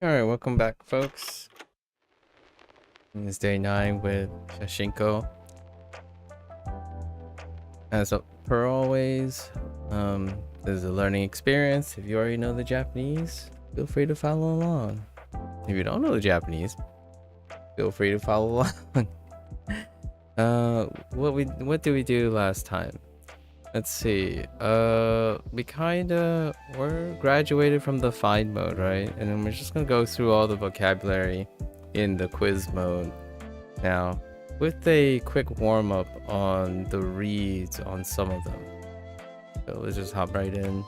Alright, welcome back, folks. It's day 9 with Shashingo. As per always, this is a learning experience. If you already know the Japanese, feel free to follow along. If you don't know the Japanese, feel free to follow along. What did we do last time? Let's see. We're graduated from the find mode, right? And then we're just gonna go through all the vocabulary in the quiz mode now, with a quick warm-up on the reads on some of them. So let's just hop right in.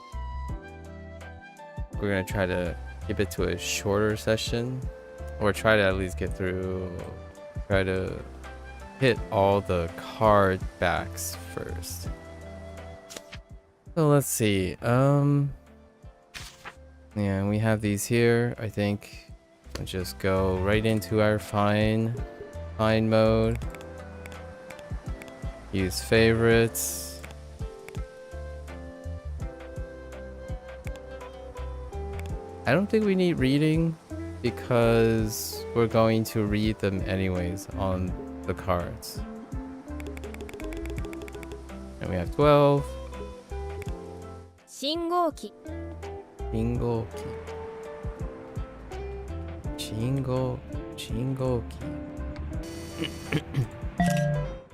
We're gonna try to keep it to a shorter session, or try to at least get through, try to hit all the card backs first. So let's see. Yeah, we have these here. I think we'll just go right into our find mode. Use favorites. I don't think we need reading because we're going to read them anyways on the cards. And we have 12. 信号機信号機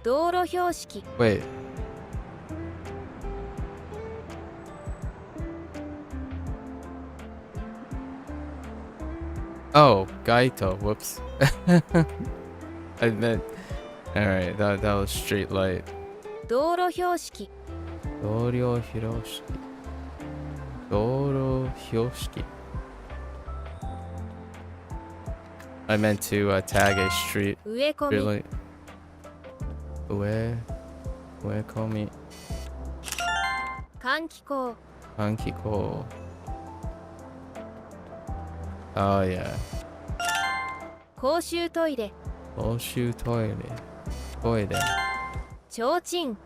道路標識 Wait. Oh, Gaito. Whoops. I meant. Alright, that was straight light. 道路標識 I meant to tag a street. 植え込 Straight み light. Ue komi. 換気口 Hankiko. Oh yeah. 公衆トイレ Oshu toilet. ちょうちん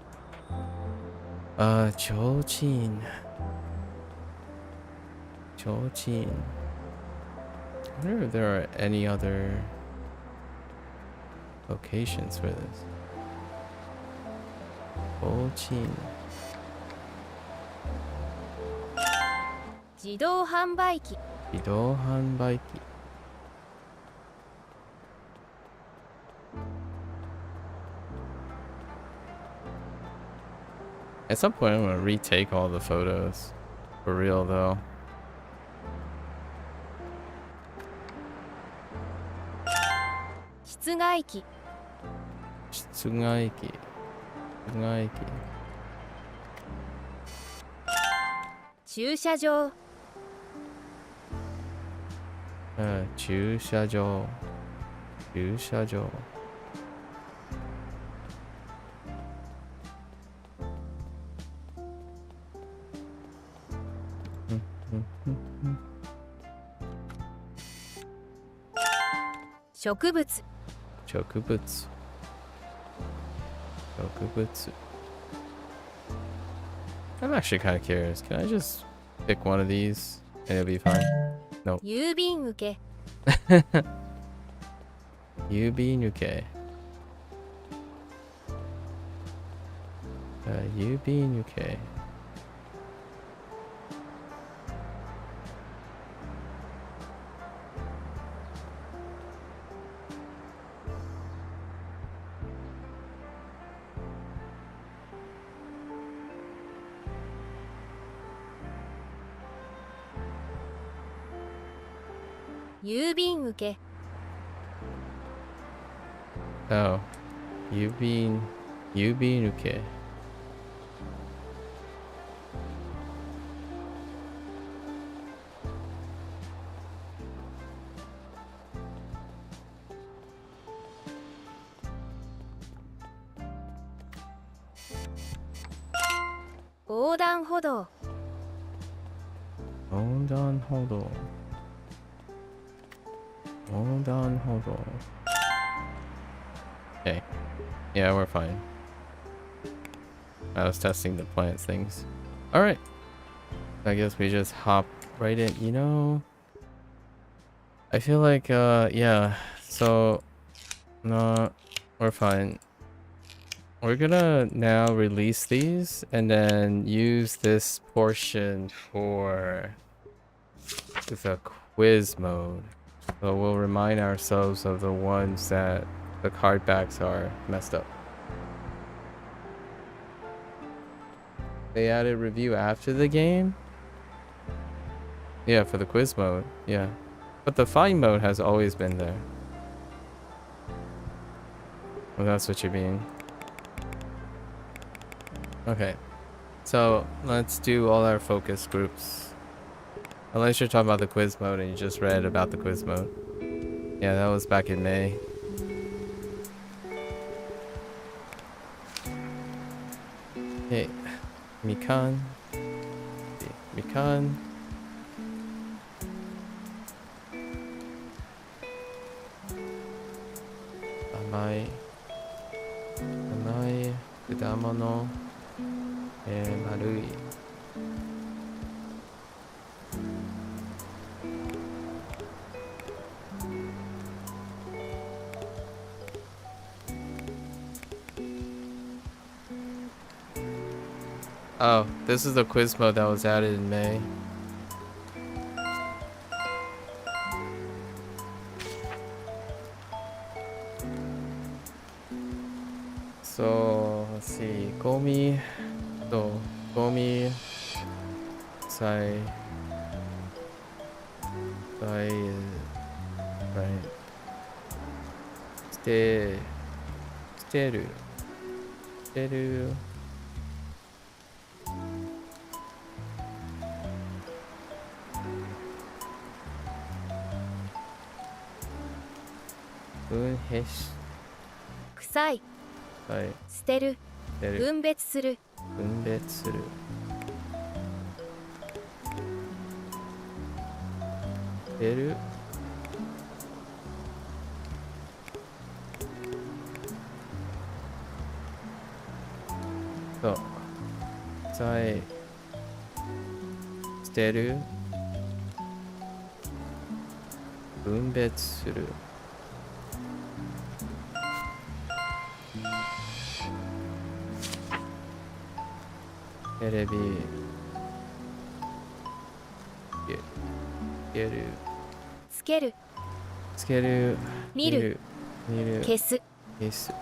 Chochin. I wonder if there are any other locations for this. Chochin. 自動販売機 Bidohanbaiki. At some point, I'm gonna retake all the photos. For real, though. 室外機 Tsugaiki. 駐車場 駐車場 植物 植物 I'm actually kind of curious. Can I just pick one of these and it'll be fine? Nope. 郵便受け Yubinuke. Yubinuke.郵便受け Oh. Yubinuke. .横断歩道 Hold on. Okay. Yeah, we're fine. I was testing the plants things. Alright. I guess we just hop right in. You know, I feel like, yeah. So, no, we're fine. We're gonna now release these and then use this portion for the quiz mode. So we'll remind ourselves of the ones that the card backs are messed up. They added review after the game? Yeah, for the quiz mode, yeah. But the find mode has always been there. Well, that's what you mean. Okay. So, let's do all our focus groups. Unless you're talking about the quiz mode and you just read about the quiz mode. Yeah, that was back in May. Okay. Mikan. Mikan. Amai. Amai. Kudamono. Marui. Oh, this is the quiz mode that was added in May. So, let's see. Gomi. So, Gomi. Sai. Right. Steru. Bunhesh. 臭い、はい。捨てる、捨てる。分別する、分別する。捨てる。そう。さえ。捨てる。分別する。テレビつける、つける見る、消す、消す。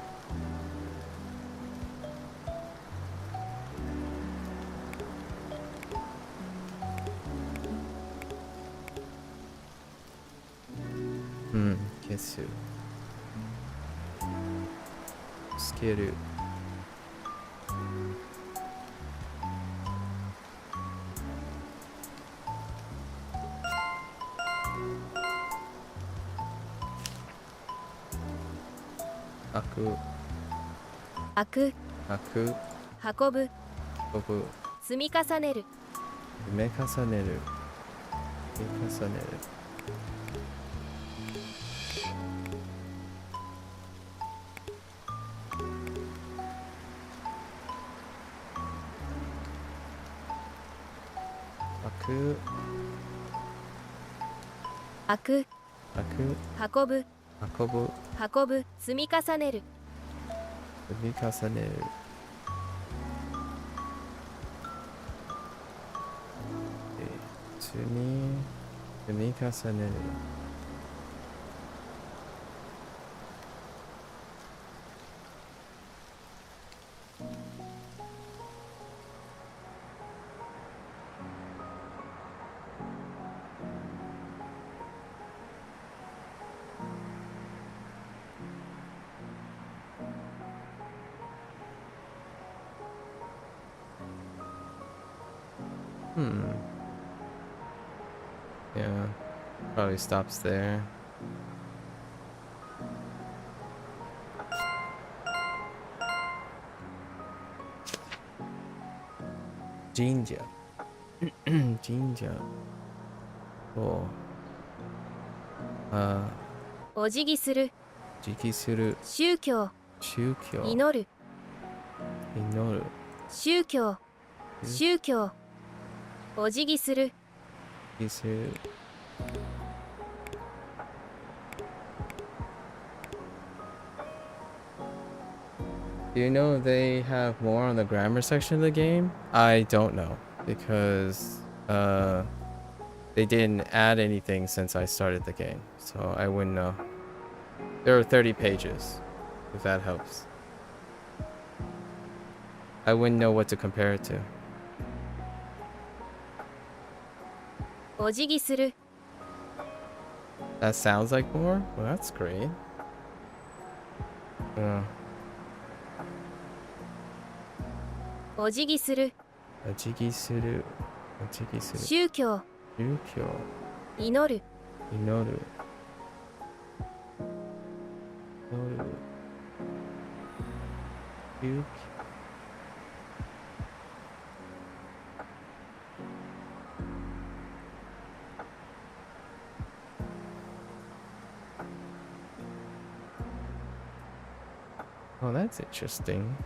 うん、消す。つける。開く。開く、開く。運ぶ、運ぶ。積み重ねる、埋め重ねる。積み重ねる。開く。開く、開く。運ぶ、運ぶ。運ぶ、積み重ねる、積み重ねる。積み重ねる。Yeah, probably stops there. Jinja. Jinja. Oh. お辞儀する、直帰する。宗教、宗教。祈る、祈る。宗教、宗教、お辞儀する、直帰する。Do you know if they have more on the grammar section of the game? I don't know because they didn't add anything since I started the game, so I wouldn't know. There are 30 pages, if that helps. I wouldn't know what to compare it to. お辞儀する That sounds like more? Well, that's great. Uh, お辞儀する Ojigi-suru. Ojigi-suru. 宗教 Ryukyo. 祈る Inoru. Inoru. Ryukyo. Oh, that's interesting.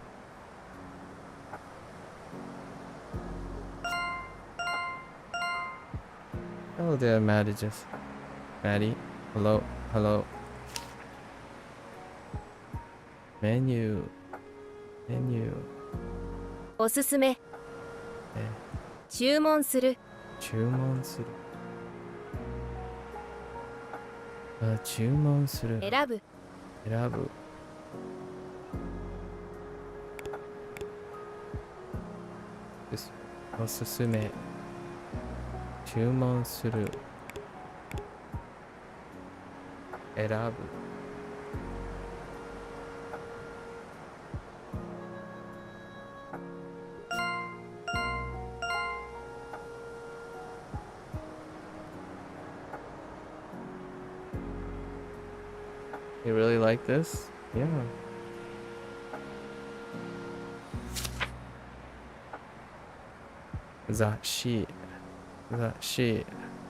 Hello there, Maddie. Maddie. Hello. Hello. Menu. Menu. おすすめ 네. 注文する 주문스루. 아, 주문스루. 選ぶ 이라부. 오스스메. 주문스루. 에라부. You really like this? Yeah. Zashi. Zashi.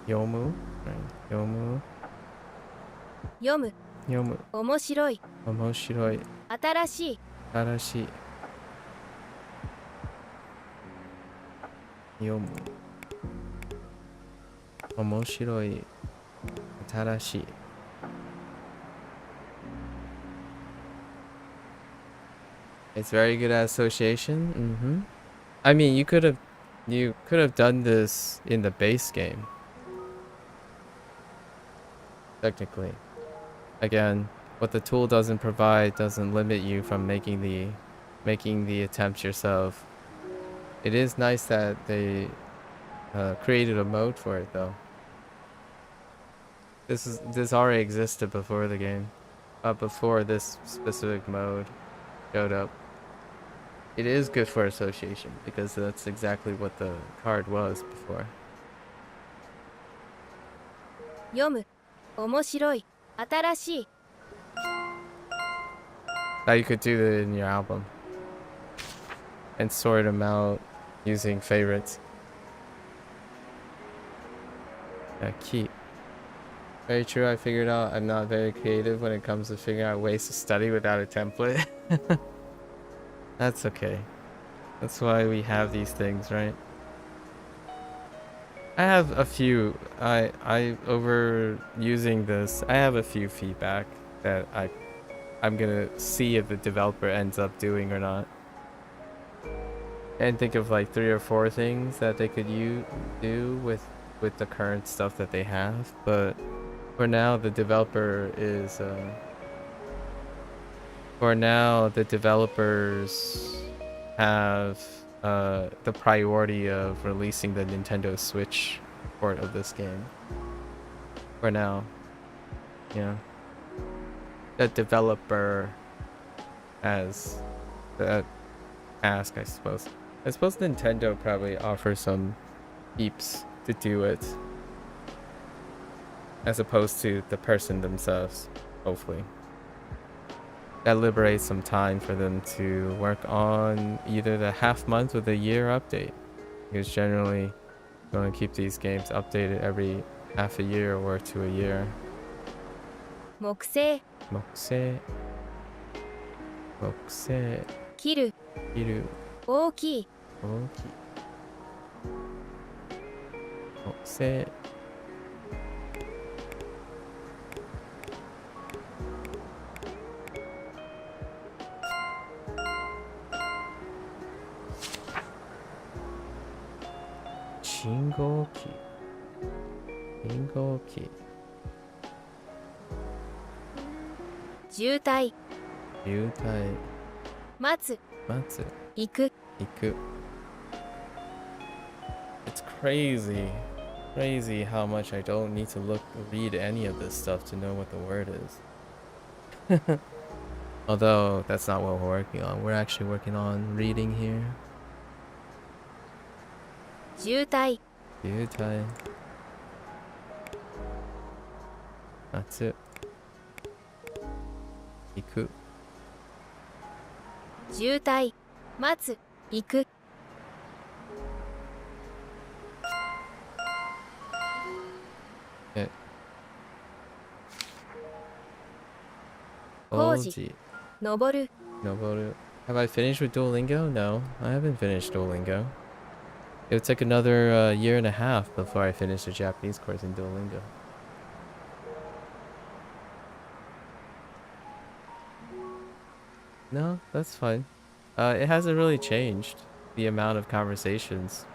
Yomu? Right. Yomu. 読む Yomu. 面白い Omoshiroi. 新しい Arashi. Yomu. Omoshiroi. Tarashi. It's very good at association. Mm-hmm. I mean, you could have done this in the base game. Technically. Again, what the tool doesn't provide doesn't limit you from making the attempt yourself. It is nice that they created a mode for it though. This already existed before the game. Before this specific mode showed up. It is good for association because that's exactly what the card was before. 読む面白い新しい Now you could do that in your album and sort them out using favorites. Keep. Very true. I figured out I'm not very creative when it comes to figuring out ways to study without a template. That's okay. That's why we have these things, right? I have a few. I over using this. I have a few feedback that I'm gonna see if the developer ends up doing or not, and think of like 3 or 4 things that they could do with the current stuff that they have. But for now, the developer is. For now, the developers have the priority of releasing the Nintendo Switch port of this game. For now. Yeah. The developer has that task, I suppose. I suppose Nintendo probably offers some peeps to do it. As opposed to the person themselves, hopefully. That liberates some time for them to work on either the half-month or the year update. Because generally, going to keep these games updated every half a year or to a year. 木製 Mokse. Mokse. 切る Kiru. 大きい Oki. Mokse. Hingoki. 渋滞 Yutai. 待つ Matsu. 行く Iku. It's crazy. Crazy how much I don't need to read any of this stuff to know what the word is. Although that's not what we're working on. We're actually working on reading here. 渋滞 Yutai. Matsu. Iku. 渋滞待つ行く Okay. 工事 Koji. 登る Noboru. Have I finished with Duolingo? No, I haven't finished Duolingo. It would take another year and a half before I finish the Japanese course in Duolingo. No, that's fine. It hasn't really changed the amount of conversations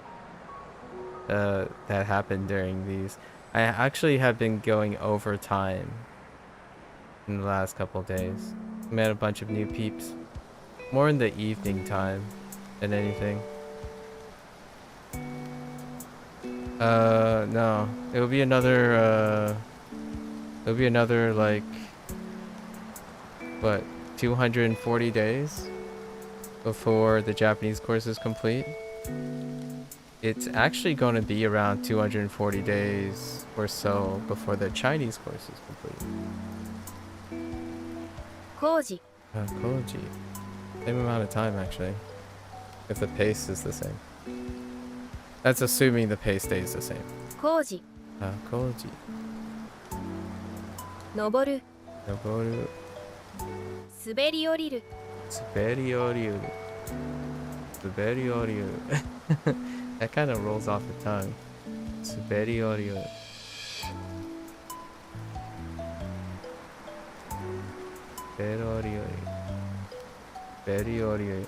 that happen during these. I actually have been going over time in the last couple days. Met a bunch of new peeps. More in the evening time than anything. No. It'll be another like what, 240 days before the Japanese course is complete. It's actually going to be around 240 days or so before the Chinese course is complete. 工事 Koji. Same amount of time actually. If the pace is the same. That's assuming the pace stays the same. 工事 Koji. 登る Noboru. 滑り降りる Superioriu. Superioriu. That kind of rolls off the tongue. Superioriu. Superioriu. Superioriu.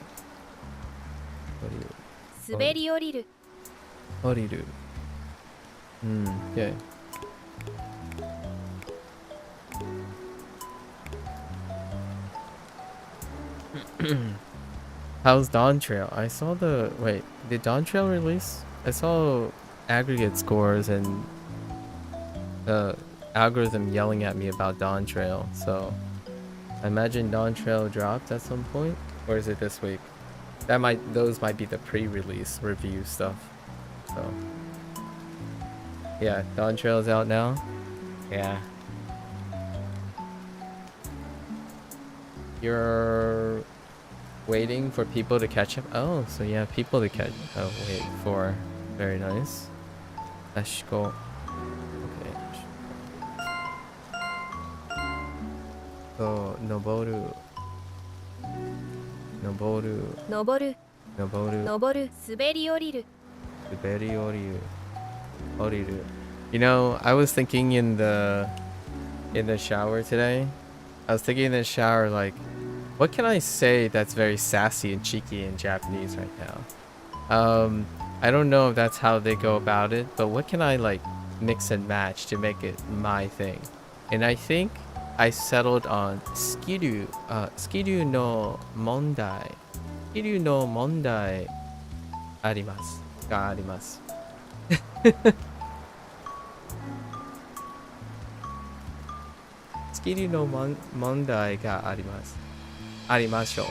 滑り降りる Oriru. Yeah. How's Dawn Trail? I saw the... Wait, did Dawn Trail release? I saw aggregate scores and the algorithm yelling at me about Dawn Trail, so I imagine Dawn Trail dropped at some point, or is it this week? Those might be the pre-release review stuff. So yeah, Dawn Trail is out now. Yeah. You're waiting for people to catch up. Oh, so you have people to wait for. Very nice. Ashiko. Okay. So Noboru. 登る Noboru. 登る滑り降りる Superioriu. Oriru. You know, I was thinking in the shower today. I was thinking in the shower, like, what can I say that's very sassy and cheeky in Japanese right now? I don't know if that's how they go about it, but what can I like mix and match to make it my thing? And I think I settled on skiru no mondai. Skiru no mondai arimasu. Ga arimasu. Skiru no mondai ga arimasu. Arimashou.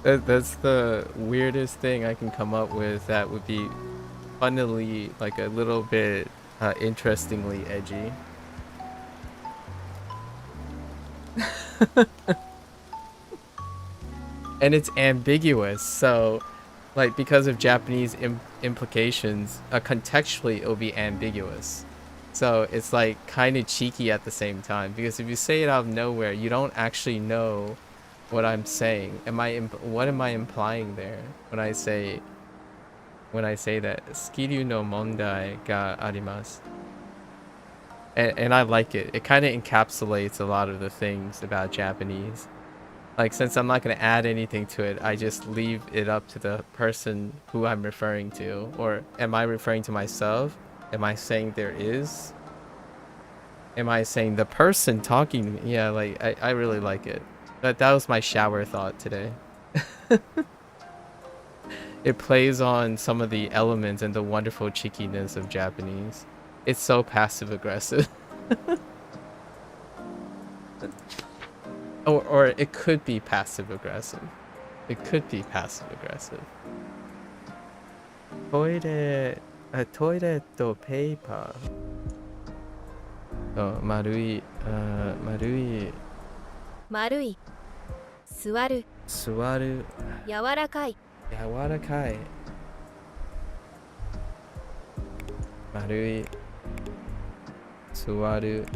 That's the weirdest thing I can come up with that would be funnily like a little bit interestingly edgy. And it's ambiguous, so like because of Japanese implications, contextually it'll be ambiguous. So it's like kind of cheeky at the same time, because if you say it out of nowhere, you don't actually know what I'm saying. What am I implying there when I say that skiru no mondai ga arimasu? And I like it. It kind of encapsulates a lot of the things about Japanese. Like, since I'm not going to add anything to it, I just leave it up to the person who I'm referring to. Or am I referring to myself? Am I saying there is? Am I saying the person talking to me? Yeah, like, I really like it. That was my shower thought today. It plays on some of the elements and the wonderful cheekiness of Japanese. It's so passive aggressive. Or it could be passive aggressive. It could be passive aggressive. Toilet, toilet paper. Oh, marui, marui. 丸い座る Suwaru, 柔らかい yawarakai. Marui, suwaru,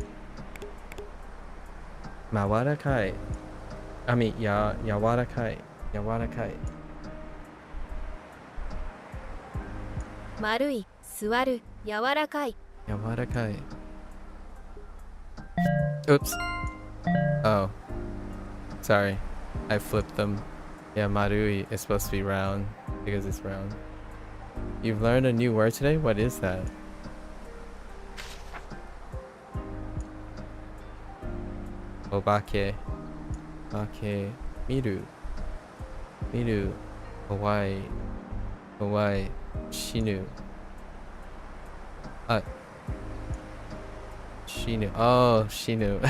mawarakai. I mean, yawarakai, yawarakai. 丸い座る柔らかい Yawarakai. Oops. Oh. Sorry. I flipped them. Yeah, marui is supposed to be round because it's round. You've learned a new word today? What is that? Obake. Bake. Miru. Miru. Hawaii. Hawaii. Shinu. Shinu. Oh, Shinu.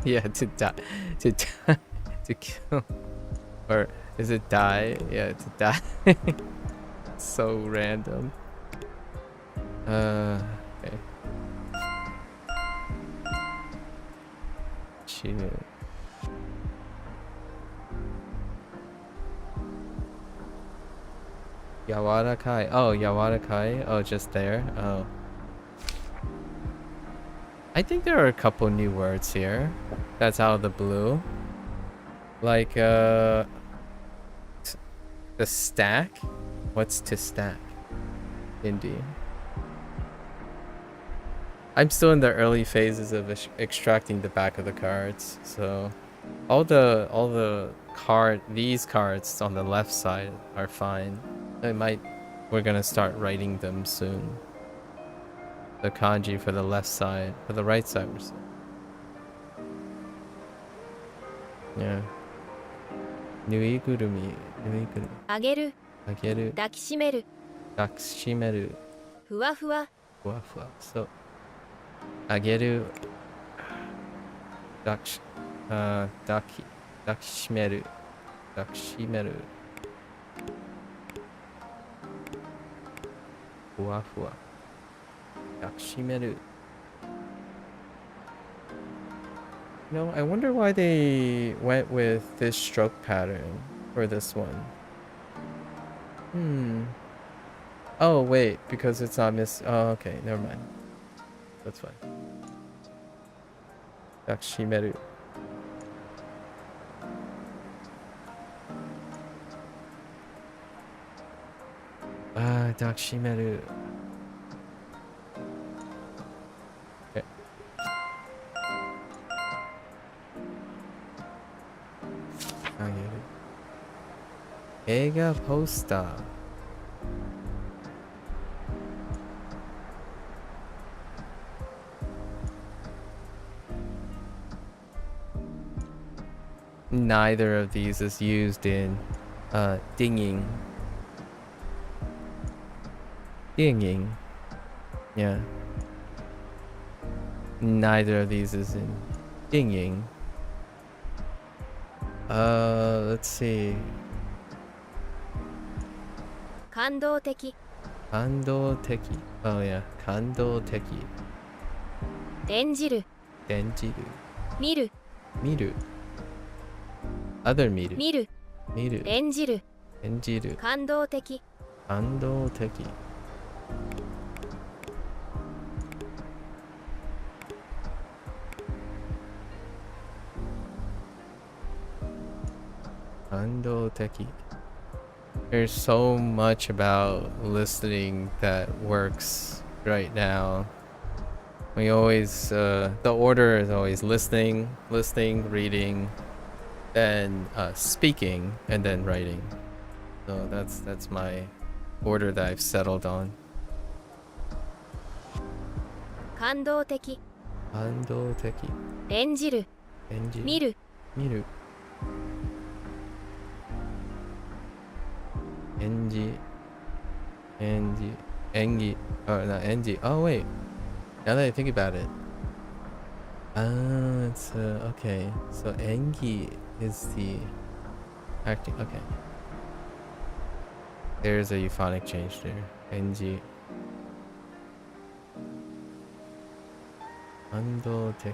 Yeah, to die. To kill. Or is it die? Yeah, to die. So random. Okay. Shinu. Yawarakai. Oh, yawarakai. Oh, just there. Oh. I think there are a couple new words here. That's out of the blue. Like, the stack? What's to stack? Indie. I'm still in the early phases of extracting the back of the cards, so all the these cards on the left side are fine. We're gonna start writing them soon. The kanji for the left side, for the right side. Yeah. Nuigurumi. あげる Ageru. 抱きしめる Dakushimeru. ふわふわ Fuwa. So. Ageru. Dakishimeru. Dakishimeru. Fuwa. Dakushimeru. No, I wonder why they went with this stroke pattern for this one. Oh, wait, because it's not oh, okay, never mind. That's fine. Dakushimeru. Dakushimeru. Okay. I get it. Eiga poster. Neither of these is used in dinging. Dinging. Yeah. Neither of these is in dinging. Let's see. 感動的 Kandoteki. Oh yeah, Kandoteki. 演じる Denjiru. 見る Miru. Other miru. 見る Miru. 演じる Denjiru. 感動的 Kandoteki. Kandoteki. There's so much about listening that works right now. We always, the order is always listening, reading, then speaking, and then writing. So that's my order that I've settled on. 感動的 感動的演じる演じ見る見る演じ演じ演技 oh not 演じ oh wait now that I think about it it's okay so 演技 is the acting okay there's a euphonic change there 演じ感動的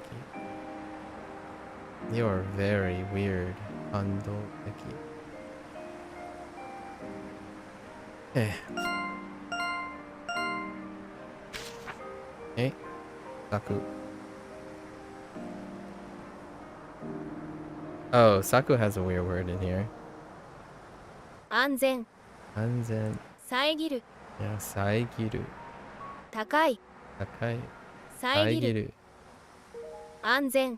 You are very weird 感動的Okay. Okay. Saku. Oh, Saku has a weird word in here. 安全安全遮る Yeah, 遮る高い高い遮る安全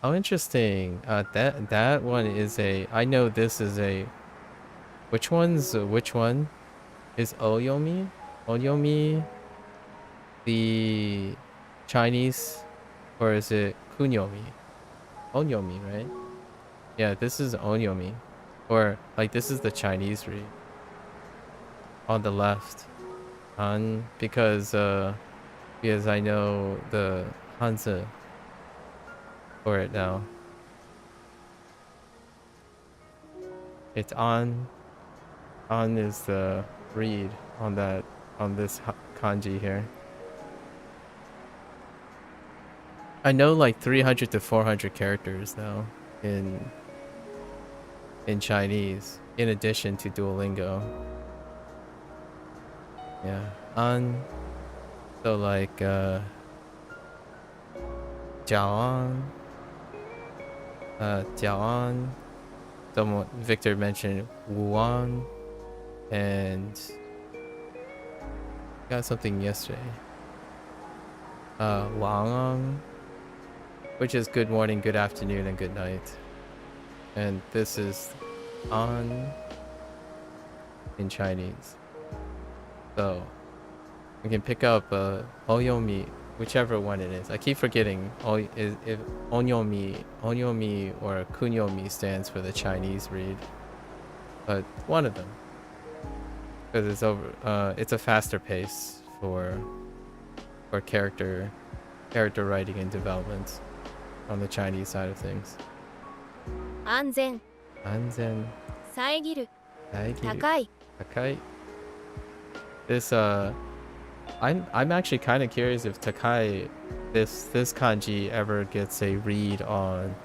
Oh, interesting. That one is a. I know this is a. Which one's which one? Is Oyomi? Oyomi the Chinese, or is it Kunyomi? Onyomi, right? Yeah, this is Onyomi, or like this is the Chinese read. On the left, because I know the Hanzi for it now. It's on. On is the read on that on this kanji here. I know like 300 to 400 characters now in Chinese, in addition to Duolingo. Yeah, on. So like Jiaoan. Jiaoan. Someone Victor mentioned Wuan. And got something yesterday. Wangong, which is good morning, good afternoon, and good night. And this is on in Chinese. So we can pick up Oyomi, whichever one it is. I keep forgetting if Onyomi or Kunyomi stands for the Chinese read, but one of them. Because it's over. It's a faster pace for character writing and development on the Chinese side of things. 安全安全遮る高い高い This I'm actually kind of curious if Takai this kanji ever gets a read on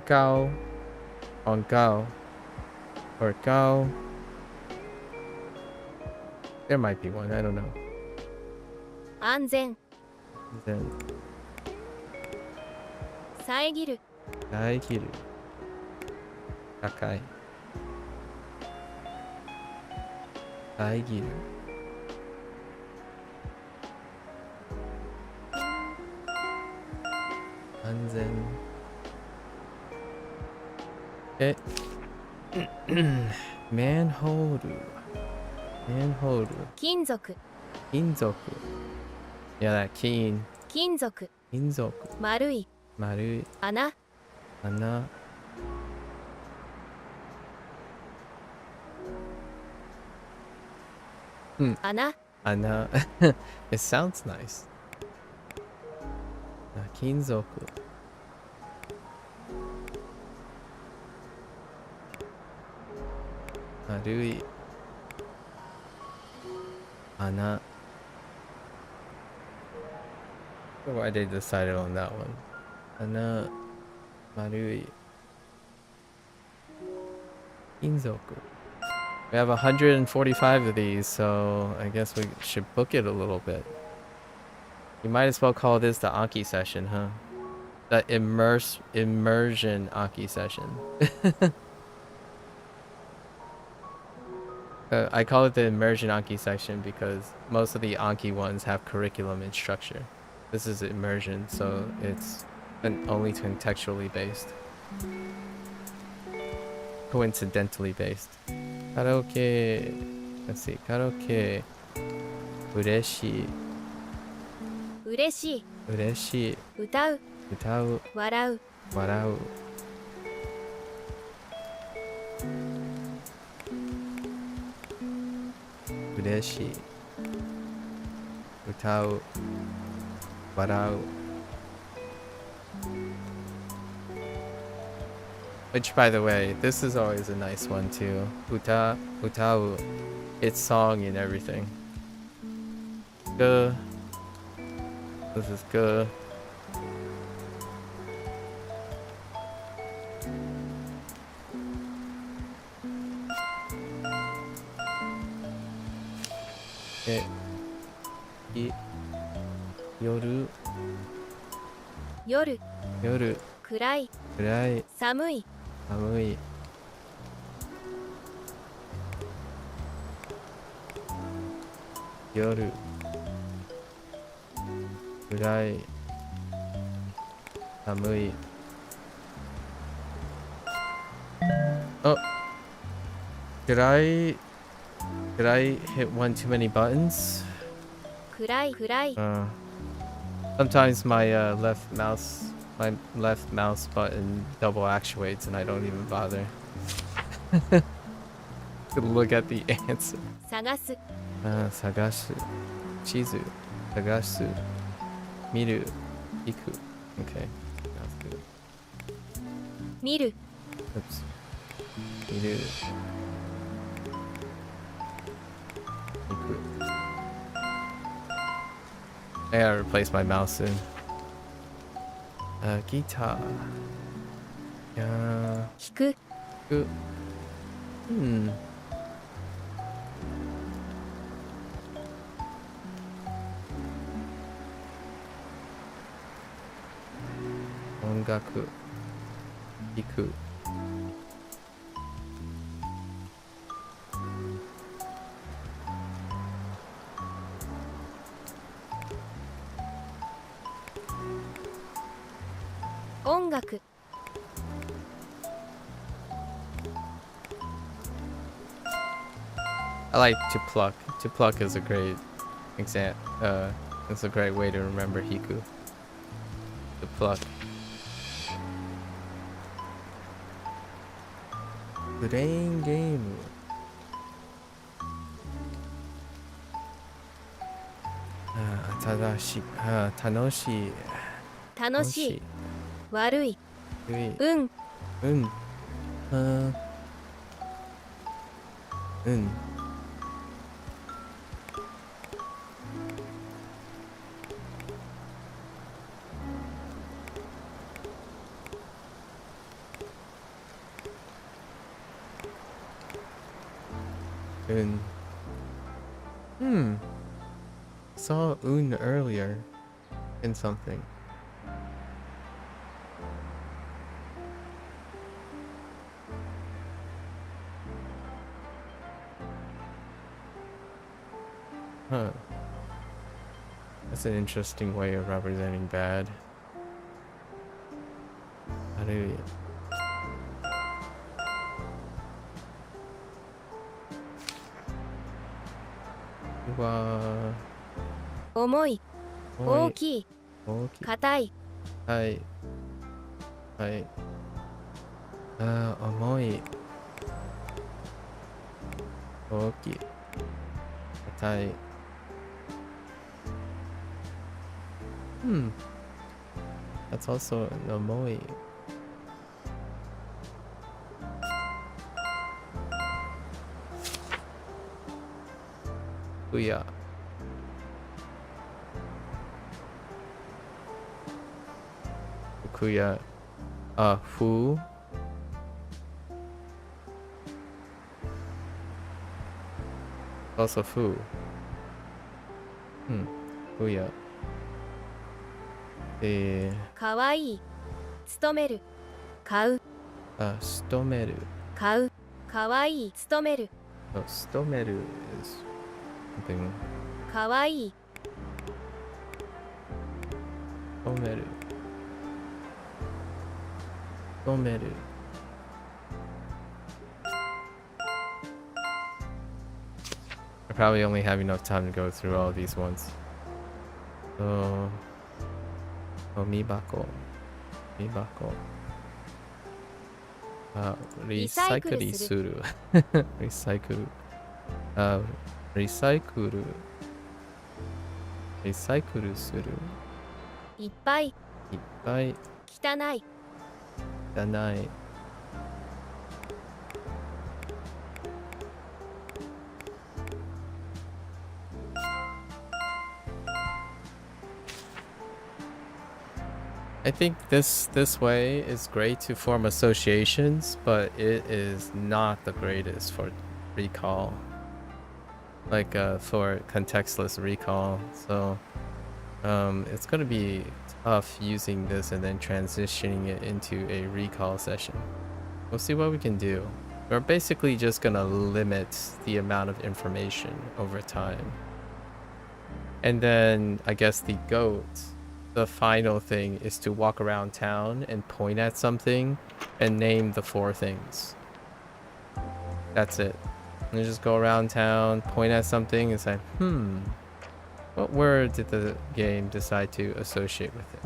Gao on Gao. Or Gao. There might be one, I don't know. 安全 Then 遮る遮る高い遮る安全えマンホール金属金属 Yeah, that keen 金属金属丸い丸い穴穴穴 穴 It sounds nice 金属丸い穴 Why they decided on that one? 穴丸い金属 We have 145 of these, so I guess we should book it a little bit. You might as well call this the Anki session, huh? The immersion Anki session. I call it the immersion Anki section because most of the Anki ones have curriculum and structure. This is immersion, so it's and only contextually based. Coincidentally based. Karaoke. Let's see. Karaoke. Ureshi. 嬉しい Ureshi. 歌う Utau. 笑う Warau. Ureshi. Utau. Warau. Which, by the way, this is always a nice one too. Utau. It's song and everything. Good. This is good. Yoru. 夜 Yoru. 暗い Kurai. 寒い Samui. Yoru. Kurai. Samui. Oh. Did I hit one too many buttons? 暗い暗い Sometimes my left mouse button double actuates and I don't even bother to look at the answer. 探す Sagashu. Chizu. Sagasu. Miru. Iku. Okay. That's good. 見る Oops. Miru. Iku. I gotta replace my mouse soon. Guitar. Yeah. 弾く Good. Ongaku. Iku.音楽 I like to pluck. To pluck is a great it's a great way to remember Hiku. To pluck. Playing game. Tadashi. Tanoshi. 楽しい悪い Tanoshi. 運 Saw un earlier in something. Huh. That's an interesting way of representing bad. Hallelujah. Wa. 重い大きい Okay. 硬い Hi. Hi. Omoi. Oki. Katai. That's also an omoi. Kuya. Kuya. Fu. Also fu. Kuya. かわいい勤める買う Stomeru. 買うかわいい勤める No, stomeru is something. かわいい Stomeru. Tomeru. I probably only have enough time to go through all these ones. So, Mibako. Mibako. Recycle suru. Recycle. Recycle. Recycle suru. いっぱい いっぱい汚い 汚い。I think this way is great to form associations, but it is not the greatest for recall. Like for contextless recall. So it's gonna be tough using this and then transitioning it into a recall session. We'll see what we can do. We're basically just gonna limit the amount of information over time. And then I guess the goat, the final thing is to walk around town and point at something and name the 4 things. That's it. And just go around town, point at something and say, what word did the game decide to associate with it?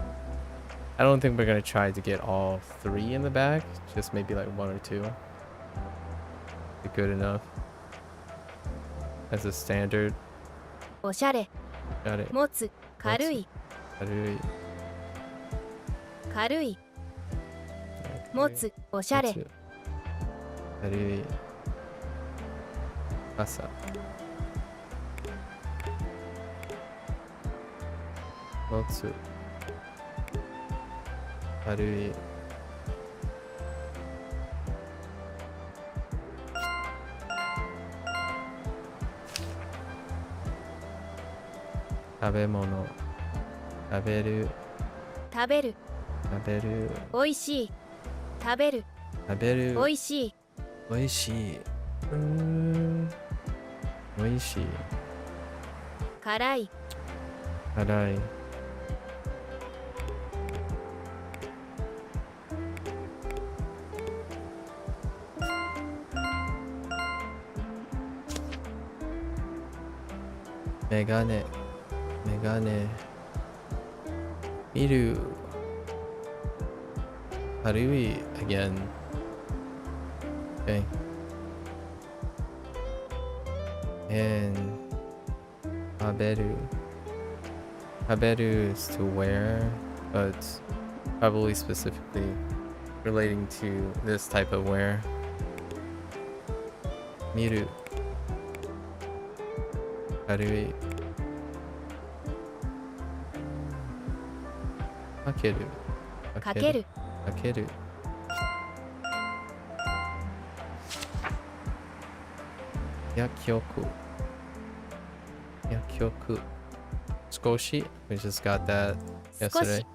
I don't think we're going to try to get all 3 in the back, just maybe like 1 or 2. Be good enough. As a standard. おしゃれ Got it. 持つ軽い Karui. 軽い持つおしゃれ Karui. Asa. Motsu. Karui. Tabemono. 食べる食べる食べるおいしい食べる食べるおいしいおいしいおいしい辛い辛いメガネメガネ見る軽い again. Okay. And 食べる食べる is to wear, but probably specifically relating to this type of wear. 見る軽いかけるかけるかける薬局薬局少し we just got that 少し yesterday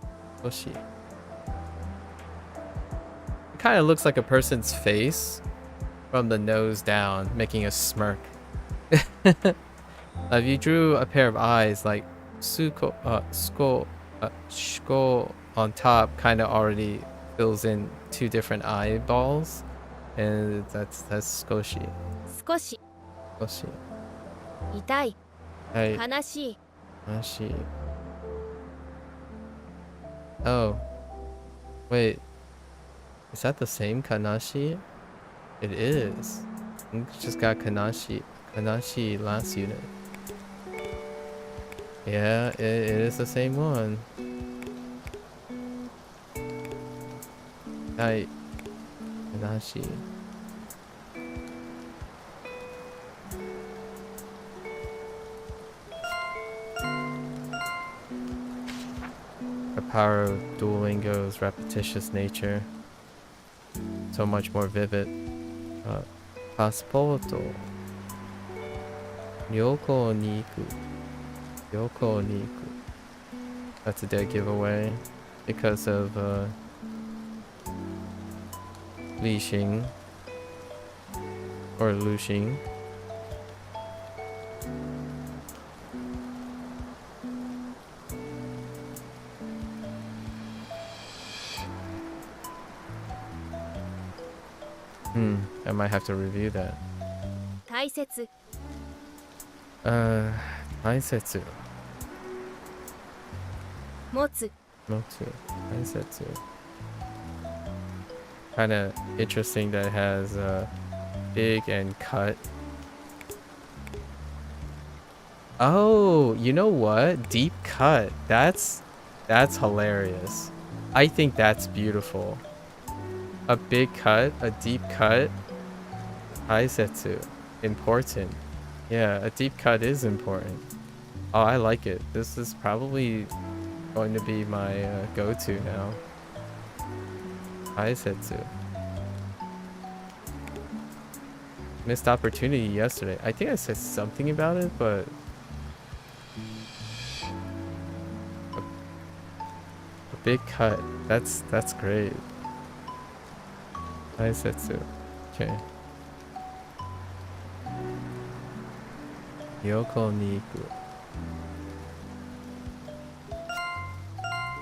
少し it kind of looks like a person's face from the nose down making a smirk. If you drew a pair of eyes like suko shko on top kind of already fills in 2 different eyeballs, and that's skoshi. 少し Skoshi. 痛い Hey, 悲しい Nashi. Oh, wait, is that the same Kanashi? It is. We just got Kanashi last unit. Yeah, it is the same one. Hi, Kanashi. The power of Duolingo's repetitious nature. So much more vivid. Passporto. Ryoko ni iku. Ryoko ni iku. That's a dead giveaway because of Li Xing or Lu Xing. have to review that. 大切 Taisetsu. 持つ Motsu. Taisetsu. Kind of interesting that it has big and cut. Oh, you know what? Deep cut. That's hilarious. I think that's beautiful. A big cut, a deep cut. Taisetsu. Important. Yeah, a deep cut is important. Oh, I like it. This is probably going to be my go-to now. Taisetsu. Missed opportunity yesterday. I think I said something about it, but a big cut. That's great. Taisetsu. Okay. Yoko ni iku.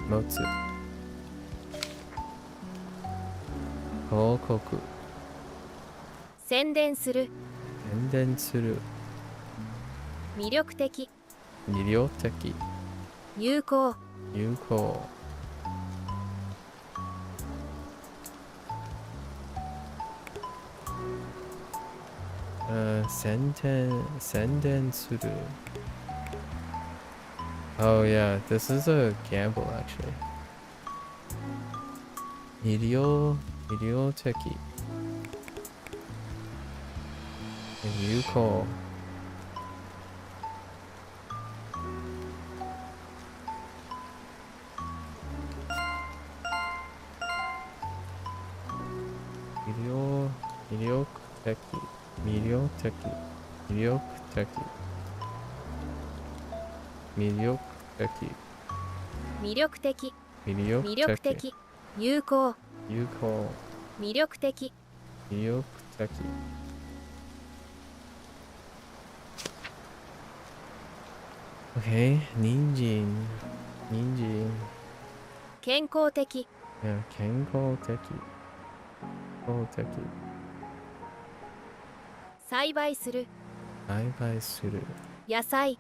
Motsu. Hokoku. 宣伝する Senden suru. 魅力的 Miryoteki. 有効 Yuko. Senden suru. Oh yeah, this is a gamble actually. Miryoteki. And Yuko. Miryoteki. Miryoteki. Miryoteki. Miryoteki. 魅力的魅力 Miryoteki. 的有効 Yuko. 魅力的 Miryoteki. Okay, Ninjin. Ninjin. 健康的 Yeah, Kenkoteki. Koteki. 栽培する Bye suru. 野菜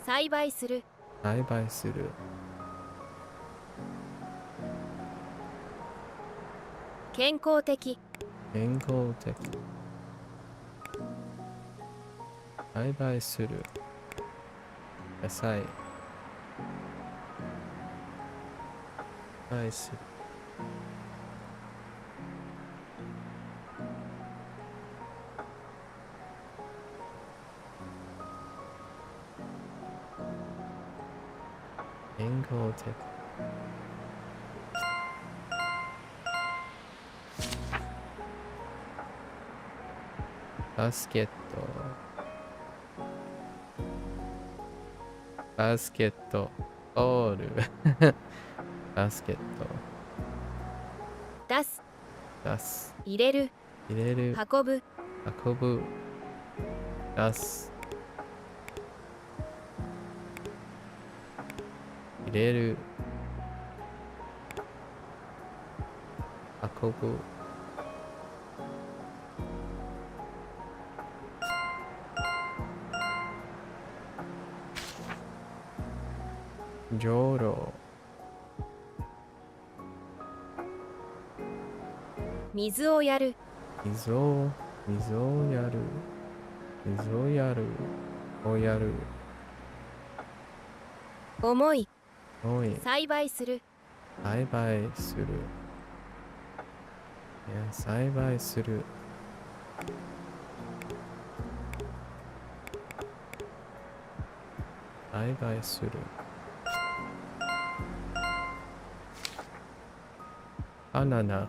栽培する Bye suru. 健康的 Kenkoteki. Bye suru. Yasai. Bye suru. Kenkoteki. Basket. Basket. Ball. Basket. 出す Das. 入れる Ireru. 運ぶ Akobu. Das. Ireru. Akobu. Joro. 水をやる Mizo. Mizo yaru. Mizo yaru. Oyaru. 重い Oi. 栽培する Bye suru. Yeah, bye suru. Bye suru. Banana.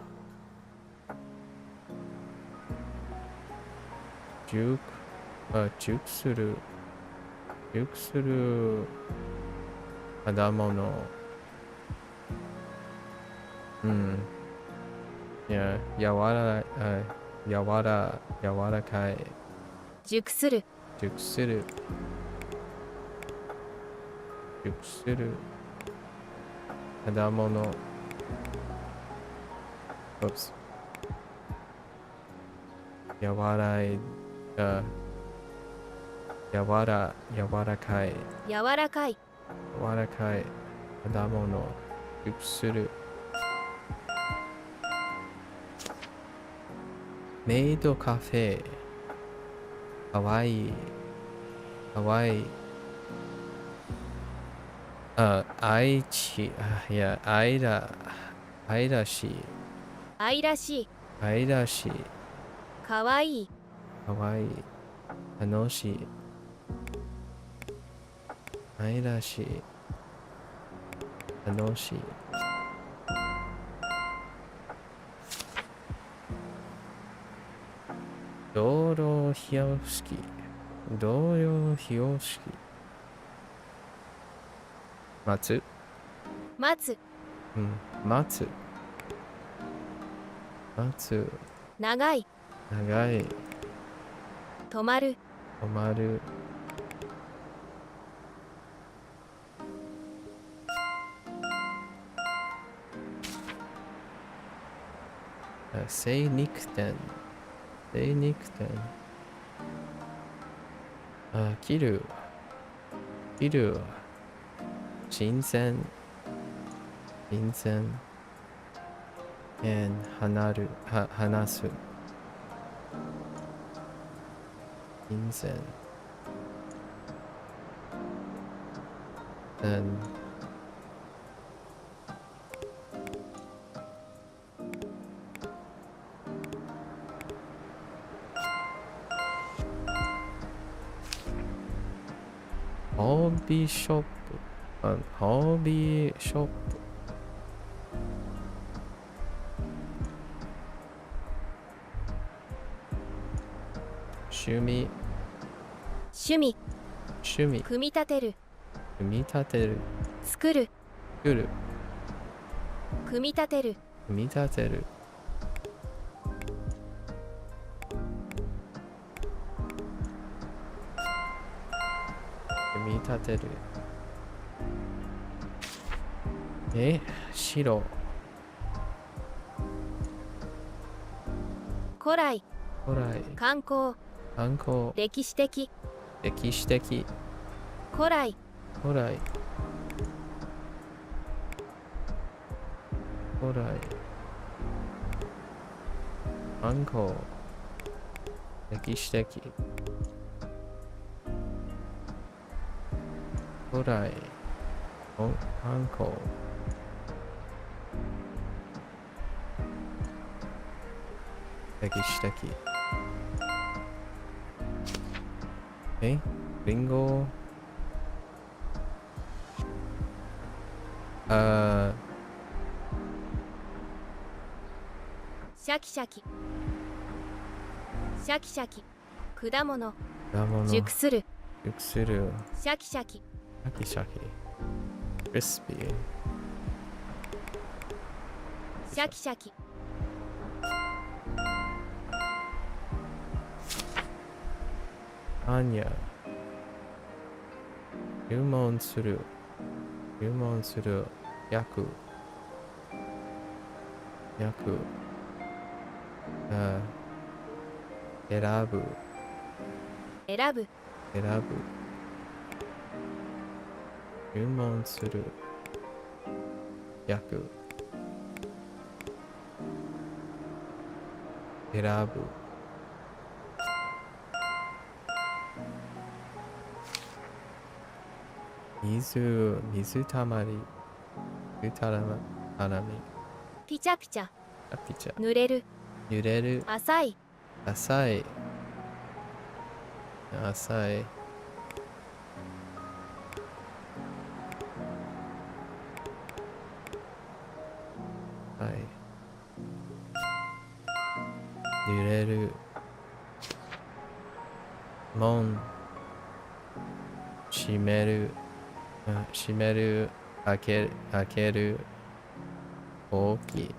Juke. Juke suru. Juke suru. Adamono. Yeah, yawarakai. 熟する Juksuru. Juksuru. Adamono. Oops. やわらいがやわらかい柔らかい柔らかい果物熟するメイドカフェかわいいかわいい愛知いや愛らしい愛らしい愛らしいかわいいかわいい楽しい愛らしい楽しい道路標識道路標識待つ待つ待つ待つ長い長い止まる止まる精肉店精肉店切る新鮮新鮮話す新鮮ホビーショップホビーショップ趣味趣味組み立てるみ立てる作る作る組み立てる組み立てる組み立てる白古来古来観光観光歴史的歴史的古来古来古来観光歴史的古来観光歴史的リンゴシャキシャキシャキシャキ果物果物熟する熟するシャキシャキシャキシャキクリスピーシャキシャキアニャ注文する注文する焼く選ぶ選ぶ注文する焼く選ぶ水たまりピチャピチャピチャ濡れる揺れる浅い浅い揺れる門閉める開ける大きい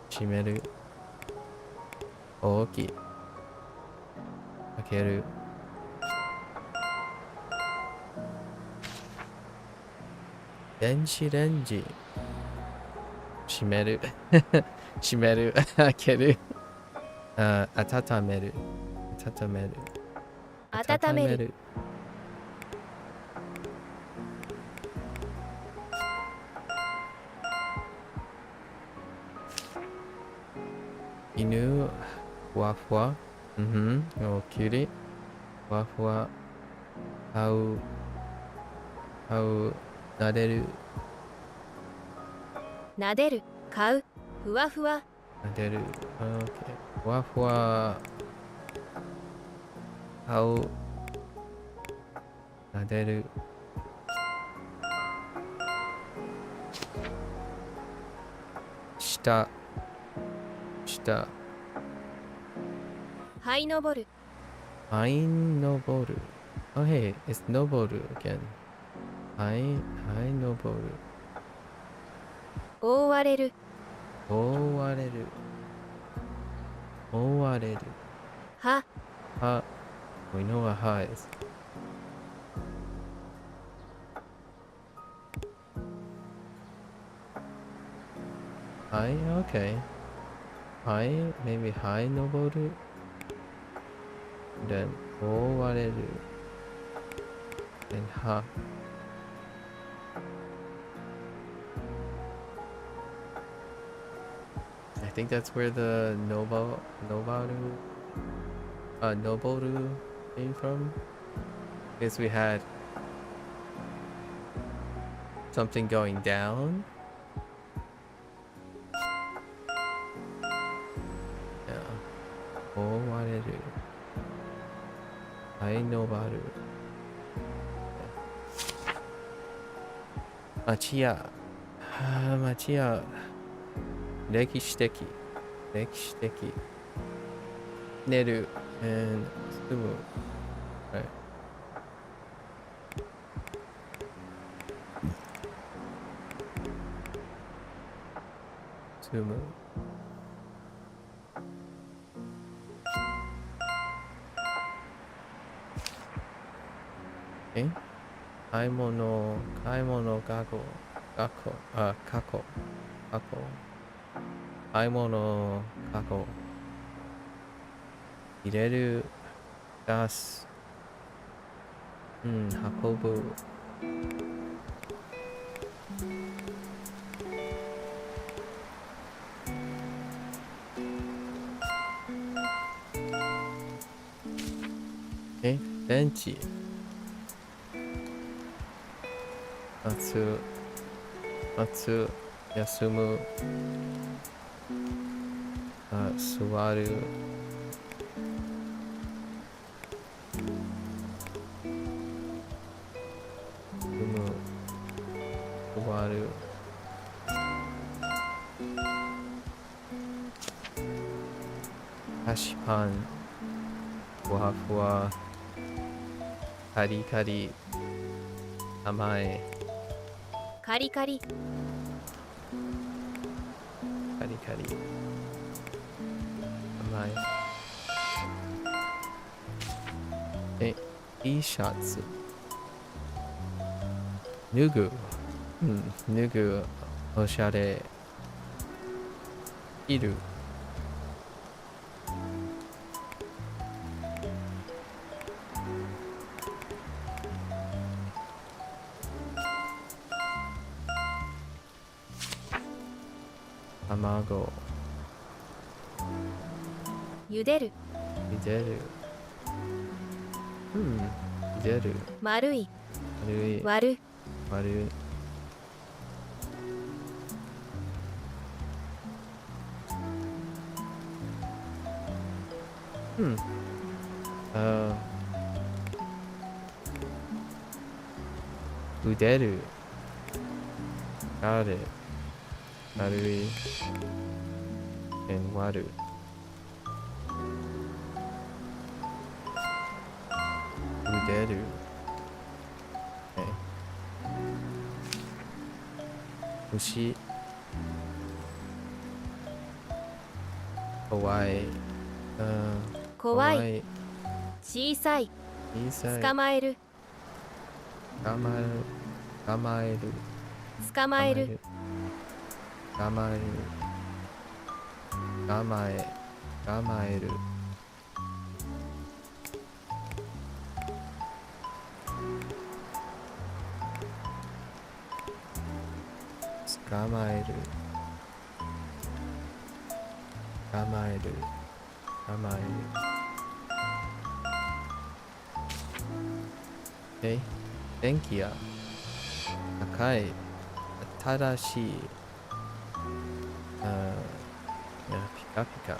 閉める大きい開ける電子レンジ閉める開ける温める。温める。温める。犬、ふわふわ。おきり。ふわふわ。買う。撫でる。撫でる。買う。ふわふわ。撫でる。OK。ふわふわ。買う。撫でる。下。下。這い登る。はい、登る。Oh, hey, it's 登る again. はい、登る。覆われる。覆われる。覆われる。は。は。We know what は is. はい、okay. はい、maybe はい、登る。Then 覆われる。Then は。I think that's where the Noboru came from. Because we had something going down. Yeah. 覆われる。はい登る。町屋。町屋。歴史的。歴史的。寝る。住む。はい。住む。買い物、過去。買い物、過去。入れる、出す。運ぶ。電池。待つ、休む。座る。座る。菓子パン。ふわふわ。カリカリ。甘い。カリカリ。カリカリ。甘い。T シャツ。脱ぐ。脱ぐ。おしゃれ。着る。卵。茹でる。茹でる。茹でる。丸い。丸い。割る。割る。茹でる。Got it. 丸い。and 割る。茹でる。虫。怖い。怖い。小さい。捕まえる。捕まえる。捕まえる。捕まえる。捕まえ。捕まえる。捕まえる。捕まえる。捕まえる。電気や高い、正しい、いや、ピカピカ。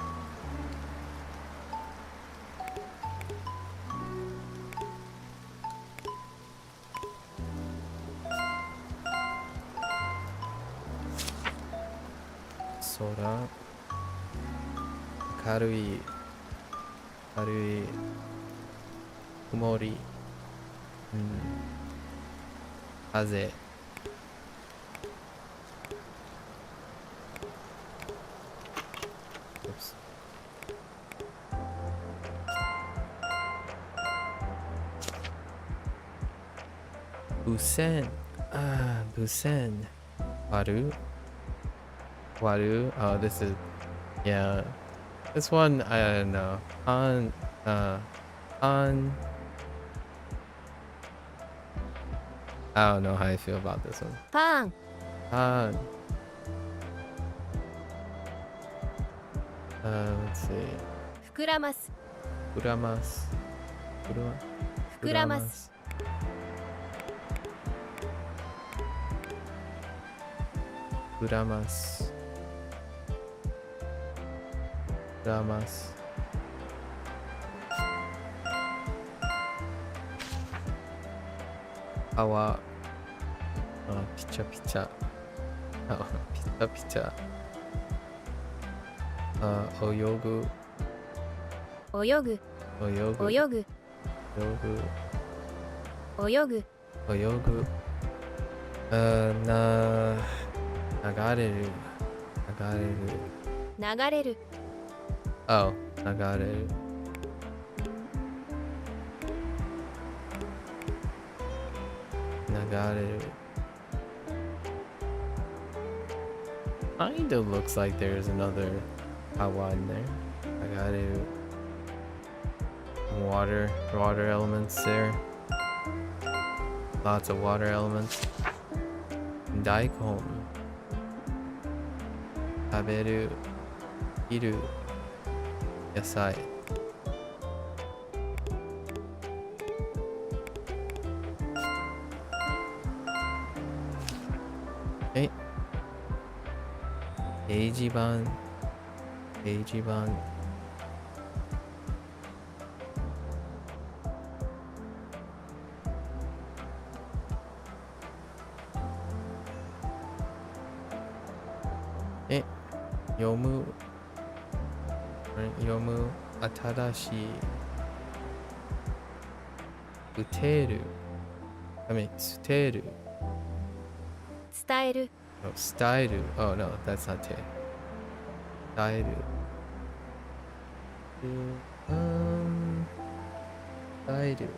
空、明るい、明るい、曇り、風。Busen. Busen. Waru. Waru. Oh, this is, yeah. This one, I don't know. On, I don't know how I feel about this one. パン Let's see. 膨らます Uramas. 膨らます Uramas. Uramas. Awa. Picha picha. Picha picha. Oyogu. 泳ぐ Oyogu. 泳ぐ Oyogu. 泳ぐ Oyogu. Nagareru. Nagareru. 流れる Oh, nagareru. Nagareru. Kinda looks like there's another awa in there. Nagareru. Water elements there. Lots of water elements. Daikon. Taberu. Iru. Yasai. Okay. Eijiban. Eijiban. Yomu. Yomu. Atadashi. Uteru. I mean, suteru. 伝える Oh, styru. Oh no, that's not te. Styru. Styru.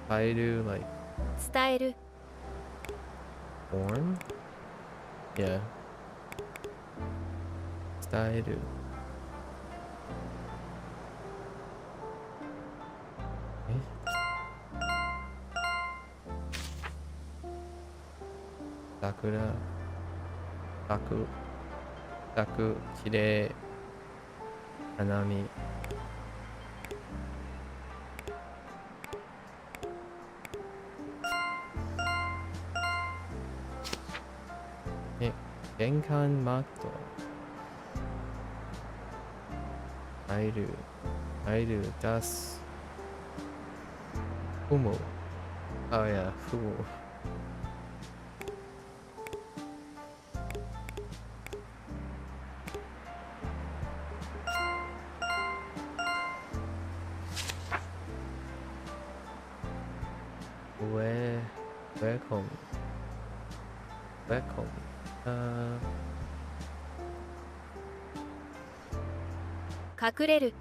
Styru, like 伝える form? Yeah. Styru. Sakura. Saku. Kirei. Hanami. Genkan matto. Airu. Das. Fumo. Oh yeah, fumo. Welcome. 隠れる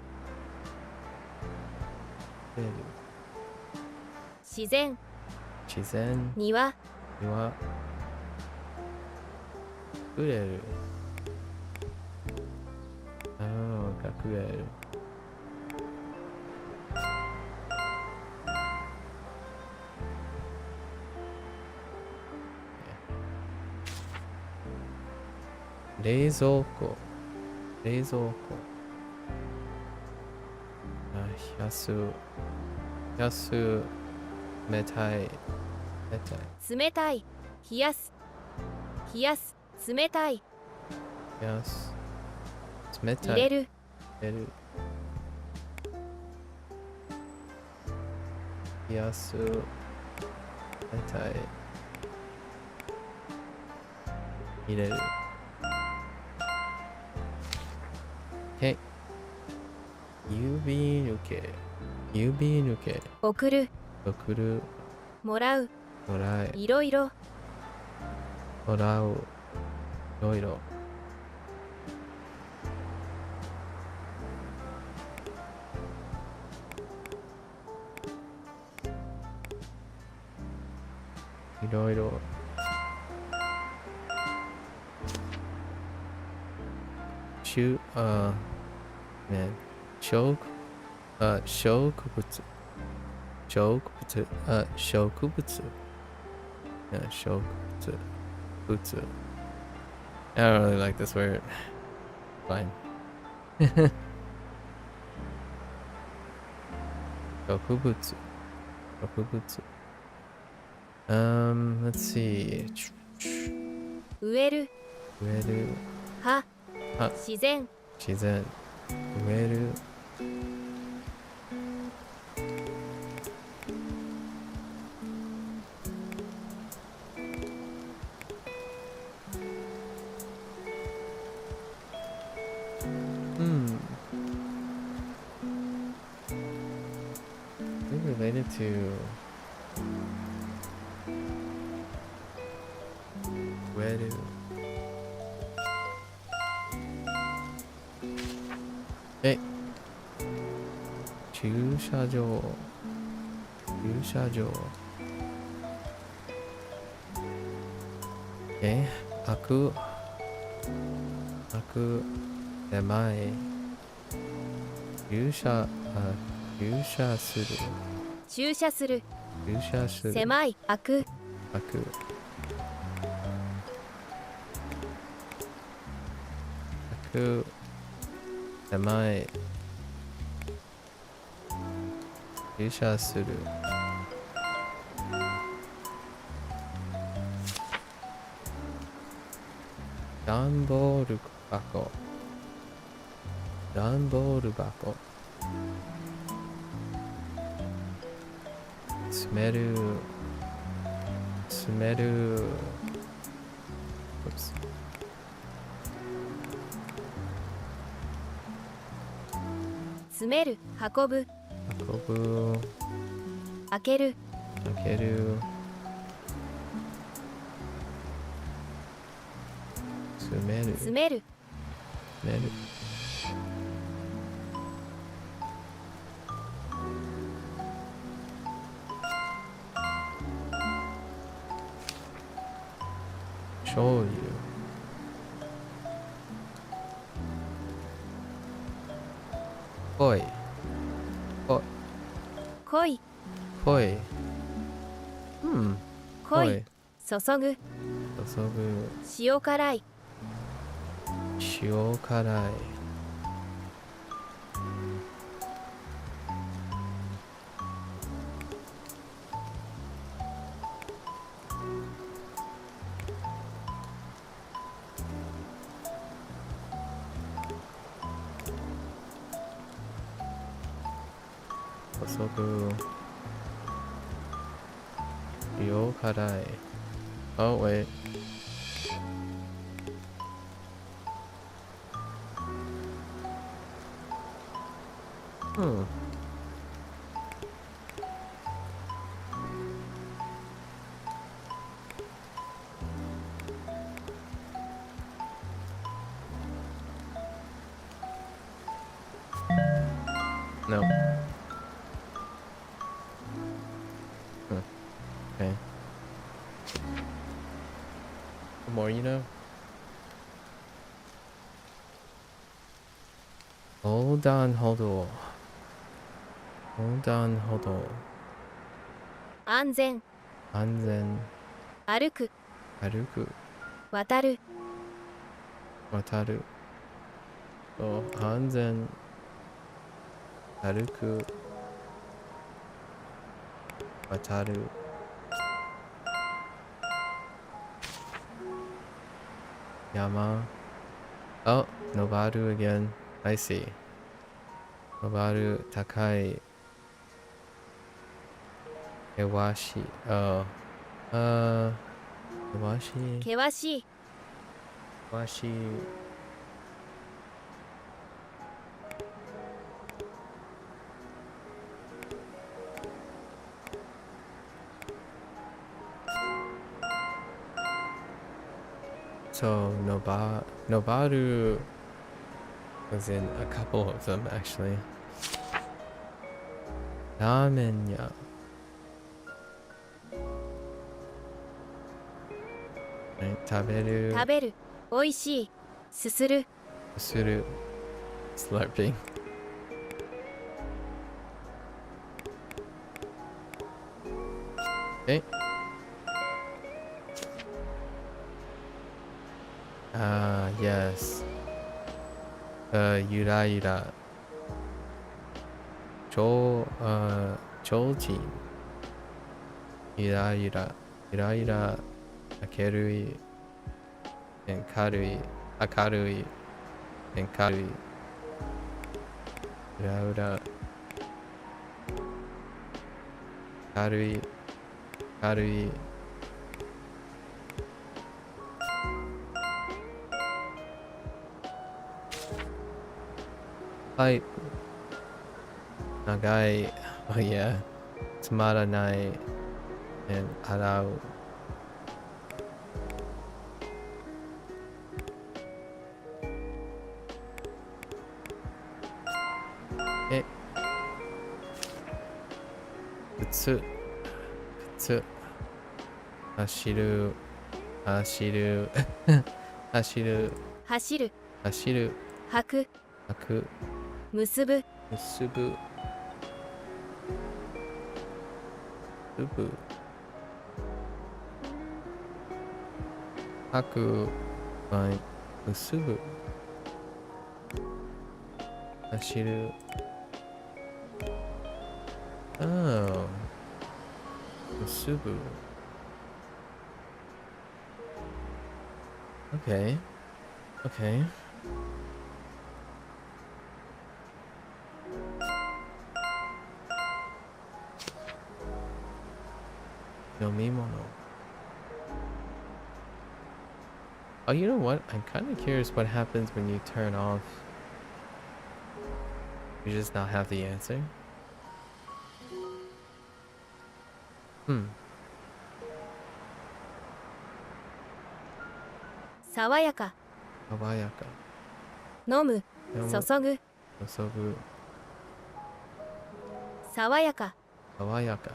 自然庭隠れる。ああ、隠れる。冷蔵庫。冷蔵庫。あ、冷やす。冷やす。冷たい。冷たい。冷たい。冷やす。冷やす。冷たい。冷やす。冷たい。入れる。入れる。冷やす。冷たい。入れる。へ。郵便受け。郵便受け。送る。送る。もらう。もらえ。いろいろ。もらう。いろいろ。いろいろ。ね、植物。植物。植物。植物。I don't really like this word. Fine. 植物。植物。let's see. 植える。植える。は。は。自然。自然。植える。Related to where to駐車場駐車場開く狭い駐車する駐車する。駐車する狭い。開く。開く狭い駐車する段ボール箱段ボール箱詰める詰める詰める。運ぶ。運ぶ開ける。開ける詰める詰める。詰める醤油濃い濃い。濃い濃い。注ぐ。注ぐ塩辛い。塩辛い注ぐ塩辛いOh wait No. Okay. The more you know. Hold on, hold on. Hold on, hold on. 安全安全。歩く歩く。渡る渡る。安全。歩く。渡る。山。Oh, 登る again. I see. 登る。高い。険しい。Oh. 険しい。険しい険しい。So, Nobaru was in a couple of them actually. Ramen ya. Right, 食べる。食べるおいしいすするする。Slurping. Okay. Yes. ゆらゆら。ちょうちん。ゆらゆら。ゆらゆら。明るい。軽い。明るい。軽い。うらうら。軽い。軽い。はい。長い。Oh yeah. つまらない。洗う。靴。靴。走る。走る。走る。走る走る。履く履く。結ぶ結ぶ。結ぶ。履く。はい。結ぶ。走る。Oh. 結ぶ。Okay. Okay. 飲み物。Oh, you know what? I'm kind of curious what happens when you turn off. You just not have the answer? Hmm. 爽やか爽やか。飲む飲む。注ぐ注ぐ。爽やか爽やか。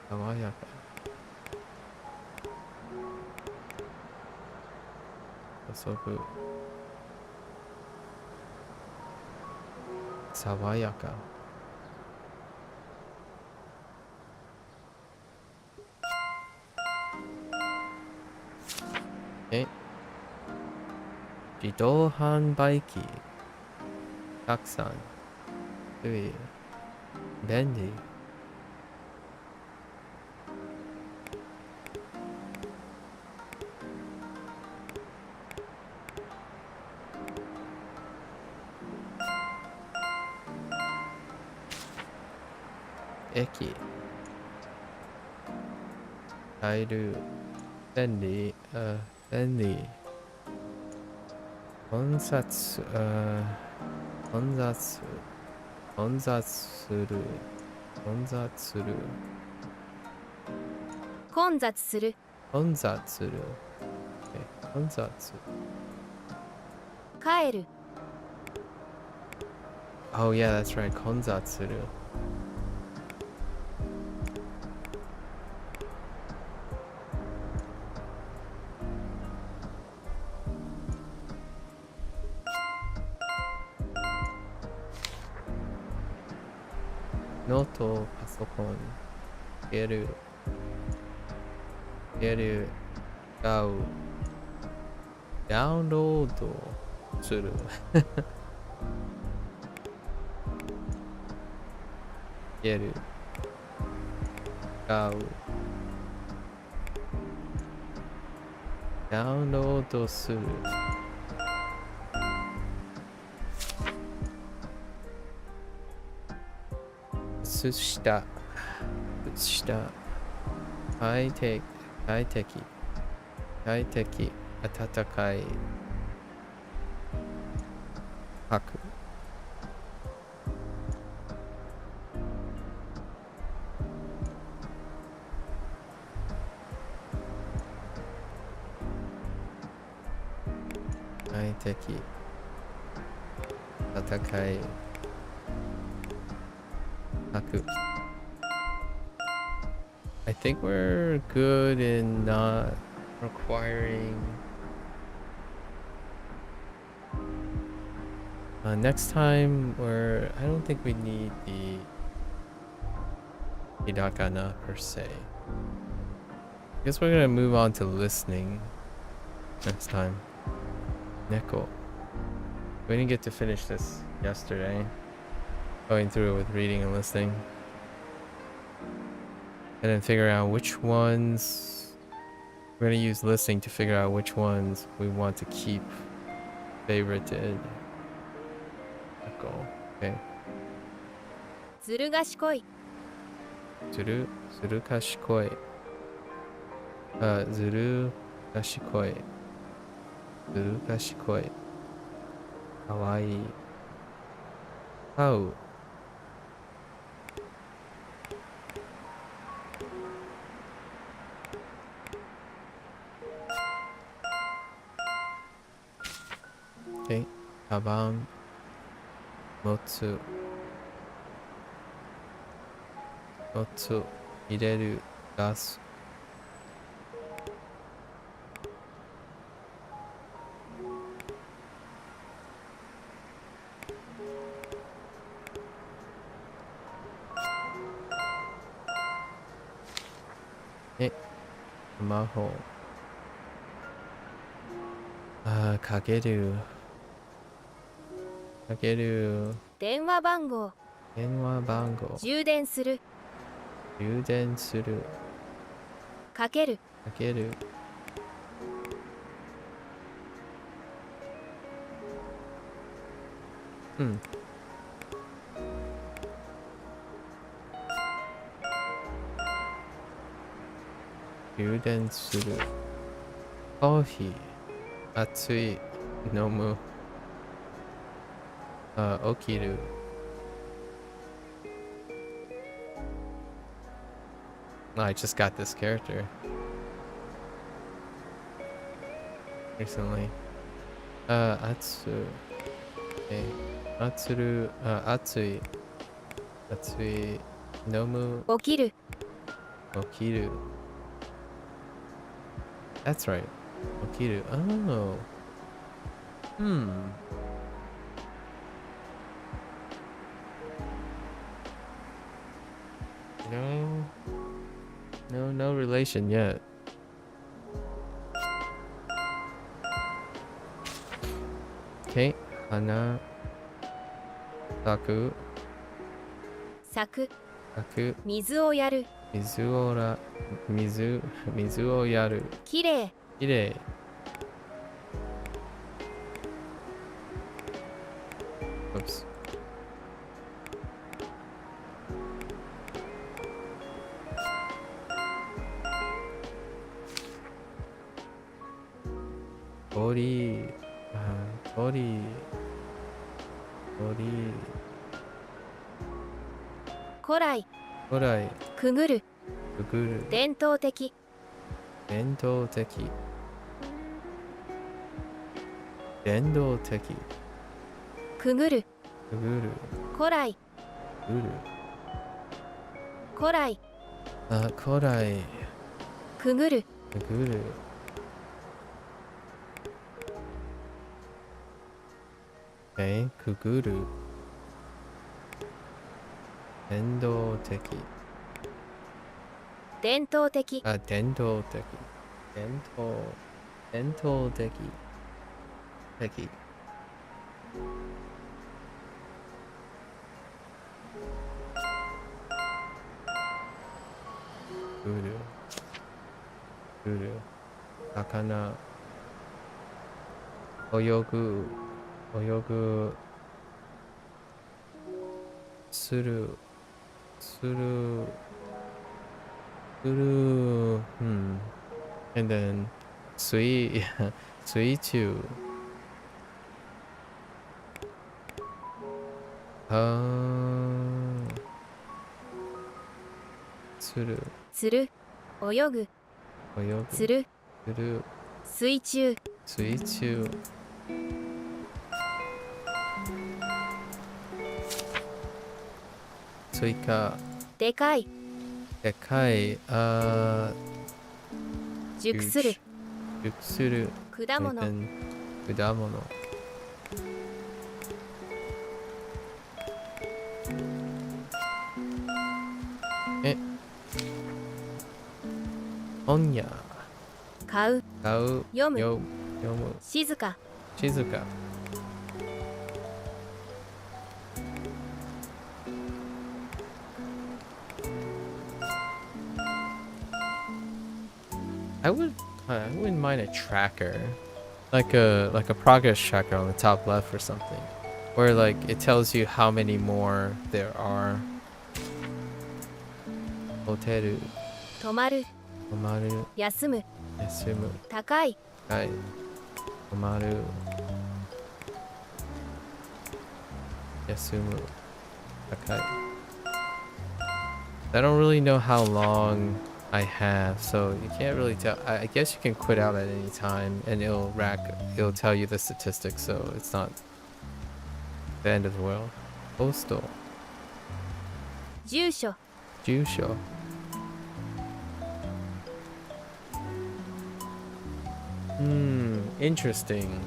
爽やか。注ぐ。爽やか。自動販売機。たくさん。便利。駅。買える。便利。便利。混雑。混雑。混雑する。混雑する。混雑する混雑する。混雑。帰る Oh yeah, that's right. 混雑する。ノート、パソコン、ゲル、使う、ダウンロードする。ゲル、使う、ダウンロードする。靴下、快適、暖かい、吐く。快適、暖かい、吐く。I think we're good in not requiring. Next time, I don't think we need the hiragana per se. I guess we're gonna move on to listening next time. Neko. We didn't get to finish this yesterday. Going through it with reading and listening. And then figure out which ones we're gonna use listening to figure out which ones we want to keep favorited. Okay. ずる賢い。ずる賢い。ずる賢い。かわいい。買う。Okay. カバン。持つ。入れる。出す。スマホ。かける。電話番号。充電する。かける。うん。充電する。コーヒー。熱い。飲む。起きる。I just got this character recently. 熱い。熱い。飲む。起きる。That's right. 起きる。Oh. No relation yet. Okay. 花。咲く。水をやる。きれい。Oops. 鳥。古来。くぐる。伝統的。くぐる。古来。くぐる。くぐる。伝統的。伝統的。あ、伝統的。伝統的。的。ルル。魚。泳ぐ。泳ぐ。する。する。する。And then, 水中。する。釣る。泳ぐ。泳ぐ。釣る。する。水中。水中。追加。でかい。でかい。熟する。熟する。果物。果物。本屋。買う。買う。読む。読む。静か。静か。I wouldn't mind a tracker, like a progress tracker on the top left or something, where like it tells you how many more there are. Hoteru. 泊まる。泊まる。休む。休む。高い。はい。泊まる。休む。高い。I don't really know how long I have, so you can't really tell. I guess you can quit out at any time and it'll tell you the statistics, so it's not the end of the world. Postal. 住所。住所. Interesting.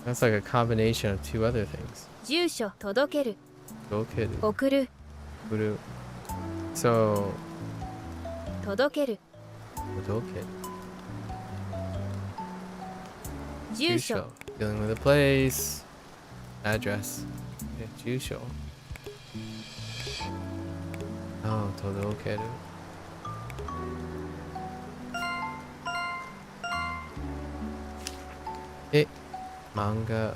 That's like a combination of two other things. 住所。届ける。届ける。送る。送る. So 届ける。届ける。住所。Dealing with a place. Address. 住所。届ける。漫画。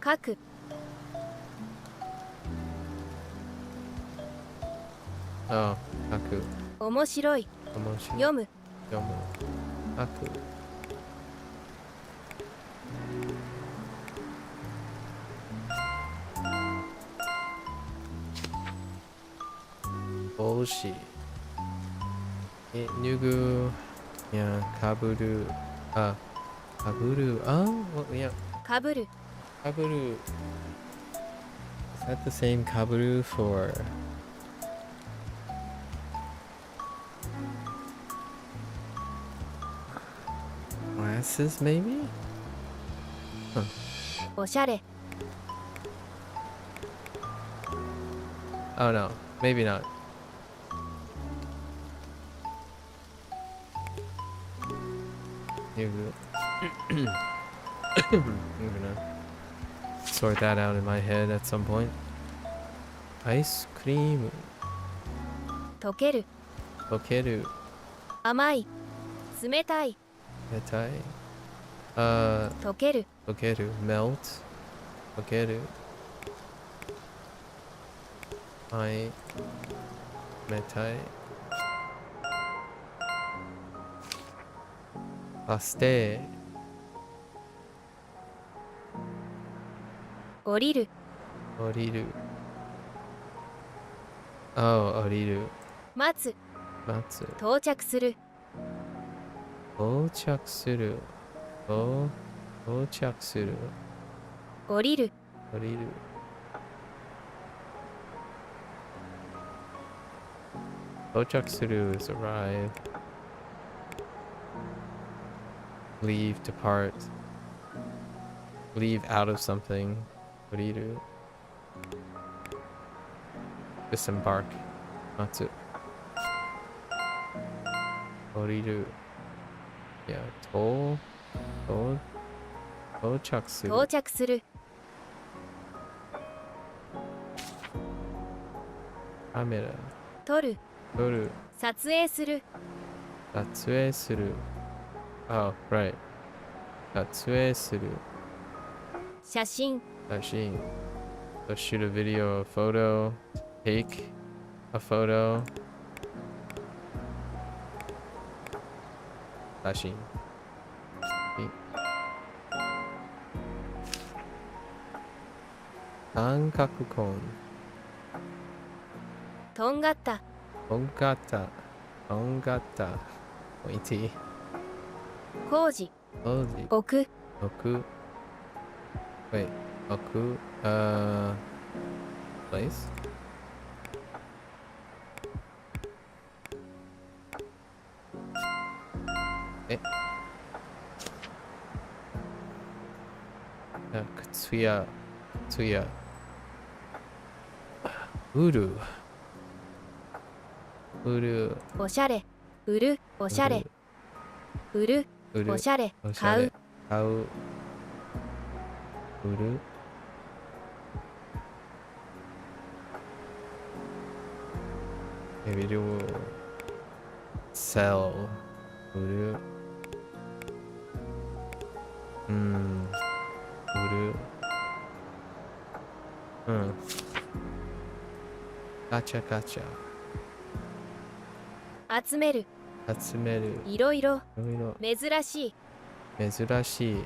書く。書く。面白い。面白い。読む。読む。書く。帽子。脱ぐ。いや、かぶる。かぶる。いや。かぶる。かぶる。Is that the same かぶる for glasses, maybe? おしゃれ。Oh no, maybe not. I'm gonna sort that out in my head at some point. Ice cream. 溶ける。溶ける。甘い。冷たい。冷たい。溶ける。溶ける。melt. 溶ける。はい。冷たい。バス停。降りる。降りる。降りる。待つ。待つ。到着する。到着する。到着する。降りる。降りる。到着する is arrive. Leave, depart. Leave out of something. 降りる。Disembark. Matsu. Oriru. Yeah,到着する。到着する。カメラ。撮る。撮る。撮影する。撮影する。Oh, right. 撮影する。写真。写真。So shoot a video, a photo, take a photo. 写真。三角コーン。とんがった。とんがった。とんがった。ポインティ。工事。工事。置く。置く。Wait. 置く。place? 靴屋。靴屋。売る。売る。おしゃれ。売る。おしゃれ。売る。売る。おしゃれ。おしゃれ。買う。買う。売る。Maybe do sell. 売る。売る。ガチャガチャ。集める。集める。いろいろ。いろいろ。珍しい。珍しい。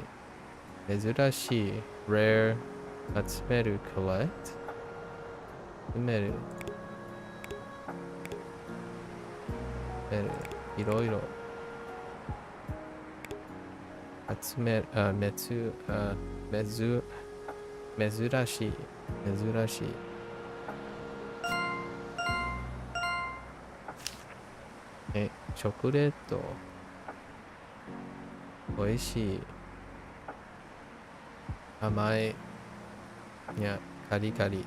珍しい。rare。集める。collect。集める。いろいろ。集める。珍しい。珍しい。チョコレート。おいしい。甘い。いや、カリカリ。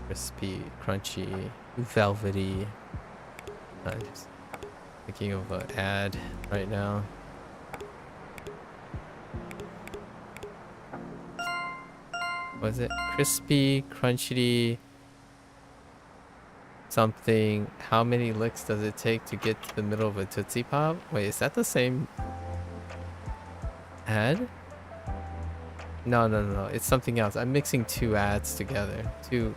crispy, crunchy, velvety. I'm just thinking of an ad right now. Was it crispy, crunchy, something? How many licks does it take to get to the middle of a Tootsie Pop? Wait, is that the same ad? No. It's something else. I'm mixing two ads together. Two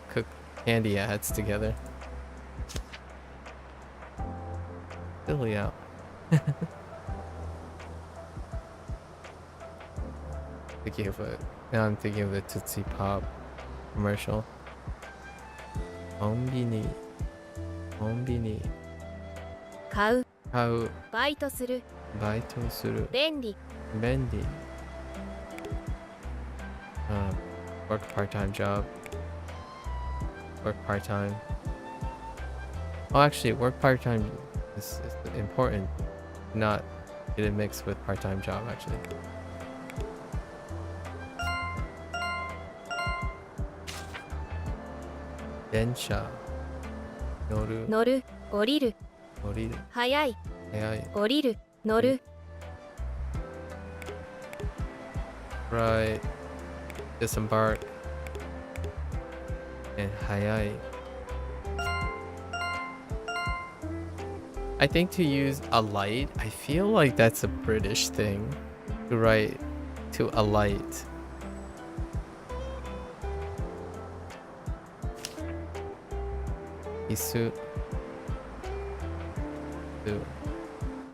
candy ads together. Silly out. Thinking of it. Now I'm thinking of the Tootsie Pop commercial. コンビニ。買う。買う。バイトする。バイトする。便利。便利。Work part-time job. Work part-time. Oh, actually, work part-time is important. Not get it mixed with part-time job, actually. Densha. 乗る。乗る。降りる。降りる。早い。早い。降りる。乗る。Right. Disembark. And 早い. I think to use alight, I feel like that's a British thing. To write to alight. Isu.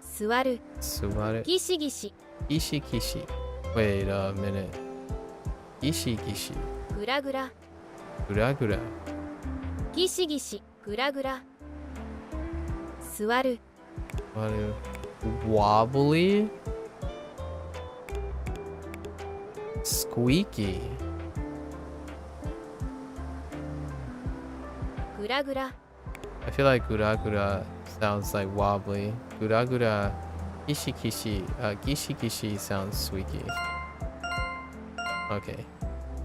座る。座る。ギシギシ。ギシギシ。Wait a minute. ギシギシ。グラグラ。グラグラ。ギシギシ。グラグラ。座る。座る。Wobbly. Squeaky. グラグラ。I feel like グラグラ sounds like wobbly. グラグラ。ギシギシ。ギシギシ sounds squeaky. Okay.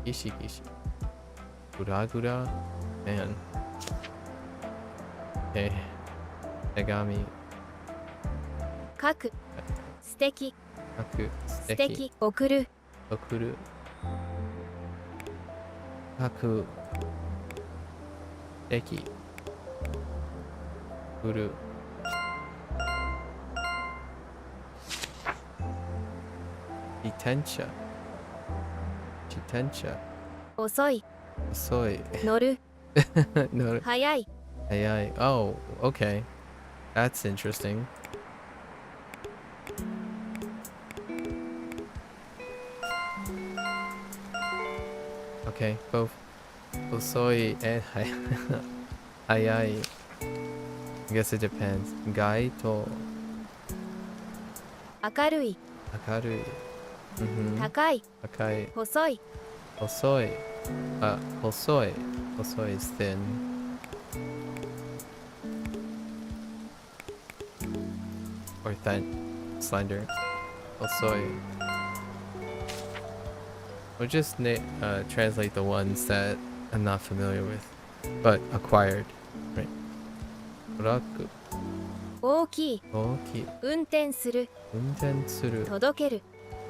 ギシギシ。グラグラ。Man. Okay. Tegami. 書く素敵 Kaku. 素 Suteki. 敵送る Okuru. Kaku. Suteki. Uru. Jitensha. Jitensha. 遅い Osoi. 乗る No. 早い Ai. Oh, okay. That's interesting. Okay, both Osoi and Hayai. I guess it depends. Gai to 明るい Akarui. Mm-hmm. 高い Akai. 細い Osoi. Hosoi. Hosoi is thin. Or thin. Slender. Hosoi. We'll just translate the ones that I'm not familiar with, but acquired. Right. Raku. 大きい Oki. 運転する Unten suru. 届ける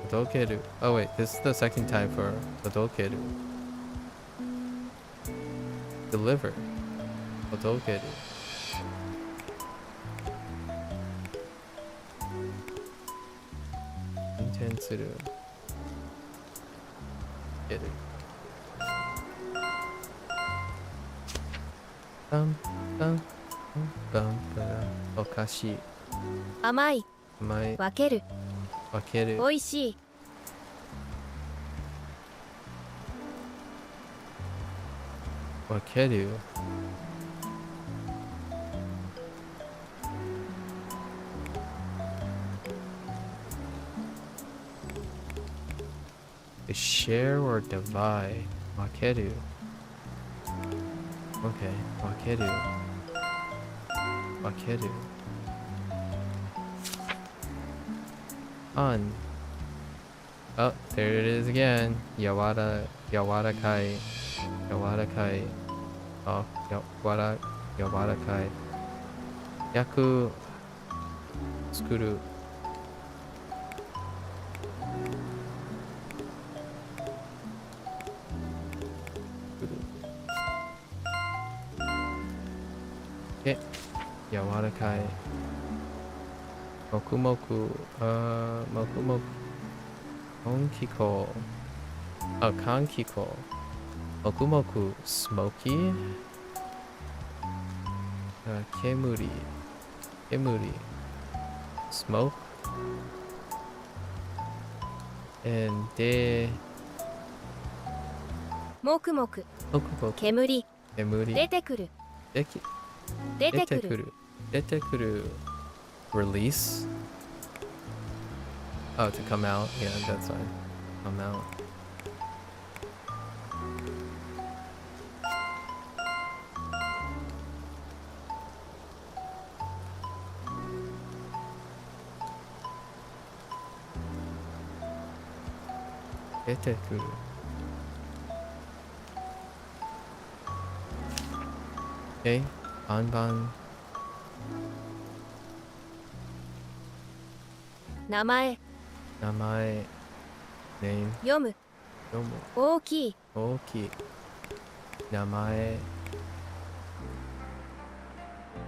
Todokeru. Oh wait, this is the second time for todokeru. Deliver. Todokeru. Unten suru. Get it. Bum bum bum bum. Okashi. 甘い Mai 分ける wakeru. 美味しい Wakeru. To share or divide. Wakeru. Okay. Wakeru. Wakeru. On. Oh, there it is again. Yawarakai. Yawarakai. Oh, Yawarakai. Yaku. Tsukuru. Okay. Yawarakai. Mokumoku. Mokumoku. Konkiko. Oh, Kankiko. Mokumoku. Smoky. Kemuri. Kemuri. Smoke. And de. もくもく Mokumoku. 煙 Kemuri. 出てくる Deki. 出てくる Detekuru. Release. Oh, to come out. Yeah, that's fine. Come out. Detekuru. Okay. Banban. 名前 Namae. Name. 読む Yomu. 大きい Oki. Namae.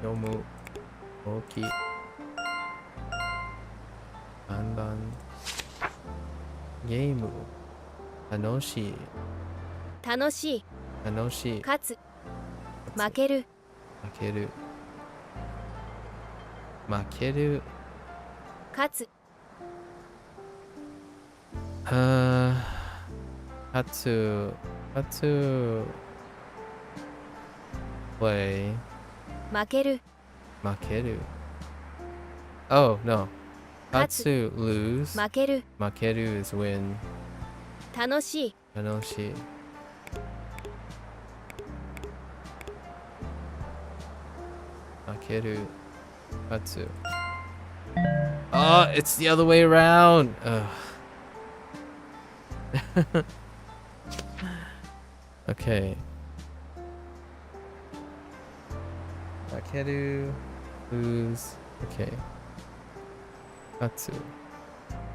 Yomu. Oki. Banban. Game. Tanoshi. 楽しい Tanoshi. 勝つ負ける Makeru. Makeru. 勝つ Hatsu. Hatsu. Play. 負ける Makeru. Oh, no. Hatsu. Hatsu lose. 負ける Makeru is win. 楽しい Tanoshi. Makeru. Hatsu. Oh, it's the other way around. Ugh. Okay. Takeru. Lose. Okay. Katsu.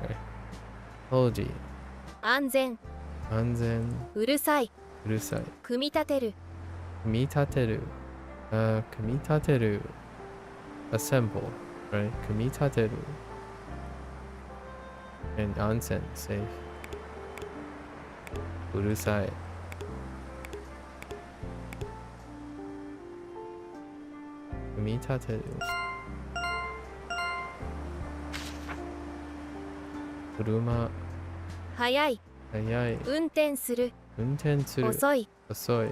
Okay. Toji. 安全 Anzen. うるさい Urusai. 組み立てる Kumitateru. Kumitateru. Assemble. Right? Kumitateru. And onsen. Safe. Urusai. Kumitateru. Kuruma. 速い Hayai. 運転する Untensuru. 遅い Osoi.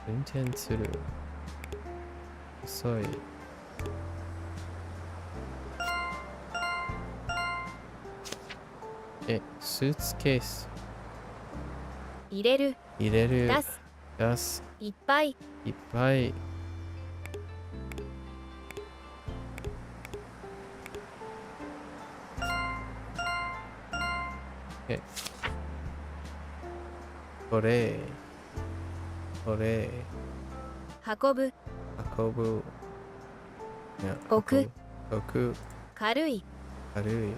Untensuru. Osoi. Suitcase. 入れる Ireru. 出す Das. いっぱい Ippai. Okay. Ore. Ore. 運ぶ Akobu. Yeah. 置く Oku. 軽い Karui.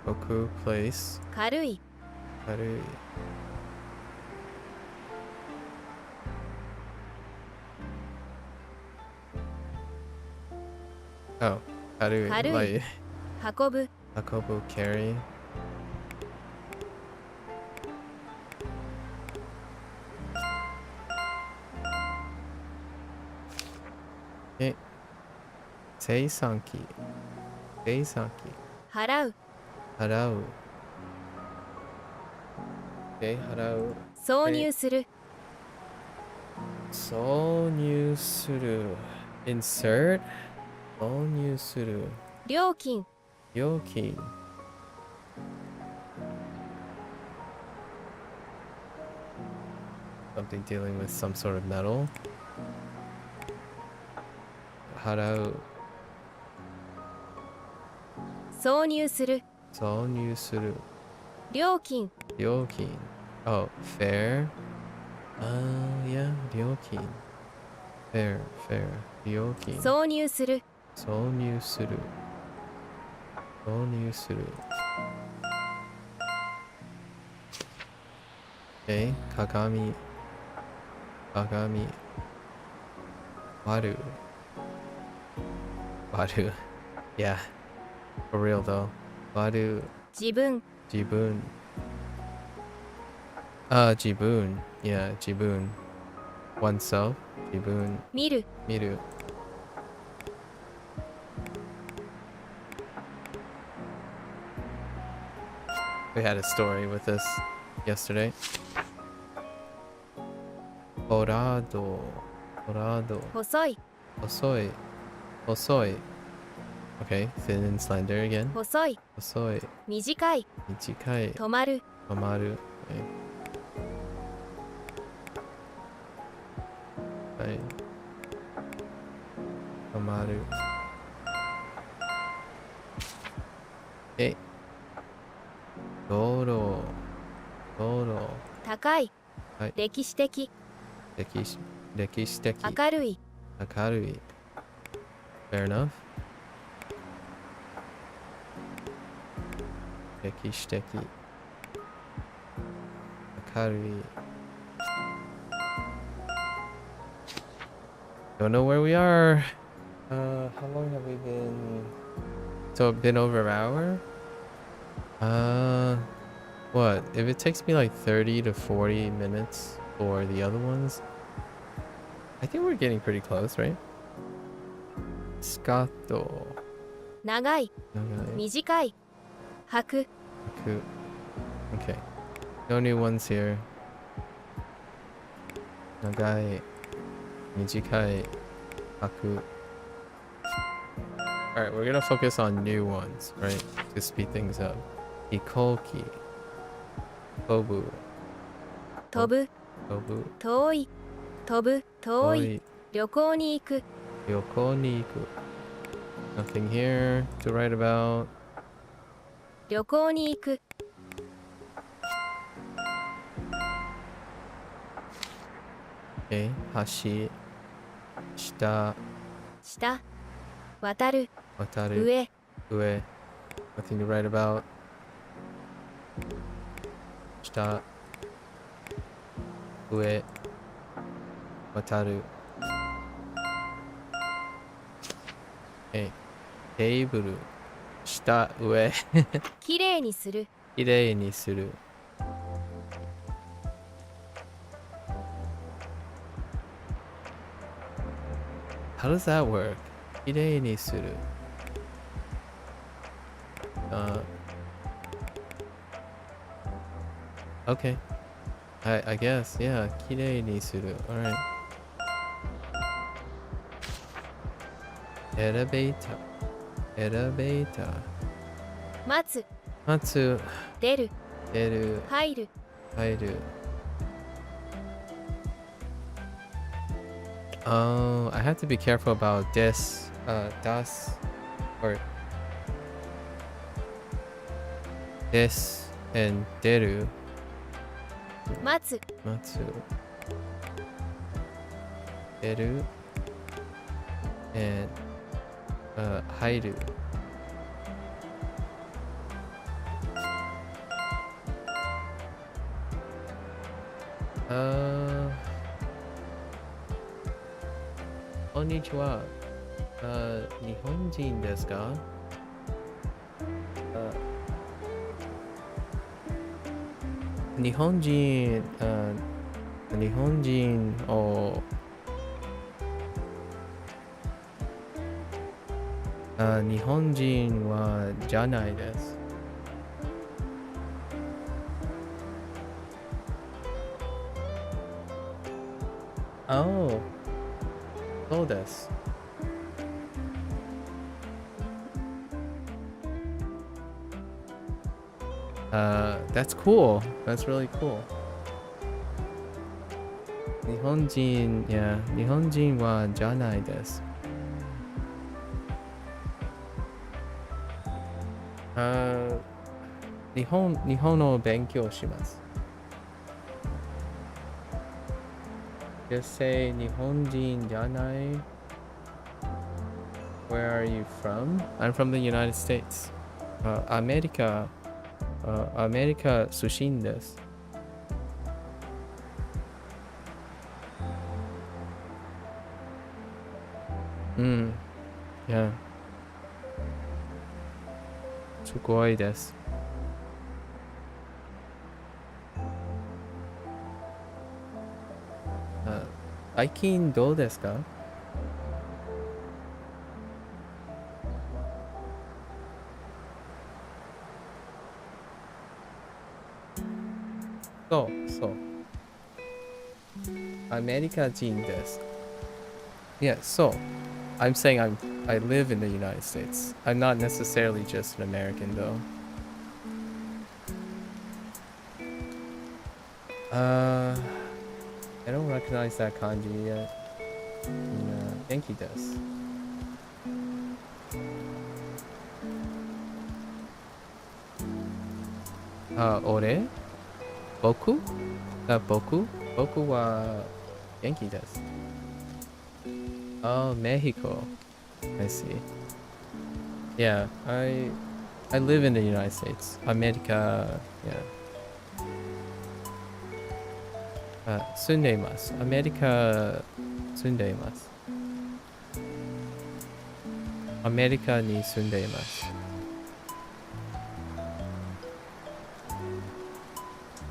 Oku place. 軽い Karui. Oh, Karui. Karui. Like 運ぶ Akobu carry. Okay. Seisanki. Seisanki. 払う Harau. Okay, harau. 挿入する Sonyu suru. Insert. Sonyu suru. 料金 Yokin. Something dealing with some sort of metal. Harau. 挿入する Sonyu suru. 料金 Ryokin. Oh, fair. Yeah, Ryokin. Fair, fair. Ryokin. 挿入する Sonyu suru. Sonyu suru. Okay, Kagami. Kagami. Waru. Waru. Yeah. For real though. Waru. 自分 Jibun. Jibun. Yeah, Jibun. Oneself. Jibun. 見る Miru. We had a story with this yesterday. Horado. Horado. 細い Osoi. Osoi. Okay, thin and slender again. 細い Osoi. 短い Michikai. 止まる Amaru. Okay. Amaru. Okay. Doro. Doro. 高い、はい歴史的、歴史的。明るい、明るい。Fair enough. 歴史的。明るい。Don't know where we are. How long have we been? So it's been over an hour? What? If it takes me like 30 to 40 minutes for the other ones, I think we're getting pretty close, right? Scato. 長い、短い、履く、 Okay. No new ones here. Nagai. Mijikai. Haku. Alright, we're gonna focus on new ones, right? To speed things up. Ikoki. Kobu. 飛ぶ、 Kobu. 遠い、飛ぶ、遠い、旅行に行く、 Yoko ni iku. Nothing here to write about. 旅行に行く、Okay. Hashi. Shita. 下渡る Wataru. 上 Ue. Nothing to write about. Shita. Ue. Wataru. Okay. Table. Shita. Ue. きれいにする Kirei ni suru. How does that work? Kirei ni suru. Okay. I guess, yeah. Kirei ni suru. Alright. Elevator. Elevator. 待つ Matsu. 出る Deru. 入る Hairu. Oh, I have to be careful about this. Das. Or. This and deru. 待つ Matsu. Deru. And. Hairu. Konnichiwa. 日本人ですか？日本人を日本人はじゃないです。Oh, そうです。That's cool. That's really cool. 日本人はじゃないです。日本の勉強します。Just say 日本人じゃない。Where are you from? I'm from the United States. アメリカ出身です。Yeah. すごいです。最近どうですか？そう。アメリカ人です。Yeah, so I'm saying I live in the United States. I'm not necessarily just an American though. I don't recognize that kanji yet. Genki desu. Ore? Boku? Boku? Boku wa Genki desu. Oh, Mexico. I see. Yeah, I live in the United States. America, yeah. 住んでいます。アメリカ住んでいます。アメリカに住んでいます。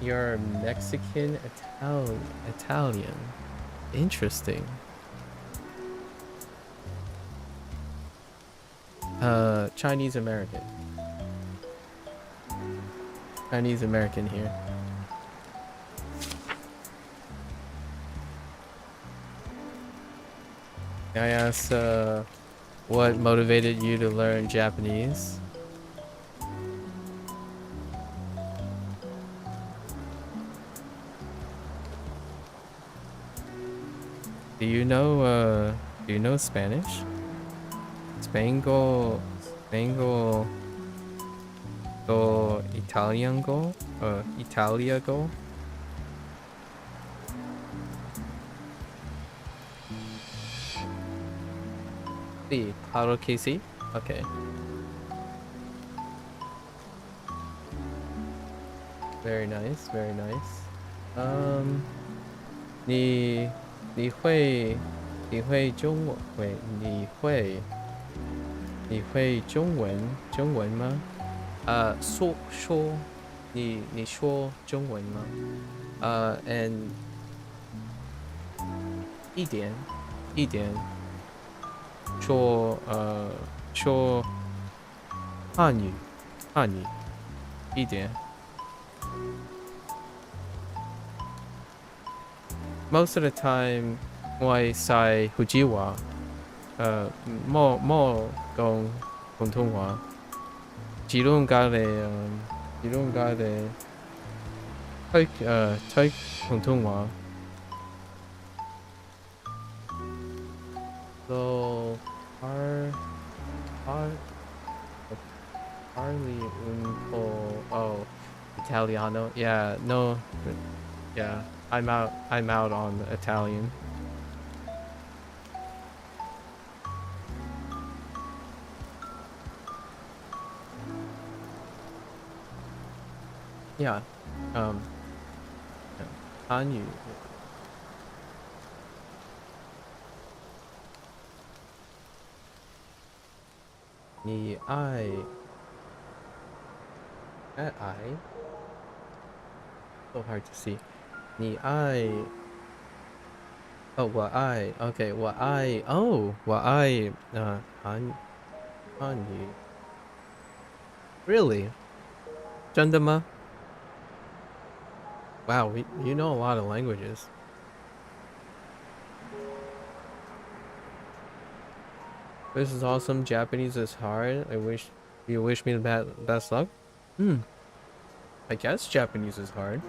You're Mexican Italian. Interesting. Chinese American. Chinese American here. I asked what motivated you to learn Japanese? Do you know Spanish? Spango to Italian go? Italia go? C. Haruki C. Okay. Very nice. Very nice. 你你会中文吗？你说中文吗？and 一点说汉语一点。Most of the time 我会使福州话冇讲普通话只能讲普通话 so par parli un po' Italiano. Yeah, no, yeah, I'm out on Italian. Yeah, um, yeah. 韩语你爱 so hard to see. 你爱 oh 我爱 okay 我爱 韩语 really 真的吗? Wow, you know a lot of languages. This is awesome. Japanese is hard. You wish me the best luck. I guess Japanese is hard.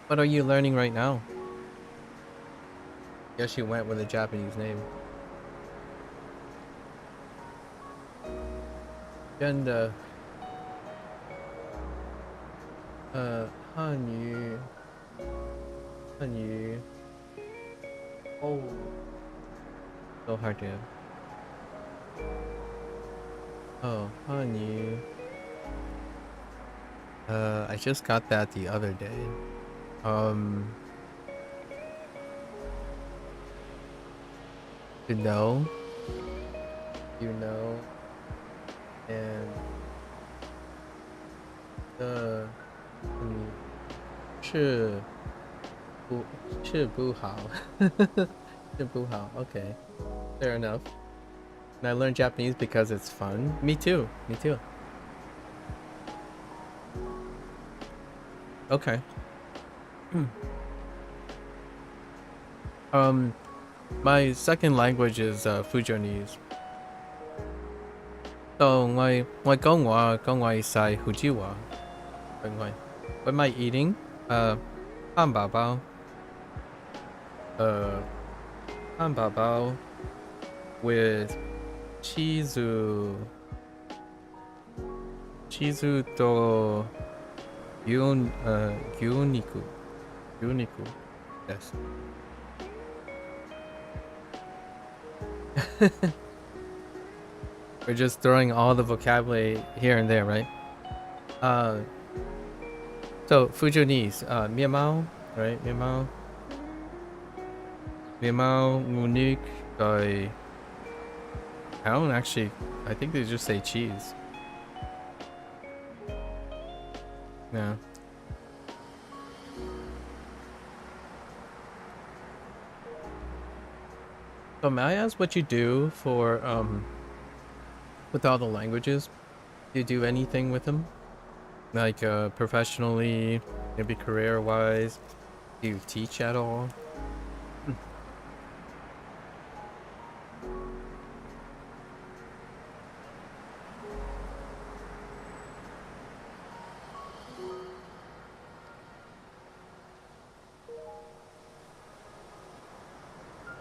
What are you learning right now? Guess you went with a Japanese name. And 한유 oh so hard to 한유 I just got that the other day. You know, and嗯是不好是不好 okay, fair enough. And I learned Japanese because it's fun. Me too. Okay. My second language is Fujonese. So my gongwa sai Fujiwa. What am I eating? Hanbabao. Hanbabao with chizu to gyuniku. Yes. We're just throwing all the vocabulary here and there, right? So Fujonese, Miamao, right? Miamao, Munich, I don't actually, I think they just say cheese. Yeah. So may I ask what you do for with all the languages? Do you do anything with them? Like professionally, maybe career-wise? Do you teach at all?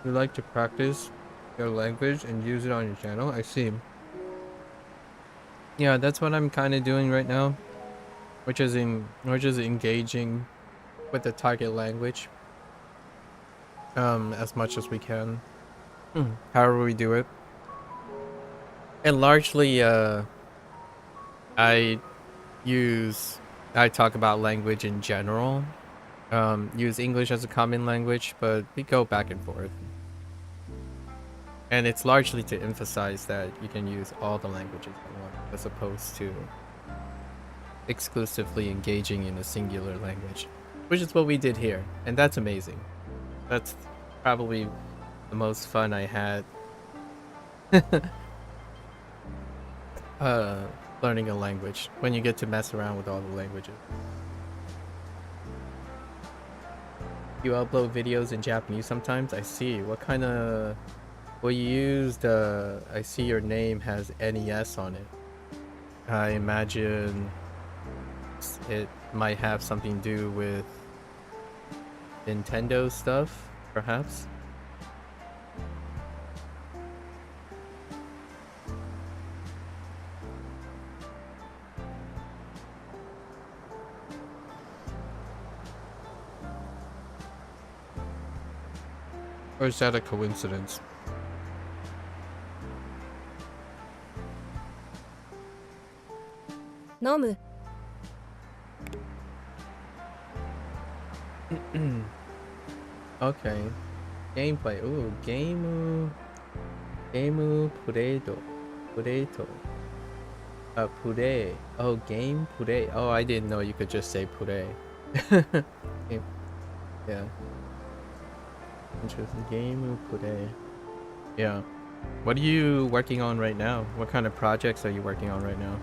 You like to practice your language and use it on your channel? I see. Yeah, that's what I'm kind of doing right now, which is engaging with the target language as much as we can. However we do it. And largely I I talk about language in general. Use English as a common language, but we go back and forth. And it's largely to emphasize that you can use all the languages at once, as opposed to exclusively engaging in a singular language, which is what we did here, and that's amazing. That's probably the most fun I had learning a language, when you get to mess around with all the languages. You upload videos in Japanese sometimes? I see. What kind of... Well, you used... I see your name has NES on it. I imagine it might have something to do with Nintendo stuff, perhaps? Or is that a coincidence? Nomu. Okay. Gameplay. Ooh, game puredo. Pureto. Pure. Oh, game pure. Oh, I didn't know you could just say pure. Yeah. Interesting. Game pure. Yeah. What are you working on right now? What kind of projects are you working on right now?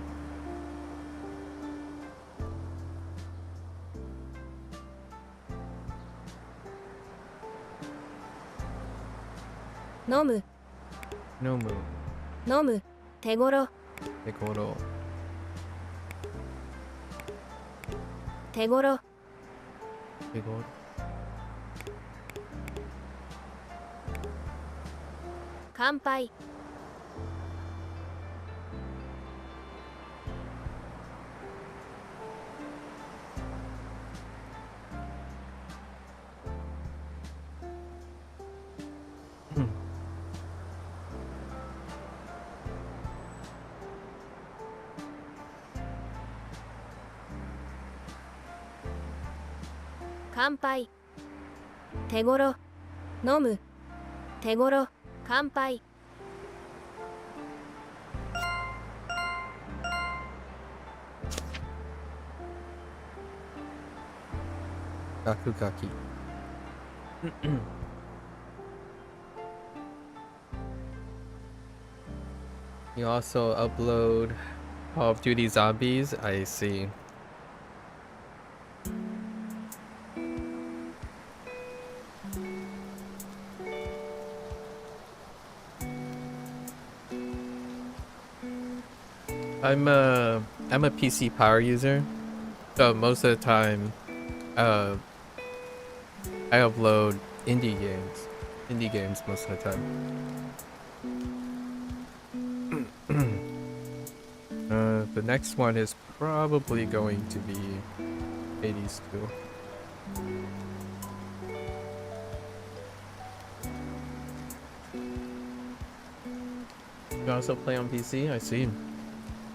Nomu. Nomu. Nomu. Tegoro. Tegoro. Tegoro. Tegoro. Kanpai. Kanpai. Tegoro. Nomu. Tegoro. Kanpai. Gakugaki. You also upload Call of Duty Zombies? I see. I'm a PC power user, so most of the time I upload indie games most of the time. The next one is probably going to be Hades 2. You also play on PC? I see.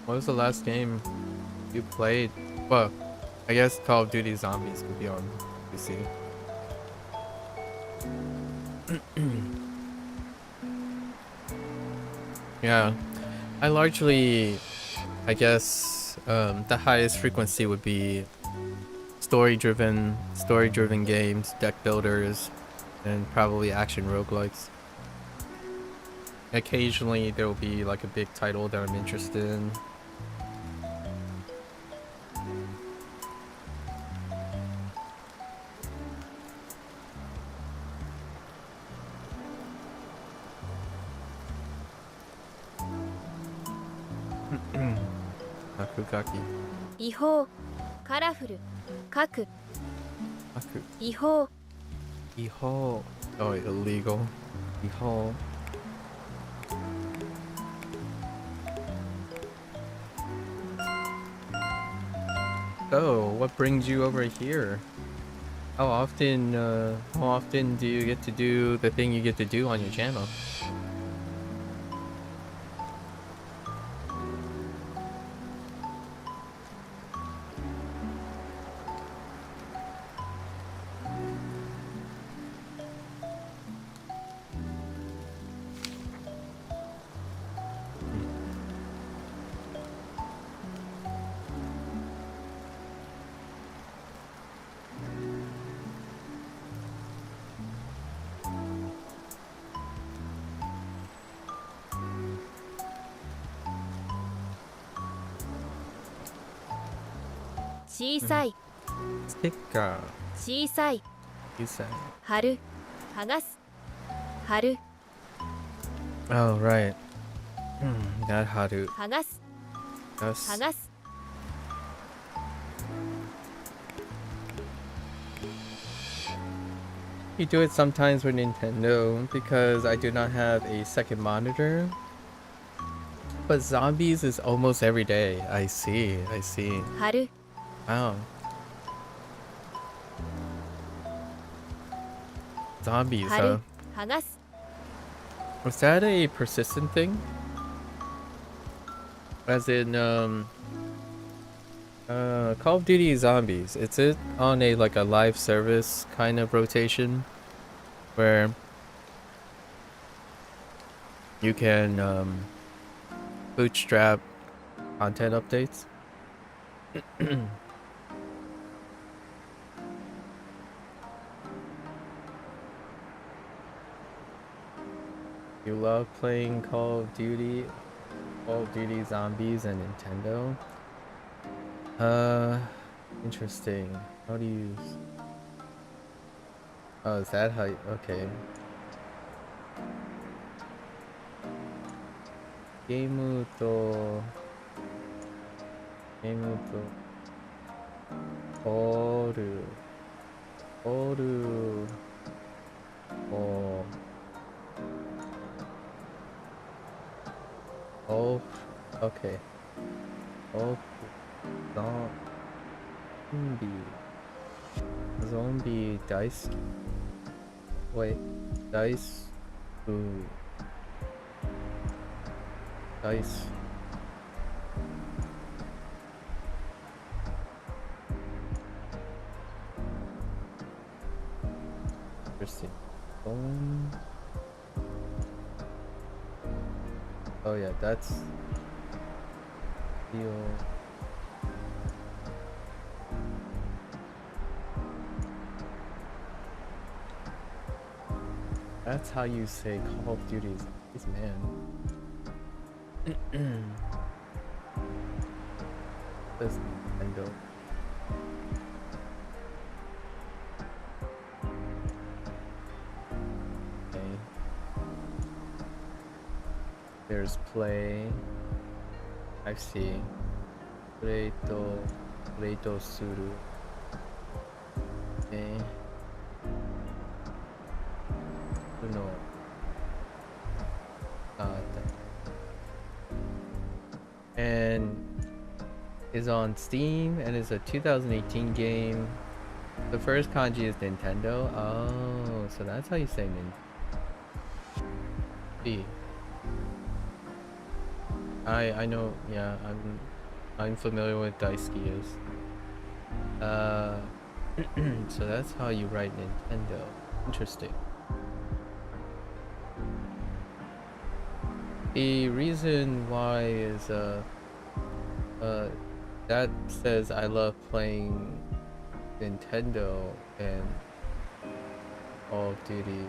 What was the last game you played? Well, I guess Call of Duty Zombies could be on PC. Yeah, I largely, I guess, the highest frequency would be story-driven games, deck builders, and probably action roguelikes. Occasionally there will be like a big title that I'm interested in. Nakugaki. 違法。カラフル。書く。 Aku. 違法。 Ihol. Oh, illegal. Ihol. So, what brings you over here? How often do you get to do the thing you get to do on your channel? Chisai. Sticker. Chisai. You said. Haru. Hagasu. Haru. Oh, right. That haru. Hagasu. Yes. Hagasu. You do it sometimes with Nintendo because I do not have a second monitor. But zombies is almost every day. I see. Haru. Wow. Zombies, huh? Haru. Hagasu. Was that a persistent thing? As in, Call of Duty Zombies. Is it on a like a live service kind of rotation where you can bootstrap content updates? You love playing Call of Duty Zombies and Nintendo? Interesting. How do you use... Oh, is that how you... Okay. Game to... Oru. Oh, okay. Oh, zombie dice. Wait, dice. Ooh. Dice. Interesting. Oh yeah, that's feel. That's how you say Call of Duty is man. This Nintendo. Okay. There's play. I see. Play to suru. Okay. No. And is on Steam and is a 2018 game. The first kanji is Nintendo. Oh, so that's how you say Nintendo. I know, yeah, I'm familiar with Daisuke is. So that's how you write Nintendo. Interesting. The reason why is that says I love playing Nintendo and Call of Duty.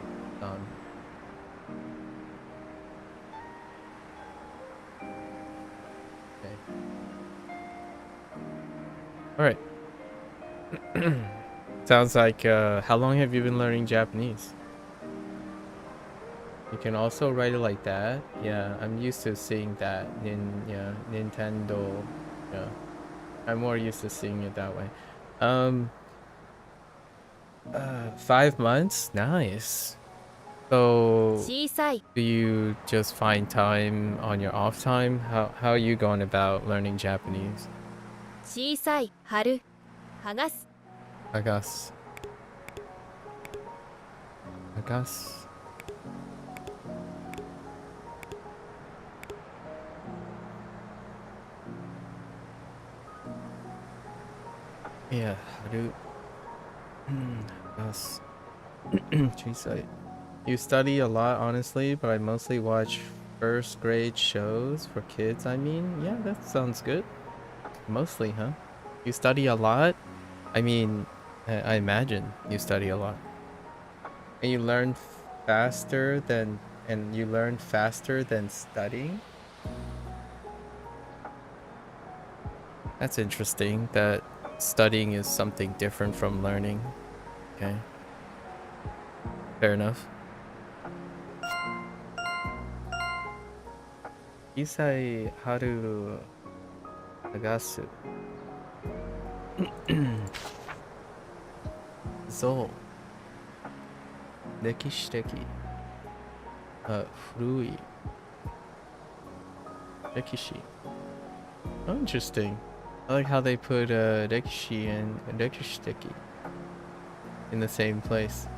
Okay. All right. Sounds like how long have you been learning Japanese? You can also write it like that. Yeah, I'm used to seeing that in Nintendo. Yeah. I'm more used to seeing it that way. 5 months? Nice. So do you just find time on your off time? How are you going about learning Japanese? 小さい春剥がす Agas. Agas. Yeah, haru. Agas. Chisai. You study a lot, honestly, but I mostly watch first grade shows for kids, I mean. Yeah, that sounds good. Mostly, huh? You study a lot? I mean, I imagine you study a lot. And you learn faster than studying? That's interesting that studying is something different from learning. Okay. Fair enough. Isai haru agasu. Zo. Nekishiteki. Furui. Rekishi. Oh, interesting. I like how they put Rekishi and Rekishiteki in the same place.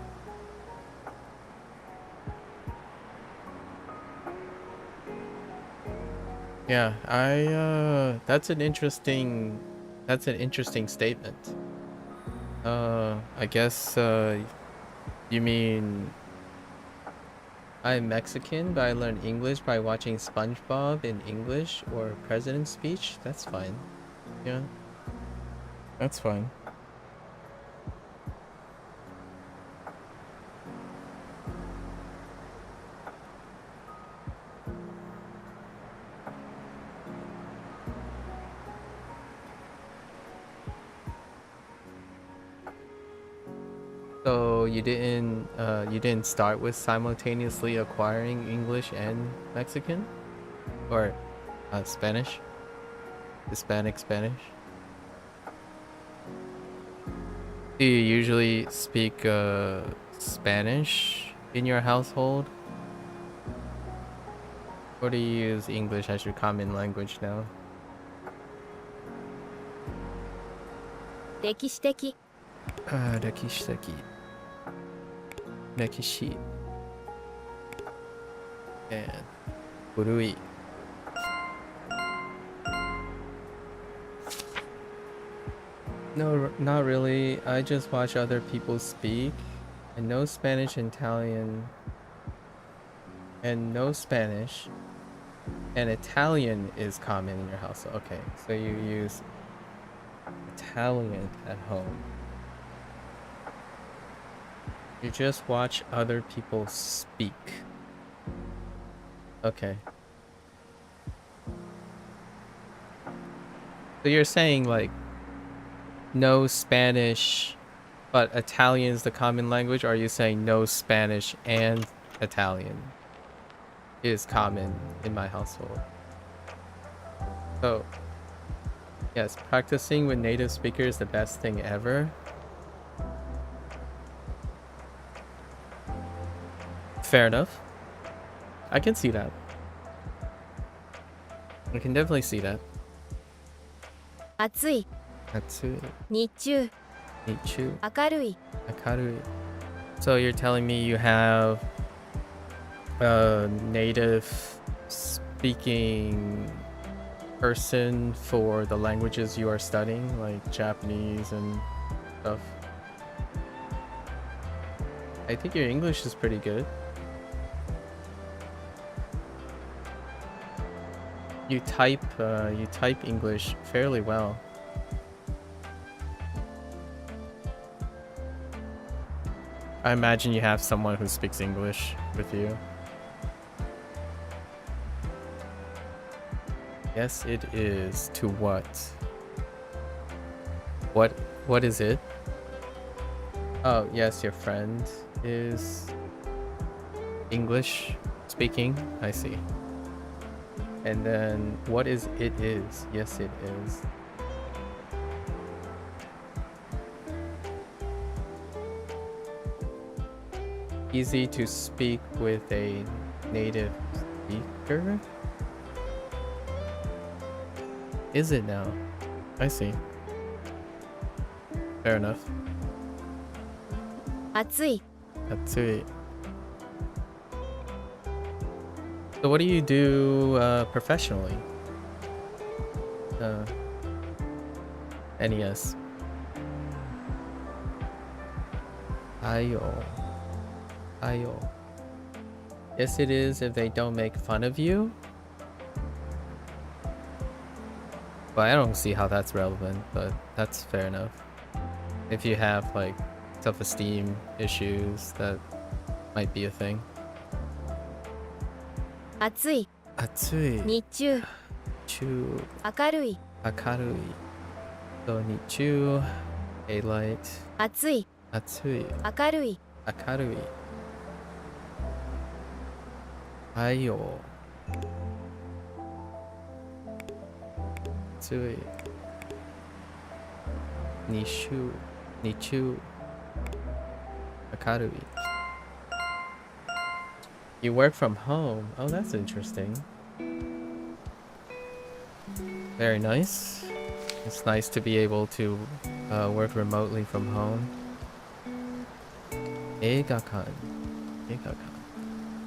Yeah, that's an interesting statement. I guess you mean I'm Mexican, but I learned English by watching SpongeBob in English or President's Speech? That's fine. Yeah. That's fine. So you didn't start with simultaneously acquiring English and Mexican? Or Spanish? Hispanic Spanish? Do you usually speak Spanish in your household? Or do you use English as your common language now? 歴史的 Rekishiteki. Rekishi. And Urui. No, not really. I just watch other people speak. I know Spanish and Italian. And no Spanish. And Italian is common in your house. Okay, so you use Italian at home. You just watch other people speak. Okay. So you're saying like no Spanish, but Italian is the common language? Or are you saying no Spanish and Italian is common in my household? So, yes, practicing with native speakers is the best thing ever. Fair enough. I can see that. I can definitely see that. 暑い Atsui. 日中 Nichu. 明るい Akarui. So you're telling me you have a native speaking person for the languages you are studying, like Japanese and stuff? I think your English is pretty good. You type English fairly well. I imagine you have someone who speaks English with you. Yes, it is. To what? What is it? Oh, yes, your friend is English speaking. I see. And then what is it is? Yes, it is. Easy to speak with a native speaker? Is it now? I see. Fair enough. 暑い Atsui. So what do you do professionally? NES. Ayo. Ayo. Yes, it is if they don't make fun of you. Well, I don't see how that's relevant, but that's fair enough. If you have like self-esteem issues, that might be a thing. 暑い Atsui. 日中 Chu. 明るい Akarui. So nichu. Daylight. 暑い Atsui. 明るい Akarui. Ayo. Atsui. Nishu. Nichu. Akarui. You work from home. Oh, that's interesting. Very nice. It's nice to be able to work remotely from home. Eigakan. Eigakan.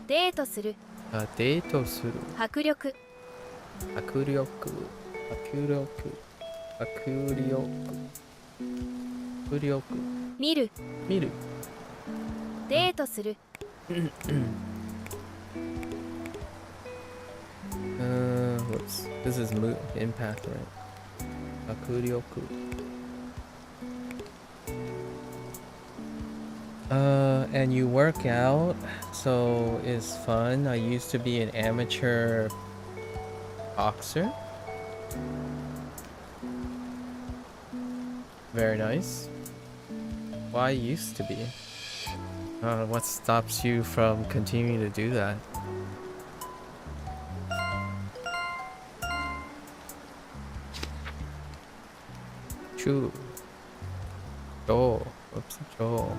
デートする Deito suru. 迫力 Akuryoku. Akuryoku. Akuryoku. Akuryoku. 見る Miru. デートする Whoops. This is impact, right? Akuryoku. And you work out, so it's fun. I used to be an amateur boxer. Very nice. Well, I used to be. What stops you from continuing to do that? Chu. Jo. Oops. Jo.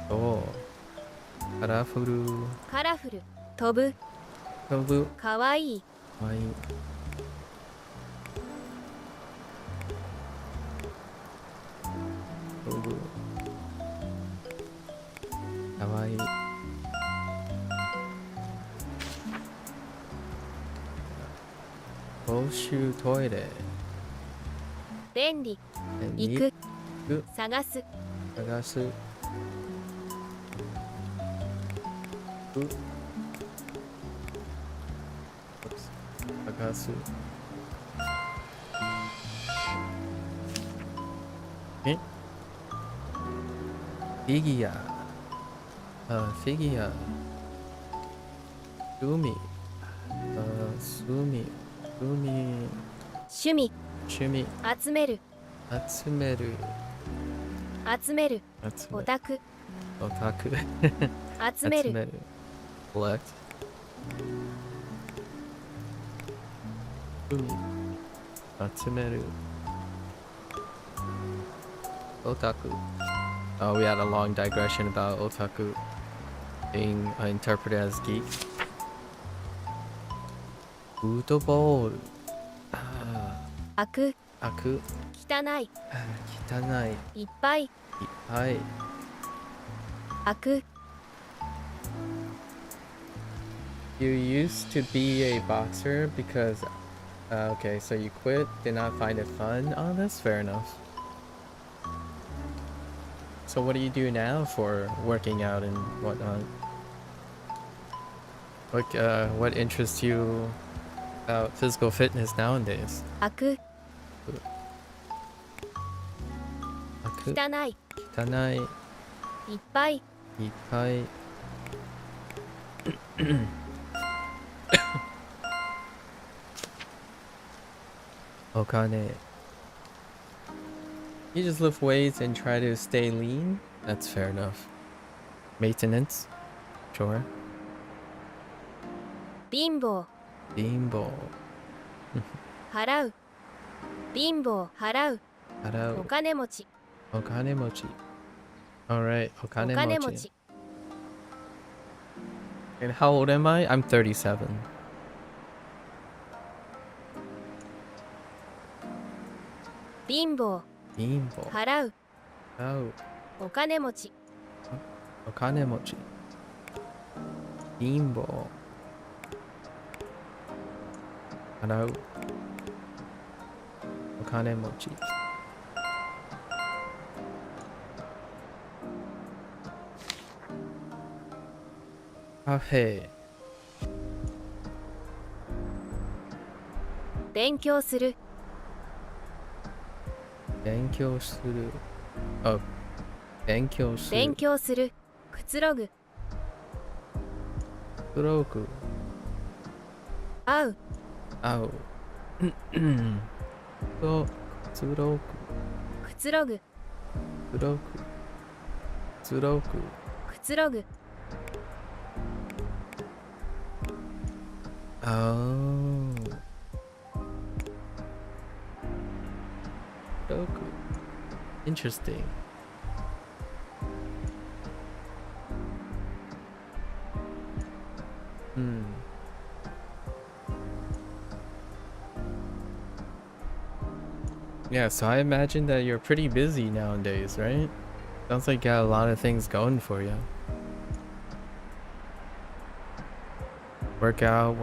Jo. Karafuru. カラフル飛ぶ Tobu. かわいい Kawaii. Tobu. Kawaii. Boshu toire. 便利 And 行く 行く 探す Sagasu. Oops. Sagasu. Eh? Figure. Figure. Sumi. Sumi. Sumi. 趣味 Shumi. 集める Atsumeru. 集める Atsumeru. オタク Otaku. 集める Atsumeru. Collect. Sumi. Atsumeru. Otaku. Oh, we had a long digression about otaku being interpreted as geek. Football. 開く Aku. 汚い Kitanai. いっぱい Hi. 開く You used to be a boxer because... okay, so you quit, did not find it fun? Oh, that's fair enough. So what do you do now for working out and whatnot? What interests you about physical fitness nowadays? 開く Aku. 汚い Kitanai. いっぱい Ippai. Okane. You just lift weights and try to stay lean? That's fair enough. Maintenance? Sure. 貧乏 Bimbo. 払う貧乏払う Harau. お金持ち Okanemochi. Alright, お金持 Okanemochi. ち And how old am I? I'm 37. 貧乏 Bimbo. 払う Oh. お金持ち Okanemochi. Bimbo. Harau. Okanemochi. Cafe. 勉強する Benkyou suru. Oh. Benkyou suru. 勉強するくつろぐ Kuroku. 会う Au. So. Tsuroku. くつろぐ Tsuroku. Tsuroku. くつろぐ Oh. Tsuroku. Interesting. Yeah, so I imagine that you're pretty busy nowadays, right? Sounds like you got a lot of things going for you. Working out,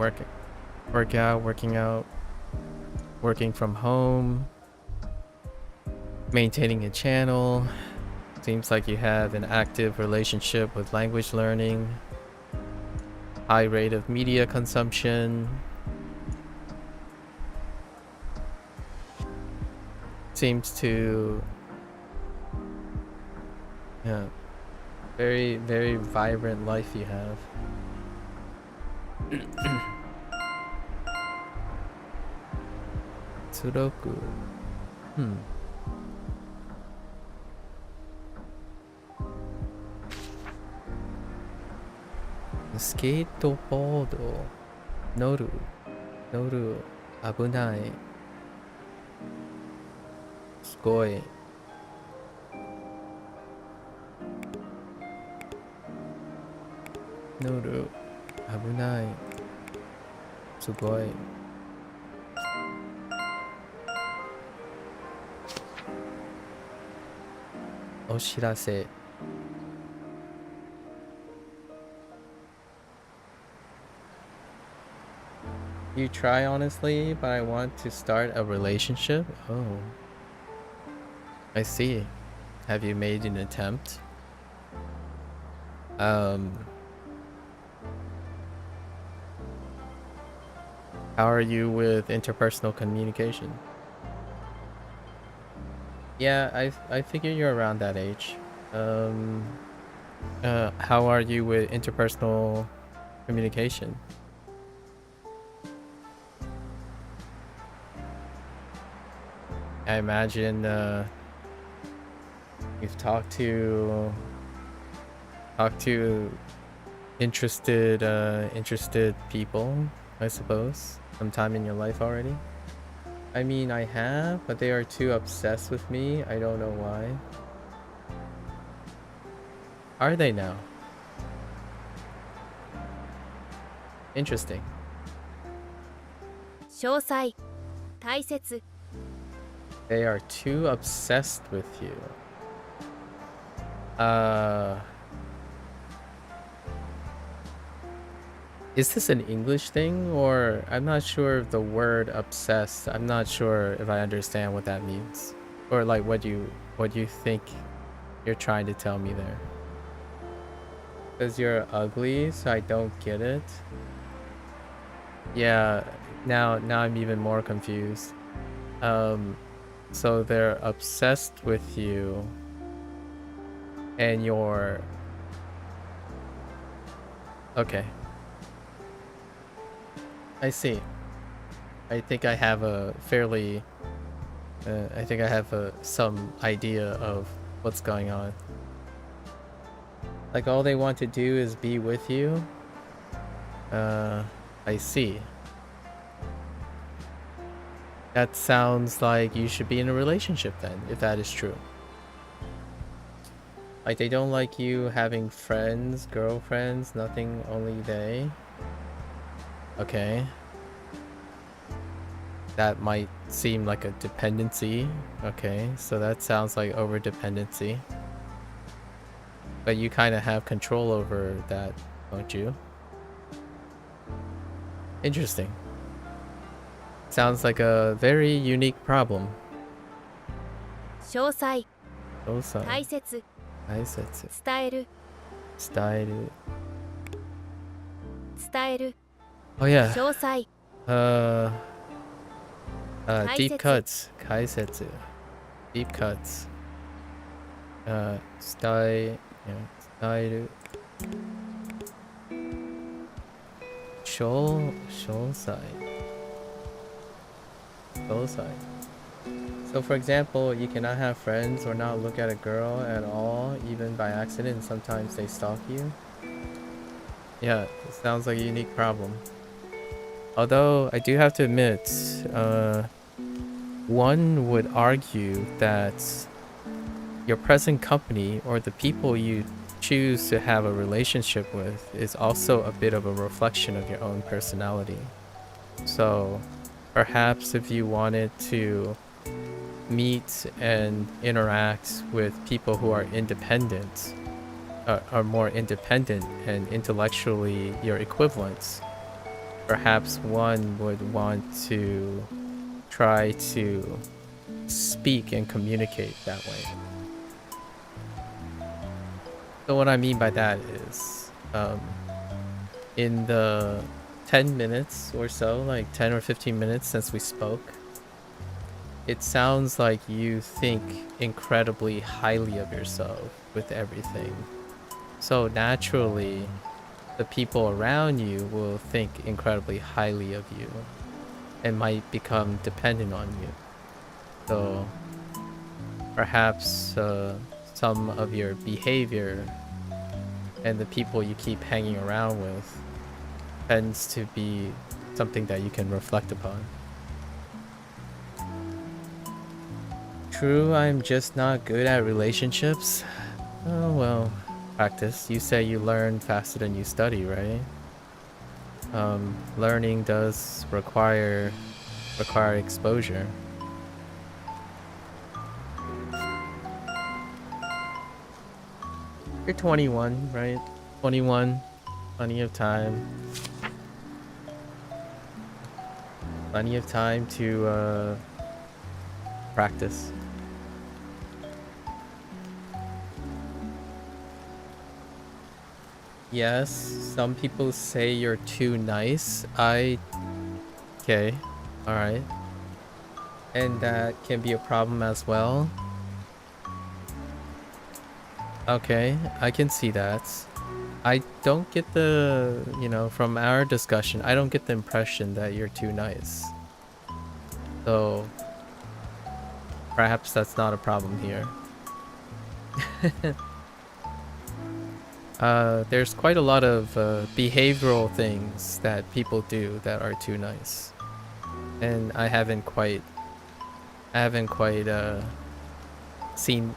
working from home, maintaining a channel. Seems like you have an active relationship with language learning, high rate of media consumption. Seems to, yeah, very, very vibrant life you have. Sudoku. Skateboard. Noru. Abunai. Sugoi. Noru. Abunai. Sugoi. Oshirase. You try honestly, but I want to start a relationship? Oh. I see. Have you made an attempt? How are you with interpersonal communication? Yeah, I figure you're around that age. How are you with interpersonal communication? I imagine you've talked to interested people, I suppose, sometime in your life already. I mean, I have, but they are too obsessed with me. I don't know why. Are they now? Interesting. 詳細大切 They are too obsessed with you. Is this an English thing, or I'm not sure if the word obsessed, I'm not sure if I understand what that means, or like what you think you're trying to tell me there. Because you're ugly, so I don't get it. Yeah, now I'm even more confused. So they're obsessed with you, and you're okay. I see. I think I have a fairly I think I have some idea of what's going on. Like all they want to do is be with you. I see. That sounds like you should be in a relationship then, if that is true. Like they don't like you having friends, girlfriends, nothing, only they. Okay. that might seem like a dependency. Okay, so that sounds like over dependency. But you kind of have control over that, don't you? Interesting. Sounds like a very unique problem. 詳細 Also, 大切 大切伝える伝える伝える Oh yeah. 詳細 Deep 解説 cuts. 解説 Deep cuts. 伝える詳細 So for example, you cannot have friends or not look at a girl at all, even by accident, and sometimes they stalk you. Yeah, it sounds like a unique problem. Although I do have to admit, one would argue that your present company or the people you choose to have a relationship with is also a bit of a reflection of your own personality. So perhaps if you wanted to meet and interact with people who are independent, are more independent and intellectually your equivalents, perhaps one would want to try to speak and communicate that way. So what I mean by that is, in the 10 minutes or so, like 10 or 15 minutes since we spoke, it sounds like you think incredibly highly of yourself with everything. So naturally, the people around you will think incredibly highly of you and might become dependent on you. So perhaps some of your behavior and the people you keep hanging around with tends to be something that you can reflect upon. True, I'm just not good at relationships. Oh well, practice. You say you learn faster than you study, right? Learning does require exposure. You're 21, right? 21, plenty of time. Plenty of time to practice. Yes, some people say you're too nice. Okay, alright. And that can be a problem as well. Okay, I can see that. I don't get the, from our discussion, I don't get the impression that you're too nice. So, perhaps that's not a problem here. There's quite a lot of behavioral things that people do that are too nice. And I haven't quite seen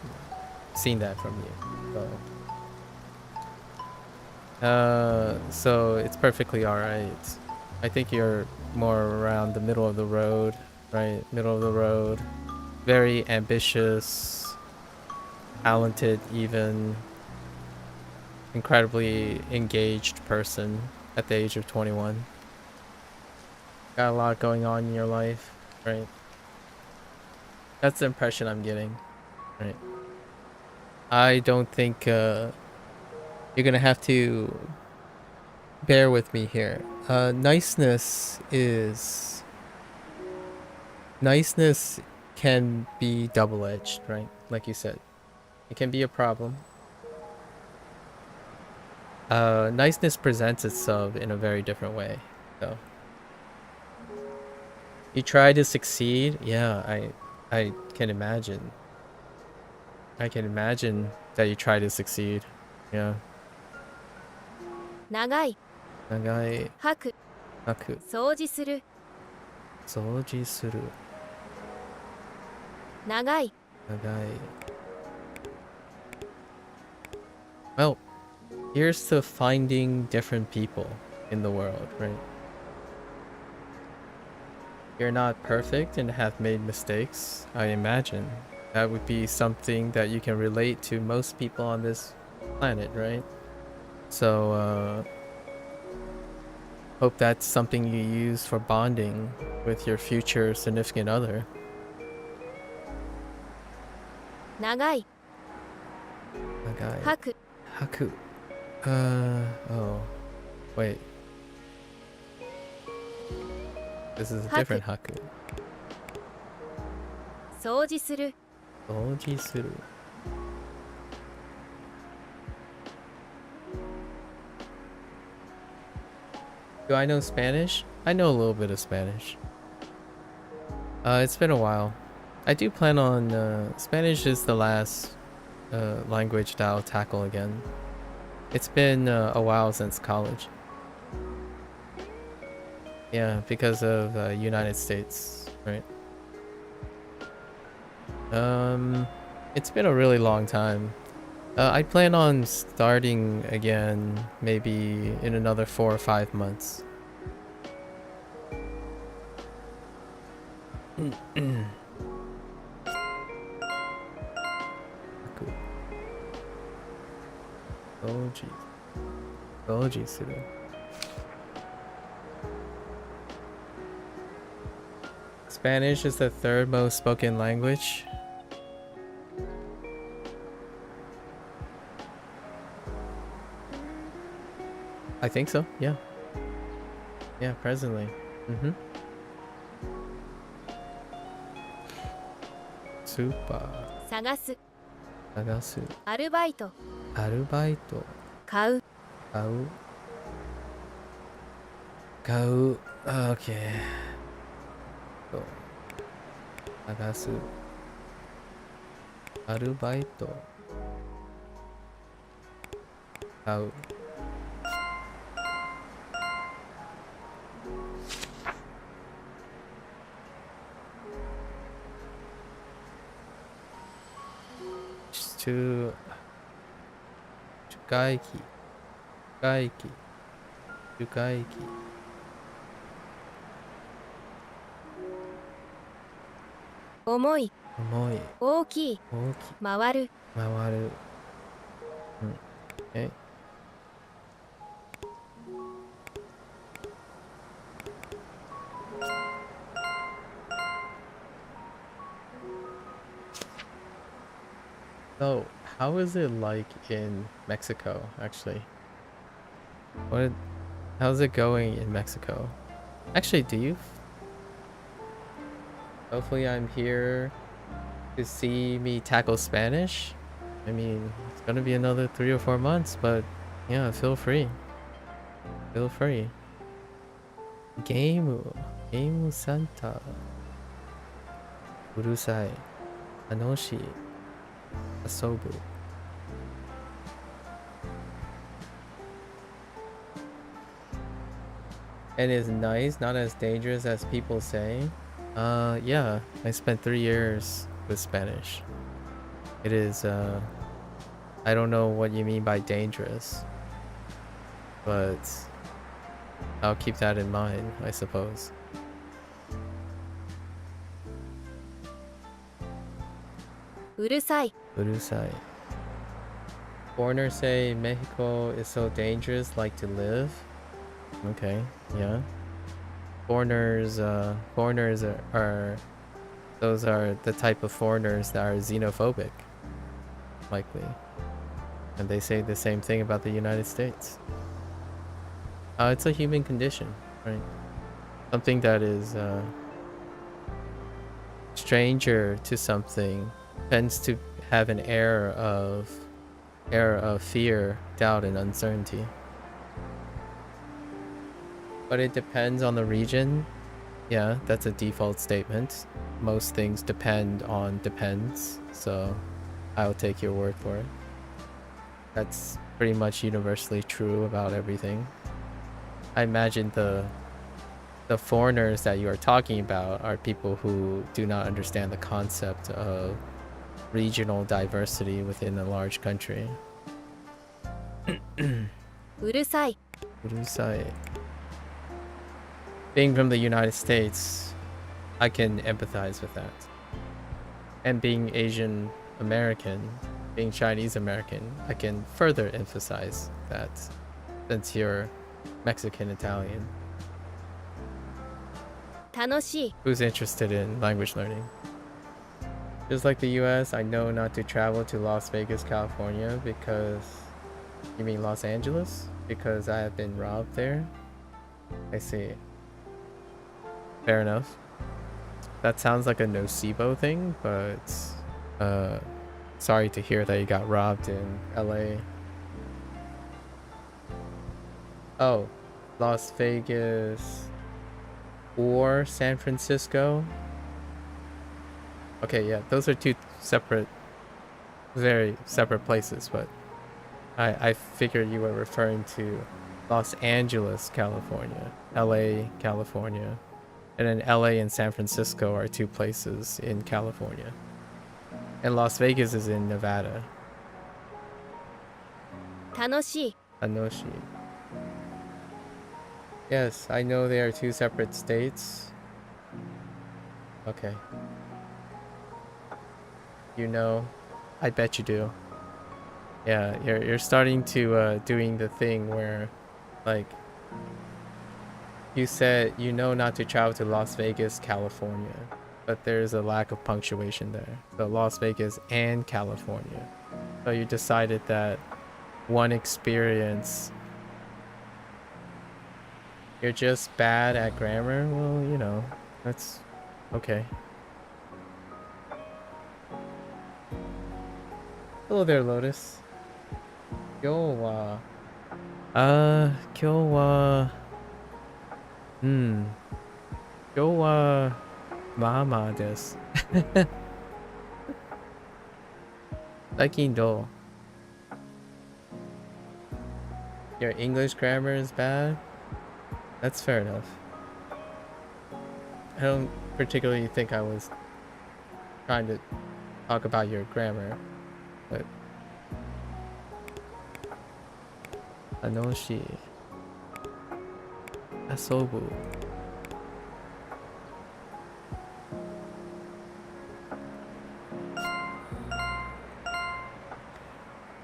that from you. So it's perfectly alright. I think you're more around the middle of the road, right? Middle of the road. Very ambitious, talented, even incredibly engaged person at the age of 21. Got a lot going on in your life, right? That's the impression I'm getting, right? I don't think you're gonna have to bear with me here. Niceness can be double-edged, right? Like you said, it can be a problem. Niceness presents itself in a very different way, though. You try to succeed, yeah, I can imagine. I can imagine that you try to succeed, yeah. 長い長い吐く吐く掃除する掃除する長い長い Well, here's to finding different people in the world, right? you're not perfect and have made mistakes, I imagine that would be something that you can relate to most people on this planet, right? So, hope that's something you use for bonding with your future significant other. 長い Nagai. 吐く Haku. Oh. Wait. This is a different haku. 掃除する Soji suru. Do I know Spanish? I know a little bit of Spanish. It's been a while. I do plan on Spanish is the last language that I'll tackle again. It's been a while since college. Yeah, because of United States, right? It's been a really long time. I plan on starting again maybe in another 4 or 5 months. Goji. Goji suru. Spanish is the third most spoken language. I think so, yeah. Yeah, presently. Super. 探す Nagasu. アルバイト Arubaito. 買う Kau. Kau. Okay. So. Nagasu. Arubaito. Kau. To Chukaiki. Chukaiki. Chukaiki. 重い Omoi. 大きい Oki. 回る Mawaru. Okay. So, how is it like in Mexico, actually? How's it going in Mexico? Actually, do you? Hopefully I'm here to see me tackle Spanish. I mean, it's gonna be another 3 or 4 months, but yeah, feel free. Feel free. Game Santa. Urusai. Anoshi. Asobu. And it's nice, not as dangerous as people say. Yeah, I spent 3 years with Spanish. It is, I don't know what you mean by dangerous, but I'll keep that in mind, I suppose. Urusai. Urusai. Foreigners say Mexico is so dangerous, like to live. Okay, yeah. Foreigners are those are the type of foreigners that are xenophobic, likely. And they say the same thing about the United States. It's a human condition, right? Something that is stranger to something tends to have an air of fear, doubt, and uncertainty. But it depends on the region. Yeah, that's a default statement. Most things depend on depends, so I'll take your word for it. That's pretty much universally true about everything. I imagine the foreigners that you are talking about are people who do not understand the concept of regional diversity within a large country. Urusai. Urusai. Being from the United States, I can empathize with that. And being Asian American, being Chinese American, I can further emphasize that since you're Mexican Italian. 楽しい Who's interested in language learning? Just like the US, I know not to travel to Las Vegas, California because... You mean Los Angeles? Because I have been robbed there? I see. Fair enough. That sounds like a nocebo thing, but sorry to hear that you got robbed in LA. Oh, Las Vegas or San Francisco? Okay, yeah, those are two separate, very separate places, but I figured you were referring to Los Angeles, California, LA, California. And then LA and San Francisco are two places in California. And Las Vegas is in Nevada. 楽しい Anoshi. Yes, I know they are two separate states. Okay. You know, I bet you do. Yeah, you're starting to doing the thing where, like, you said you know not to travel to Las Vegas, California, but there's a lack of punctuation there. So Las Vegas and California. So you decided that one experience, you're just bad at grammar. Well, you know, that's okay. Hello there, Lotus. Yo, kyo Yo, mama desu. Liking do. Your English grammar is bad? That's fair enough. I don't particularly think I was trying to talk about your grammar, but... Anoshi. Asobu.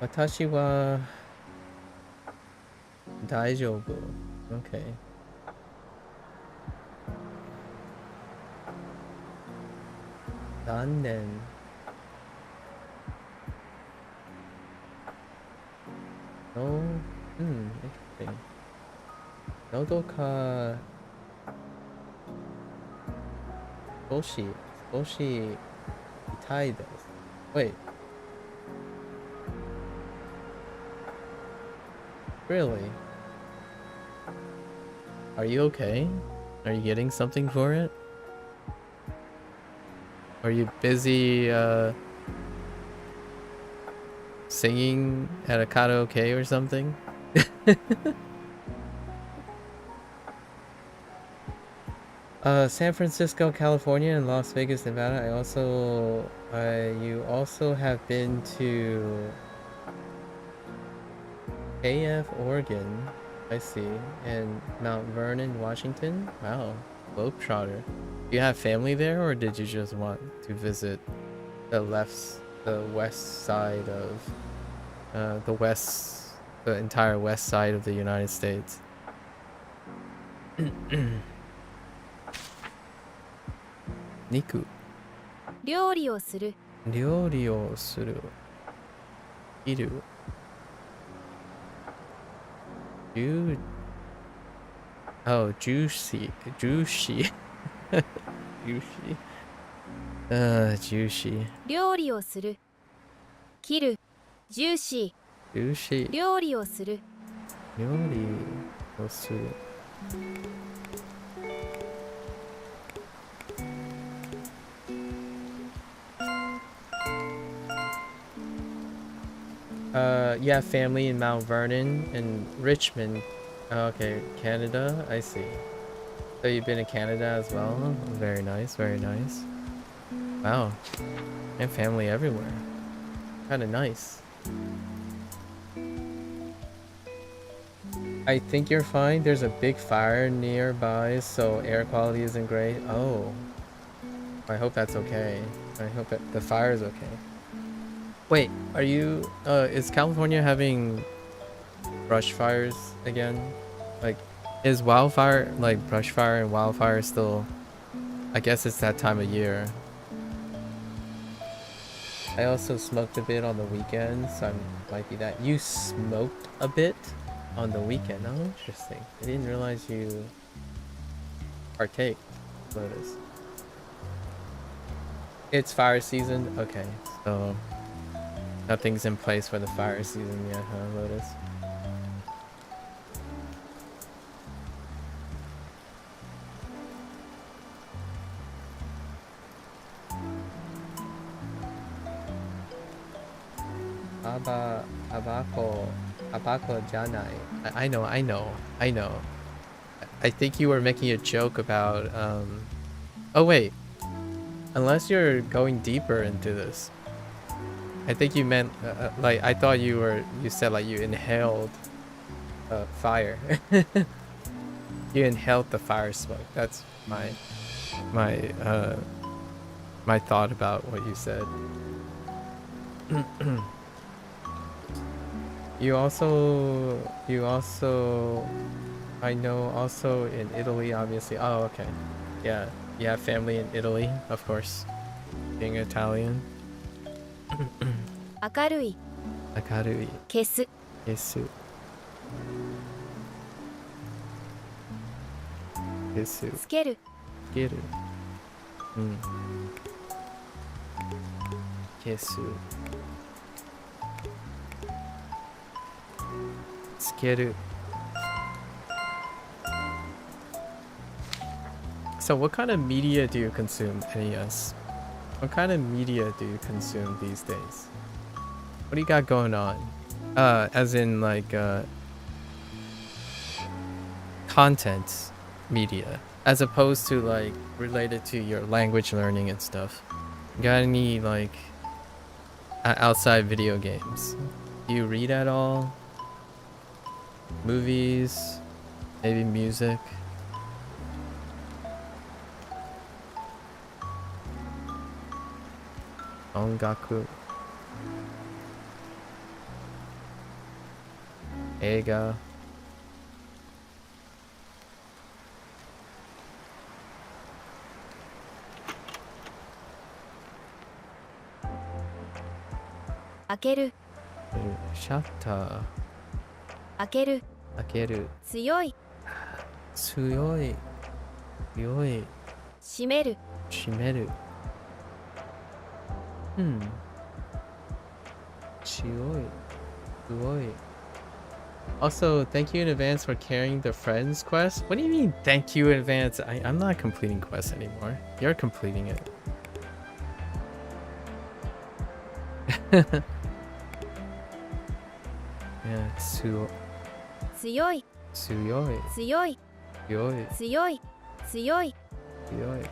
Watashi wa daijoubu. Okay. Dannen. No. Interesting. Nodoka. Boshi itai desu. Wait. Really? Are you okay? Are you getting something for it? Are you busy singing at a karaoke or something? San Francisco, California, and Las Vegas, Nevada. You also have been to AF, Oregon. I see. And Mount Vernon, Washington. Wow, globetrotter. Do you have family there, or did you just want to visit the west side of the entire west side of the United States? Niku. 料理をする Ryori o suru. Iru. Oh, juicy. Juicy. Juicy. Juicy. 料理をする切るジューシ Juicy. ー料理をする Ryori o suru. You have family in Mount Vernon and Richmond. Oh, okay, Canada. I see. So you've been to Canada as well. Very nice, very nice. Wow, and family everywhere. Kind of nice. I think you're fine. There's a big fire nearby, so air quality isn't great. Oh, I hope that's okay. I hope that the fire is okay. Wait, are you is California having brush fires again? Like, is wildfire, like brush fire and wildfire still, I guess it's that time of year. I also smoked a bit on the weekend, so I might be that. You smoked a bit on the weekend? Oh, interesting. I didn't realize you partake, Lotus. It's fire season? Okay, so nothing's in place for the fire season yet, huh, Lotus? Abako janai. I know. I think you were making a joke about, oh wait. Unless you're going deeper into this. I think you meant, like, I thought you said like you inhaled fire. You inhaled the fire smoke. That's my thought about what you said. You also, I know also in Italy, obviously. Oh, okay. Yeah, you have family in Italy, of course. Being Italian. 明るい Akarui. 消す Kesu. Kesu. つける Keru. Kesu. Tsukeru. So what kind of media do you consume, NES? What kind of media do you consume these days? What do you got going on? As in like content media, as opposed to like related to your language learning and stuff. Got any like outside video games? Do you read at all? Movies? Maybe music? Ongaku. Eiga. Akeru. Shutter. Akeru. Akeru. 強い Tsuyoi. Yoi. 閉める Shimeru. Chioi. Suoi. Also, thank you in advance for carrying the friends quest. What do you mean thank you in advance? I'm not completing quests anymore. You're completing it. Yeah, Tsuyoi. 強い Tsuyoi. 強い Yoi. 強い強い Yoi.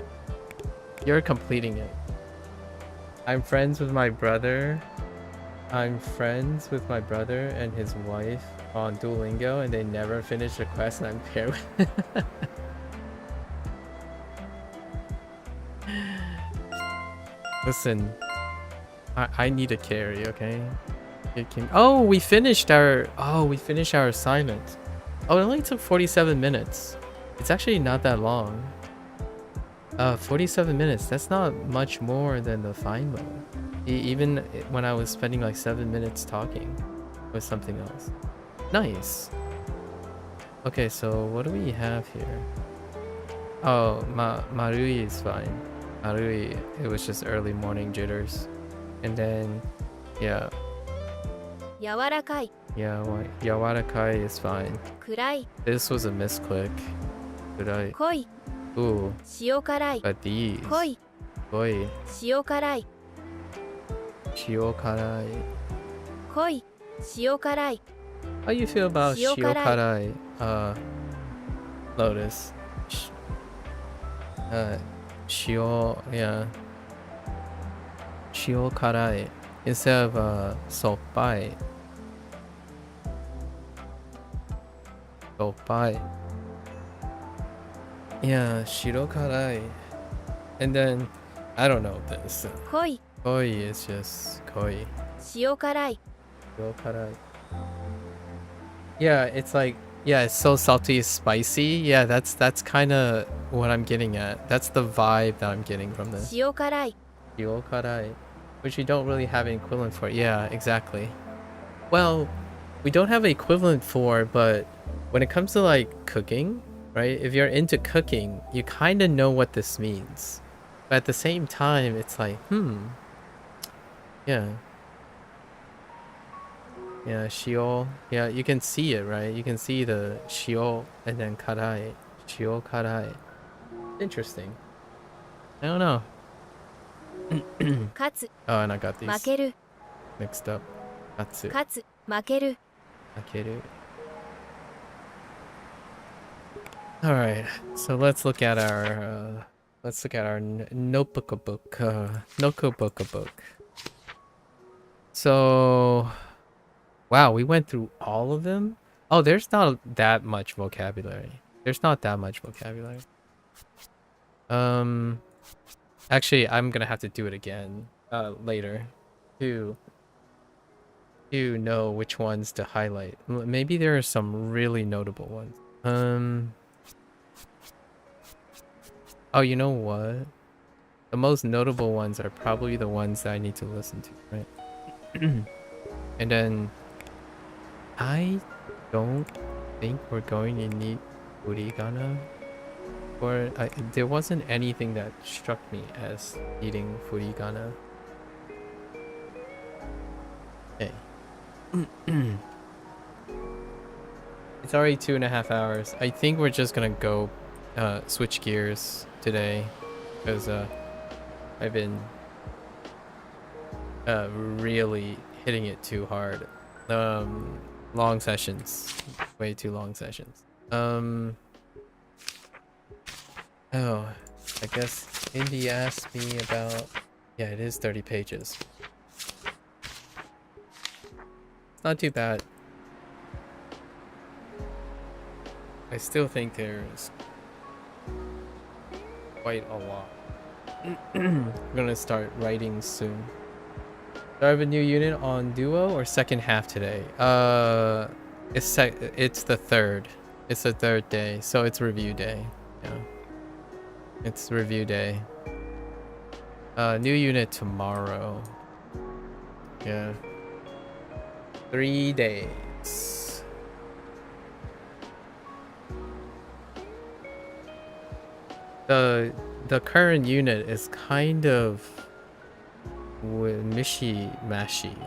You're completing it. I'm friends with my brother. I'm friends with my brother and his wife on Duolingo, and they never finish the quest, and I'm paired with. Listen, I need a carry, okay? It can. Oh, we finished our assignment. Oh, it only took 47 minutes. It's actually not that long. 47 minutes. That's not much more than the fine mode. Even when I was spending like 7 minutes talking with something else. Nice. Okay, so what do we have here? Oh, Marui is fine. Marui, it was just early morning jitters. And then, yeah. 柔らかい Yeah, Yawarakai is fine. 暗い This was a misclick. Kurai. 濃い Ooh, 塩辛い but these. 濃い Koi. 塩辛い Shiokarai. 濃い塩辛い How you feel about Shiokarai. Shiokarai, Lotus? Yeah. Shiokarai. Instead of, Soppai. Soppai. Yeah, Shirokarai. And then, I don't know this. 濃い Koi is just koi. 塩辛い Yokarai. Yeah, it's like, yeah, it's so salty, spicy. Yeah, that's kind of what I'm getting at. That's the vibe that I'm getting from this. 塩辛い Yokarai. Which we don't really have an equivalent for. Yeah, exactly. Well, we don't have an equivalent for, but when it comes to like cooking, right? If you're into cooking, you kind of know what this means. But at the same time, it's like, yeah. Yeah, shio. Yeah, you can see it, right? You can see the shio and then karai. Shio karai. Interesting. I don't know. 勝つ Oh, and I got 負 these ける mixed up. Katsu. 勝つ負ける Akeru. All right, so let's look at our notebook book. Notebook book. So, wow, we went through all of them. Oh, there's not that much vocabulary. There's not that much vocabulary. Actually, I'm gonna have to do it again later to know which ones to highlight. Maybe there are some really notable ones. Oh, you know what? The most notable ones are probably the ones that I need to listen to, right? And then I don't think we're going to need furigana. Or there wasn't anything that struck me as needing furigana. Okay. It's already 2.5 hours. I think we're just gonna go switch gears today because I've been really hitting it too hard. Long sessions, way too long sessions. Oh, I guess Indy asked me about, yeah, it is 30 pages. Not too bad. I still think there's quite a lot. I'm gonna start writing soon. Do I have a new unit on Duo or second half today? It's the third. It's the third day, so it's review day. Yeah. It's review day. New unit tomorrow. Yeah. 3 days. The current unit is kind of mishy-mashy.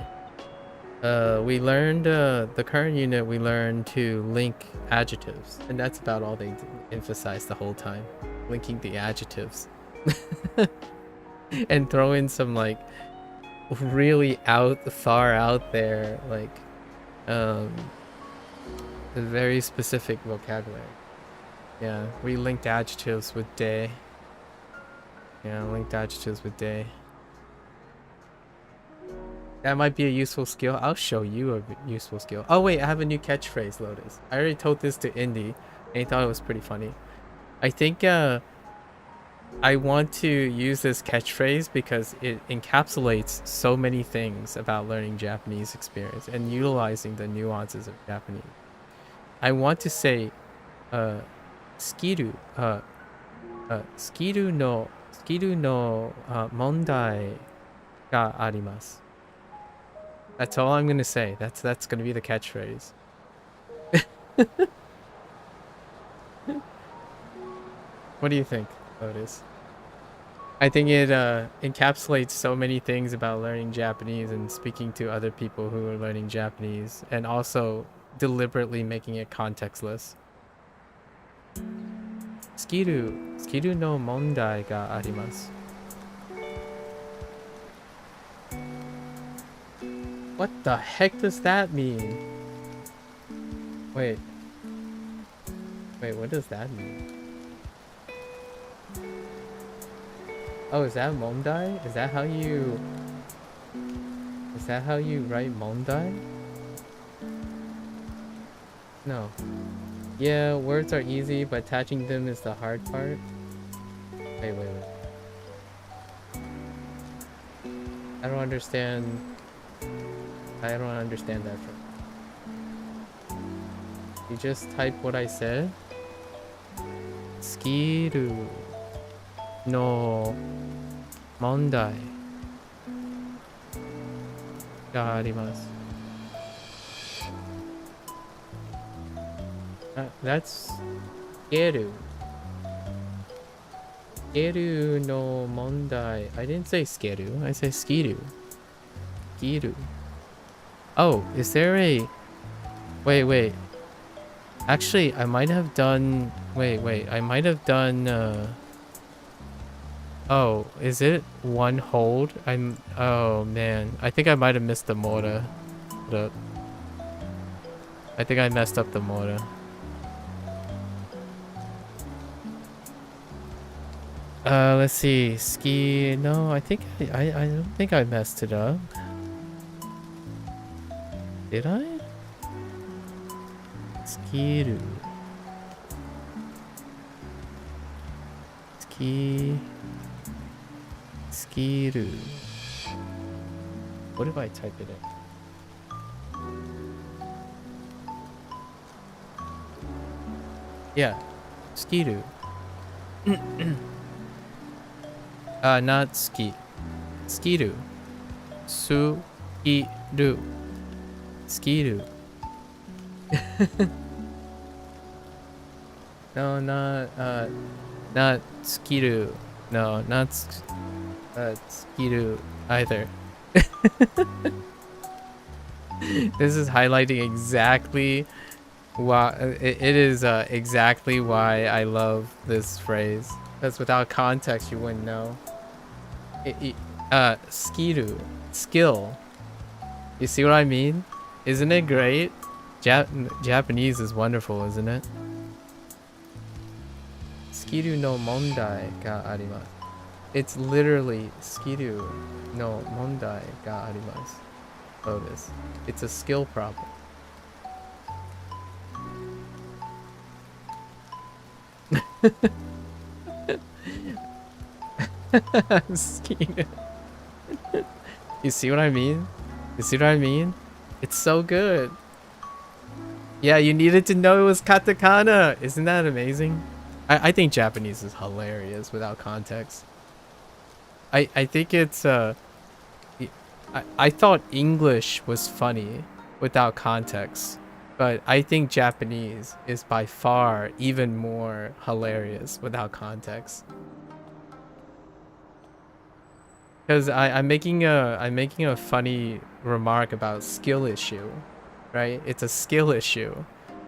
We learned the current unit we learned to link adjectives, and that's about all they emphasized the whole time. Linking the adjectives. And throw in some like really far out there like very specific vocabulary. Yeah, we linked adjectives with day. Yeah, linked adjectives with day. That might be a useful skill. I'll show you a useful skill. Oh wait, I have a new catchphrase, Lotus. I already told this to Indy and he thought it was pretty funny. I think I want to use this catchphrase because it encapsulates so many things about learning Japanese experience and utilizing the nuances of Japanese. I want to say skill no mondai ga arimasu. That's all I'm gonna say. That's gonna be the catchphrase. What do you think, Lotus? I think it encapsulates so many things about learning Japanese and speaking to other people who are learning Japanese, and also deliberately making it contextless. Skill no mondai ga arimasu. What the heck does that mean? Wait, what does that mean? Oh, is that mondai? Is that how you write mondai? No. Yeah, words are easy, but attaching them is the hard part. Wait. I don't understand. I don't understand that. You just type what I said. Skill no mondai ga arimasu. That's Geru. Geru no mondai. I didn't say skeru. I said skiru. Skiru. Oh, is there a... Wait. Actually, I might have done... Wait. I might have done... Oh, is it one hold? Oh, man. I think I might have missed the mora. Hold up. I think I messed up the mora. Let's see. Ski... No, I think I don't think I messed it up. Did I? Skiru. Skiru. What if I type it in? Yeah. Skiru. Not ski. Skiru. Su-i-ru. Skiru. No, not skiru. No, not skiru either. This is highlighting exactly why it is exactly why I love this phrase. Because without context, you wouldn't know. Skiru, skill. You see what I mean? Isn't it great? Japanese is wonderful, isn't it? Skiru no mondai ga arimasu. It's literally skiru no mondai ga arimasu. Lotus. It's a skill problem. Skiru. You see what I mean? You see what I mean? It's so good. Yeah, you needed to know it was katakana. Isn't that amazing? I think Japanese is hilarious without context. I think it's I thought English was funny without context, but I think Japanese is by far even more hilarious without context. Because I'm making a funny remark about skill issue, right? It's a skill issue,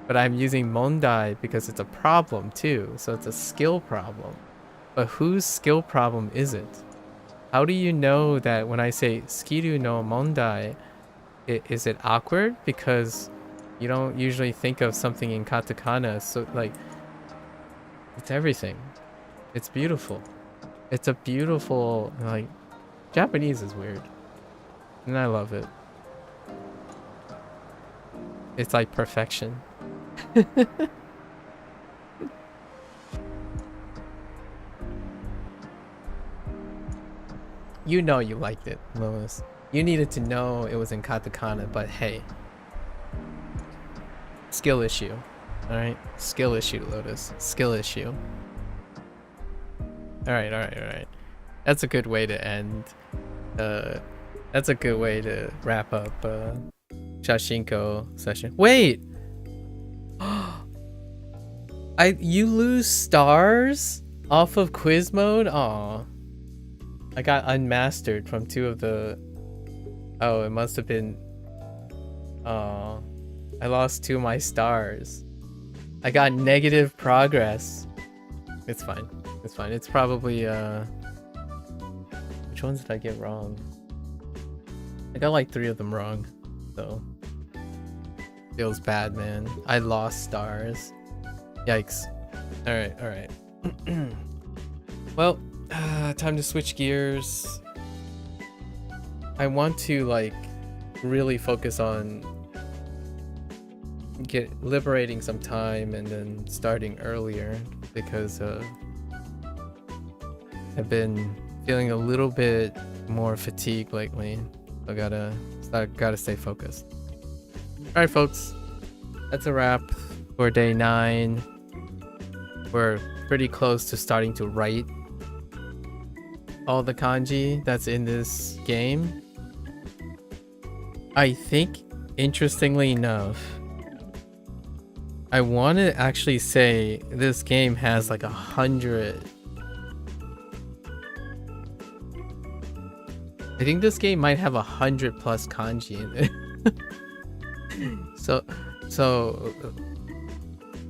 but I'm using mondai because it's a problem too, so it's a skill problem. But whose skill problem is it? How do you know that when I say skiru no mondai, is it awkward? Because you don't usually think of something in katakana, so like, it's everything. It's beautiful. It's a beautiful, like, Japanese is weird. And I love it. It's like perfection. You know you liked it, Lois. You needed to know it was in katakana, but hey. Skill issue. Alright? Skill issue, Lotus. Skill issue. Alright. That's a good way to end. That's a good way to wrap up Shashingo session. Wait! You lose stars off of quiz mode? Aw. I got unmastered from 2 of the... Oh, it must have been... Oh, I lost 2 of my stars. I got negative progress. It's fine. It's fine. It's probably, Which ones did I get wrong? I got like 3 of them wrong, so... Feels bad, man. I lost stars. Yikes. Alright. Well, time to switch gears. I want to like really focus on liberating some time and then starting earlier, because I've been feeling a little bit more fatigued lately. So gotta stay focused. Alright folks, that's a wrap for day 9. We're pretty close to starting to write all the kanji that's in this game. I think, interestingly enough, I want to actually say this game has like 100. I think this game might have 100 plus kanji in it.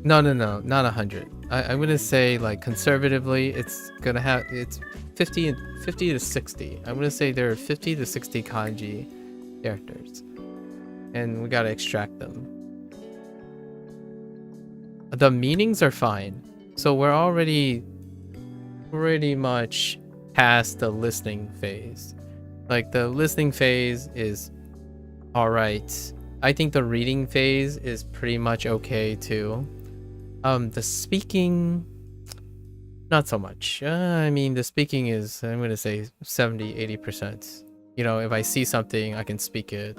No, not 100. I'm gonna say, like, conservatively, it's 50 to 60. I'm gonna say there are 50 to 60 kanji characters, and we gotta extract them. The meanings are fine, so we're already pretty much past the listening phase. Like, the listening phase is all right. I think the reading phase is pretty much okay too. The speaking, not so much. I mean, the speaking is, I'm gonna say 70-80%. You know, if I see something, I can speak it.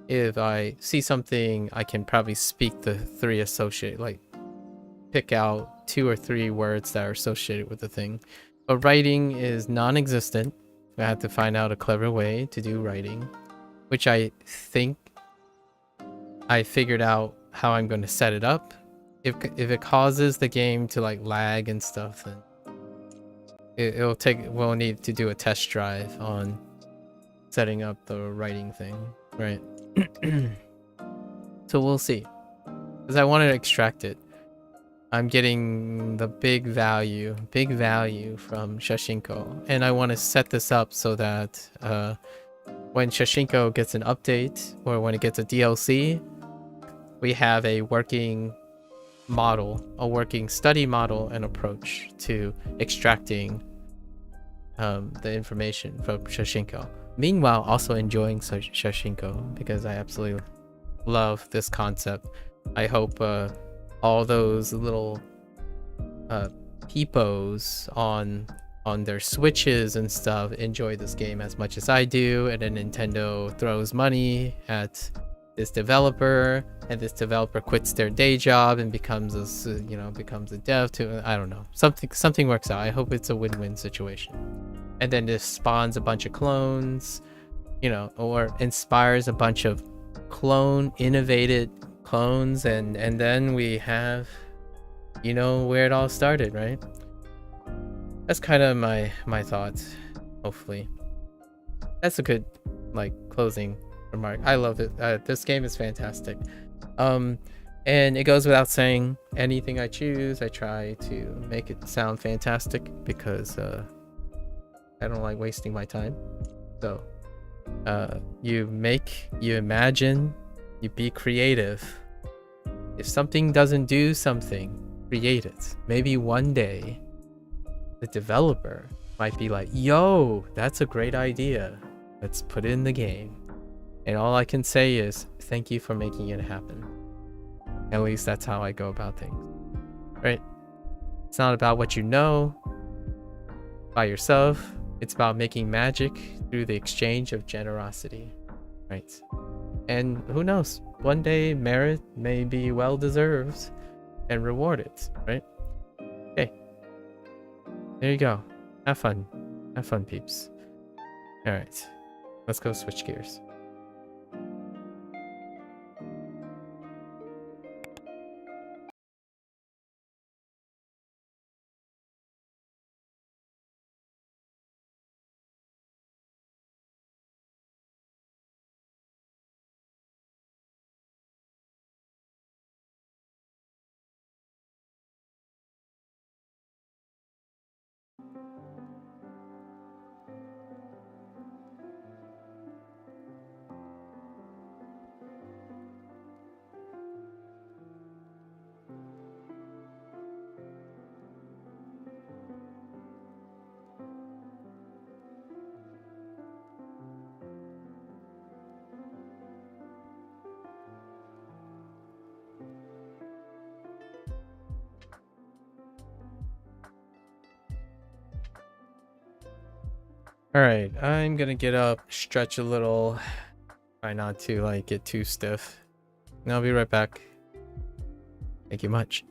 If I see something, I can probably speak the 3 associated, like pick out 2 or 3 words that are associated with the thing. But writing is non-existent. I have to find out a clever way to do writing, which I think I figured out how I'm going to set it up. If it causes the game to like lag and stuff, then we'll need to do a test drive on setting up the writing thing, right? So we'll see, because I want to extract it. I'm getting the big value from Shashingo, and I want to set this up so that when Shashingo gets an update or when it gets a DLC, we have a working model, a working study model and approach to extracting the information from Shashingo. Meanwhile, also enjoying Shashingo, because I absolutely love this concept. I hope all those little peepos on their Switches and stuff enjoy this game as much as I do, and then Nintendo throws money at this developer, and this developer quits their day job and becomes a dev to, I don't know, something works out. I hope it's a win-win situation, and then this spawns a bunch of clones, or inspires a bunch of innovated clones, and then we have, where it all started, right? That's kind of my thoughts. Hopefully that's a good closing remark. I love it. This game is fantastic. And it goes without saying, anything I choose, I try to make it sound fantastic, because I don't like wasting my time. So you imagine, you be creative. If something doesn't do something, create it. Maybe one day the developer might be like, yo, that's a great idea, let's put it in the game. And all I can say is, thank you for making it happen. At least that's how I go about things, right? It's not about what you know by yourself. It's about making magic through the exchange of generosity, right? And who knows, one day merit may be well deserved and rewarded, right? Okay, there you go. Have fun peeps. All right, let's go switch gears. All right, I'm gonna get up, stretch a little, try not to like get too stiff, and I'll be right back. Thank you much.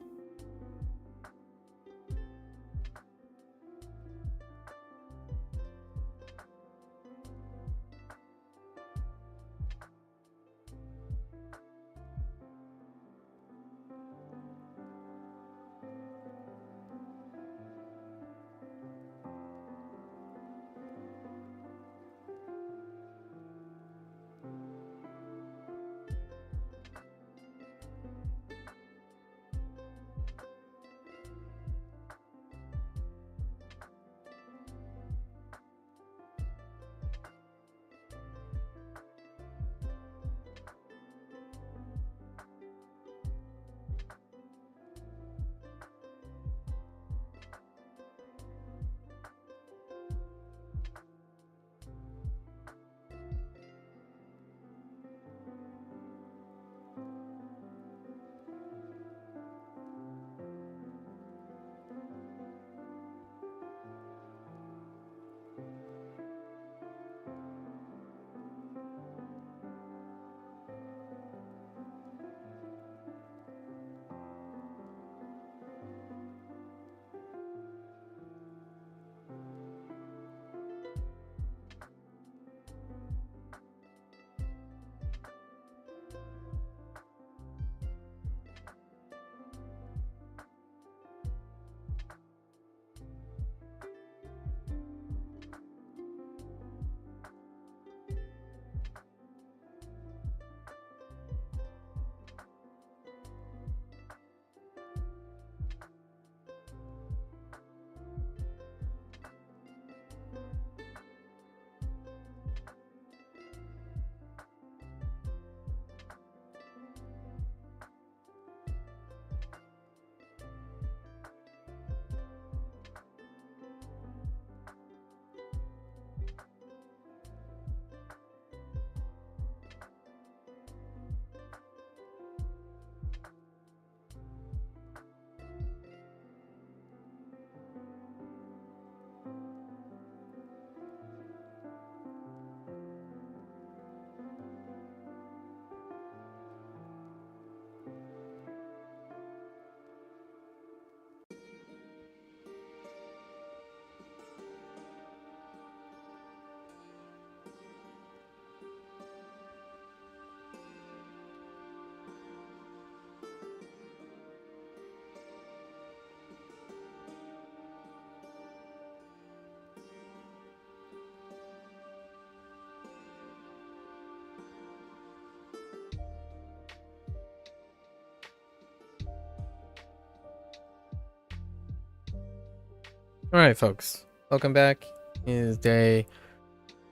All right, folks, welcome back. It is day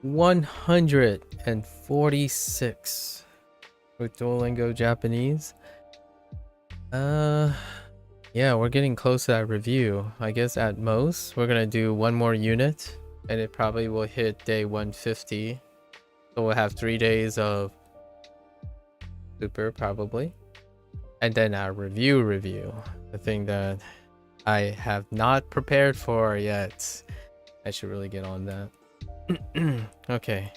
146 with Duolingo Japanese. Yeah, we're getting close to that review. I guess at most we're gonna do one more unit, and it probably will hit day 150. So we'll have 3 days of super probably, and then our review, the thing that I have not prepared for yet. I should really get on that. Okay.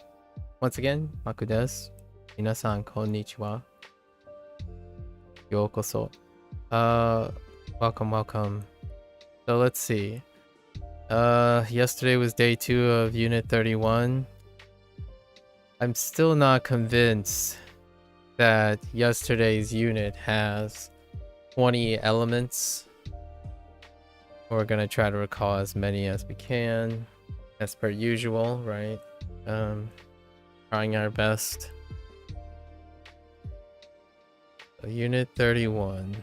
Once again, Maku desu. Minasan konnichiwa. Yokoso. Welcome. So let's see. Yesterday was day 2 of unit 31. I'm still not convinced that yesterday's unit has 20 elements. We're gonna try to recall as many as we can, as per usual, right? Trying our best. So unit 31.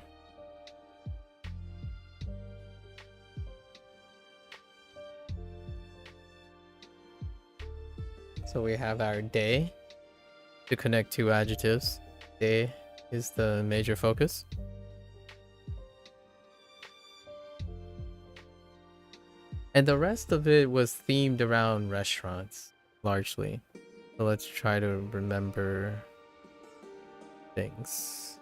So we have our day to connect two adjectives. Day is the major focus. And the rest of it was themed around restaurants, largely. So let's try to remember things.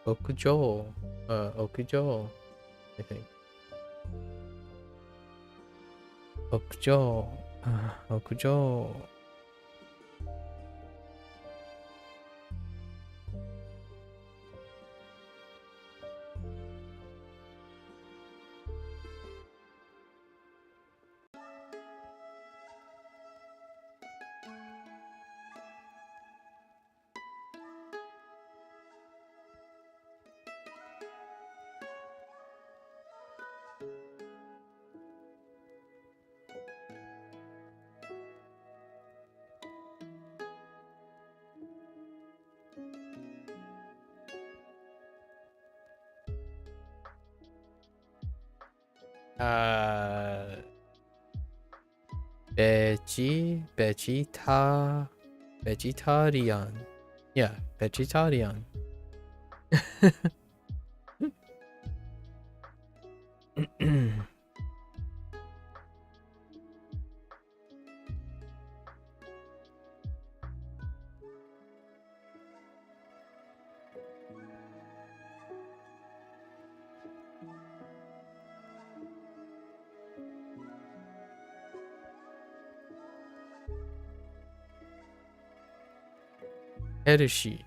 Okujo. Okujo, I think. Okujo. Okujo. Vegetarian. Yeah, vegetarian. Herushi.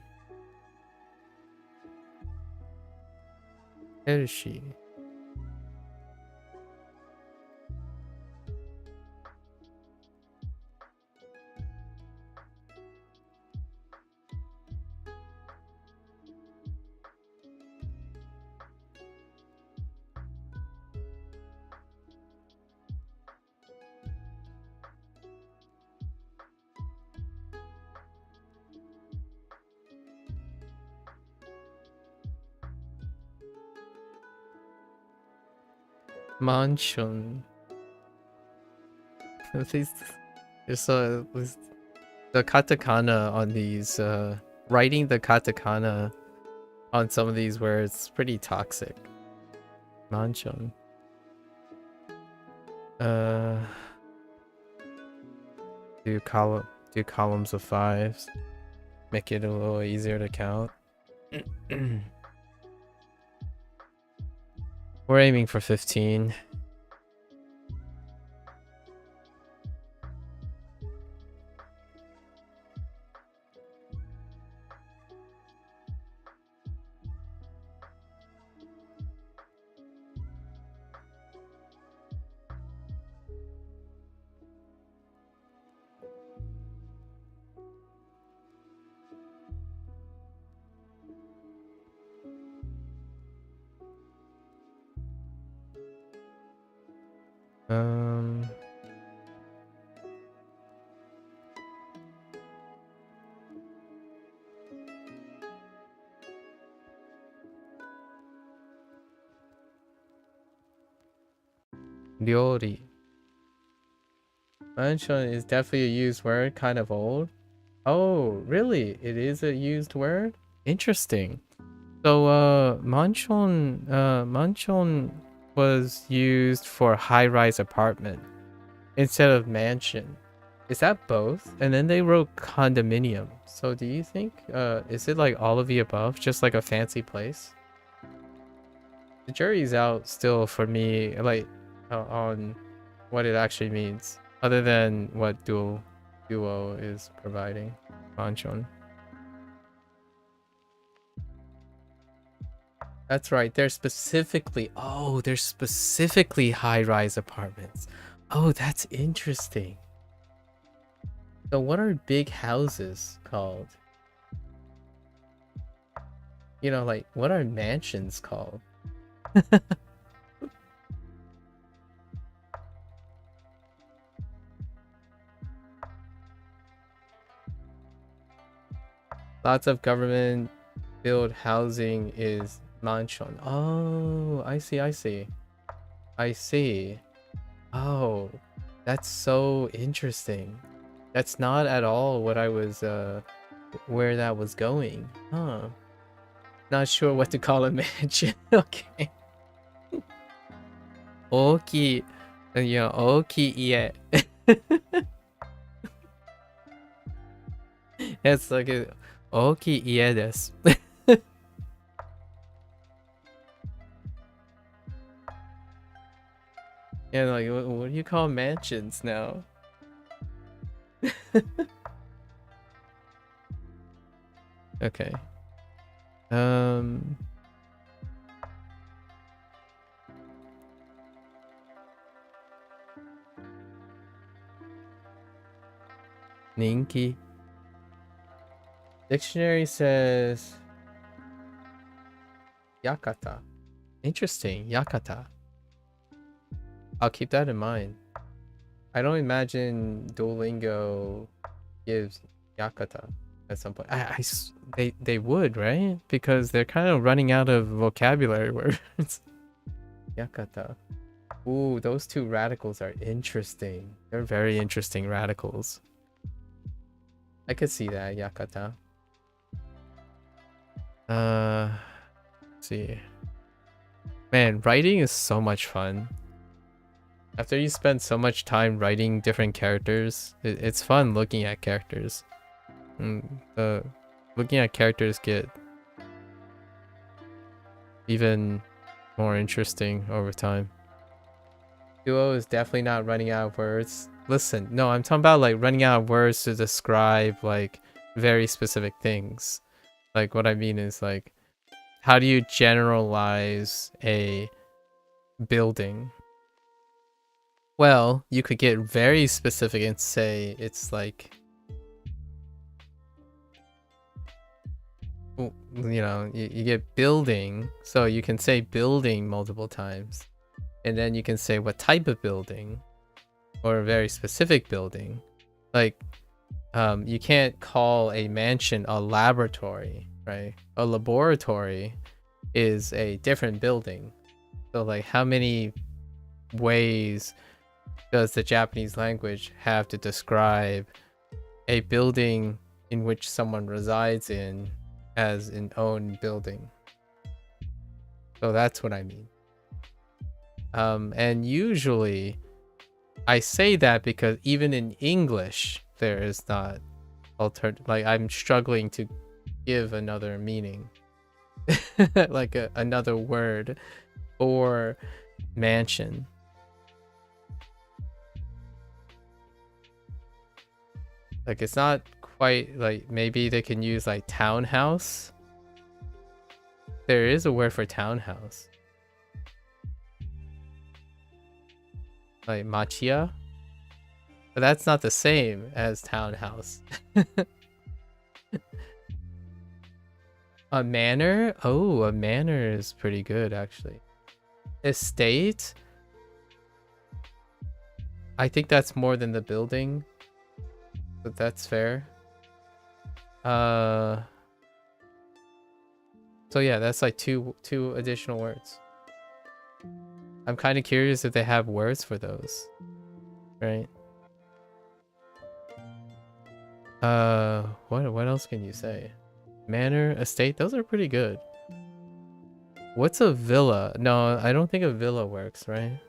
Herushi. Mansion. There's the katakana on these, writing the katakana on some of these words is pretty toxic. Mansion. Do columns of 5s. Make it a little easier to count. We're aiming for 15. Ryori. Mansion is definitely a used word, kind of old. Oh, really? It is a used word? Interesting. So, mansion was used for high-rise apartment instead of mansion. Is that both? And then they wrote condominium. So do you think, is it like all of the above? Just like a fancy place? The jury's out still for me, like, on what it actually means. Other than what Duo is providing. Mansion. That's right. They're specifically high-rise apartments. Oh, that's interesting. So what are big houses called? You know, like, what are mansions called? Lots of government build housing is mansion. Oh, I see. Oh, that's so interesting. That's not at all what I was, where that was going. Huh. Not sure what to call a mansion. Okay. Oki. Yeah, oki ie. It's like a oki ie desu. Yeah, like what do you call mansions now? Okay. Ninki. Dictionary says Yakata. Interesting, Yakata. I'll keep that in mind. I don't imagine Duolingo gives Yakata at some point. They would, right? Because they're kind of running out of vocabulary words. Yakata. Ooh, those two radicals are interesting. They're very interesting radicals. I could see that, Yakata. Let's see. Man, writing is so much fun. After you spend so much time writing different characters, it's fun looking at characters. Looking at characters get even more interesting over time. Duo is definitely not running out of words. Listen, no, I'm talking about like running out of words to describe like very specific things. Like what I mean is like, how do you generalize a building? Well, you could get very specific and say it's like, you know, you get building, so you can say building multiple times. And then you can say what type of building, or a very specific building. Like, you can't call a mansion a laboratory, right? A laboratory is a different building. So like, how many ways does the Japanese language have to describe a building in which someone resides in as an own building? So that's what I mean. And usually I say that because even in English there is not alternative. Like, I'm struggling to give another meaning, like another word for mansion. Like, it's not quite like, maybe they can use like townhouse. There is a word for townhouse. Like machiya. But that's not the same as townhouse. A manor? Oh, a manor is pretty good actually. Estate? I think that's more than the building. But that's fair. So yeah, that's like two additional words. I'm kind of curious if they have words for those, right? What else can you say? Manor, estate, those are pretty good. What's a villa? No, I don't think a villa works, right?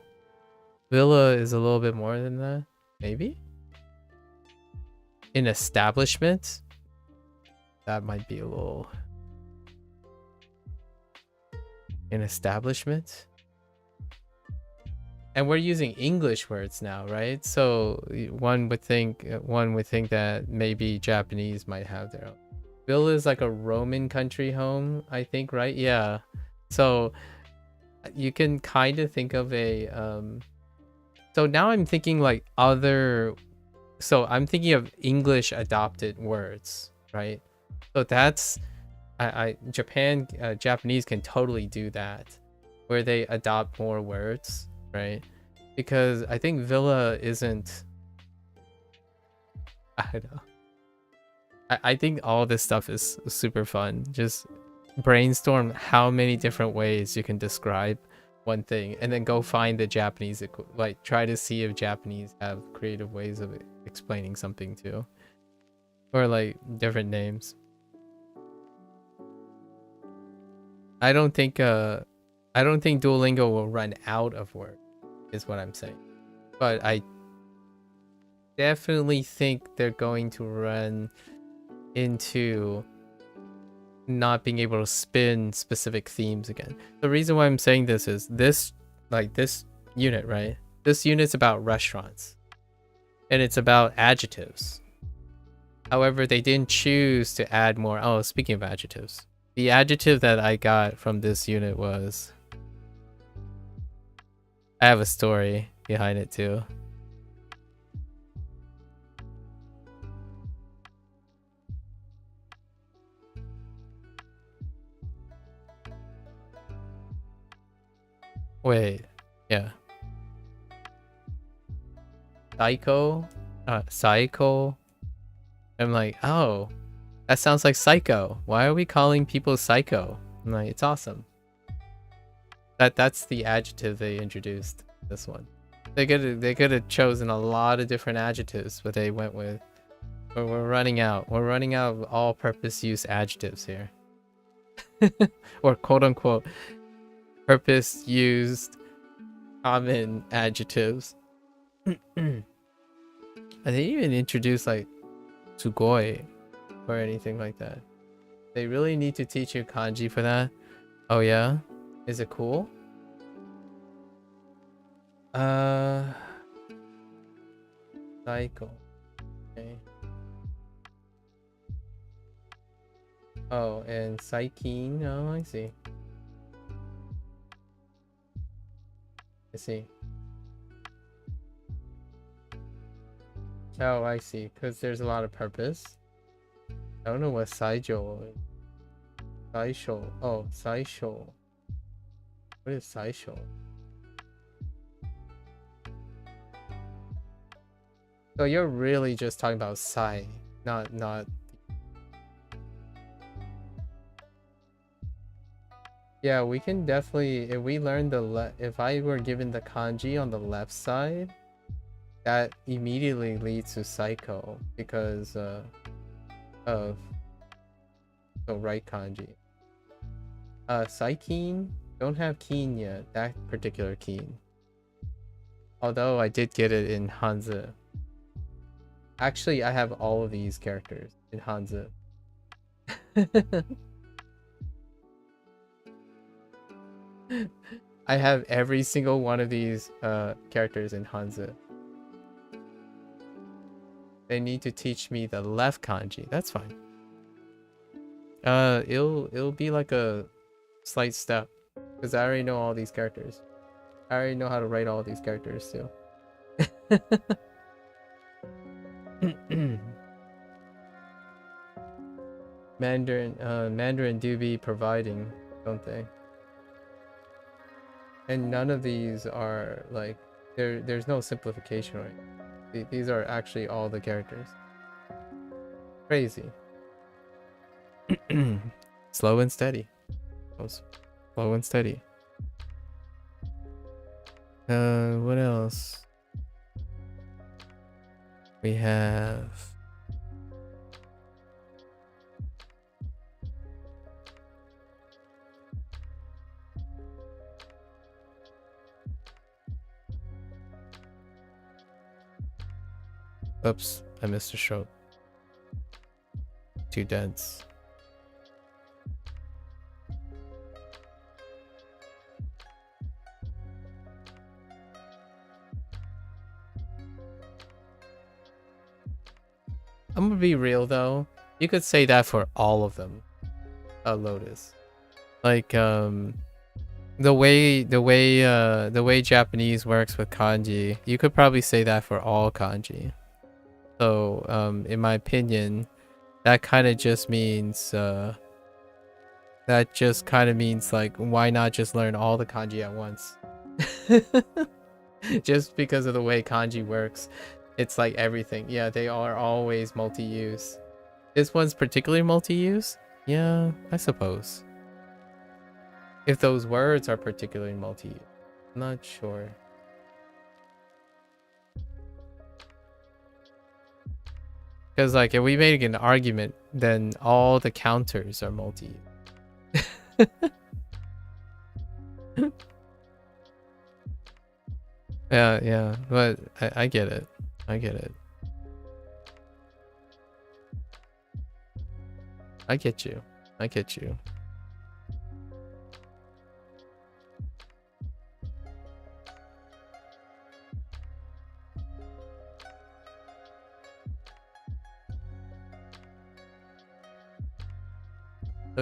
Villa is a little bit more than that, maybe? An establishment? That might be a little... An establishment? And we're using English words now, right? So one would think that maybe Japanese might have their own. Villa is like a Roman country home, I think, right? Yeah. So you can kind of think of a so now I'm thinking like other, so I'm thinking of English adopted words, right? So that's Japanese can totally do that, where they adopt more words, right? Because I think villa isn't, I don't know. I think all this stuff is super fun. Just brainstorm how many different ways you can describe one thing, and then go find the Japanese, like try to see if Japanese have creative ways of explaining something too, or like different names. I don't think Duolingo will run out of words, is what I'm saying. But I definitely think they're going to run into not being able to spin specific themes again. The reason why I'm saying this is this unit, right? This unit's about restaurants. And it's about adjectives. However, they didn't choose to add more. Oh, speaking of adjectives. The adjective that I got from this unit was... I have a story behind it too. Wait, yeah. Psycho. I'm like, oh, that sounds like psycho. Why are we calling people psycho? I'm like, it's awesome. That's the adjective they introduced. This one. They could have chosen a lot of different adjectives, but they went with. We're running out. We're running out of all-purpose use adjectives here, or quote unquote purpose used common adjectives. I didn't even introduce like sugoi or anything like that. They really need to teach you kanji for that. Oh yeah? Is it cool? Psycho. Okay. Oh, and Saikin. Oh, I see. I see. Oh, I see. Because there's a lot of purpose. I don't know what Saijo is. Saisho. Oh, Saisho. What is Saisho? So you're really just talking about Sai, not. Yeah, we can definitely, if we learn if I were given the kanji on the left side, that immediately leads to psycho because of the right kanji. Saikin, don't have keen yet, that particular keen. Although I did get it in Hanzi. Actually, I have all of these characters in Hanzi. I have every single one of these characters in Hanzi. They need to teach me the left kanji. That's fine. It'll be like a slight step because I already know all these characters. I already know how to write all these characters too. Mandarin do be providing, don't they? And none of these are like there's no simplification, right? These are actually all the characters. Crazy. Slow and steady. Slow and steady. What else? We have oops, I missed a stroke. Too dense. I'm gonna be real though. You could say that for all of them. Lotus. Like the way Japanese works with kanji, you could probably say that for all kanji. So in my opinion, that kind of just means like, why not just learn all the kanji at once? Just because of the way kanji works, it's like everything. Yeah, they are always multi-use. This one's particularly multi-use? Yeah, I suppose. If those words are particularly multi-use. I'm not sure. Because like if we make an argument, then all the counters are multi-use. Yeah, but I get it. I get it. I get you. I get you.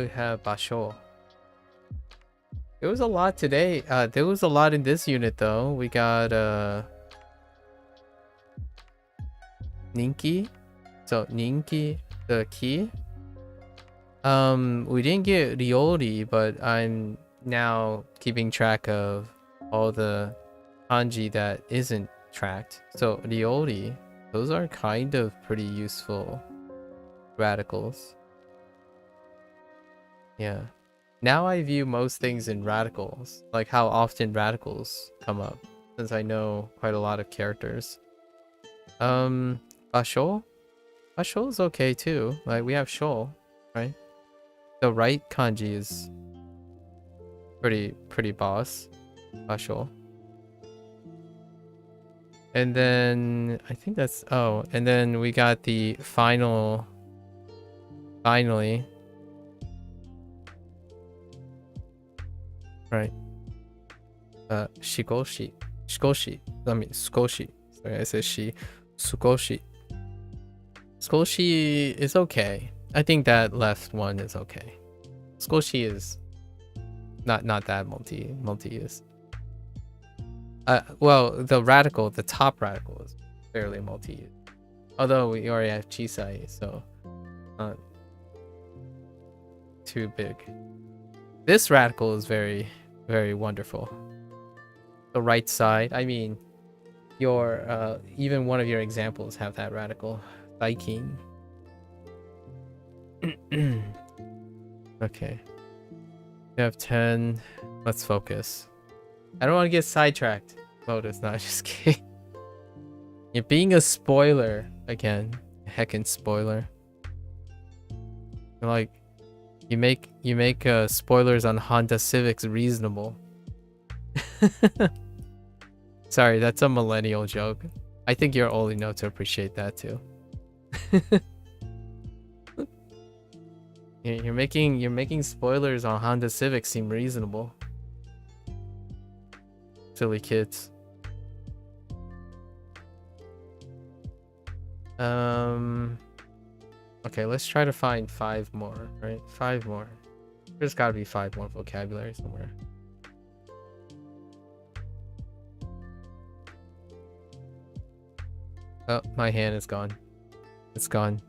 we have basho. There was a lot today. There was a lot in this unit though. We got Ninki. So Ninki, the key. We didn't get Ryori, but I'm now keeping track of all the kanji that isn't tracked. So Ryori, those are kind of pretty useful radicals. Yeah. Now I view most things in radicals, like how often radicals come up, since I know quite a lot of characters. Basho? Basho is okay too. Like we have Shou, right? The right kanji is pretty boss. Basho. And then I think that's and then we got the finally right. Shikoshi. I mean Skoshi. Sorry, I said she. Sukoshi. Skoshi is okay. I think that left one is okay. Skoshi is not that multi-use. Well, the top radical is fairly multi-use. Although we already have Chisai, so not too big. This radical is very, very wonderful. The right side, I mean, your even one of your examples have that radical. Viking. Okay. We have 10. Let's focus. I don't want to get sidetracked. Lotus, not just kidding. You're being a spoiler again. Heckin' spoiler. Like, you make spoilers on Honda Civics reasonable. Sorry, that's a millennial joke. I think you're old enough to appreciate that too. You're making spoilers on Honda Civic seem reasonable. Silly kids. Okay, let's try to find 5 more, right? 5 more. There's gotta be 5 more vocabulary somewhere. Oh, my hand is gone. It's gone.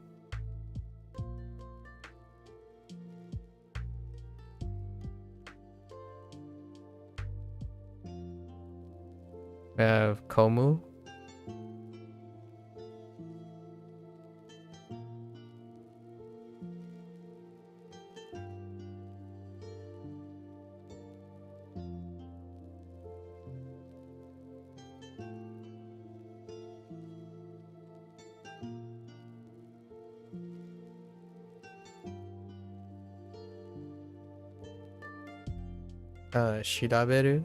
We have Komu. Shiraberu.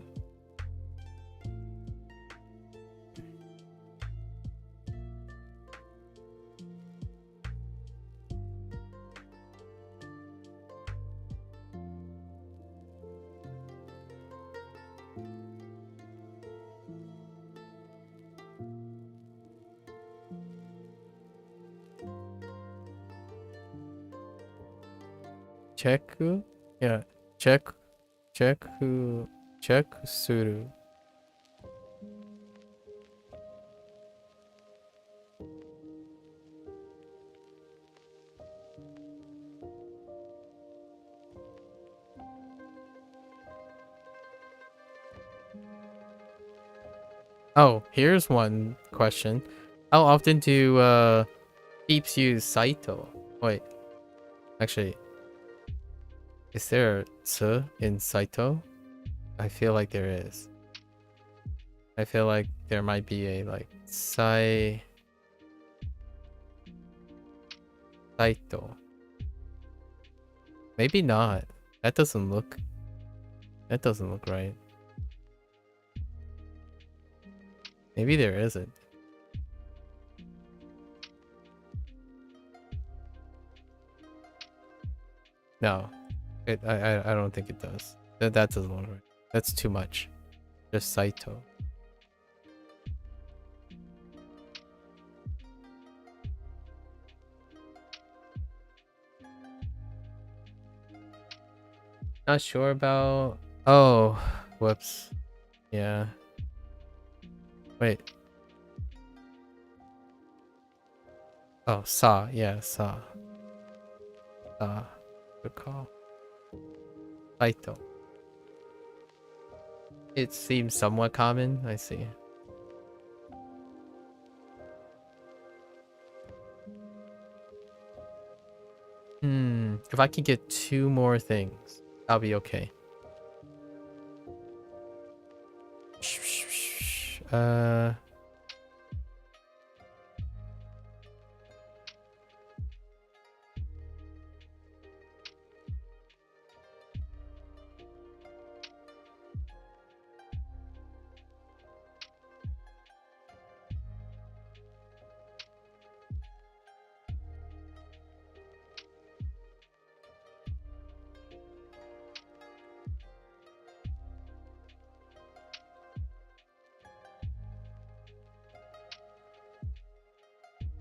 Cheku? Yeah, cheku suru. Oh, here's one question. How often do peeps use Saito? Wait, actually, is there a tsu in Saito? I feel like there is. I feel like there might be a like Saito. Maybe not. That doesn't look right. Maybe there isn't. No. I don't think it does. That doesn't look right. That's too much. Just Saito. Not sure about. Oh, whoops. Yeah. Wait. Oh, saw. Yeah, saw. Good call. Saito. It seems somewhat common. I see. If I can get 2 more things, I'll be okay.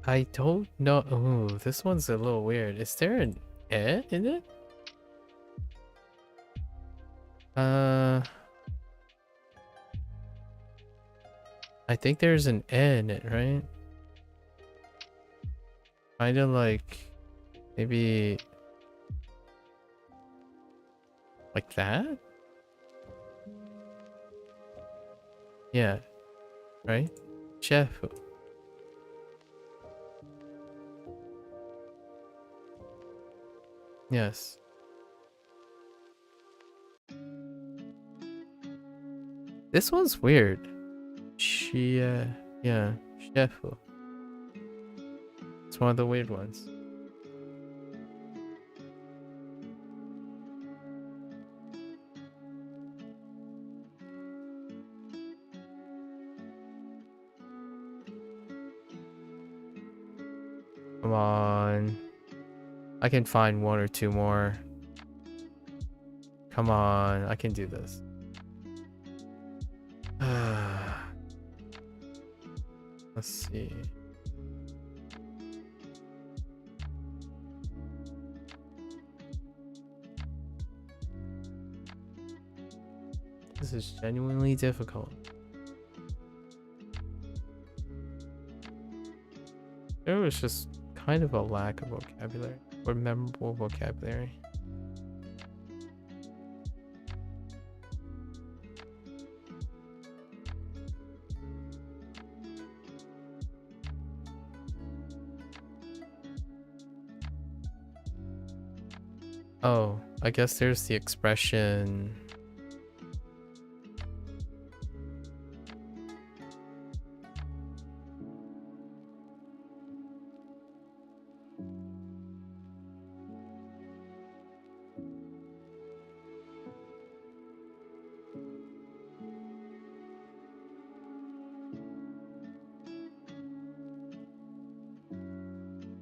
I don't know. Ooh, this one's a little weird. Is there an eh in it? I think there's an eh in it, right? Kind of like maybe like that? Yeah, right? Chef. Yes. This one's weird. Yeah, chef. It's one of the weird ones. Come on. I can find 1 or 2 more. Come on, I can do this. Let's see. This is genuinely difficult. There was just kind of a lack of vocabulary or memorable vocabulary. Oh, I guess there's the expression.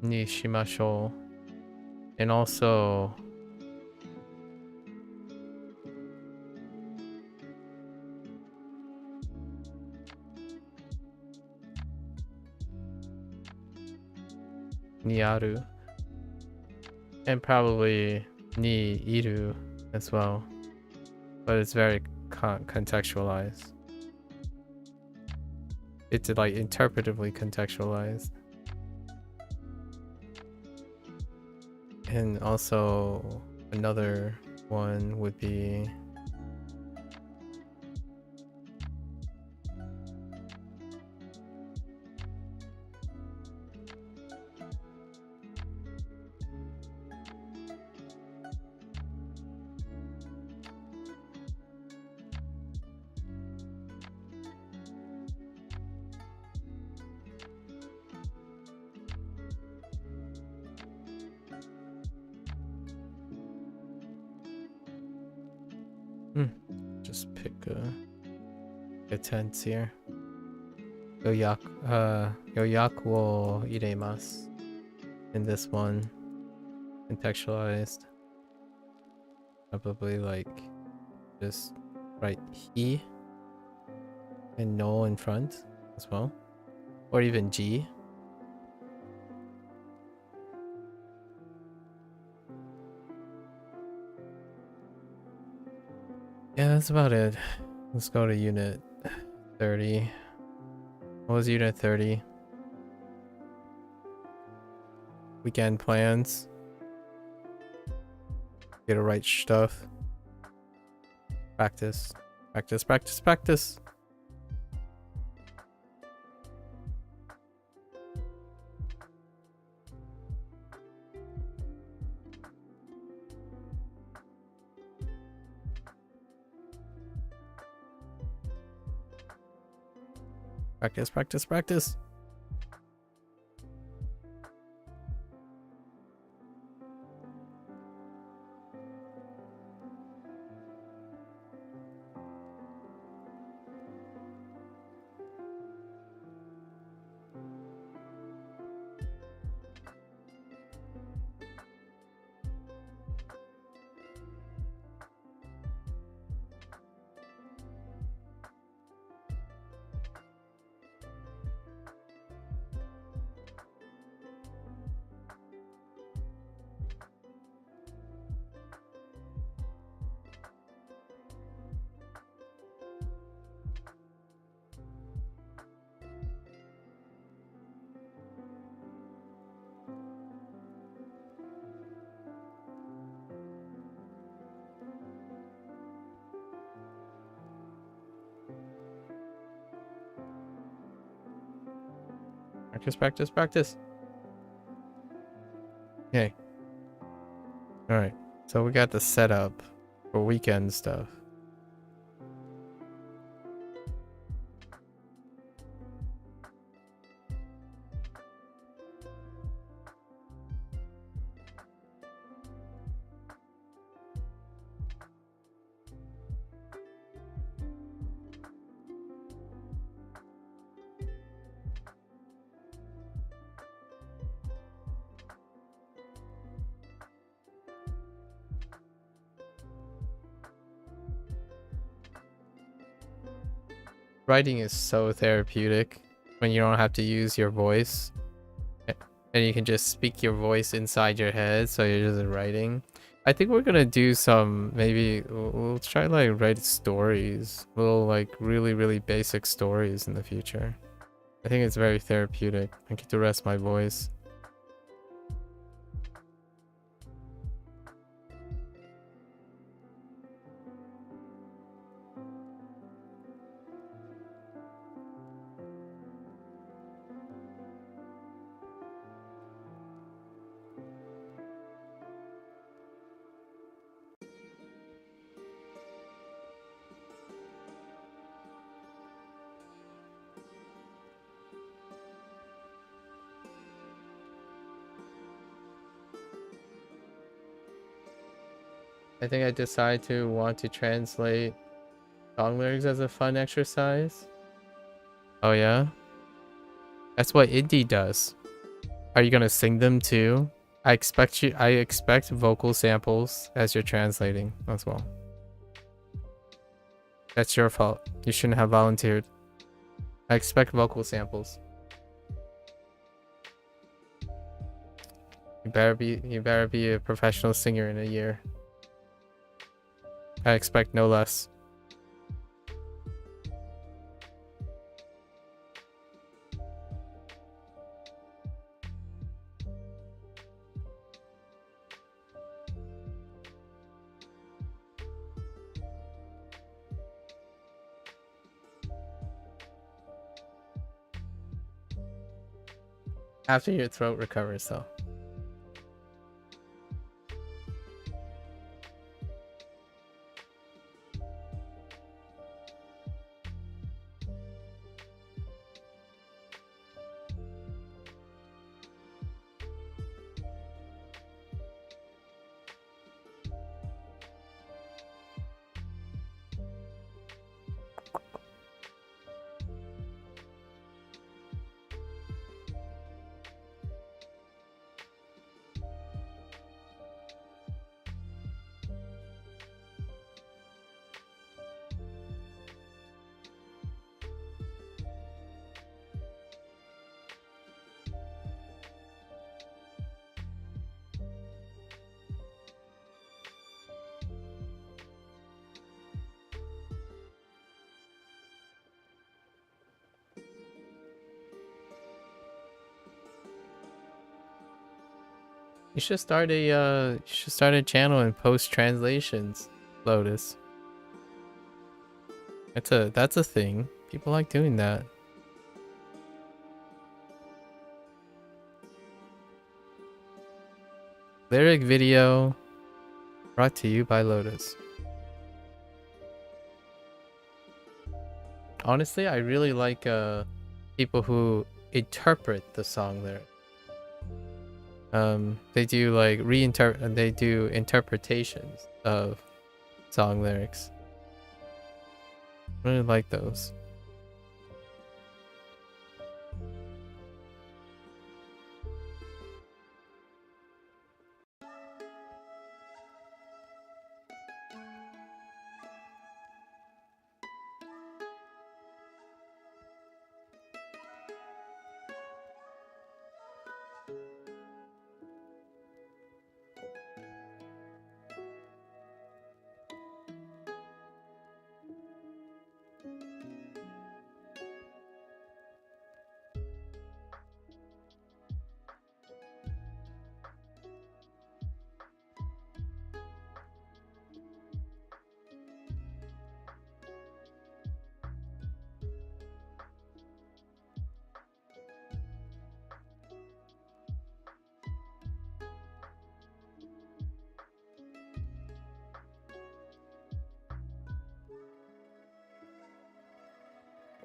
Nishimasho. And also niaru. And probably ni iru as well. But it's very contextualized. It's like interpretively contextualized. And also another one would be just pick a tense here. Yoyaku wo iremasu. In this one, contextualized. Probably like just write he and no in front as well, or even G. Yeah, that's about it. Let's go to unit 30. What was unit 30? Weekend plans. Get to write stuff. Practice. Practice, practice, practice. Practice, practice, practice. Practice, practice, practice. Okay. Alright. So we got the setup for weekend stuff. Writing is so therapeutic when you don't have to use your voice and you can just speak your voice inside your head, so you're just writing. I think we're gonna do some, maybe we'll try like write stories, little like really basic stories in the future. I think it's very therapeutic. I get to rest my voice. I think I decided to want to translate song lyrics as a fun exercise. Oh yeah? That's what indie does. Are you gonna sing them too? I expect vocal samples as you're translating as well. That's your fault. You shouldn't have volunteered. I expect vocal samples. You better be a professional singer in a year. I expect no less. After your throat recovers though. You should start a channel and post translations, Lotus. That's a thing. People like doing that. Lyric video brought to you by Lotus. Honestly, I really like people who interpret the song lyric. They do like they do interpretations of song lyrics. I really like those.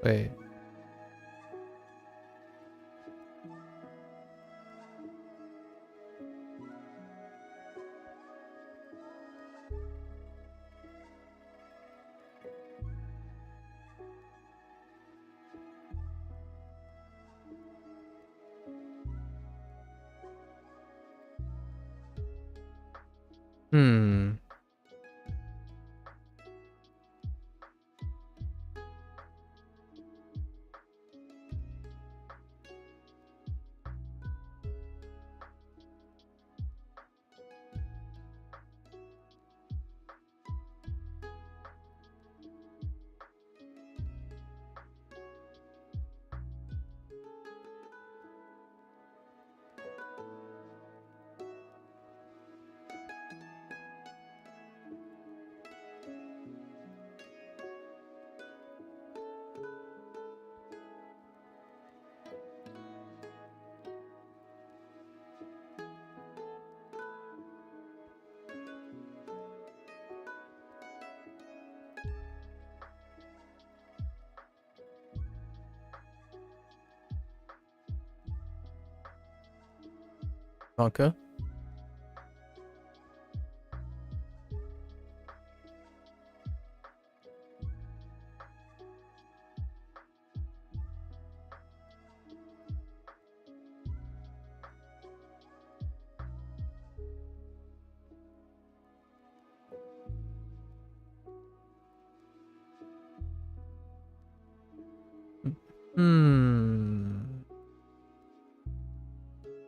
Wait. Hmm. Tonka? Hmm.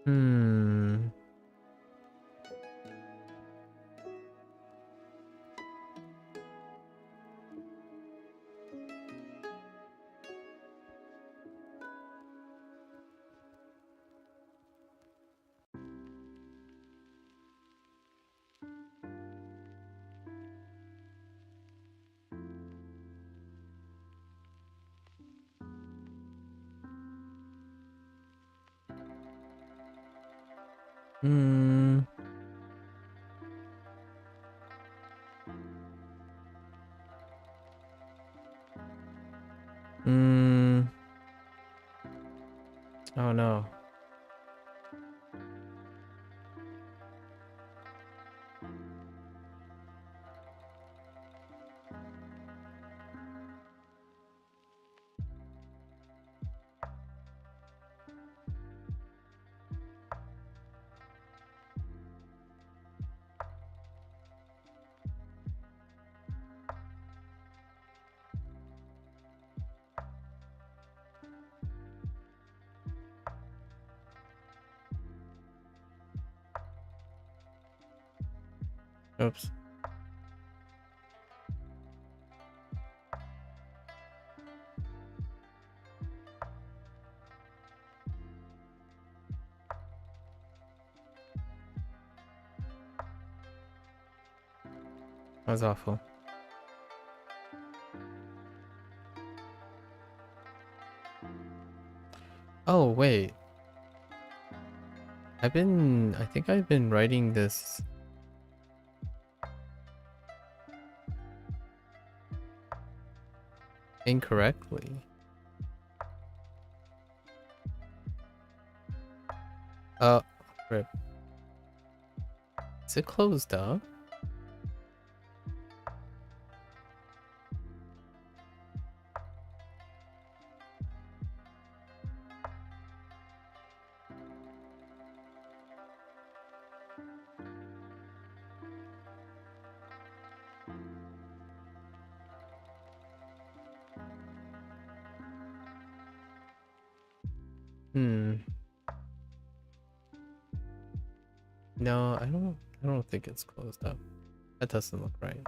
Hmm. Hmm. Hmm. Oh no. Oops. That was awful. Oh, wait. I think I've been writing this incorrectly. Rip. Is it closed up? No, I don't think it's closed up. That doesn't look right.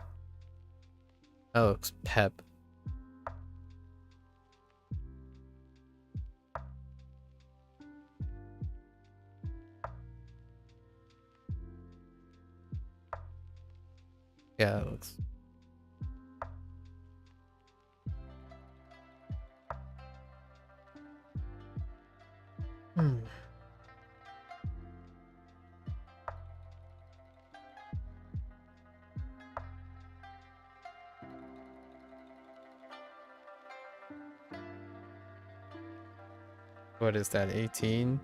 That looks pep. Yeah, it looks. What is that, 18?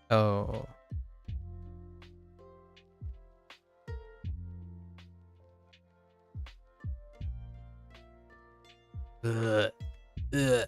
Oh. Ugh. Ugh.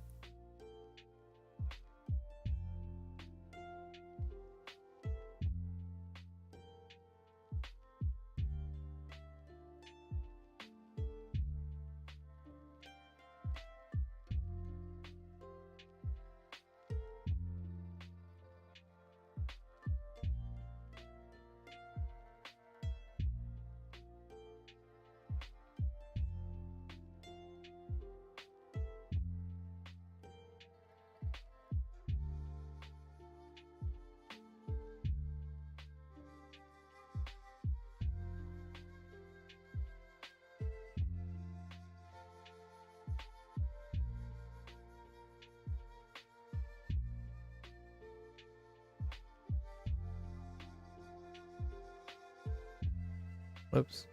Whoops.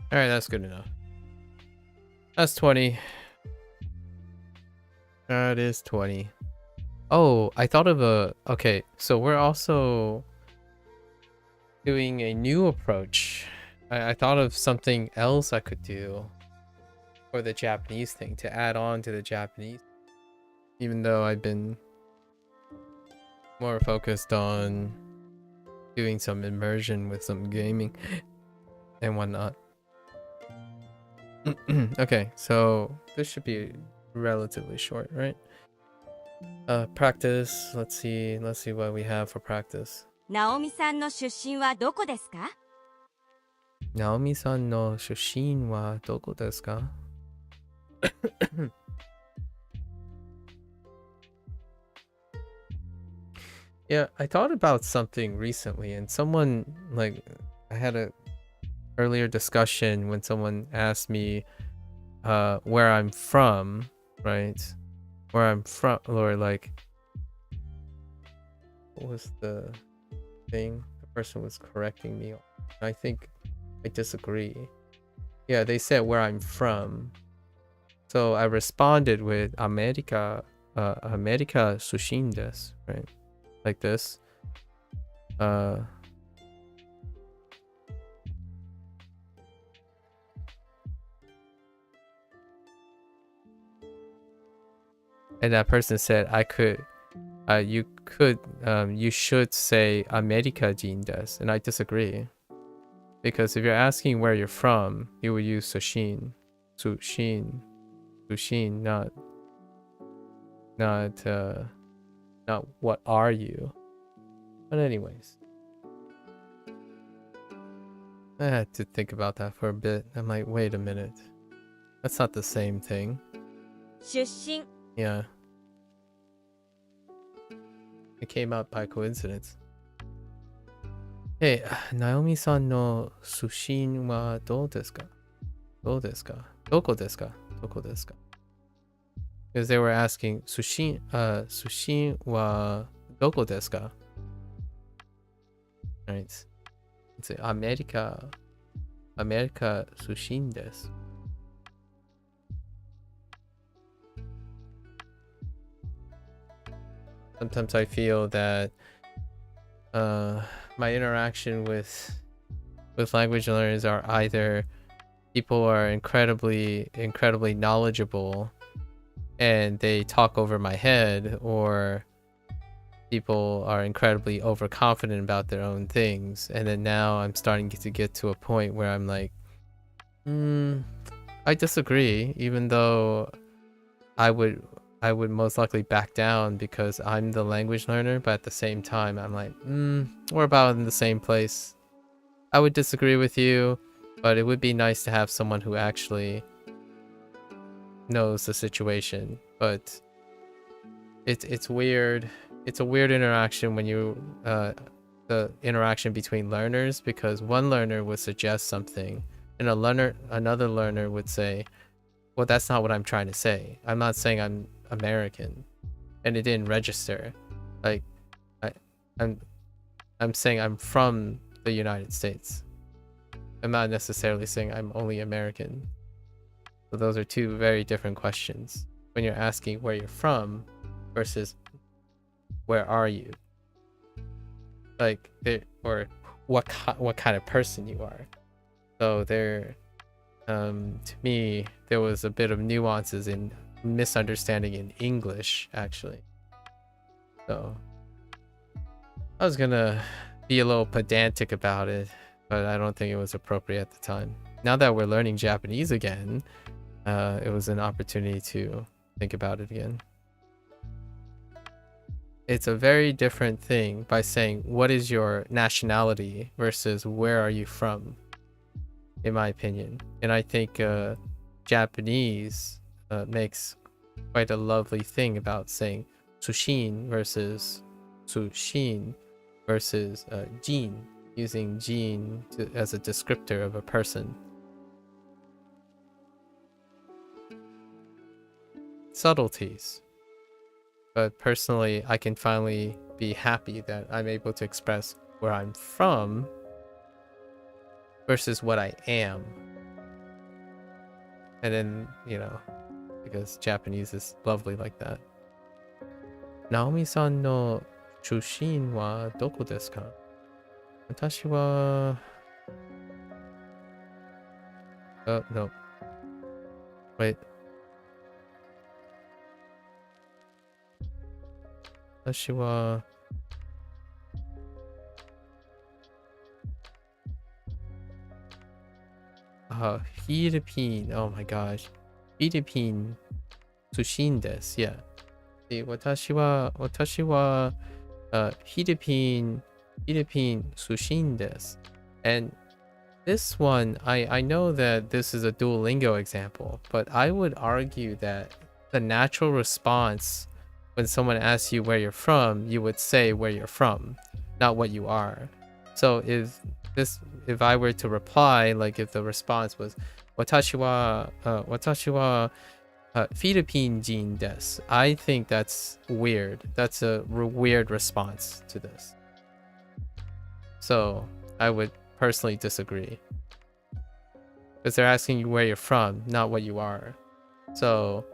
All right, that's good enough. That's 20. That is 20. Oh, I thought of a... Okay, so we're also doing a new approach. I thought of something else I could do for the Japanese thing to add on to the Japanese. Even though I've been more focused on doing some immersion with some gaming and whatnot. Okay, so this should be relatively short, right? Practice. Let's see what we have for practice. Naomi-sanの出身はどこですか? Naomi-sanの出身はどこですか? Yeah, I thought about something recently, and someone, like, I had a earlier discussion when someone asked me where I'm from, right? Where I'm from, or like, what was the thing? The person was correcting me. I think I disagree. Yeah, they said where I'm from. So I responded with America sushin desu, right? Like this. And that person said you should say America jin desu, and I disagree. Because if you're asking where you're from, you would use sushin. Sushin. Sushin, not what are you. But anyways. I had to think about that for a bit. I'm like, wait a minute. That's not the same thing. 出身 Yeah. It came out by coincidence. Hey, Naomi-san no sushin wa dou desu ka? Dou desu ka? Doko desu ka? Doko desu ka? Because they were asking, sushin wa doko desu ka? Right. It's America sushin desu. Sometimes I feel that my interaction with language learners are either people are incredibly knowledgeable and they talk over my head, or people are incredibly overconfident about their own things. And then now I'm starting to get to a point where I'm like, I disagree, even though I would most likely back down because I'm the language learner, but at the same time I'm like, we're about in the same place. I would disagree with you, but it would be nice to have someone who actually knows the situation. But it's weird. It's a weird interaction when you the interaction between learners, because one learner would suggest something and another learner would say, well, that's not what I'm trying to say. I'm not saying I'm American, and it didn't register. Like I'm saying I'm from the United States. I'm not necessarily saying I'm only American. So those are two very different questions when you're asking where you're from versus where are you, like, or what kind of person you are. So there, to me, there was a bit of nuances in misunderstanding in English, actually. So I was gonna be a little pedantic about it, but I don't think it was appropriate at the time. Now that we're learning Japanese again, it was an opportunity to think about it again. It's a very different thing by saying, what is your nationality versus where are you from, in my opinion. And I think Japanese makes quite a lovely thing about saying sushin versus jin, using jin as a descriptor of a person. Subtleties. But personally, I can finally be happy that I'm able to express where I'm from versus what I am. And then, because Japanese is lovely like that. Naomi-san no chushin wa doko desu ka? Watashi wa... Oh, no. Wait. Watashi wa... Philippine. Oh my gosh. Philippine sushin desu. Yeah. Watashi wa Philippine sushin desu. And this one, I know that this is a Duolingo example, but I would argue that the natural response when someone asks you where you're from, you would say where you're from, not what you are. So if I were to reply, like if the response was watashi wa Philippine jin desu, I think that's weird. That's a weird response to this. So I would personally disagree, because they're asking you where you're from, not what you are. So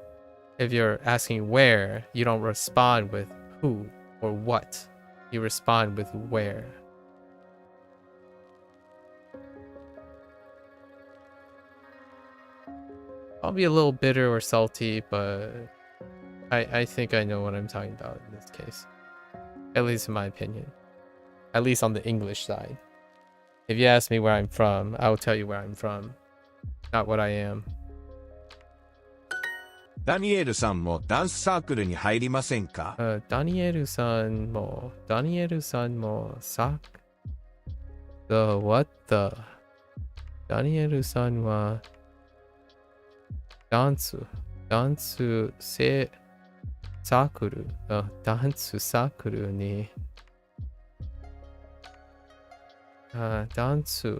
if you're asking where, you don't respond with who or what. You respond with where. I'll be a little bitter or salty, but I think I know what I'm talking about in this case. At least in my opinion. At least on the English side. If you ask me where I'm from, I will tell you where I'm from, not what I am. ダニエルさんもダンスサークルに入りませんか？ダニエルさんもサク The what the ダニエルさんはダンスサークルダンスサークルにダンス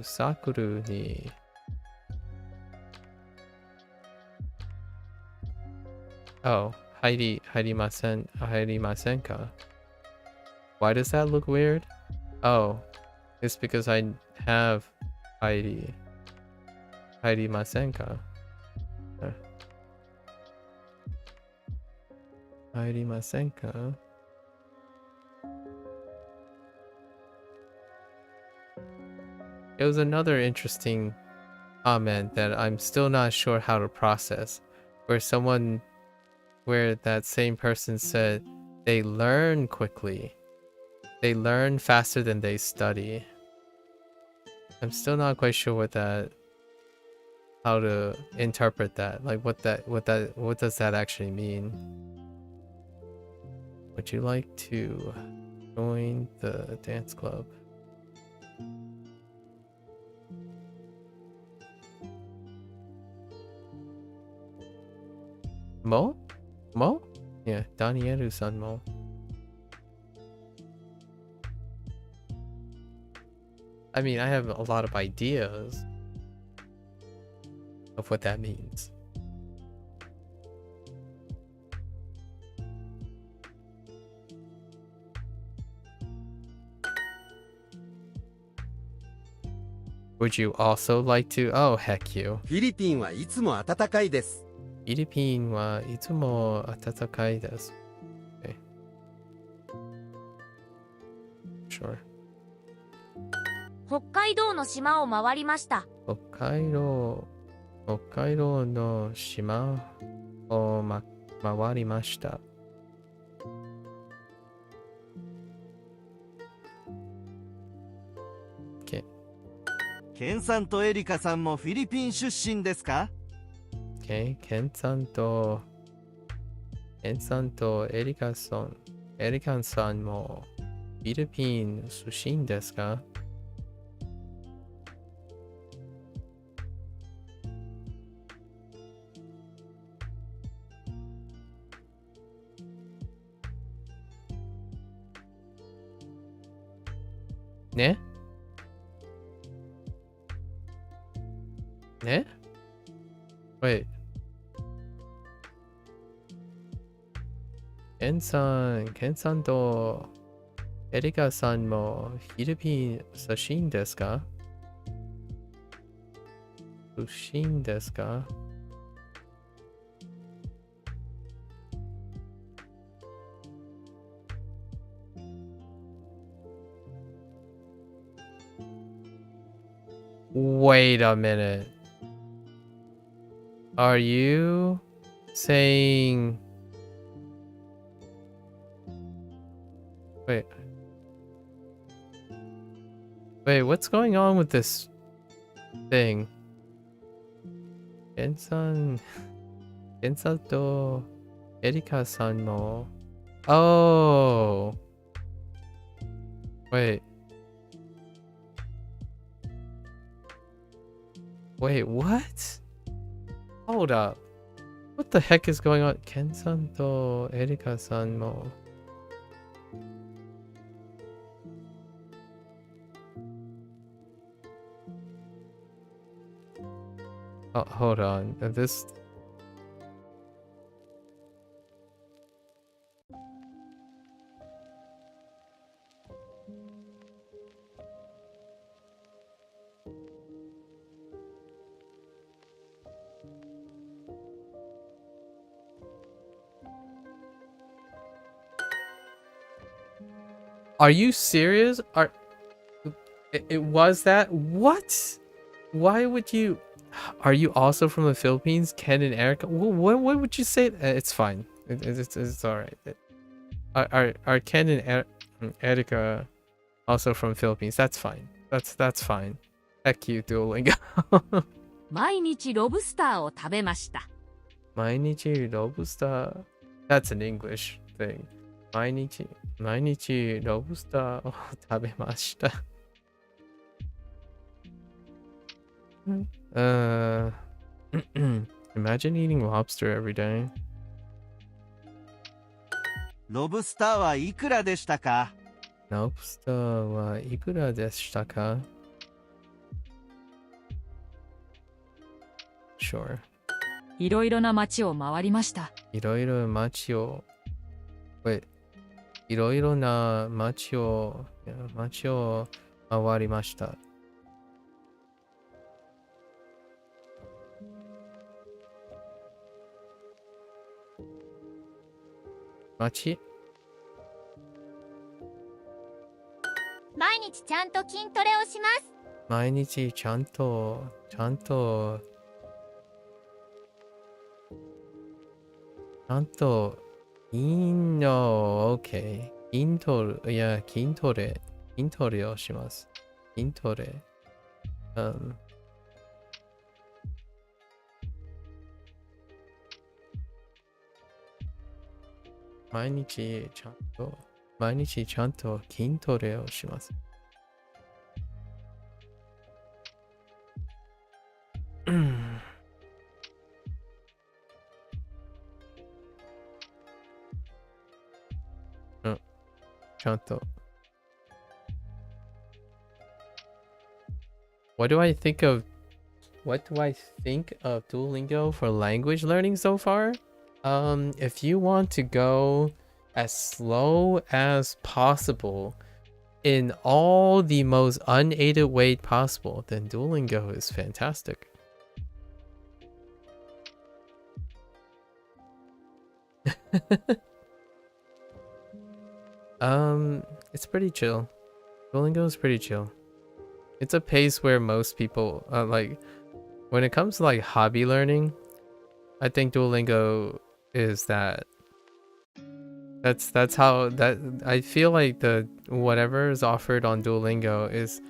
サークルに入りませんか? Why does that look weird? Oh, it's because I have 入りませんか? 入りませんか? It was another interesting comment that I'm still not sure how to process, where that same person said they learn quickly. They learn faster than they study. I'm still not quite sure how to interpret that. Like what does that actually mean? Would you like to join the dance club? Mo? Yeah, Danieru-san Mo. I mean, I have a lot of ideas of what that means. Would you also like to? Oh, heck you. フィリピンはいつも暖かいです。フィリピンはいつも暖かいです。Okay. Sure. 北海道の島を回りました。北海道の島を、回りました。Okay. ケンさんとエリカさんもフィリピン出身ですか？ Okay. ケンさんとエリカさんもフィリピン出身ですか? Ne? Wait. ケンさんとエリカさんもフィリピン出身ですか? Wait a minute. Are you saying... Wait, what's going on with this thing? ケンさんとエリカさんも... Oh! Wait, what? Hold up. What the heck is going on? ケンさんとエリカさんも... Oh, hold on. This... Are you serious? It was that? What? Why would you... Are you also from the Philippines? Ken and Erica? What would you say? It's fine. It's alright. Are Ken and Erica Also from Philippines. That's fine. That's fine. Heck you, Duolingo. 毎日ロブスターを食べました。毎日ロブスター. That's an English thing. 毎日ロブスターを食べました。Imagine eating lobster every day. ロブスターはいくらでしたか？ロブスターはいくらでしたか？ Sure. いろいろな街を回りました。いろいろ街を Wait. いろいろな街を回りました。街？毎日ちゃんと筋トレをします。毎日ちゃんといいの OK 筋トレをします。筋トレ毎日ちゃんと筋トレをします。ちゃんと。What do I think of Duolingo for language learning so far? If you want to go as slow as possible in all the most unaided way possible, then Duolingo is fantastic. It's pretty chill. Duolingo is pretty chill. It's a pace where most people like when it comes to like hobby learning, I think Duolingo is that. That's how that I feel like the whatever is offered on Duolingo is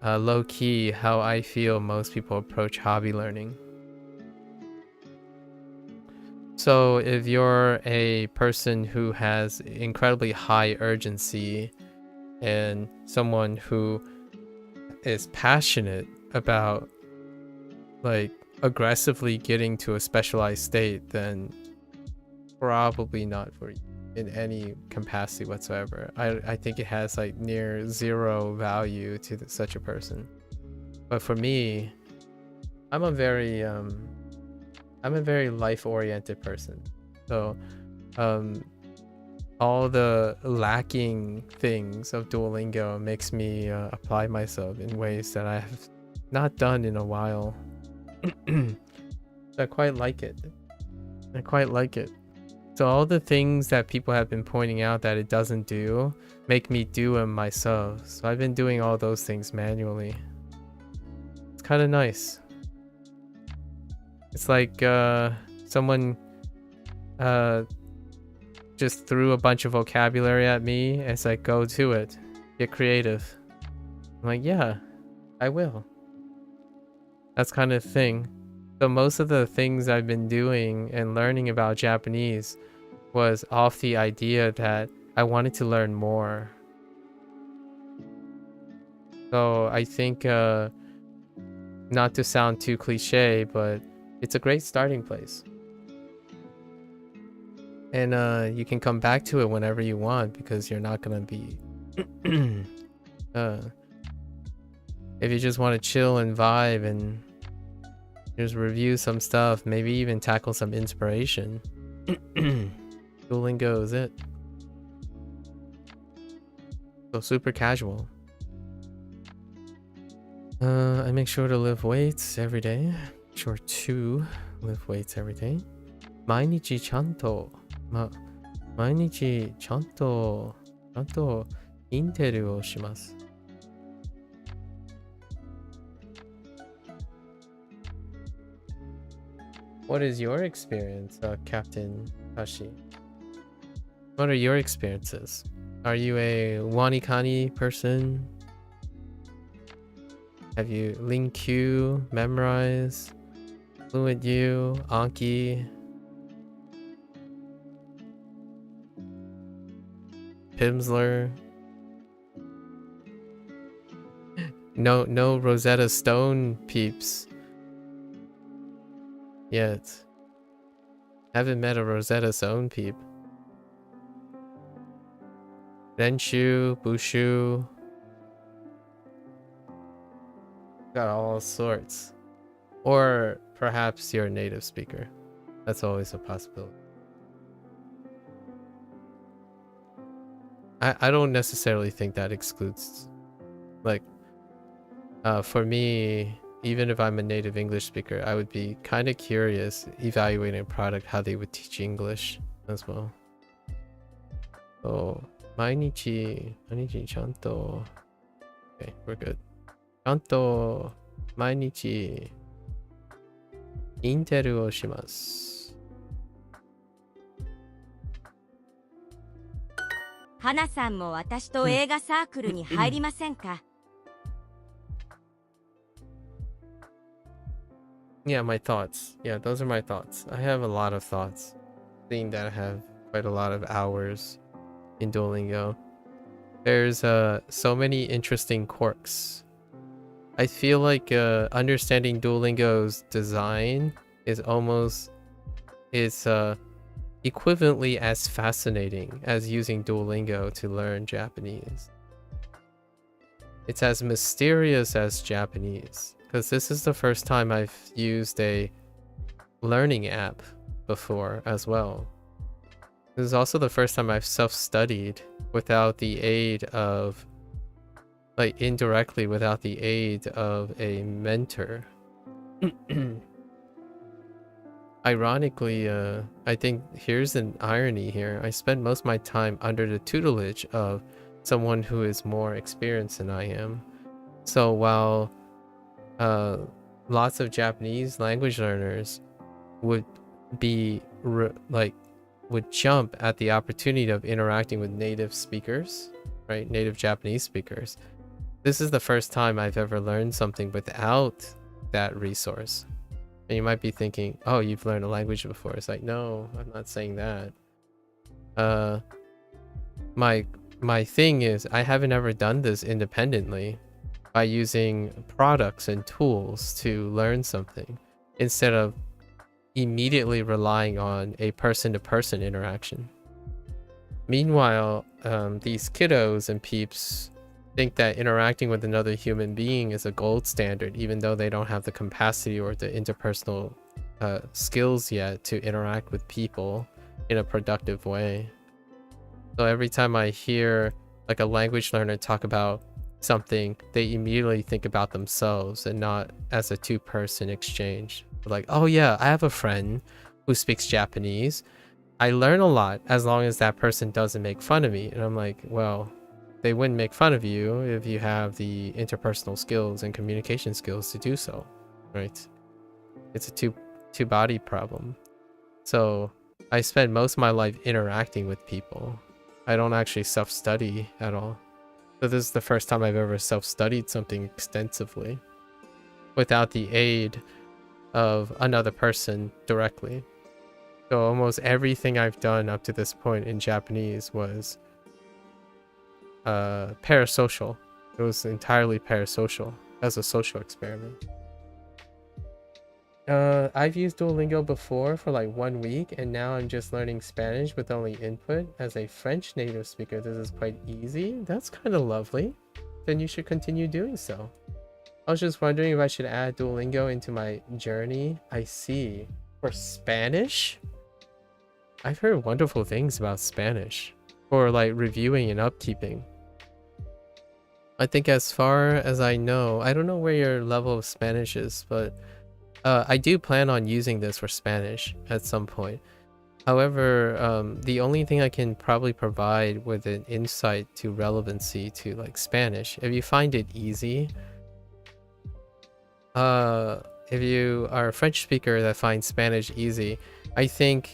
low key how I feel most people approach hobby learning. So if you're a person who has incredibly high urgency and someone who is passionate about like aggressively getting to a specialized state, then probably not for you in any capacity whatsoever. I think it has like near zero value to such a person. But for me, I'm a very life-oriented person. So all the lacking things of Duolingo makes me apply myself in ways that I have not done in a while. I quite like it. So all the things that people have been pointing out that it doesn't do make me do them myself. So I've been doing all those things manually. It's kind of nice. It's like someone just threw a bunch of vocabulary at me and it's like, go to it. Get creative. I'm like, yeah, I will. That's kind of thing. So most of the things I've been doing and learning about Japanese was off the idea that I wanted to learn more. So I think, not to sound too cliche, but it's a great starting place. And you can come back to it whenever you want because you're not gonna be... if you just want to chill and vibe and just review some stuff, maybe even tackle some inspiration. Duolingo is it. So super casual. I make sure to lift weights every day. Sure to lift weights every day. 毎日ちゃんとインテルをします。What is your experience, Captain Tashi? What are your experiences Are you a Wanikani person? Have you Ling Q memorized? Fluent U, Anki, Pimsleur? No Rosetta Stone peeps yet. Haven't met a Rosetta Stone peep. Renshu, Bushu. Got all sorts. Or perhaps you're a native speaker. That's always a possibility. I don't necessarily think that excludes, like, for me, even if I'm a native English speaker, I would be kind of curious evaluating a product how they would teach English as well. So, 毎日ちゃんと Okay, we're good. ちゃんと毎日インテルをします。花さんも私と映画サークルに入りませんか？ Yeah, my thoughts. Yeah, those are my thoughts. I have a lot of thoughts. Seeing that I have quite a lot of hours in Duolingo. There's so many interesting quirks. I feel like understanding Duolingo's design is almost equivalently as fascinating as using Duolingo to learn Japanese. It's as mysterious as Japanese, because this is the first time I've used a learning app before as well. This is also the first time I've self-studied without the aid of, like, indirectly without the aid of a mentor. Ironically, I think here's an irony here. I spend most of my time under the tutelage of someone who is more experienced than I am. So while lots of Japanese language learners would be would jump at the opportunity of interacting with native speakers, right? Native Japanese speakers. This is the first time I've ever learned something without that resource. And you might be thinking, oh, you've learned a language before. It's like, no, I'm not saying that. My thing is, I haven't ever done this independently by using products and tools to learn something instead of immediately relying on a person-to-person interaction. Meanwhile, these kiddos and peeps think that interacting with another human being is a gold standard, even though they don't have the capacity or the interpersonal skills yet to interact with people in a productive way. So every time I hear like a language learner talk about something, they immediately think about themselves and not as a two-person exchange. Like, oh yeah, I have a friend who speaks Japanese. I learn a lot as long as that person doesn't make fun of me. And I'm like, well, they wouldn't make fun of you if you have the interpersonal skills and communication skills to do so, right? It's a two-body problem. So I spend most of my life interacting with people. I don't actually self-study at all. So this is the first time I've ever self-studied something extensively without the aid of another person directly. So almost everything I've done up to this point in Japanese was parasocial. It was entirely parasocial as a social experiment. I've used Duolingo before for like 1 week, and now I'm just learning Spanish with only input. As a French native speaker, this is quite easy. That's kind of lovely. Then you should continue doing so. I was just wondering if I should add Duolingo into my journey. I see. For Spanish? I've heard wonderful things about Spanish. For like reviewing and upkeeping. I think as far as I know, I don't know where your level of Spanish is, but I do plan on using this for Spanish at some point. However, the only thing I can probably provide with an insight to relevancy to like Spanish, if you find it easy, if you are a French speaker that finds Spanish easy, I think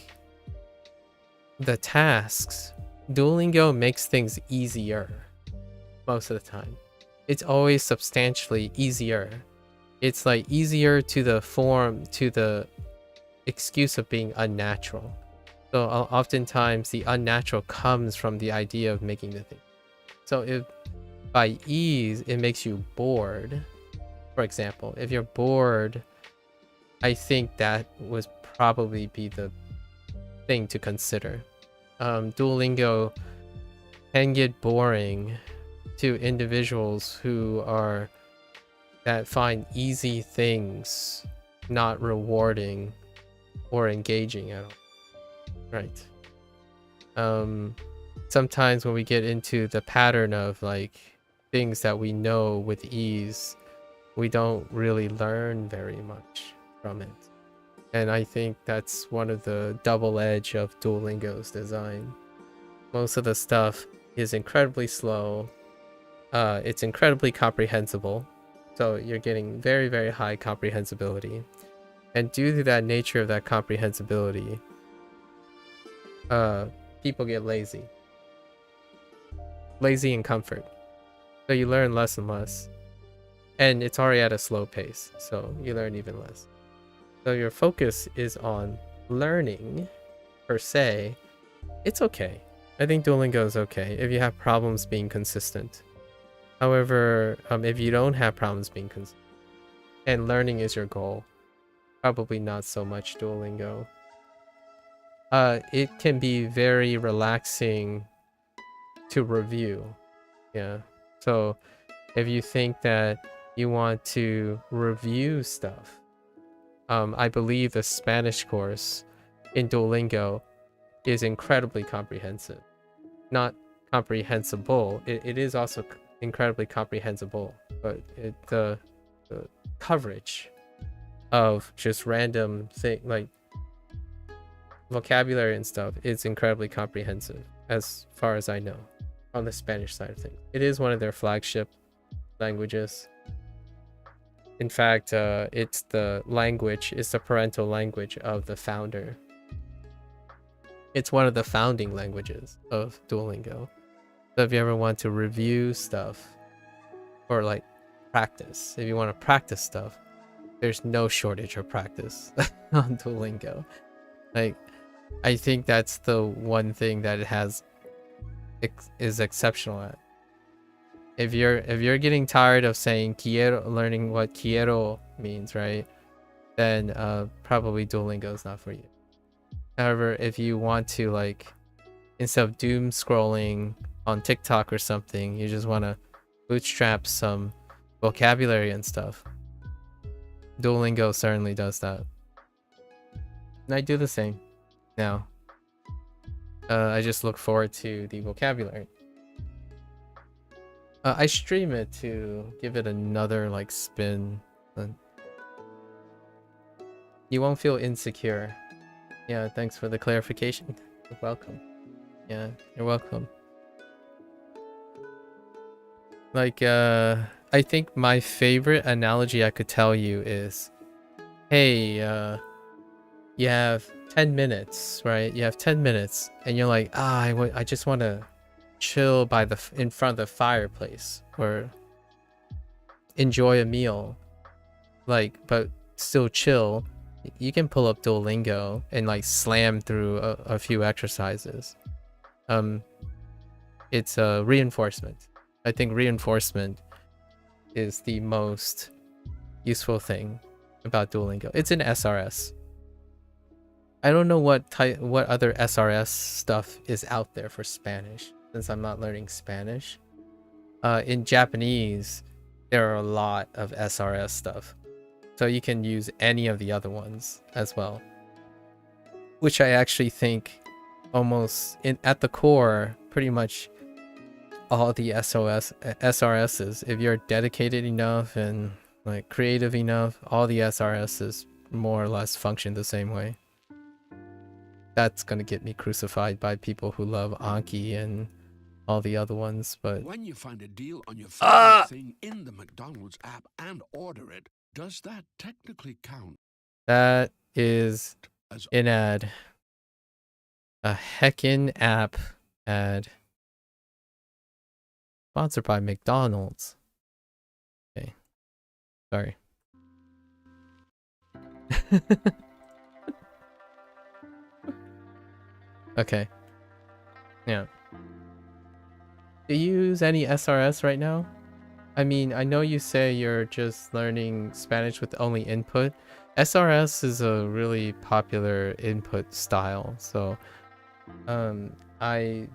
the tasks Duolingo makes things easier most of the time. It's always substantially easier. It's like easier to the excuse of being unnatural. So oftentimes the unnatural comes from the idea of making the thing. So if by ease it makes you bored, for example, if you're bored, I think that would probably be the thing to consider. Duolingo can get boring to individuals that find easy things not rewarding or engaging at all. Right. Sometimes when we get into the pattern of like things that we know with ease, we don't really learn very much from it. And I think that's one of the double edge of Duolingo's design. Most of the stuff is incredibly slow. It's incredibly comprehensible. So you're getting very, very high comprehensibility. And due to that nature of that comprehensibility, people get lazy in comfort, so you learn less and less, and it's already at a slow pace, so you learn even less. So your focus is on learning per se. It's okay. I think Duolingo is okay if you have problems being consistent. However, if you don't have problems being consistent and learning is your goal, probably not so much Duolingo. It can be very relaxing to review. Yeah. So if you think that you want to review stuff, I believe the Spanish course in Duolingo is incredibly comprehensive. Not comprehensible. It is also incredibly comprehensible, but the coverage of just random thing like vocabulary and stuff is incredibly comprehensive, as far as I know, on the Spanish side of things. It is one of their flagship languages. In fact, it's the parental language of the founder. It's one of the founding languages of Duolingo. So if you ever want to review stuff or like practice, if you want to practice stuff, there's no shortage of practice on Duolingo. Like, I think that's the one thing that it is exceptional at. If you're getting tired of saying quiero, learning what quiero means, right? Then probably Duolingo is not for you. However, if you want to, like, instead of doom scrolling on TikTok or something, you just want to bootstrap some vocabulary and stuff, Duolingo certainly does that. And I do the same now. I just look forward to the vocabulary. I stream it to give it another like spin. You won't feel insecure. Yeah, thanks for the clarification. You're welcome. Yeah, you're welcome. Like, I think my favorite analogy I could tell you is, hey, you have 10 minutes, right? You have 10 minutes, and you're like, I just want to chill in front of the fireplace or enjoy a meal, like, but still chill. You can pull up Duolingo and like slam through a few exercises. It's a reinforcement. I think reinforcement is the most useful thing about Duolingo. It's an SRS. I don't know what other SRS stuff is out there for Spanish, since I'm not learning Spanish. In Japanese, there are a lot of SRS stuff, so you can use any of the other ones as well, which I actually think almost at the core, pretty much all the SRSs, if you're dedicated enough and like creative enough, all the SRSs more or less function the same way. That's gonna get me crucified by people who love Anki and all the other ones, but when you find a deal on your favorite thing in the McDonald's app and order it, does that technically count? That is an ad. A heckin' app Ad. Sponsored by McDonald's. Okay. Sorry. Okay. Yeah. Do you use any SRS right now? I mean, I know you say you're just learning Spanish with only input. SRS is a really popular input style, so I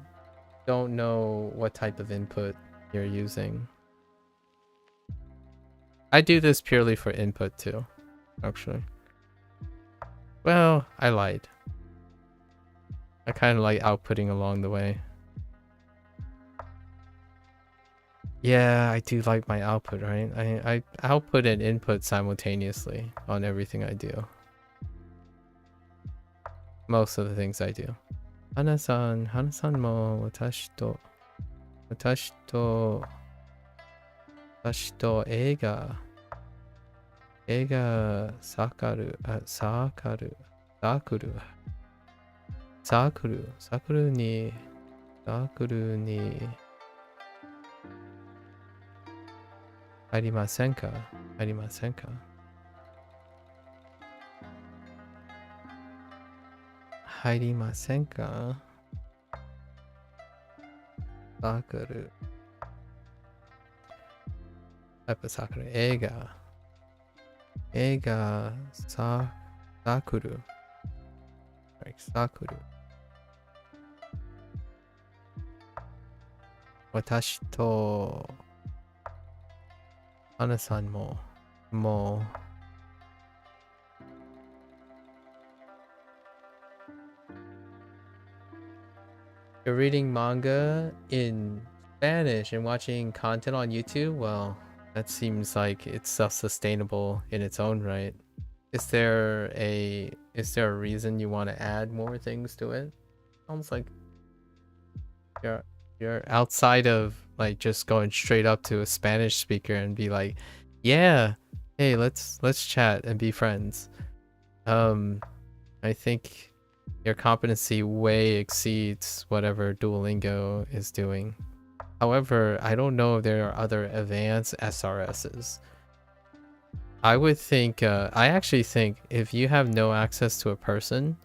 don't know what type of input you're using. I do this purely for input too, actually. Well, I lied. I kind of like outputting along the way. Yeah, I do like my output, right? I output and input simultaneously on everything I do. Most of the things I do. Hana-san mo watashi to eiga sakuru ni サークルに入りませんか入りませんか入りませんかサークルやっぱサークル映画サークル私とアナさんもYou're reading manga in Spanish and watching content on YouTube? Well, that seems like it's self-sustainable in its own right. Is there a reason you want to add more things to it? Almost like you're outside of like just going straight up to a Spanish speaker and be like, yeah, hey, let's chat and be friends. I think your competency way exceeds whatever Duolingo is doing. However, I don't know if there are other advanced SRSs. I would think, I actually think if you have no access to a person,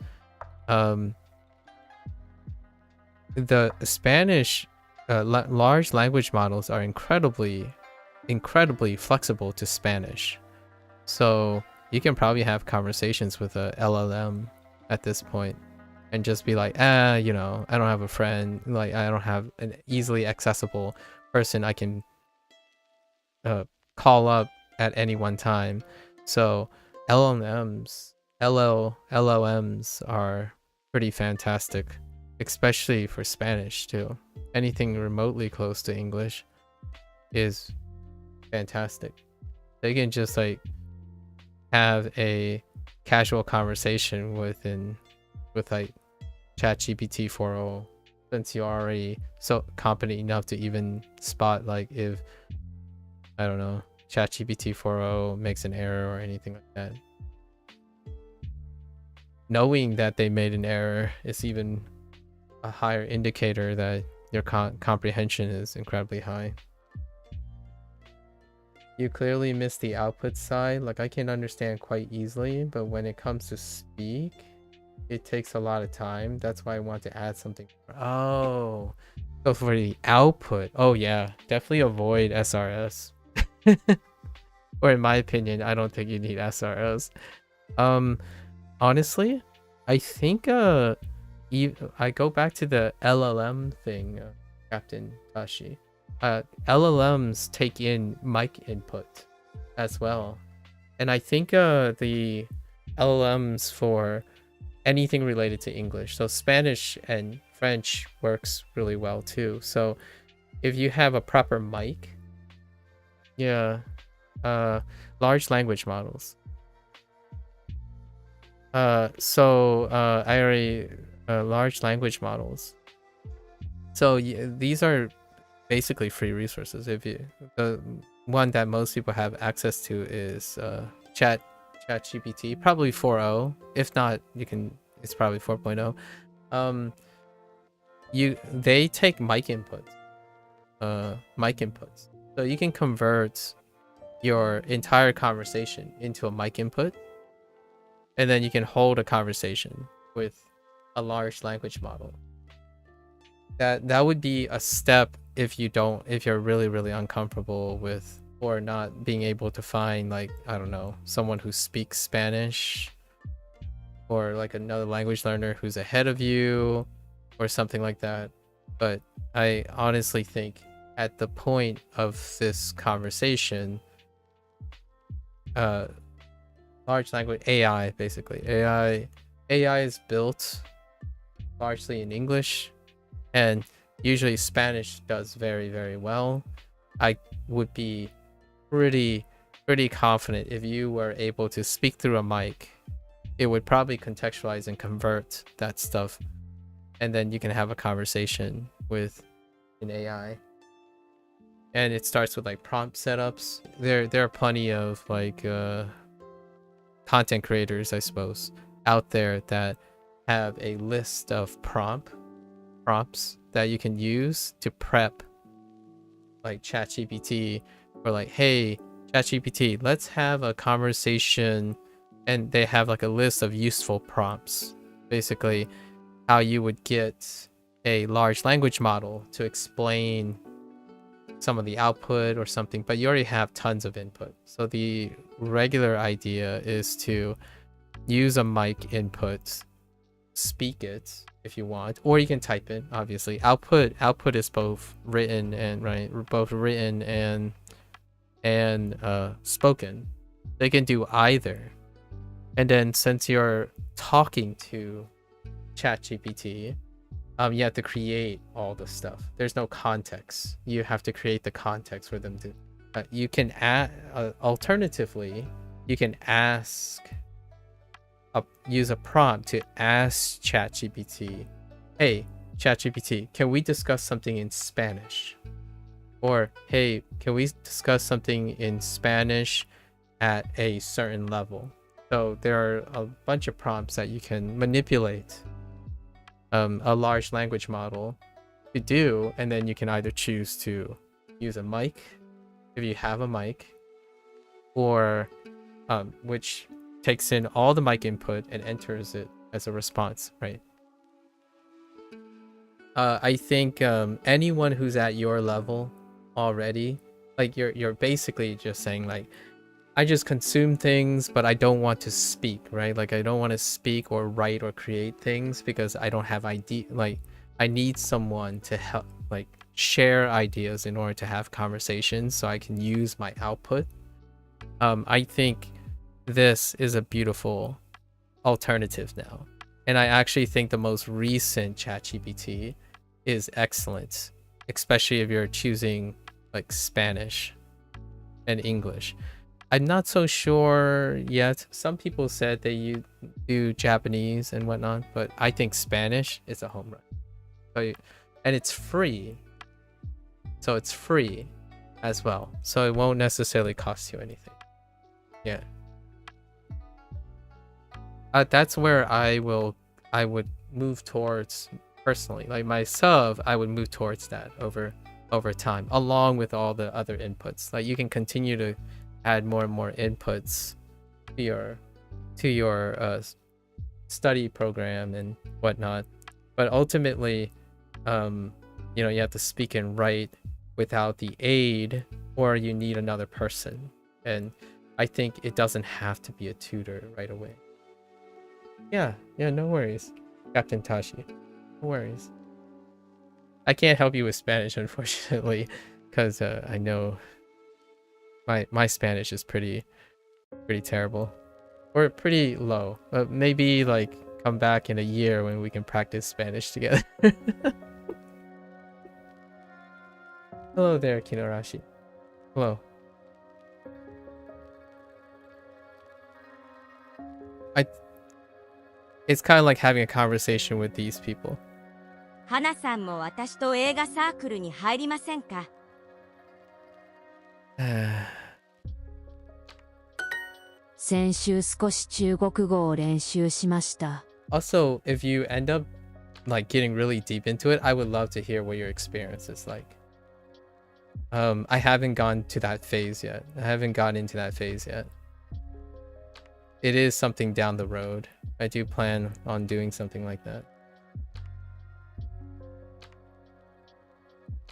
the Spanish large language models are incredibly flexible to Spanish. So you can probably have conversations with a LLM at this point and just be like, you know, I don't have a friend, like I don't have an easily accessible person I can call up at any one time. So LLMs are pretty fantastic, especially for Spanish too. Anything remotely close to English is fantastic. They can just like have a casual conversation with like ChatGPT 4.0, since you're already so competent enough to even spot like if, I don't know, ChatGPT 4.0 makes an error or anything like that. Knowing that they made an error is even a higher indicator that your comprehension is incredibly high. You clearly missed the output side. Like I can understand quite easily, but when it comes to speak, it takes a lot of time. That's why I want to add something. Oh, so for the output, oh yeah, definitely avoid SRS. Or in my opinion, I don't think you need SRS. Honestly, I think I go back to the LLM thing, Captain Tashi. LLMs take in mic input as well, and I think the LLMs for anything related to English, so Spanish and French works really well too. So if you have a proper mic, yeah, large language models. I already large language models. So these are basically free resources. If you, the one that most people have access to is ChatGPT, probably 4.0. If not, you can. It's probably 4.0. they take mic inputs. So you can convert your entire conversation into a mic input, and then you can hold a conversation with a large language model. That would be a step if you're really uncomfortable with or not being able to find, like, I don't know, someone who speaks Spanish, or like another language learner who's ahead of you or something like that. But I honestly think at the point of this conversation, large language AI, basically AI is built largely in English, and usually Spanish does very well. I would be pretty confident if you were able to speak through a mic, it would probably contextualize and convert that stuff, and then you can have a conversation with an AI. And it starts with like prompt setups. There are plenty of like content creators, I suppose, out there that have a list of prompts that you can use to prep like ChatGPT, or like, hey ChatGPT, let's have a conversation, and they have like a list of useful prompts, basically how you would get a large language model to explain some of the output or something, but you already have tons of input. So the regular idea is to use a mic input, speak it if you want, or you can type it. Obviously output is both written and spoken. They can do either. And then since you're talking to ChatGPT, you have to create all the stuff. There's no context. You have to create the context for them to you can add alternatively, you can use a prompt to ask ChatGPT, hey ChatGPT, can we discuss something in Spanish? Or hey, can we discuss something in Spanish at a certain level? So there are a bunch of prompts that you can manipulate a large language model to do, and then you can either choose to use a mic if you have a mic, or which takes in all the mic input and enters it as a response, right? I think anyone who's at your level already, like you're basically just saying like, I just consume things, but I don't want to speak, right? Like I don't want to speak or write or create things because I don't have idea. Like I need someone to help, like share ideas in order to have conversations so I can use my output. I think this is a beautiful alternative now. And I actually think the most recent ChatGPT is excellent, especially if you're choosing like Spanish and English. I'm not so sure yet. Some people said they do Japanese and whatnot, but I think Spanish is a home run. So, and it's free. So it's free as well. So it won't necessarily cost you anything. Yeah. That's where I would move towards personally. Like my sub, I would move towards that over time, along with all the other inputs. Like you can continue to add more and more inputs to your study program and whatnot, but ultimately you have to speak and write without the aid, or you need another person. And I think it doesn't have to be a tutor right away. Yeah, no worries, Captain Tashi, no worries. I can't help you with Spanish, unfortunately, because I know my Spanish is pretty terrible, or pretty low. Maybe like come back in a year when we can practice Spanish together. Hello there, Kinorashi. Hello. It's kind of like having a conversation with these people. 花さんも私と映画サークルに入りませんか? Also, 先週少し中国語を練習しました。 if you end up like getting really deep into it, I would love to hear what your experience is like. I haven't gone to that phase yet. I haven't gotten into that phase yet. It is something down the road. I do plan on doing something like that.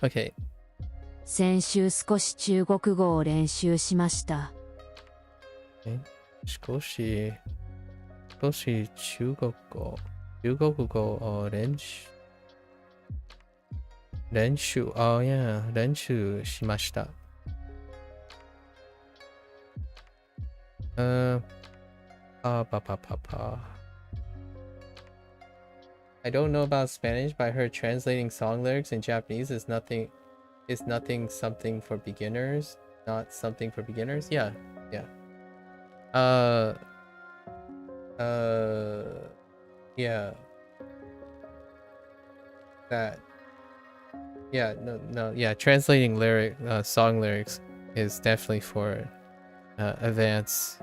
Okay. 先週少し中国語を練習しました。少し中国語を練習 oh yeah 練習しました。I don't know about Spanish, but I heard translating song lyrics in Japanese is nothing something for beginners. Not something for beginners. Yeah. Yeah. That. Yeah. No. Yeah. Translating song lyrics is definitely for advanced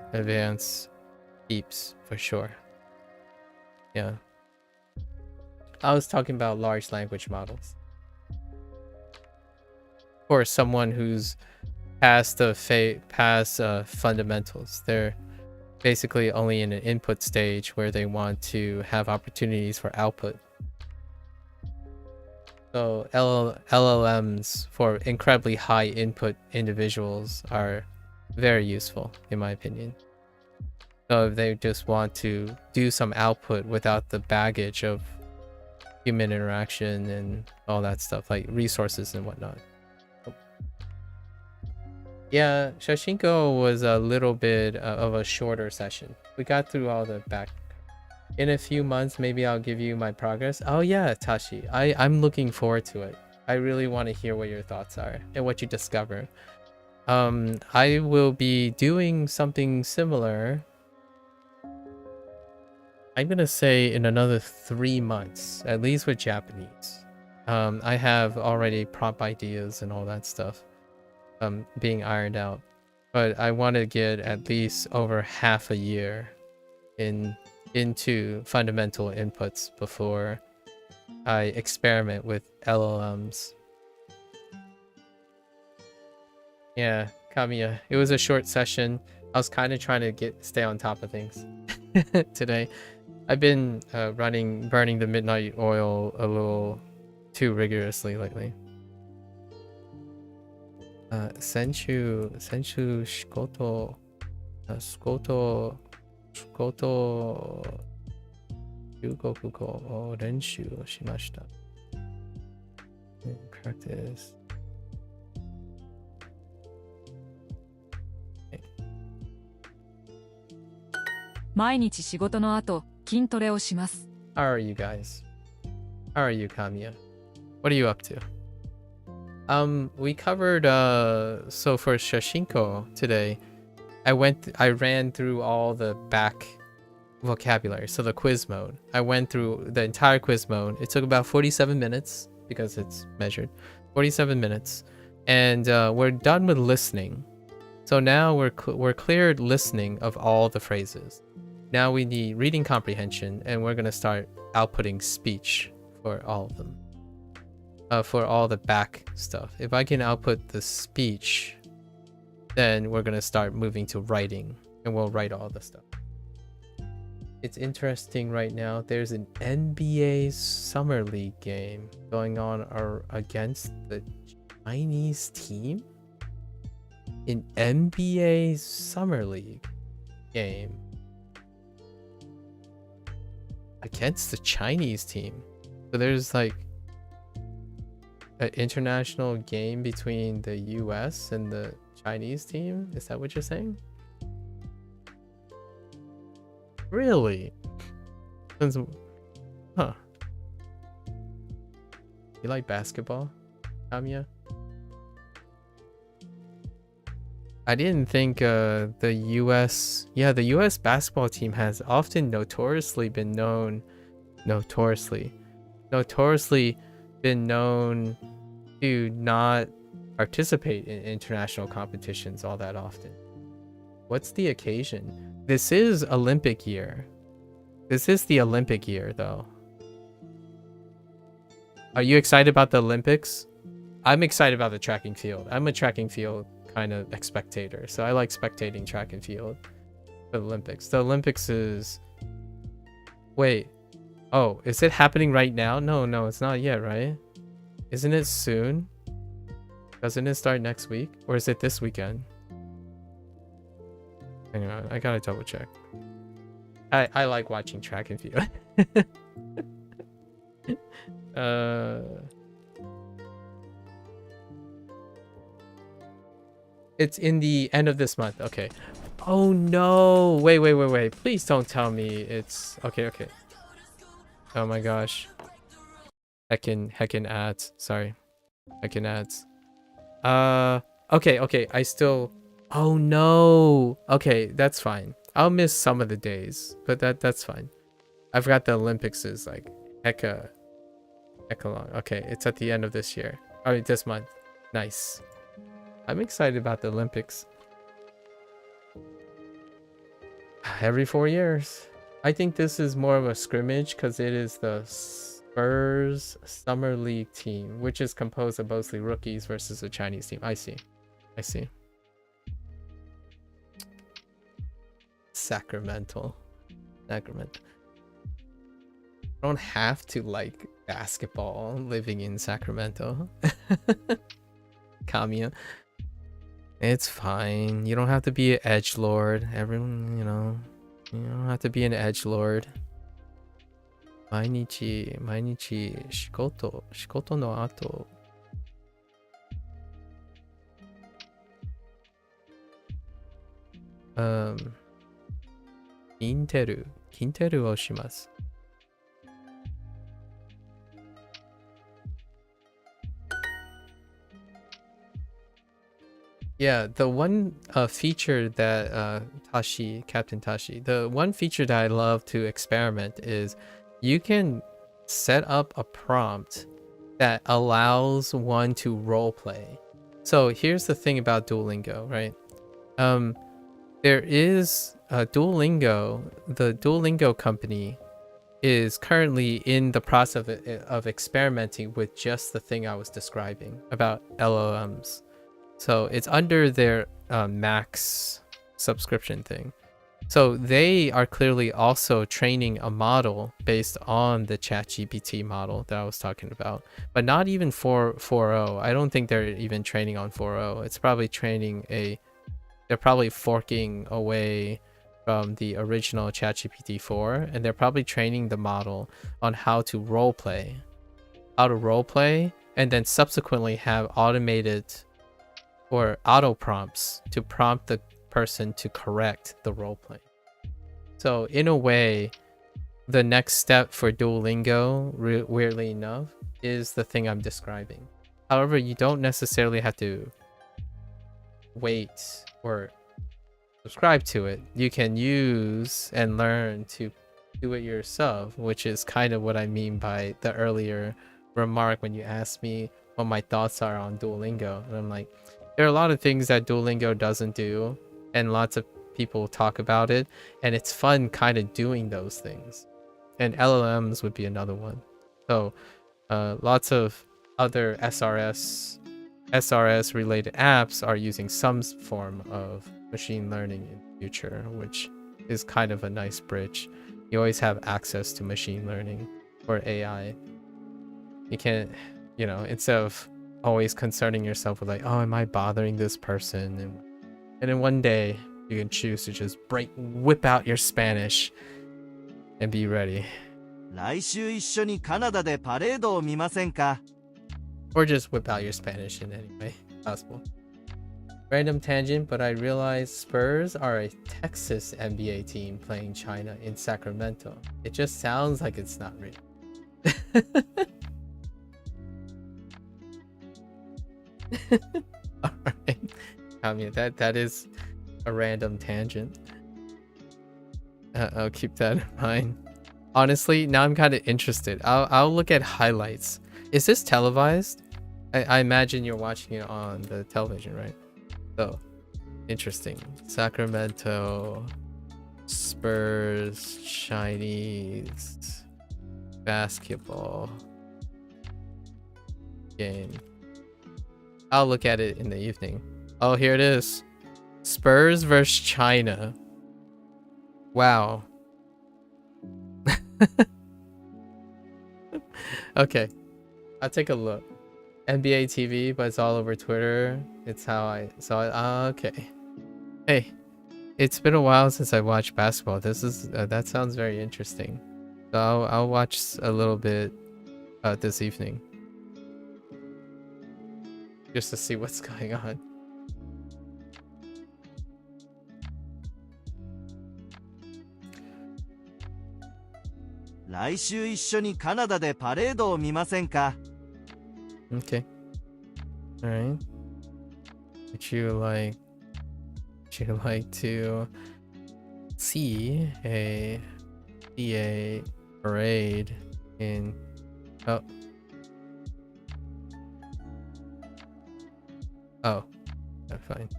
peeps for sure. Yeah. I was talking about large language models. For someone who's past fundamentals, they're basically only in an input stage where they want to have opportunities for output. So LLMs for incredibly high input individuals are very useful, in my opinion. So if they just want to do some output without the baggage of human interaction and all that stuff, like resources and whatnot. Yeah, Shashingo was a little bit of a shorter session. We got through all the back. In a few months, maybe I'll give you my progress. Oh yeah, Tashi, I'm looking forward to it. I really want to hear what your thoughts are and what you discover. I will be doing something similar. I'm gonna say in another 3 months, at least with Japanese. I have already prompt ideas and all that stuff being ironed out, but I want to get at least over half a year into fundamental inputs before I experiment with LLMs. Yeah, Kamiya, it was a short session. I was kind of trying to stay on top of things today. I've been burning the midnight oil a little too rigorously lately. Senchu shikoto Jugoku o renshu o shimashita. Practice. 毎日仕事の後、筋トレをします。 How are you guys? How are you, Kamiya? What are you up to? We covered so for Shashingo today, I ran through all the back vocabulary, so the quiz mode. I went through the entire quiz mode. It took about 47 minutes because it's measured. 47 minutes. And we're done with listening. So now we're cleared listening of all the phrases. Now we need reading comprehension, and we're going to start outputting speech for all of them. For all the back stuff. If I can output the speech, then we're going to start moving to writing, and we'll write all the stuff. It's interesting right now. There's an NBA Summer League game going on against the Chinese team. An NBA Summer League game against the Chinese team. So there's like an international game between the US and the Chinese team. Is that what you're saying? Really? Huh. You like basketball, Kamiya? I didn't think the US basketball team has often notoriously been known to not participate in international competitions all that often. What's the occasion? This is Olympic year. This is the Olympic year, though. Are you excited about the Olympics? I'm excited about the track and field. I'm a track and field kind of spectator, so I like spectating track and field for the Olympics. The Olympics is... Wait. Oh, is it happening right now? No, it's not yet, right? Isn't it soon? Doesn't it start next week? Or is it this weekend? Hang on, I gotta double check. I like watching track and field. It's in the end of this month. Okay. Oh no. Wait. Please don't tell me it's okay. Oh my gosh. Heckin' ads. Sorry. Heckin' ads. Okay. I still... Oh no. Okay, that's fine. I'll miss some of the days, but that's fine. I forgot the Olympics is like hecka long. Okay, it's at the end of this year. I mean, this month. Nice. I'm excited about the Olympics. Every 4 years. I think this is more of a scrimmage because it is the Spurs Summer League team, which is composed of mostly rookies versus a Chinese team. I see. Sacramento. I don't have to like basketball living in Sacramento. Kamiya. It's fine. You don't have to be an edgelord. Everyone, you don't have to be an edgelord. 毎日仕事の後筋トレをします。Yeah, the one feature that Captain Tashi, the one feature that I love to experiment is you can set up a prompt that allows one to roleplay. So here's the thing about Duolingo, right? There is Duolingo. The Duolingo company is currently in the process of experimenting with just the thing I was describing about LLMs. So it's under their max subscription thing. So they are clearly also training a model based on the ChatGPT model that I was talking about, but not even for 4.0. I don't think they're even training on 4.0. It's probably they're probably forking away from the original ChatGPT 4, and they're probably training the model on how to roleplay, and then subsequently have automated or auto prompts to prompt the person to correct the roleplay. So in a way, the next step for Duolingo, weirdly enough, is the thing I'm describing. However, you don't necessarily have to wait or subscribe to it. You can use and learn to do it yourself, which is kind of what I mean by the earlier remark when you asked me what my thoughts are on Duolingo. And I'm like, there are a lot of things that Duolingo doesn't do, and lots of people talk about it, and it's fun kind of doing those things. And LLMs would be another one. So lots of other SRS related apps are using some form of machine learning in the future, which is kind of a nice bridge. You always have access to machine learning or AI. You can't, instead of always concerning yourself with like, oh, am I bothering this person? And then one day you can choose to just whip out your Spanish and be ready. 来週一緒にカナダでパレードを見ませんか? Or just whip out your Spanish in any way possible. Random tangent, but I realized Spurs are a Texas NBA team playing China in Sacramento. It just sounds like it's not real. Alright. I mean, that is a random tangent. I'll keep that in mind. Honestly, now I'm kind of interested. I'll look at highlights. Is this televised? I imagine you're watching it on the television, right? So, interesting. Sacramento, Spurs, Chinese, basketball. game. I'll look at it in the evening. Oh, here it is. Spurs versus China. Wow. Okay. I'll take a look. NBA TV, but it's all over Twitter. It's how I saw it. Okay. Hey, it's been a while since I watched basketball. This is that sounds very interesting. So I'll watch a little bit this evening, just to see what's going on. 来週一緒にカナダでパレードを見ませんか？ Okay. All right. Would you like to see a parade in oh yeah, fine.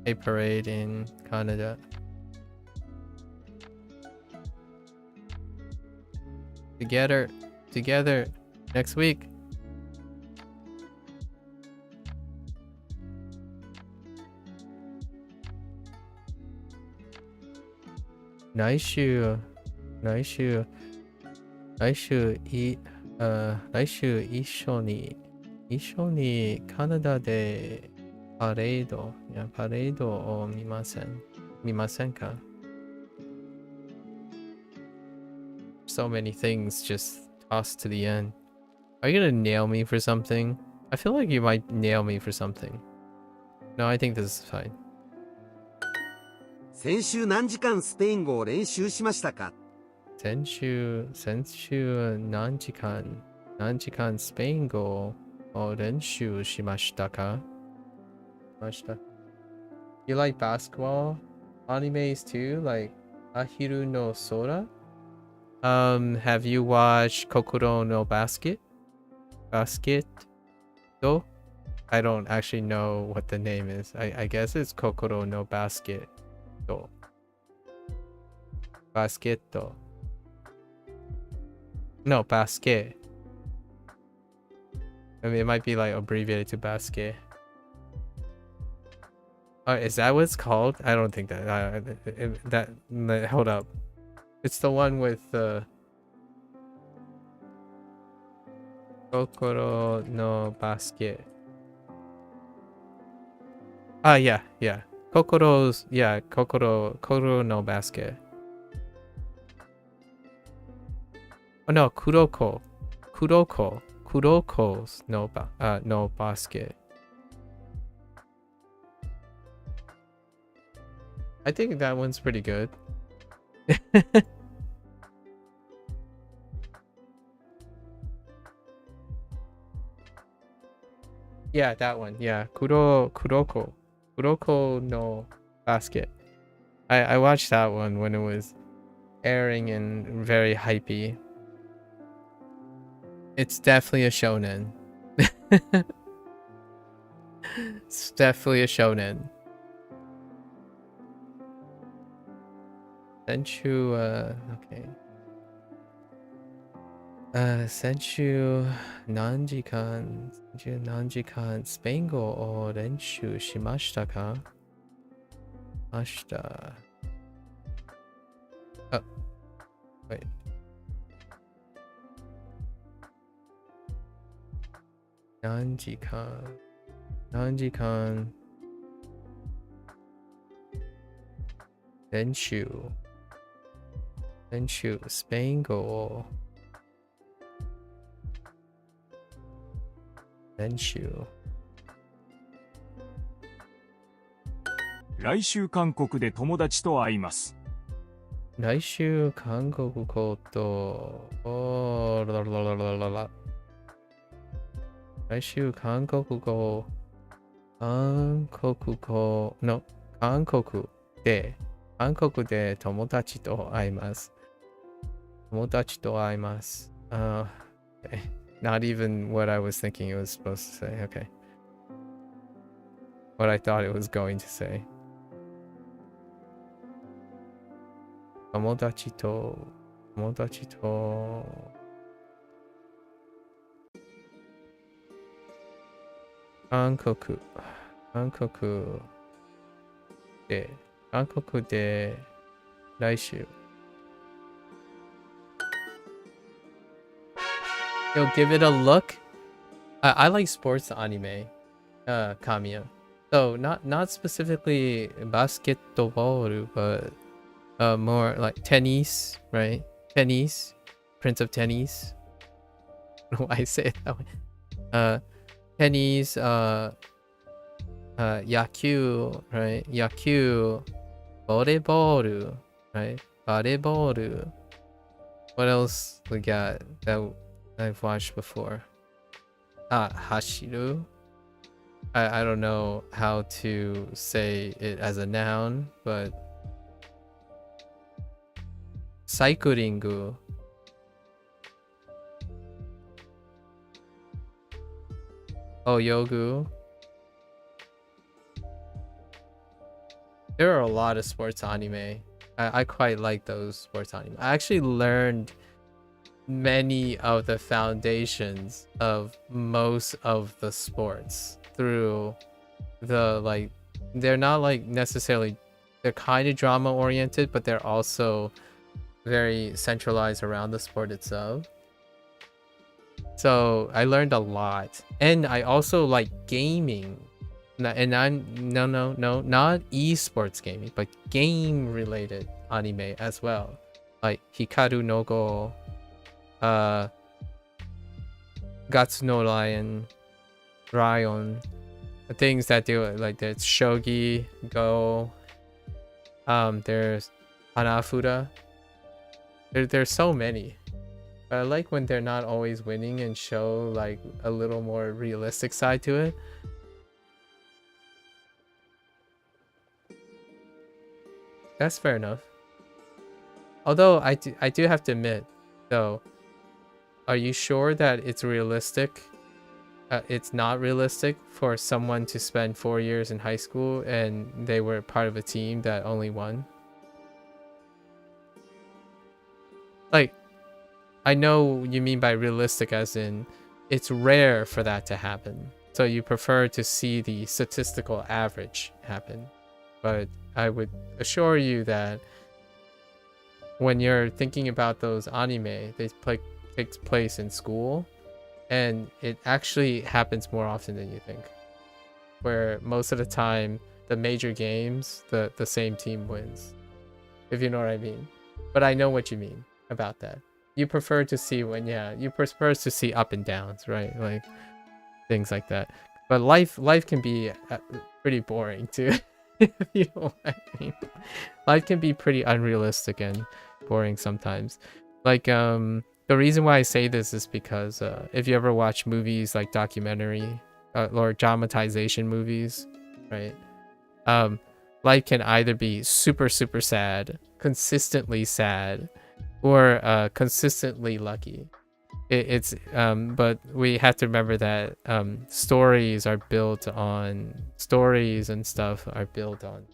A parade in Canada. Together next week. Nice shoe. 来週一緒にカナダでパレードを見ませんか? So many things just tossed to the end. Are you gonna nail me for something? I feel like you might nail me for something. No, I think this is fine. 先週何時間スペイン語を練習しましたか？先週何時間スペイン語を練習しましたか? You like basketball? Animes too? Like Ahiru no Sora? Have you watched Kokoro no Basket? Though? I don't actually know what the name is. I guess it's Kokoro no Basket. Basketto. No, basket. I mean, it might be like abbreviated to basket. Is that what it's called? I don't think that. Hold up. It's the one with the Kokoro no Basket. Yeah. Kokoro no Basket. Oh no, Kuroko's no basket. I think that one's pretty good. Yeah, that one. Yeah, Kuroko no basket. I watched that one when it was airing and very hypey. It's definitely a shonen. It's definitely a shonen. Senchu, okay. Senchu nanjikan Spango o renshu shimashita ka? Mashita. Oh, wait. Nanjikan Renshu Spango Renshu. 来週韓国で友達と会います。来週韓国語と来週韓国で友達と会います。Okay. Not even what I was thinking it was supposed to say. Okay. What I thought it was going to say. 友達と韓国韓国で韓国で来週 Yo, give it a look. I like sports anime, Kamiya. So not specifically basketball, but more like tennis, right? Tennis, Prince of Tennis. I don't know why I say it that way. Tennis, 野球, right? 野球, volleyball, right? Volleyball. What else we got that I've watched before? Hashiru. I don't know how to say it as a noun, but cycling. Yogu. There are a lot of sports anime. I quite like those sports anime. I actually learned many of the foundations of most of the sports through the like they're not like necessarily, they're kind of drama oriented, but they're also very centralized around the sport itself. So I learned a lot, and I also like gaming. And I'm no not esports gaming, but game related anime as well, like Hikaru no Go, Gatsu no Ryon, the things that do it, like there's shogi, go, there's hanafuda. There's so many, but I like when they're not always winning and show like a little more realistic side to it. That's fair enough. Although I do have to admit, though, are you sure that it's realistic? It's not realistic for someone to spend 4 years in high school and they were part of a team that only won? Like, I know you mean by realistic as in it's rare for that to happen. So you prefer to see the statistical average happen. But I would assure you that when you're thinking about those anime, they takes place in school, and it actually happens more often than you think, where most of the time the major games the same team wins, if you know what I mean. But I know what you mean about that. You prefer to see you prefer to see up and downs, right? Like things like that. But life can be pretty boring too. If you know what I mean. Life can be pretty unrealistic and boring sometimes. Like the reason why I say this is because if you ever watch movies like documentary or dramatization movies, right? Life can either be super sad, consistently sad, or consistently lucky. But we have to remember that stories and stuff are built on.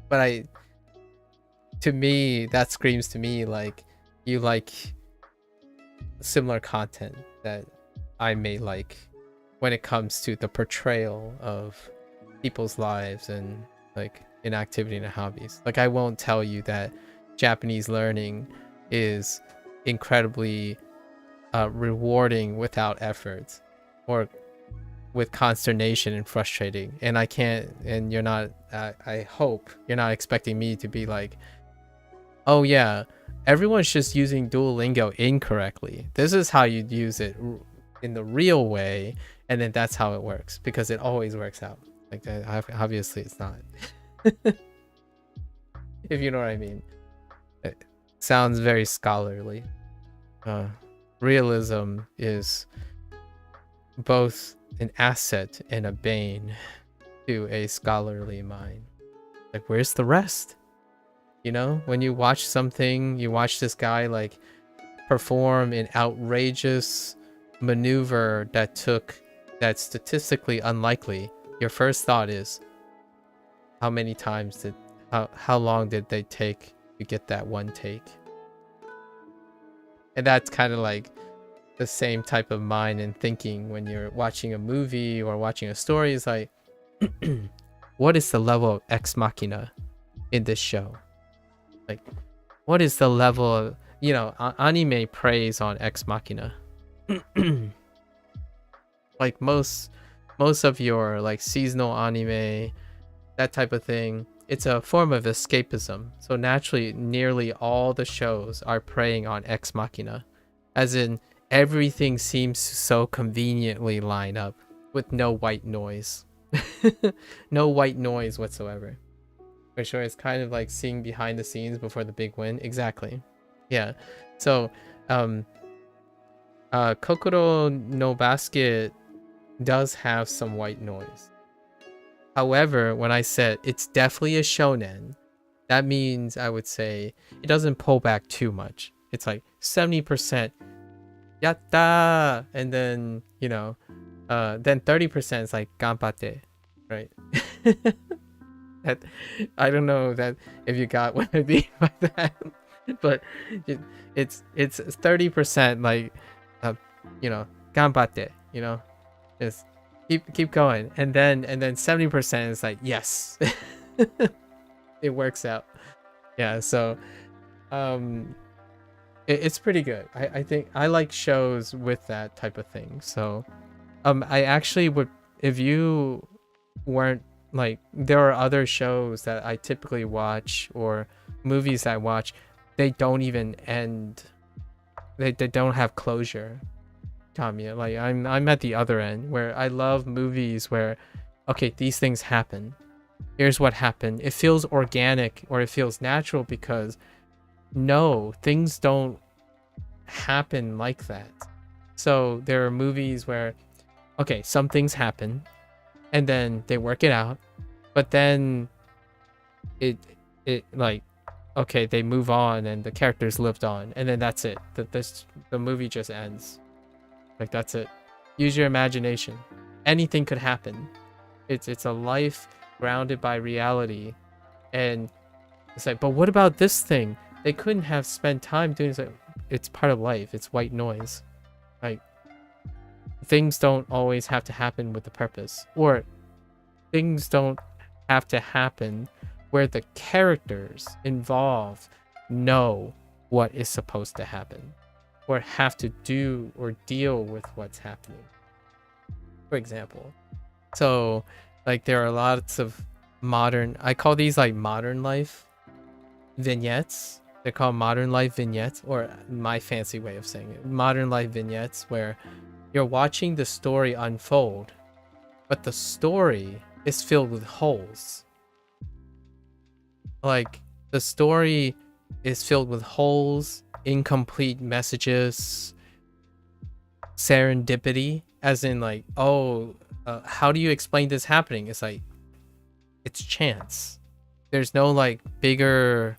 But to me, that screams to me like you like similar content that I may like when it comes to the portrayal of people's lives and like inactivity and hobbies. Like I won't tell you that Japanese learning is incredibly rewarding without effort, or with consternation and frustrating, and I can't, and you're not, I hope you're not expecting me to be like, oh yeah, everyone's just using Duolingo incorrectly, this is how you use it in the real way, and then that's how it works, because it always works out like that. Obviously it's not. If you know what I mean. It sounds very scholarly. Realism is both an asset and a bane to a scholarly mind. Like, where's the rest? You know, when you watch something, you watch this guy like perform an outrageous maneuver that's statistically unlikely, your first thought is, how long did they take to get that one take? And that's kind of like the same type of mind and thinking when you're watching a movie or watching a story. Is like, what is the level of ex machina in this show? Like, what is the level of, you know, anime preys on ex machina. Like most of your like seasonal anime, that type of thing, it's a form of escapism. So naturally, nearly all the shows are preying on ex machina, as in everything seems so conveniently line up with no white noise. No white noise whatsoever. For sure, it's kind of like seeing behind the scenes before the big win. Exactly. Yeah. So, Kokoro no Basket does have some white noise. However, when I said it's definitely a shonen, that means I would say it doesn't pull back too much. It's like 70% yatta, and then, you know, then 30% is like ganbatte, right? That, I don't know that if you got what I mean by that, but it's 30% like, you know, ganbatte, you know, just keep going, and then 70% is like yes. It works out. Yeah, so it's pretty good. I think I like shows with that type of thing. So I actually would, if you weren't like, there are other shows that I typically watch or movies I watch, they don't even end, they don't have closure. Tamiya, like I'm at the other end where I love movies where, okay, these things happen, here's what happened, it feels organic or it feels natural, because no, things don't happen like that. So there are movies where, okay, some things happen and then they work it out, but then it like, okay, they move on and the characters lived on, and then that's it. The movie just ends. Like, that's it. Use your imagination. Anything could happen. It's a life grounded by reality, and it's like, but what about this thing? They couldn't have spent time doing this. It's part of life. It's white noise. Like, things don't always have to happen with a purpose, or things don't have to happen where the characters involved know what is supposed to happen, or have to do or deal with what's happening, for example. So like, there are lots of modern, I call these like modern life vignettes. They're called modern life vignettes, or my fancy way of saying it, modern life vignettes, where you're watching the story unfold, but the story is filled with holes. Like, the story is filled with holes, incomplete messages, serendipity, as in like, oh, how do you explain this happening? It's like, it's chance. There's no like bigger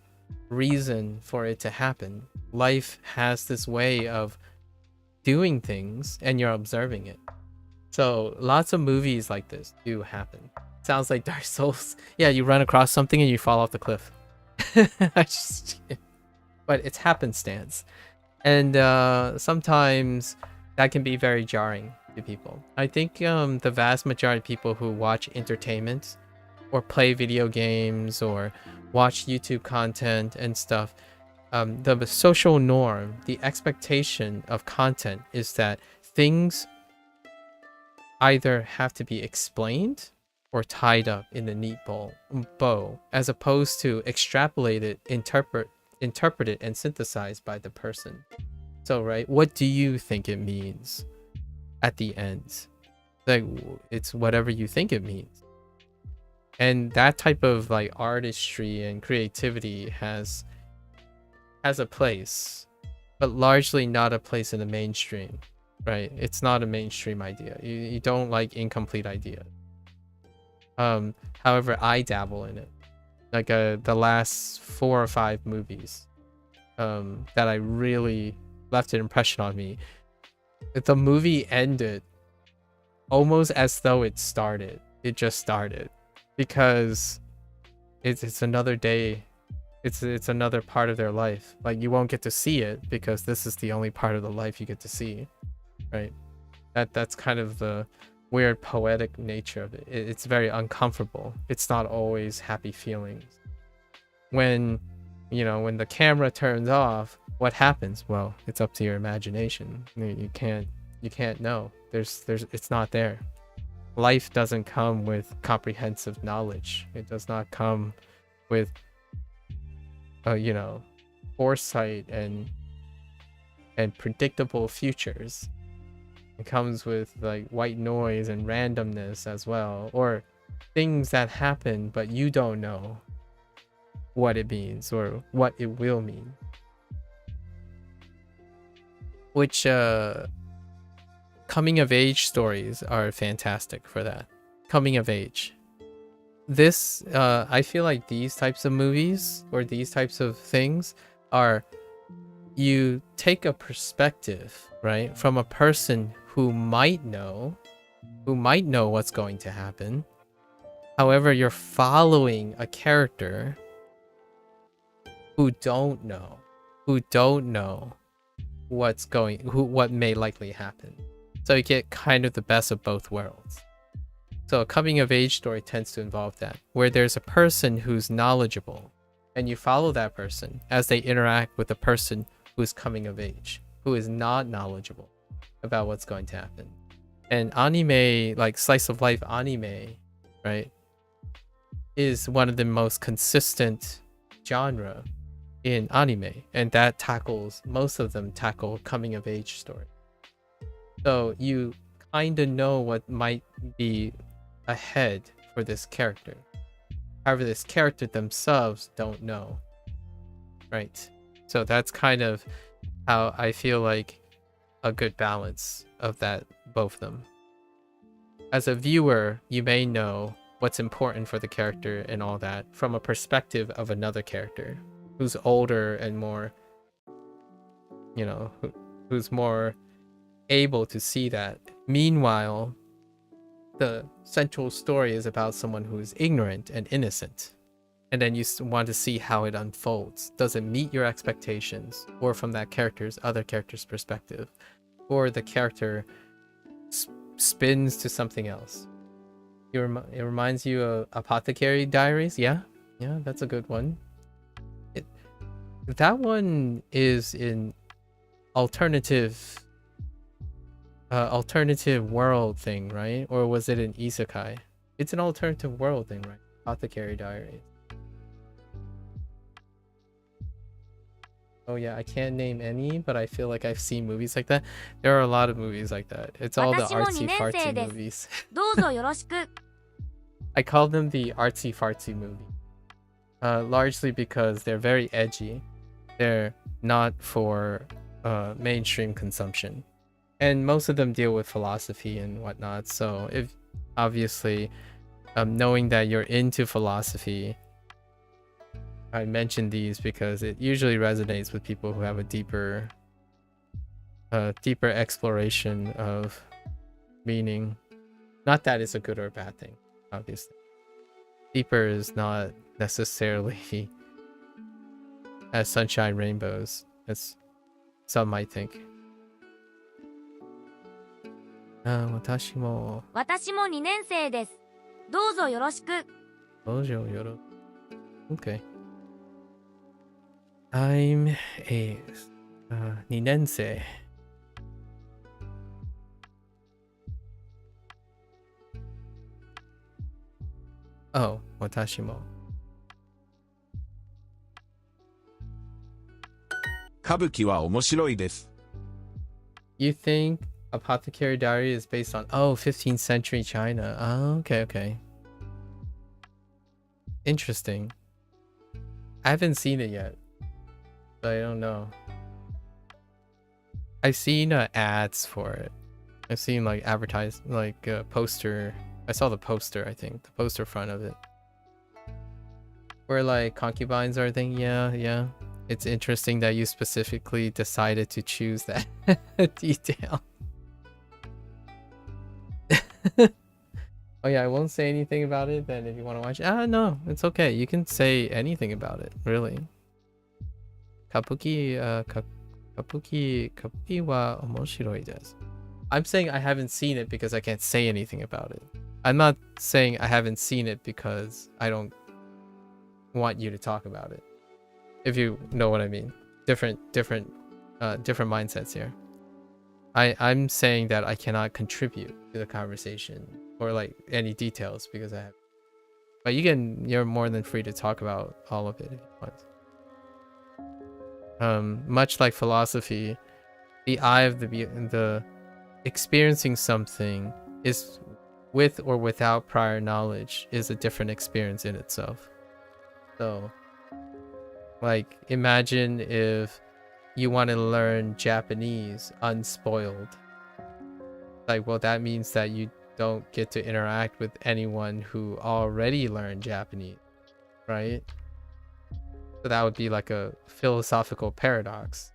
reason for it to happen. Life has this way of doing things and you're observing it. So lots of movies like this do happen. Sounds like Dark Souls. Yeah, you run across something and you fall off the cliff. But it's happenstance, and sometimes that can be very jarring to people. I think the vast majority of people who watch entertainment or play video games or watch YouTube content and stuff, the social norm, the expectation of content is that things either have to be explained or tied up in a neat bow, as opposed to extrapolated, interpreted and synthesized by the person. So, right, what do you think it means at the end? Like, it's whatever you think it means. And that type of like artistry and creativity has a place, but largely not a place in the mainstream, right? It's not a mainstream idea. You don't like incomplete ideas. However, I dabble in it. Like the last 4 or 5 movies that I really left an impression on me. The movie ended almost as though it started. It just started, because it's another day. It's another part of their life. Like you won't get to see it because this is the only part of the life you get to see, right? That's kind of the weird poetic nature of it. It's very uncomfortable. It's not always happy feelings. When when the camera turns off, what happens? Well, it's up to your imagination. You can't know. It's not there. Life doesn't come with comprehensive knowledge. It does not come with foresight and predictable futures. It comes with like white noise and randomness as well, or things that happen but you don't know what it means or what it will mean. Which coming of age stories are fantastic for that. Coming of age. This I feel like these types of movies or these types of things are, you take a perspective, right, from a person who might know what's going to happen. However, you're following a character who don't know what may likely happen. So you get kind of the best of both worlds. So a coming of age story tends to involve that, where there's a person who's knowledgeable and you follow that person as they interact with a person who's coming of age, who is not knowledgeable about what's going to happen. And anime, like slice of life anime, right, is one of the most consistent genre in anime, and that most of them tackle coming of age story. So you kind of know what might be ahead for this character. However, this character themselves don't know, right? So that's kind of how I feel like a good balance of that, both of them. As a viewer, you may know what's important for the character and all that from a perspective of another character who's older and more, who's more able to see that. Meanwhile, the central story is about someone who is ignorant and innocent. And then you want to see how it unfolds. Does it meet your expectations? Or from that other character's perspective? Or the character spins to something else? It reminds you of Apothecary Diaries? Yeah, that's a good one. That one is in alternative world thing, right? Or was it an isekai? It's an alternative world thing, right? Apothecary Diaries. Oh yeah, I can't name any, but I feel like I've seen movies like that. There are a lot of movies like that. It's all the artsy fartsy movies. I call them the artsy fartsy movie. Largely because they're very edgy. They're not for mainstream consumption. And most of them deal with philosophy and whatnot. So if obviously knowing that you're into philosophy, I mention these because it usually resonates with people who have a deeper exploration of meaning. Not that it's a good or a bad thing, obviously. Deeper is not necessarily as sunshine rainbows as some might think. 私も2年生です。どうぞよろしく。どうぞよろ。Okay. I'm a 2年生. Oh, 私も。歌舞伎は面白いです。You think Apothecary Diary is based on 15th century China? Oh, okay. Interesting. I haven't seen it yet, so I don't know. I've seen ads for it. I've seen like advertised, like a poster. I saw the poster, I think, the poster front of it, where like concubines are a thing. Yeah. It's interesting that you specifically decided to choose that detail. Oh yeah, I won't say anything about it. Then if you want to watch it, no, it's okay. You can say anything about it, really. Kabuki, kabuki wa omoshiroi desu. I'm saying I haven't seen it because I can't say anything about it. I'm not saying I haven't seen it because I don't want you to talk about it. If you know what I mean. Different mindsets here. I'm saying that I cannot contribute to the conversation or like any details because I have. But you're more than free to talk about all of it if you want. Much like philosophy, the eye of the experiencing something is with or without prior knowledge is a different experience in itself. So, like, imagine if you want to learn Japanese unspoiled. Like, well, that means that you don't get to interact with anyone who already learned Japanese, right? So that would be like a philosophical paradox.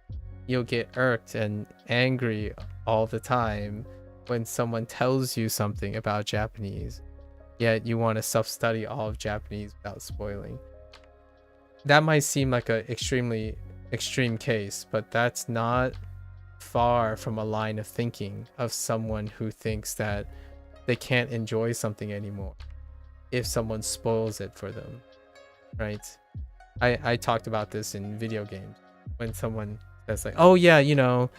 You'll get irked and angry all the time when someone tells you something about Japanese, yet you want to self-study all of Japanese without spoiling. That might seem like an extremely extreme case, but that's not far from a line of thinking of someone who thinks that they can't enjoy something anymore if someone spoils it for them, right? I talked about this in video games when someone says like, oh yeah, you know,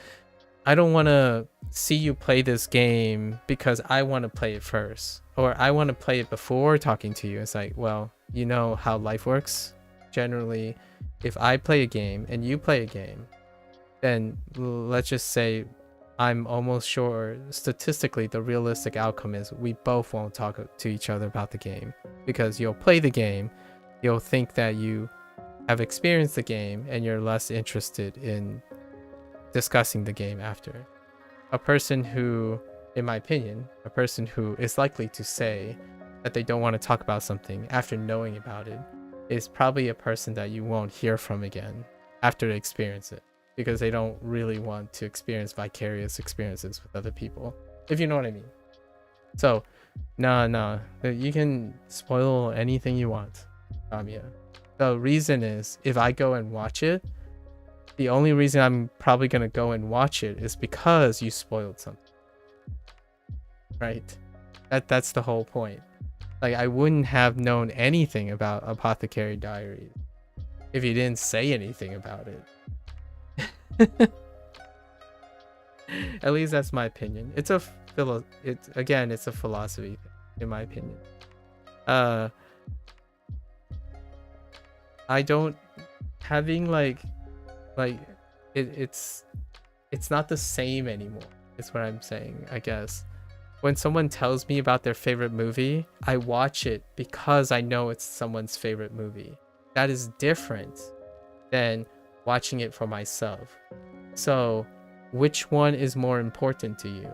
I don't want to see you play this game because I want to play it first, or I want to play it before talking to you. It's like, well, you know how life works. Generally, if I play a game and you play a game, then let's just say I'm almost sure statistically the realistic outcome is we both won't talk to each other about the game, because you'll play the game, you'll think that you have experienced the game, and you're less interested in discussing the game after. A person who, in my opinion, a person who is likely to say that they don't want to talk about something after knowing about it is probably a person that you won't hear from again after they experience it, because they don't really want to experience vicarious experiences with other people, if you know what I mean. So, no, you can spoil anything you want, Kamiya. The reason is, if I go and watch it, the only reason I'm probably going to go and watch it is because you spoiled something. Right? That's the whole point. Like, I wouldn't have known anything about Apothecary Diaries if you didn't say anything about it. At least that's my opinion. It's a philosophy thing, in my opinion. I don't having it's not the same anymore. Is what I'm saying, I guess. When someone tells me about their favorite movie, I watch it because I know it's someone's favorite movie. That is different than watching it for myself. So, which one is more important to you?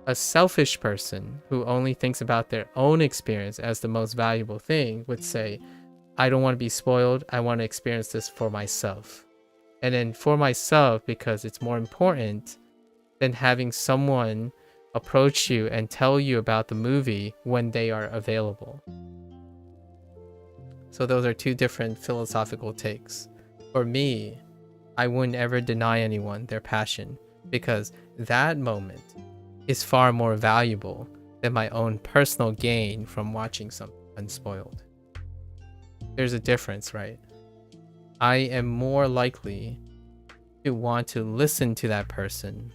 A selfish person who only thinks about their own experience as the most valuable thing would say, I don't want to be spoiled. I want to experience this for myself. And then for myself, because it's more important than having someone approach you and tell you about the movie when they are available. So those are two different philosophical takes. For me, I wouldn't ever deny anyone their passion, because that moment is far more valuable than my own personal gain from watching something unspoiled. There's a difference, right? I am more likely to want to listen to that person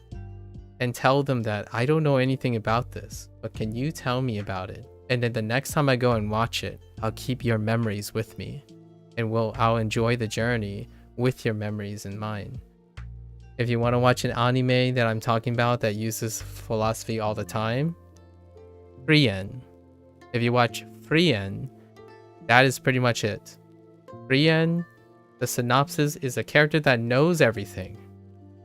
and tell them that I don't know anything about this, but can you tell me about it? And then the next time I go and watch it, I'll keep your memories with me, and I'll enjoy the journey with your memories in mind. If you want to watch an anime that I'm talking about that uses philosophy all the time, Frien. If you watch Frien, that is pretty much it. Frien, the synopsis is a character that knows everything,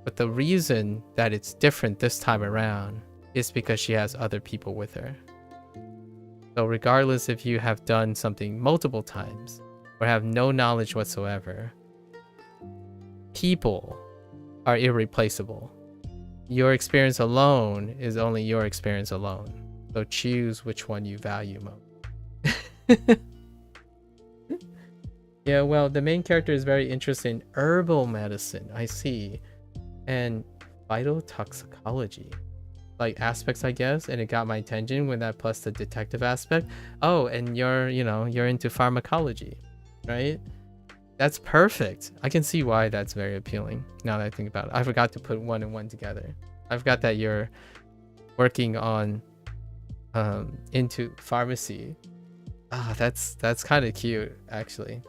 but the reason that it's different this time around is because she has other people with her. So regardless if you have done something multiple times or have no knowledge whatsoever, people are irreplaceable. Your experience alone is only your experience alone. So choose which one you value most. Yeah, well, the main character is very interested in herbal medicine. I see. And phytotoxicology. Like aspects, I guess, and it got my attention with that plus the detective aspect. Oh, and you're into pharmacology, right? That's perfect. I can see why that's very appealing now that I think about it. I forgot to put one and one together. I forgot that you're working on into pharmacy. Ah, that's kind of cute, actually.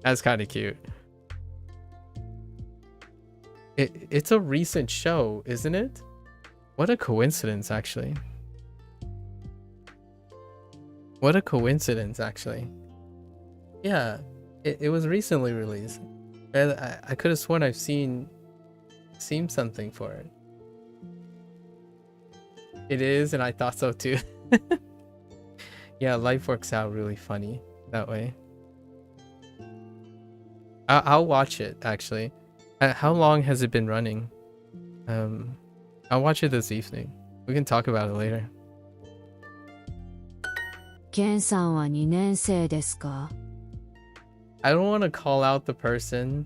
That's kind of cute. It's a recent show, isn't it? What a coincidence, actually. What a coincidence, actually. Yeah, it was recently released. I could have sworn I've seen something for it. It is, and I thought so too. Yeah, life works out really funny that way. I'll watch it, actually. How long has it been running? I'll watch it this evening. We can talk about it later. ケンさんは2年生ですか? I don't want to call out the person,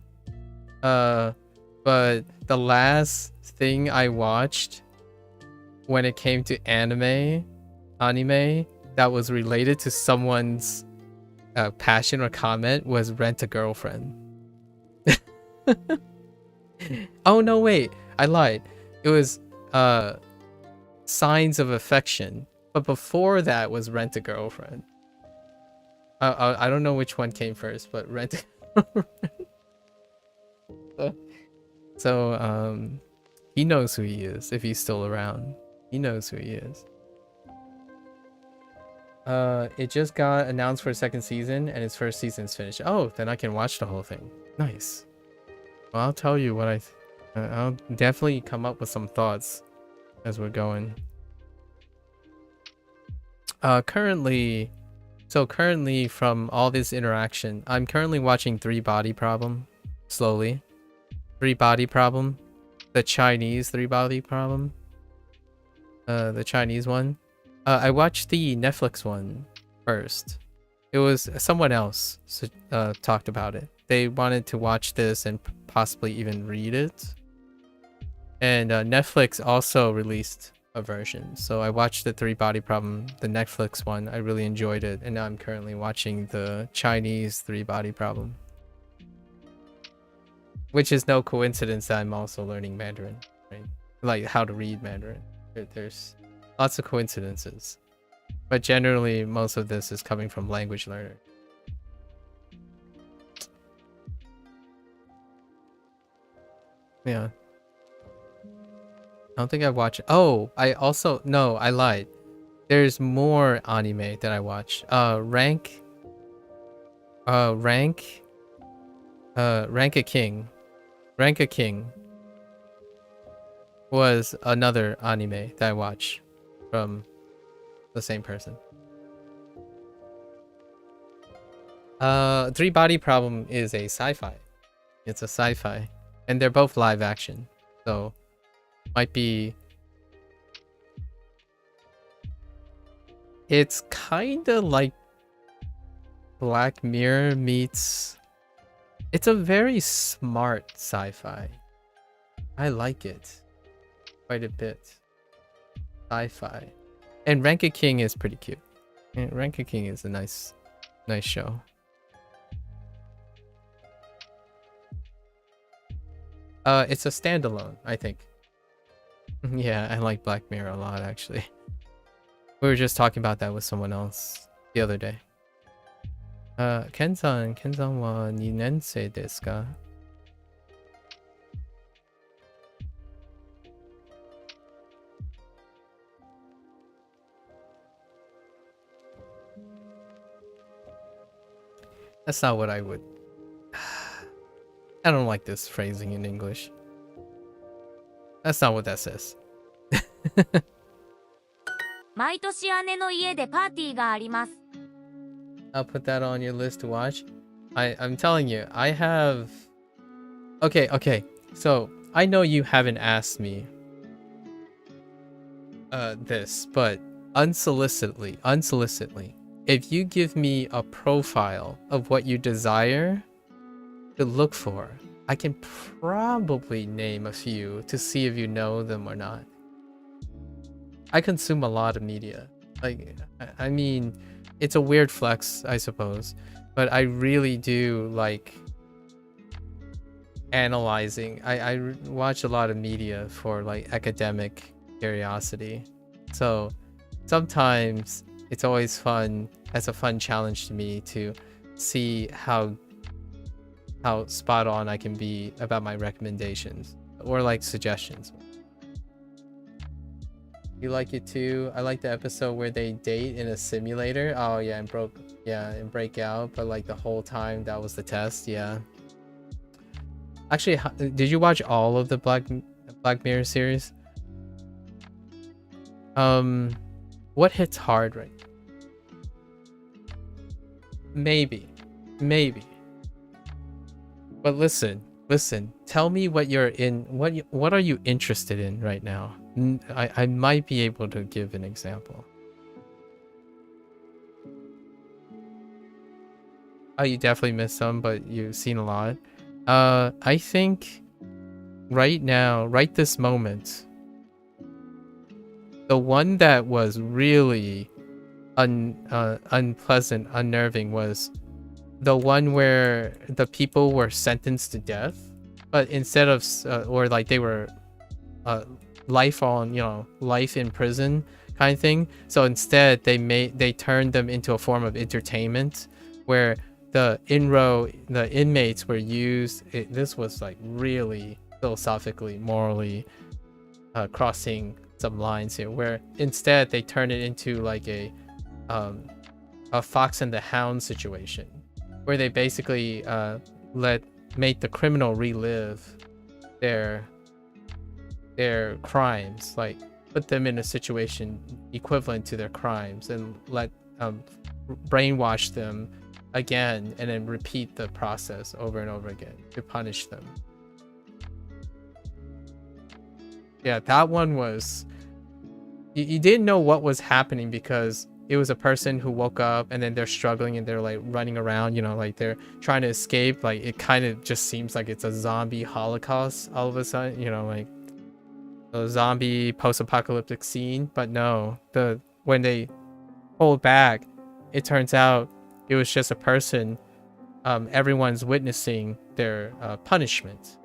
but the last thing I watched when it came to anime that was related to someone's passion or comment was Rent a Girlfriend. Oh no, wait, I lied. It was Signs of Affection, but before that was Rent a Girlfriend. I don't know which one came first, but Rent a Girlfriend. So he knows who he is if he's still around. He knows who he is. It just got announced for a second season and its first season's finished. Oh, then I can watch the whole thing. Nice. Well, I'll tell you what I'll definitely come up with some thoughts as we're going. Currently from all this interaction, I'm currently watching Three Body Problem slowly. Three Body Problem, the Chinese Three Body Problem, the Chinese one. I watched the Netflix one first. It was someone else talked about it. They wanted to watch this and possibly even read it. And Netflix also released a version. So I watched the Three Body Problem, the Netflix one. I really enjoyed it. And now I'm currently watching the Chinese Three Body Problem. Which is no coincidence that I'm also learning Mandarin, right? Like how to read Mandarin. There's lots of coincidences. But generally, most of this is coming from language learner. Yeah. I don't think I've watched. Oh, I lied. There's more anime that I watch. Rank a King. Rank a King was another anime that I watched from the same person. Three Body Problem is a sci-fi. It's a sci-fi. And they're both live action. So might be, it's kind of like Black Mirror meets, it's a very smart sci-fi. I like it quite a bit. Sci-fi. And Rank a King is pretty cute. And Rank a King is a nice show. It's a standalone, I think. Yeah, I like Black Mirror a lot, actually. We were just talking about that with someone else the other day. Ken-san wa 2年生ですか? That's not what I would. I don't like this phrasing in English. That's not what that says. 毎年姉の家でパーティーがあります. I'll put that on your list to watch. I'm telling you, I have... Okay. So, I know you haven't asked me this, but unsolicitedly, if you give me a profile of what you desire to look for, I can probably name a few to see if you know them or not. I consume a lot of media. Like, I mean, it's a weird flex, I suppose, but I really do like analyzing. I watch a lot of media for like academic curiosity. So sometimes it's always fun, as a fun challenge to me, to see how spot on I can be about my recommendations or like suggestions. You like it too? I like the episode where they date in a simulator. Oh yeah, and break out, but like the whole time that was the test. Yeah. Actually, did you watch all of the Black Mirror series? What hits hard right now? Maybe. But listen. Tell me what you're in. What are you interested in right now? I might be able to give an example. Oh, you definitely missed some, but you've seen a lot. I think right now, right this moment, the one that was really unpleasant, unnerving was the one where the people were sentenced to death, but instead of or like they were life in prison kind of thing. So instead they turned them into a form of entertainment where the inmates were used. This was like really philosophically, morally crossing some lines here, where instead they turn it into like a Fox and the Hound situation, where they basically make the criminal relive their crimes, like put them in a situation equivalent to their crimes and let brainwash them again and then repeat the process over and over again to punish them. Yeah, that one was, you didn't know what was happening because it was a person who woke up and then they're struggling and they're like running around, like they're trying to escape. Like it kind of just seems like it's a zombie holocaust all of a sudden, like a zombie post-apocalyptic scene. But no, when they pulled back, it turns out it was just a person. Everyone's witnessing their punishment,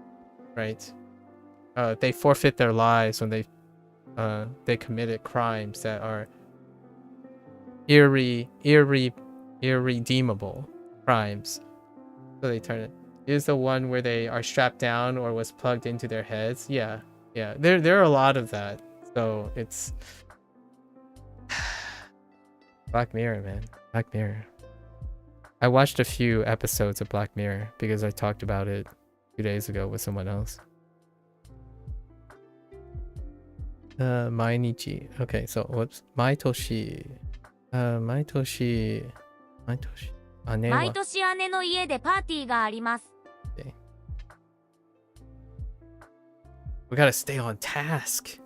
right? They forfeit their lives when they committed crimes that are irredeemable crimes. So they turn it. Here's the one where they are strapped down or was plugged into their heads. Yeah. There are a lot of that. So it's Black Mirror, man. Black Mirror. I watched a few episodes of Black Mirror because I talked about it 2 days ago with someone else. Mainichi. Okay, so what's Maitoshi? Maitoshi. Ane wa? 毎年姉の家でパーティーがあります。 Okay. We gotta stay on task.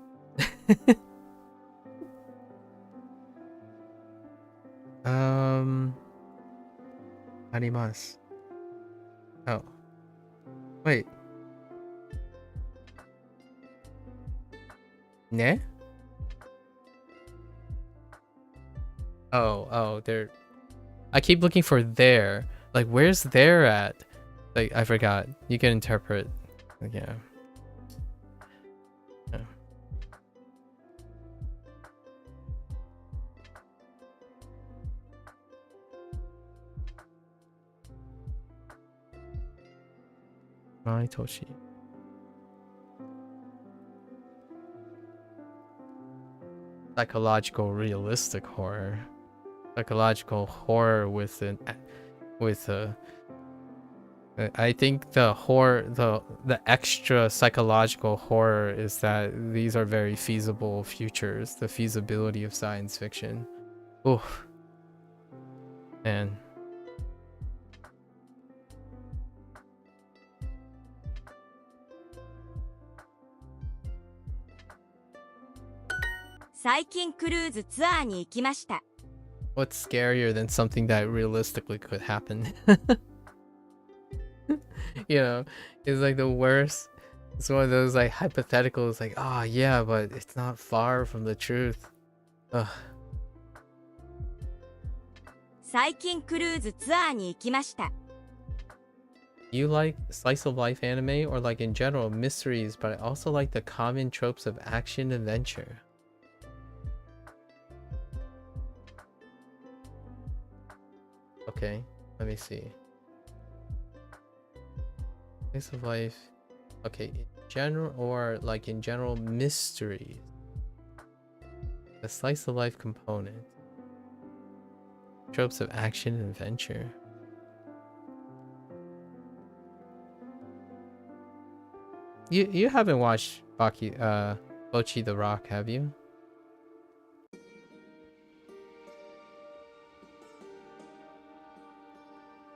Arimasu. Oh. Wait. Ne? Oh, there. I keep looking for there. Like, where's there at? Like, I forgot. You can interpret. Like, yeah. Maitoshi. Psychological realistic horror. Psychological horror with I think the horror, the extra psychological horror is that these are very feasible futures, the feasibility of science fiction. Oof. Man.最近クルーズツアーに行きました。What's scarier than something that realistically could happen? You know, it's like the worst. It's one of those like hypotheticals, like, oh yeah, but it's not far from the truth. Ugh. 最近クルーズツアーに行きました。 You like slice of life anime or like in general mysteries, but I also like the common tropes of action adventure. Okay, let me see. Slice of life. Okay, in general or like in general mysteries. The slice of life component. Tropes of action and adventure. You haven't watched Bochi the Rock, have you?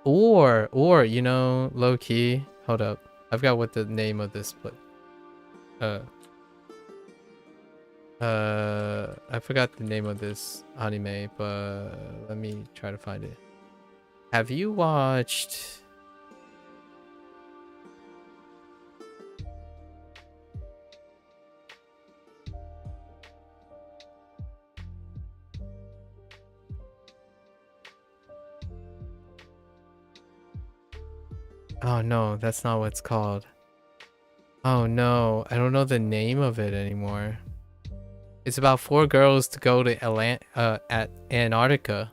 Or you know, low key. Hold up, I forgot what the name of this split. I forgot the name of this anime, but let me try to find it. Have you watched? Oh no, that's not what it's called. Oh no, I don't know the name of it anymore. It's about 4 girls to go to at Antarctica.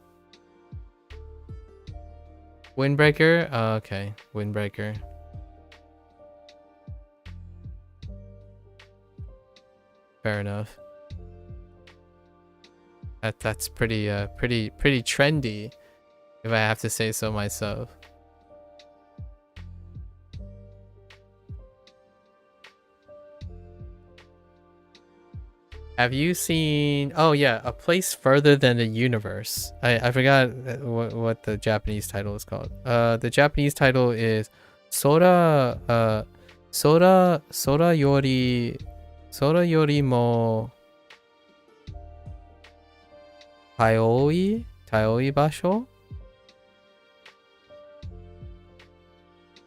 Windbreaker? Oh, okay, Windbreaker. Fair enough. That's pretty trendy, if I have to say so myself. Have you seen? Oh yeah, A Place Further Than the Universe. I forgot what the Japanese title is called. The Japanese title is Sora yori mo Taoi basho.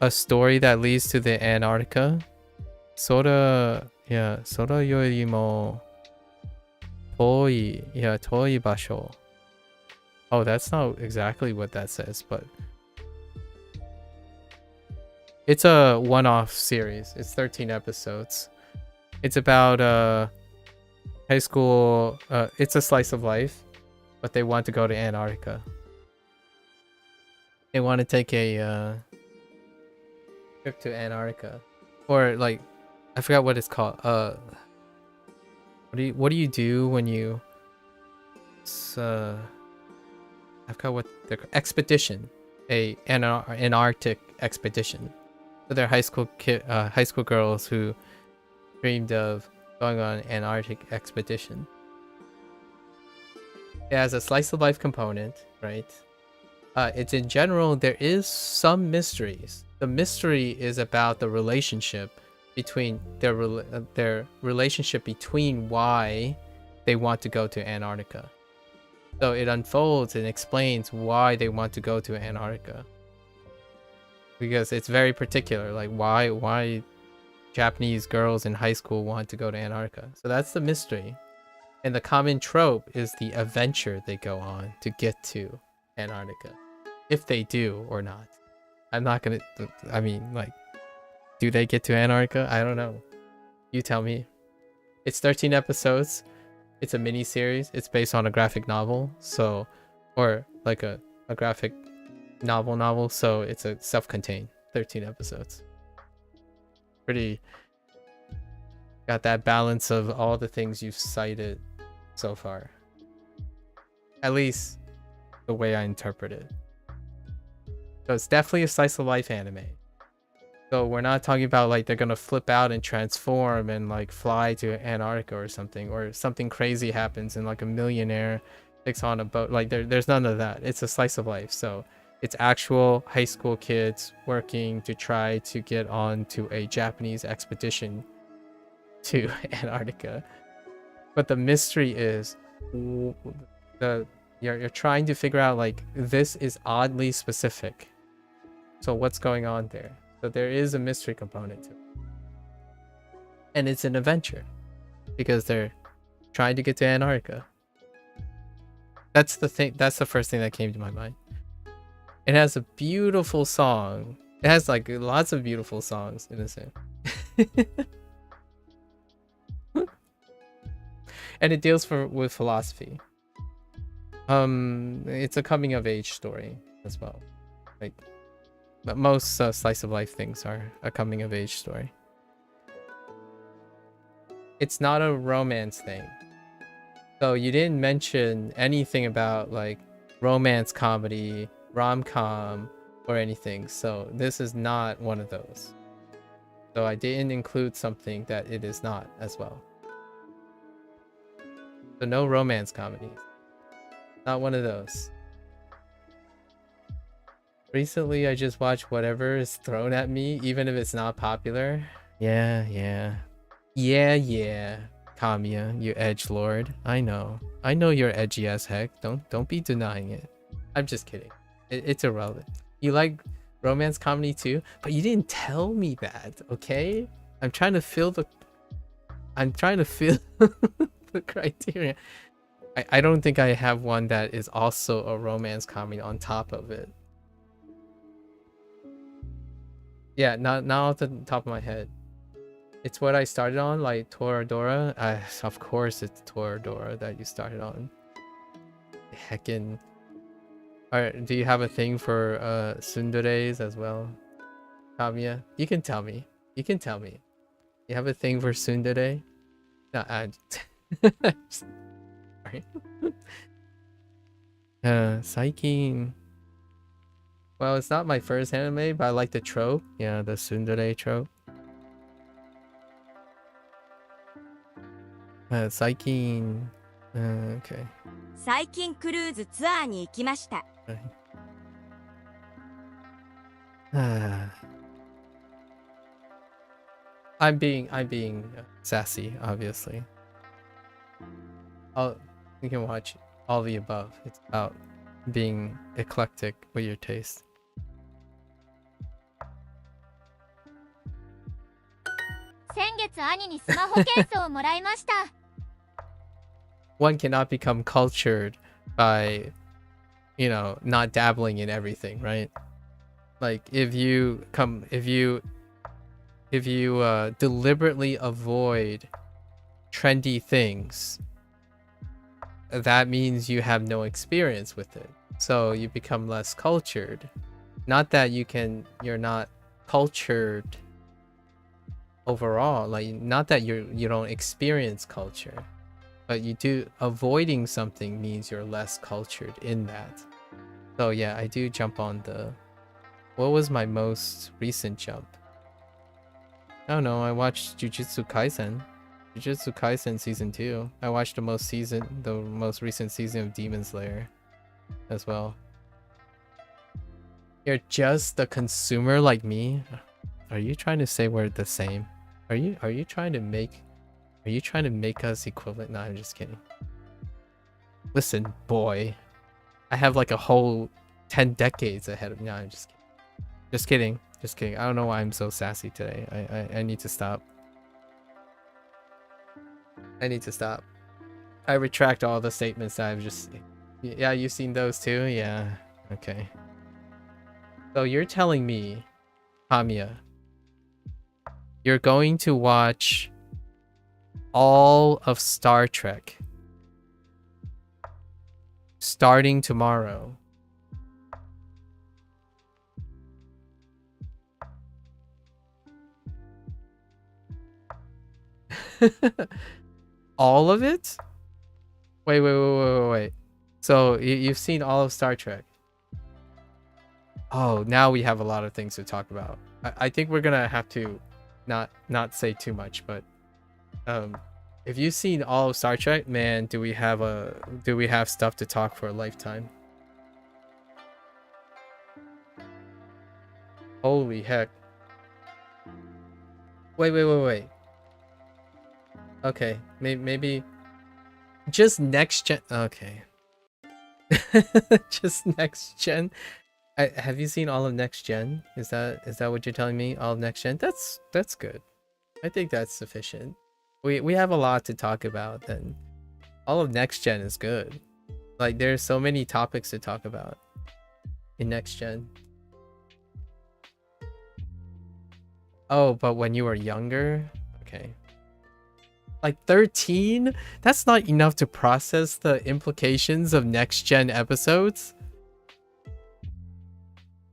A story that leads to the Antarctica. Sora yori mo Toi basho. Oh, that's not exactly what that says, but it's a one-off series. It's 13 episodes. It's about high school. It's a slice of life, but they want to go to Antarctica. They want to take a trip to Antarctica, or like, I forgot what it's called. What do you do when you? I forgot what the expedition, an Arctic expedition. So they're high school girls who dreamed of going on an Antarctic expedition. It has a slice of life component, right? It's in general, there is some mysteries. The mystery is about the relationship between their relationship between why they want to go to Antarctica. So it unfolds and explains why they want to go to Antarctica. Because it's very particular, like why Japanese girls in high school want to go to Antarctica. So that's the mystery. And the common trope is the adventure they go on to get to Antarctica. If they do or not. I'm not gonna, I mean, like, do they get to Antarctica? I don't know. You tell me. It's 13 episodes. It's a mini series. It's based on a graphic novel. So, or like a graphic novel. So it's a self-contained 13 episodes. Pretty, got that balance of all the things you've cited so far. At least the way I interpret it. So it's definitely a slice of life anime. So we're not talking about like they're gonna flip out and transform and like fly to Antarctica or something crazy happens and like a millionaire takes on a boat. Like there's none of that. It's a slice of life. So it's actual high school kids working to try to get on to a Japanese expedition to Antarctica. But the mystery is the You're trying to figure out like this is oddly specific. So what's going on there? So there is a mystery component to it. And it's an adventure because they're trying to get to Antarctica. That's the thing. That's the first thing that came to my mind. It has a beautiful song. It has like lots of beautiful songs in this. And it deals with philosophy. It's a coming of age story as well. Like, but most slice of life things are a coming of age story. It's not a romance thing. So you didn't mention anything about like romance comedy, rom-com, or anything. So this is not one of those. So I didn't include something that it is not as well. So no romance comedies. Not one of those. Recently, I just watched whatever is thrown at me, even if it's not popular. Yeah. Kamiya, you edgelord. I know you're edgy as heck. Don't be denying it. I'm just kidding. It's irrelevant. You like romance comedy too, but you didn't tell me that. Okay, I'm trying to fill the the criteria. I don't think I have one that is also a romance comedy on top of it. Yeah, not off the top of my head. It's what I started on, like Toradora. Of course it's Toradora that you started on. Heckin'. Alright, do you have a thing for tsunderes as well? Kamiya? You can tell me. You have a thing for tsundere? No, sorry. Saikin. Well, it's not my first anime, but I like the trope. Yeah, the tsundere trope. Saikin. Okay. 最近クルーズツアーに行きました。I'm being sassy, obviously. You can watch all the above. It's about being eclectic with your taste. 先月兄にスマホケースをもらいました。One cannot become cultured by, you know, not dabbling in everything, right? Like if you deliberately avoid trendy things, that means you have no experience with it. So you become less cultured. Not that you're not cultured overall, like not that you don't experience culture, but you do. Avoiding something means you're less cultured in that. So yeah, I do jump on the. What was my most recent jump? I don't know. I watched Jujutsu Kaisen season 2. I watched the most recent season of Demon Slayer as well. You're just a consumer like me? Are you trying to say we're the same? Are you trying to make us equivalent? No, I'm just kidding. Listen, boy. I have like a whole 10 decades ahead of me. No, I'm just kidding. Just kidding. I don't know why I'm so sassy today. I need to stop. I retract all the statements that I've just... Yeah, you've seen those too? Yeah. Okay. So you're telling me, Kamiya, you're going to watch all of Star Trek starting tomorrow. All of it? Wait. So you've seen all of Star Trek. Oh, now we have a lot of things to talk about. I think we're gonna have to not say too much, but if you've seen all of Star Trek, man, do we have stuff to talk for a lifetime? Holy heck. Wait. Okay, maybe just next gen. Okay. Just next gen. Have you seen all of next gen? Is that what you're telling me? All of next gen? That's good. I think that's sufficient. We have a lot to talk about, then all of next gen is good. Like there's so many topics to talk about in next gen. Oh, but when you were younger? Okay. Like 13? That's not enough to process the implications of next gen episodes?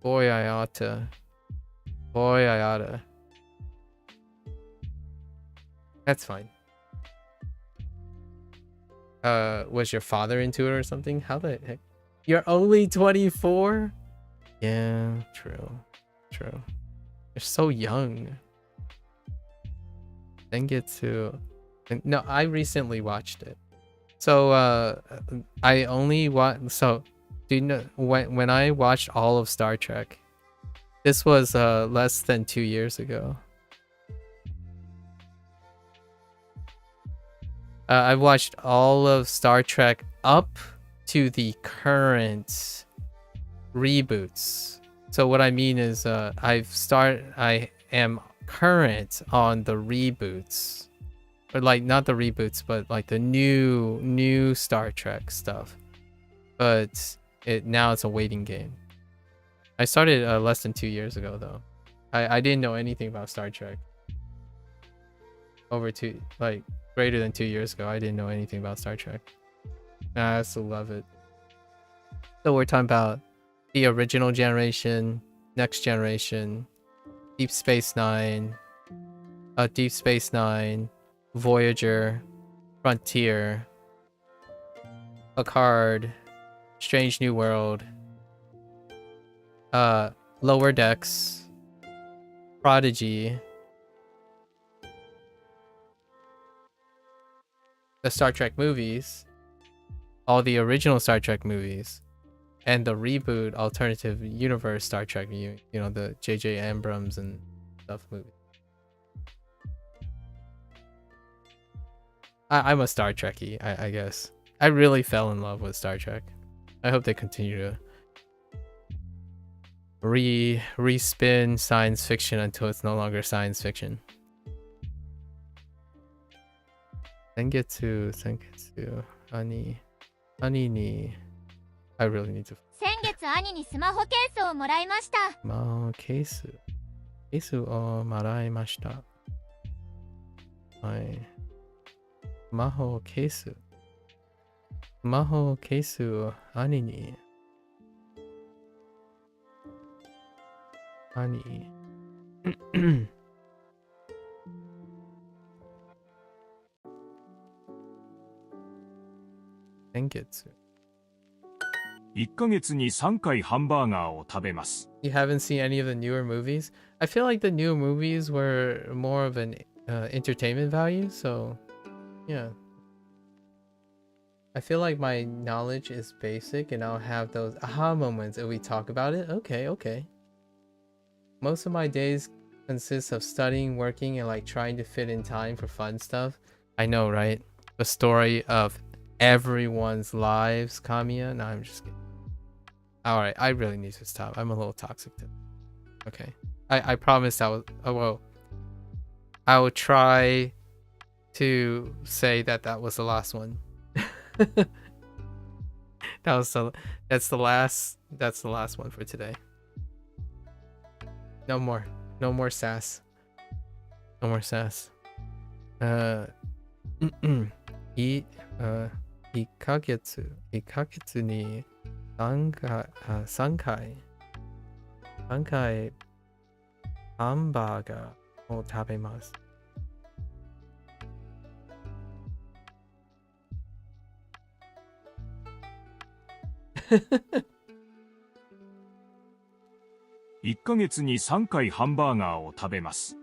Boy, I oughta. Boy, I oughta. That's fine. Was your father into it or something? How the heck? You're only 24? Yeah, true. True. You're so young. Then get to... No, I recently watched it. So, I only watched... So, do you know... When I watched all of Star Trek, this was, less than 2 years ago. I've watched all of Star Trek up to the current reboots. So what I mean is I am current on the reboots. Or like not the reboots, but like the new Star Trek stuff. But now it's a waiting game. I started less than 2 years ago though. I didn't know anything about Star Trek. Greater than 2 years ago, I didn't know anything about Star Trek. I still love it. So we're talking about the original generation, next generation, Deep Space Nine, Voyager, Frontier, Picard, Strange New World, Lower Decks, Prodigy, the Star Trek movies, all the original Star Trek movies, and the reboot alternative universe Star Trek, you know, the J.J. Abrams and stuff movie. I'm a Star Trekkie, I guess. I really fell in love with Star Trek. I hope they continue to respin science fiction until it's no longer science fiction. Sengetsu Ani ni I really need to 先月兄にスマホケースをもらいました。ケースをもらいました。はい。スマホケースを兄に Sengetsu. 1ヶ月に3回ハンバーガーを食べます。 You haven't seen any of the newer movies? I feel like the new movies were more of an entertainment value, so yeah. I feel like my knowledge is basic and I'll have those aha moments if we talk about it. Okay. Most of my days consist of studying, working, and like trying to fit in time for fun stuff. I know, right? The story of everyone's lives, Kamiya. No, I'm just kidding. Alright, I really need to stop. I'm a little toxic too. Okay. I promised I was... Oh, well. I will try to say that was the last one. That's the last one for today. No more sass. No more sass. 1ヶ月に3回ハンバーガーを食べます。1ヶ月に3回ハンバーガーを食べます。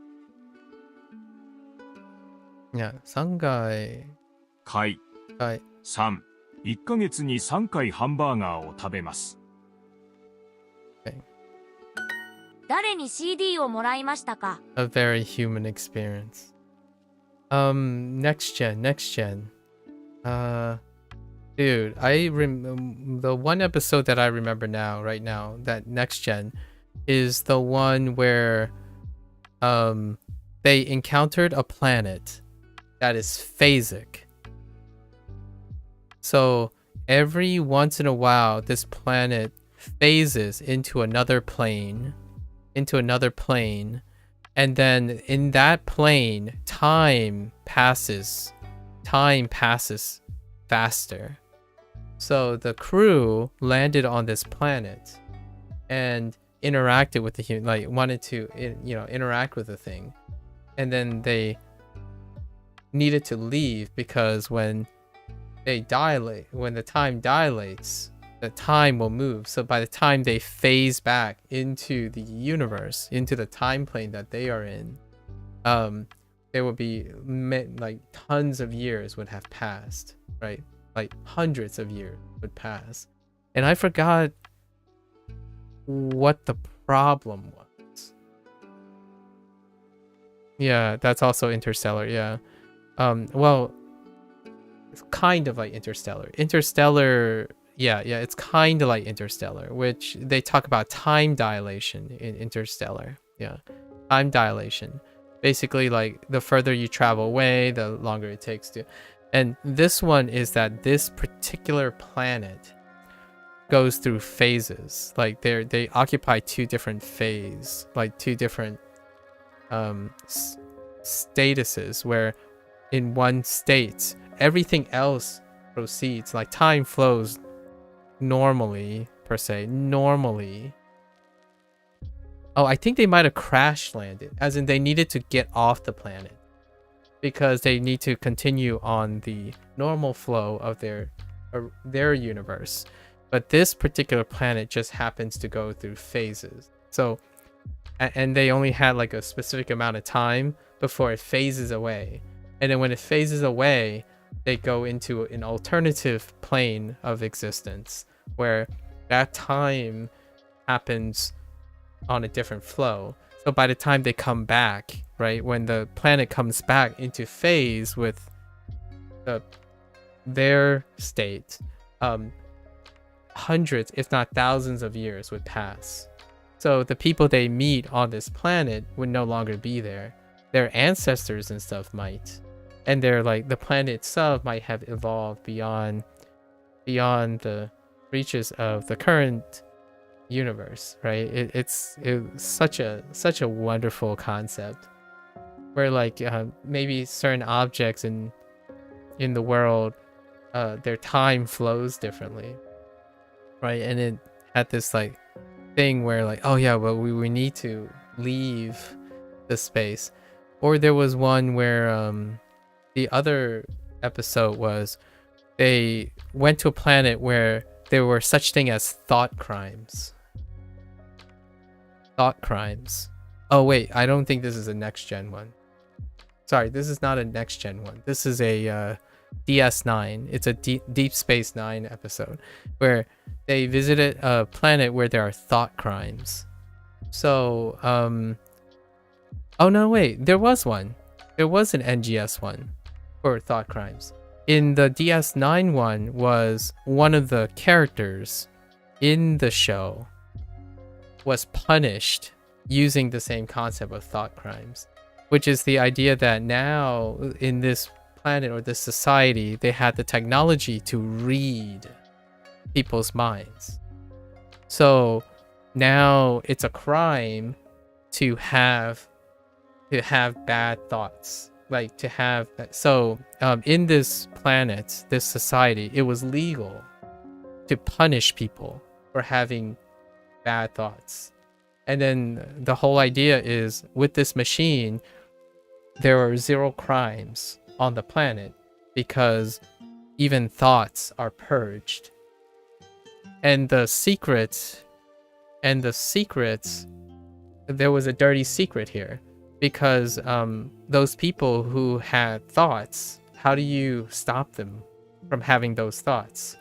いや、3回。3。1ヶ月に3回ハンバーガーを食べます。誰に CD をもらいましたか？ A very human experience. Next gen. Dude, the one episode that I remember now, right now, that next gen, is the one where they encountered a planet that is phasic. So every once in a while, this planet phases into another plane, and then in that plane, time passes faster. So the crew landed on this planet and interacted with the human, like wanted to, interact with the thing, and then they needed to leave because when the time dilates, the time will move. So by the time they phase back into the universe, into the time plane that they are in, there will be like tons of years would have passed, right? Like hundreds of years would pass. And I forgot what the problem was. Yeah, that's also Interstellar, yeah. Well, it's kind of like Interstellar. Yeah, it's kind of like Interstellar, which they talk about time dilation in Interstellar. Yeah, time dilation. Basically, like the further you travel away, the longer it takes to. And this one is that this particular planet goes through phases. Like they occupy two different phases, like two different statuses, where in one state everything else proceeds, like time flows normally, per se, normally. Oh, I think they might have crash landed, as in they needed to get off the planet because they need to continue on the normal flow of their universe. But this particular planet just happens to go through phases. So, and they only had like a specific amount of time before it phases away. And then when it phases away, they go into an alternative plane of existence where that time happens on a different flow. So by the time they come back, right, when the planet comes back into phase with their state, hundreds, if not thousands of years would pass. So the people they meet on this planet would no longer be there. Their ancestors and stuff might. And they're like, the planet itself might have evolved beyond the reaches of the current universe, right? It's such a wonderful concept where like maybe certain objects in the world, their time flows differently, right? And it had this like thing where like, oh yeah, well we need to leave the space. Or there was one where the other episode was they went to a planet where there were such thing as thought crimes. Oh wait, I don't think this is a next gen one. Sorry, this is not a next gen one. This is a DS9. It's a Deep Space Nine episode where they visited a planet where there are thought crimes. So, oh no, wait, there was one. There was an NGS one for thought crimes. In the DS9 one was one of the characters in the show was punished using the same concept of thought crimes, which is the idea that now in this planet or this society, they had the technology to read people's minds. So now it's a crime to have bad thoughts, like to have that. So in this planet, this society, it was legal to punish people for having bad thoughts. And then the whole idea is with this machine, there are 0 crimes on the planet because even thoughts are purged. And the secrets, there was a dirty secret here because those people who had thoughts, how do you stop them from having those thoughts?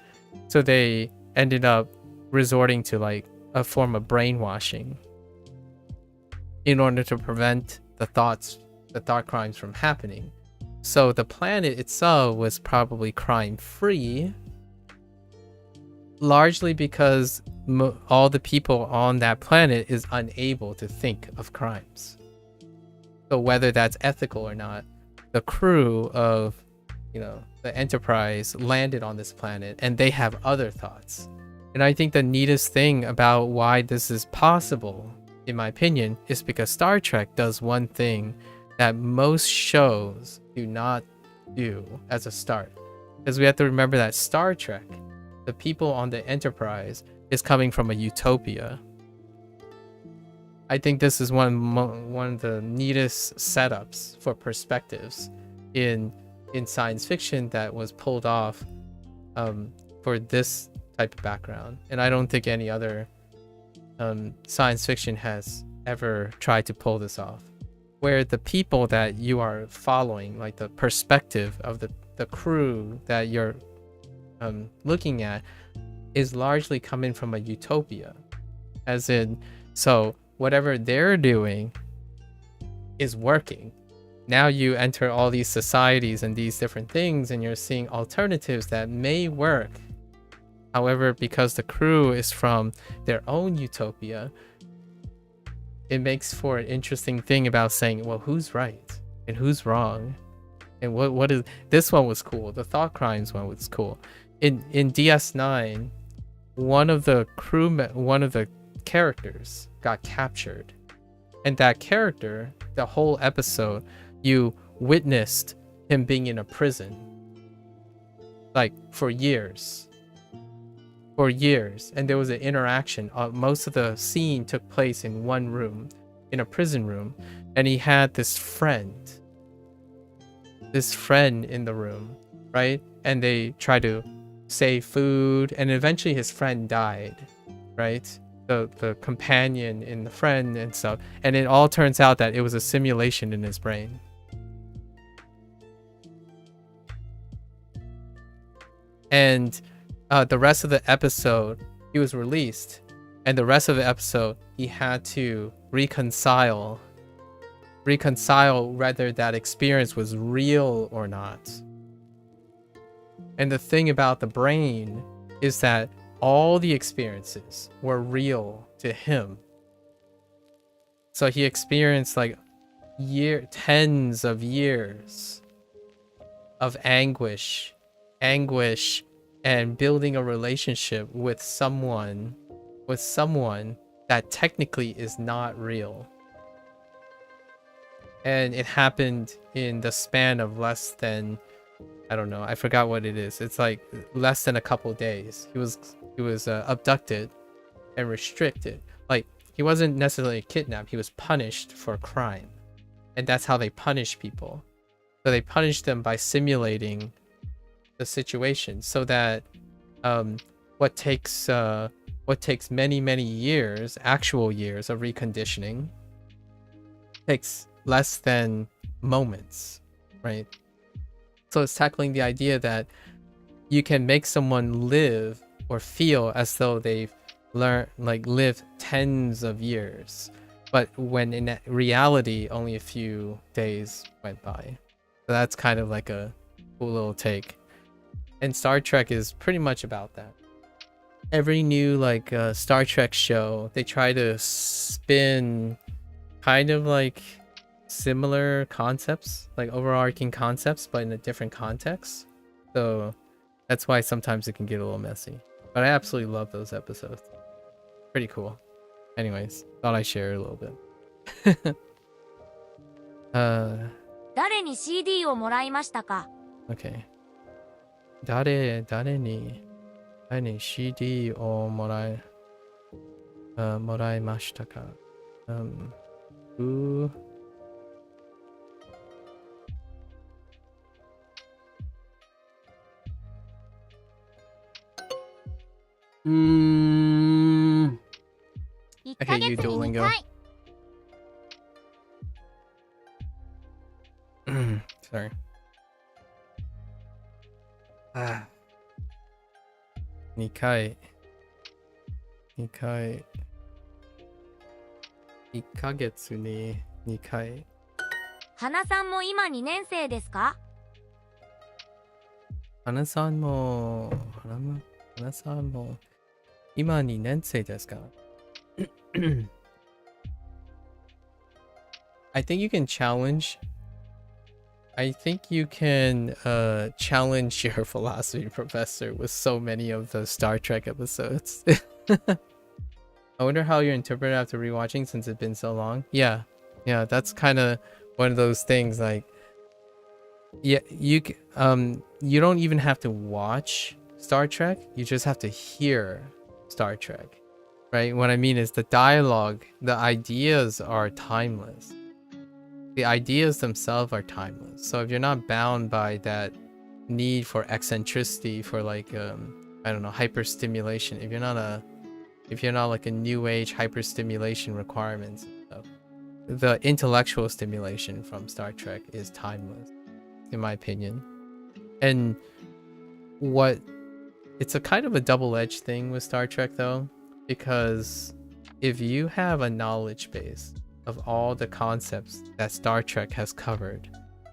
So they ended up resorting to like a form of brainwashing in order to prevent the thought crimes from happening. So the planet itself was probably crime free, largely because all the people on that planet is unable to think of crimes. So whether that's ethical or not, the crew of, you know, the Enterprise landed on this planet and they have other thoughts. And I think the neatest thing about why this is possible, in my opinion, is because Star Trek does one thing that most shows do not do as a start. Because we have to remember that Star Trek, the people on the Enterprise, is coming from a utopia. I think this is one of the neatest setups for perspectives in science fiction that was pulled off for this type of background. And I don't think any other science fiction has ever tried to pull this off, where the people that you are following, like the perspective of the crew that you're looking at, is largely coming from a utopia. As in, so whatever they're doing is working. Now you enter all these societies and these different things, and you're seeing alternatives that may work. However, because the crew is from their own utopia, it makes for an interesting thing about saying, well, who's right and who's wrong, and what is this one was cool. The thought crimes one was cool. In DS9, one of the characters got captured, and that character, the whole episode, you witnessed him being in a prison, like for years, and there was an interaction. Most of the scene took place in one room, in a prison room, and he had this friend in the room, right? And they try to save food, and eventually his friend died, right? The companion in the friend and stuff, and it all turns out that it was a simulation in his brain. And the rest of the episode, he was released, and the rest of the episode he had to reconcile whether that experience was real or not. And the thing about the brain is that all the experiences were real to him. So he experienced like tens of years of anguish, and building a relationship with someone that technically is not real. And it happened in the span of less than, I don't know, I forgot what it is. It's like less than a couple days. He was abducted and restricted. Like, he wasn't necessarily kidnapped, he was punished for a crime. And that's how they punish people. So they punish them by simulating the situation, so that what takes many years, actual years of reconditioning, takes less than moments, right? So it's tackling the idea that you can make someone live or feel as though they've lived tens of years, but when in reality only a few days went by. So that's kind of like a cool little take. And Star Trek is pretty much about that. Every new Star Trek show, they try to spin kind of like similar concepts, like overarching concepts, but in a different context. So that's why sometimes it can get a little messy. But I absolutely love those episodes. Pretty cool. Anyways, thought I'd share a little bit. 誰に CD をもらいましたか? Okay. 誰に CD をもらいましたか? Who? Okay, you Duolingo. Sorry. 2回1ヶ月に2回。花さんも今2年生ですか? 花さんも花さんも今2年生ですか? I think you can challenge. I think you can challenge your philosophy professor with so many of the Star Trek episodes. I wonder how you interpret it after rewatching since it's been so long. Yeah, that's kind of one of those things. Like, yeah, you don't even have to watch Star Trek. You just have to hear Star Trek, right? What I mean is the dialogue, the ideas are timeless. The ideas themselves are timeless. So if you're not bound by that need for eccentricity, for like I don't know, hyperstimulation, if you're not like a new age hyperstimulation requirements and stuff, the intellectual stimulation from Star Trek is timeless, in my opinion. And it's a kind of a double-edged thing with Star Trek though, because if you have a knowledge base of all the concepts that Star Trek has covered,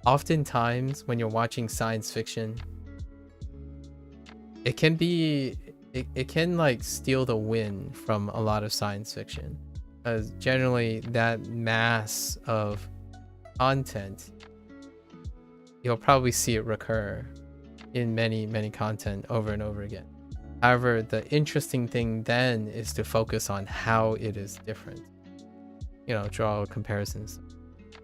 oftentimes when you're watching science fiction, it can like steal the win from a lot of science fiction, because generally that mass of content, you'll probably see it recur in many content over and over again. However, the interesting thing then is to focus on how it is different, draw comparisons.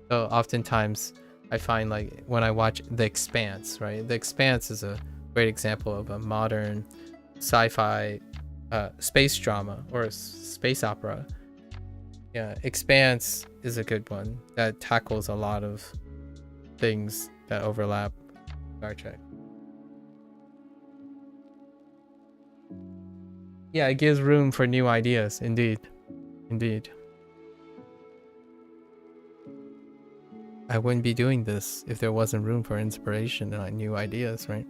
So oftentimes I find, like, when I watch The Expanse, right? The Expanse is a great example of a modern sci-fi space drama or a space opera. Yeah, Expanse is a good one that tackles a lot of things that overlap Star Trek. Yeah, it gives room for new ideas. Indeed. I wouldn't be doing this if there wasn't room for inspiration and new ideas, right?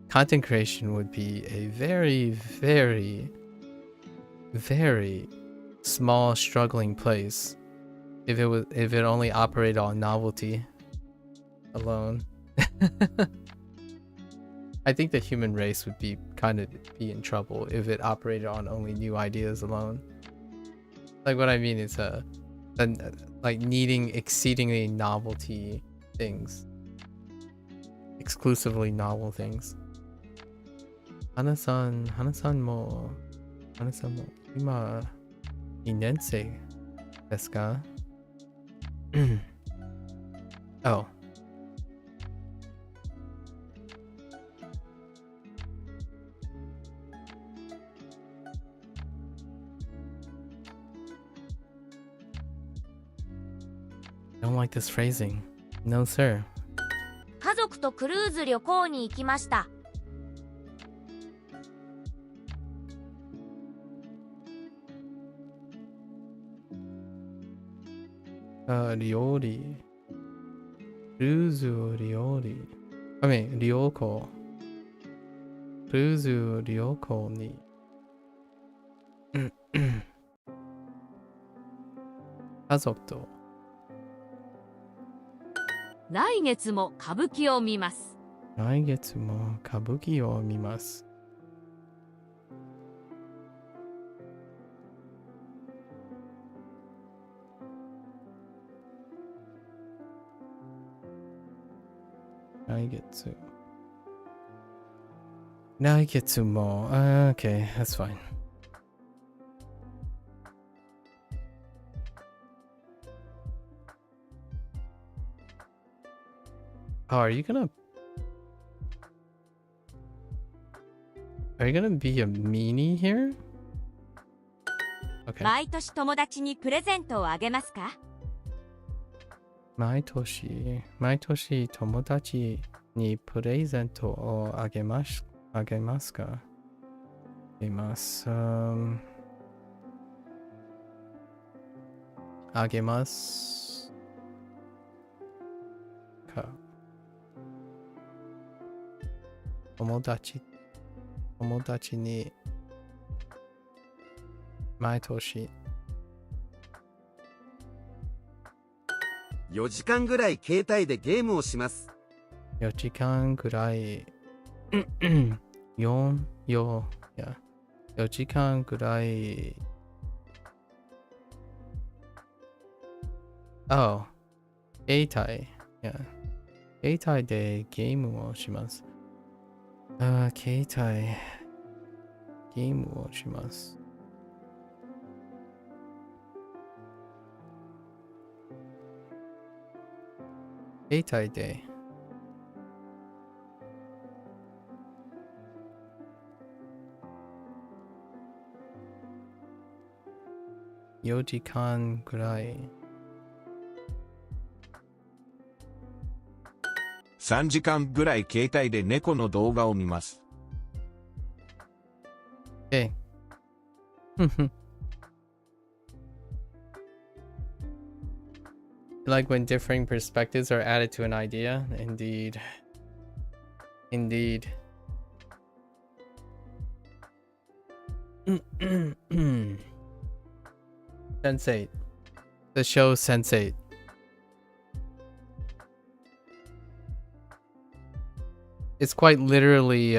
Content creation would be a very, very, very small struggling place if it only operated on novelty alone. I think the human race would be in trouble if it operated on only new ideas alone. Like, what I mean is like needing exceedingly novelty things, exclusively novel things. Hana-san mo ima 2年生ですか? Oh. I don't like this phrasing. No, sir. 家族とクルーズ旅行に行きました。料理。クルーズ料理。旅行。クルーズ旅行に。家族と。来月も歌舞伎を見ます。来月も歌舞伎を見ます。来月も。Okay, that's fine. Oh, are you gonna be a meanie here? Okay. 毎年友達にプレゼントをあげますか？毎年友達にプレゼントをあげますか？あげますか？友達に毎年4時間ぐらい携帯でゲームをします。4時間ぐらい Yeah. 4時間ぐらい。Oh, 携帯。Yeah. 携帯でゲームをします。携帯。ゲームをします。携帯で。4時間ぐらい。3時間ぐらい携帯で猫の動画を見ます。Okay. Like when differing perspectives are added to an idea. Indeed. Indeed. Sense8. The show Sense8. It's quite literally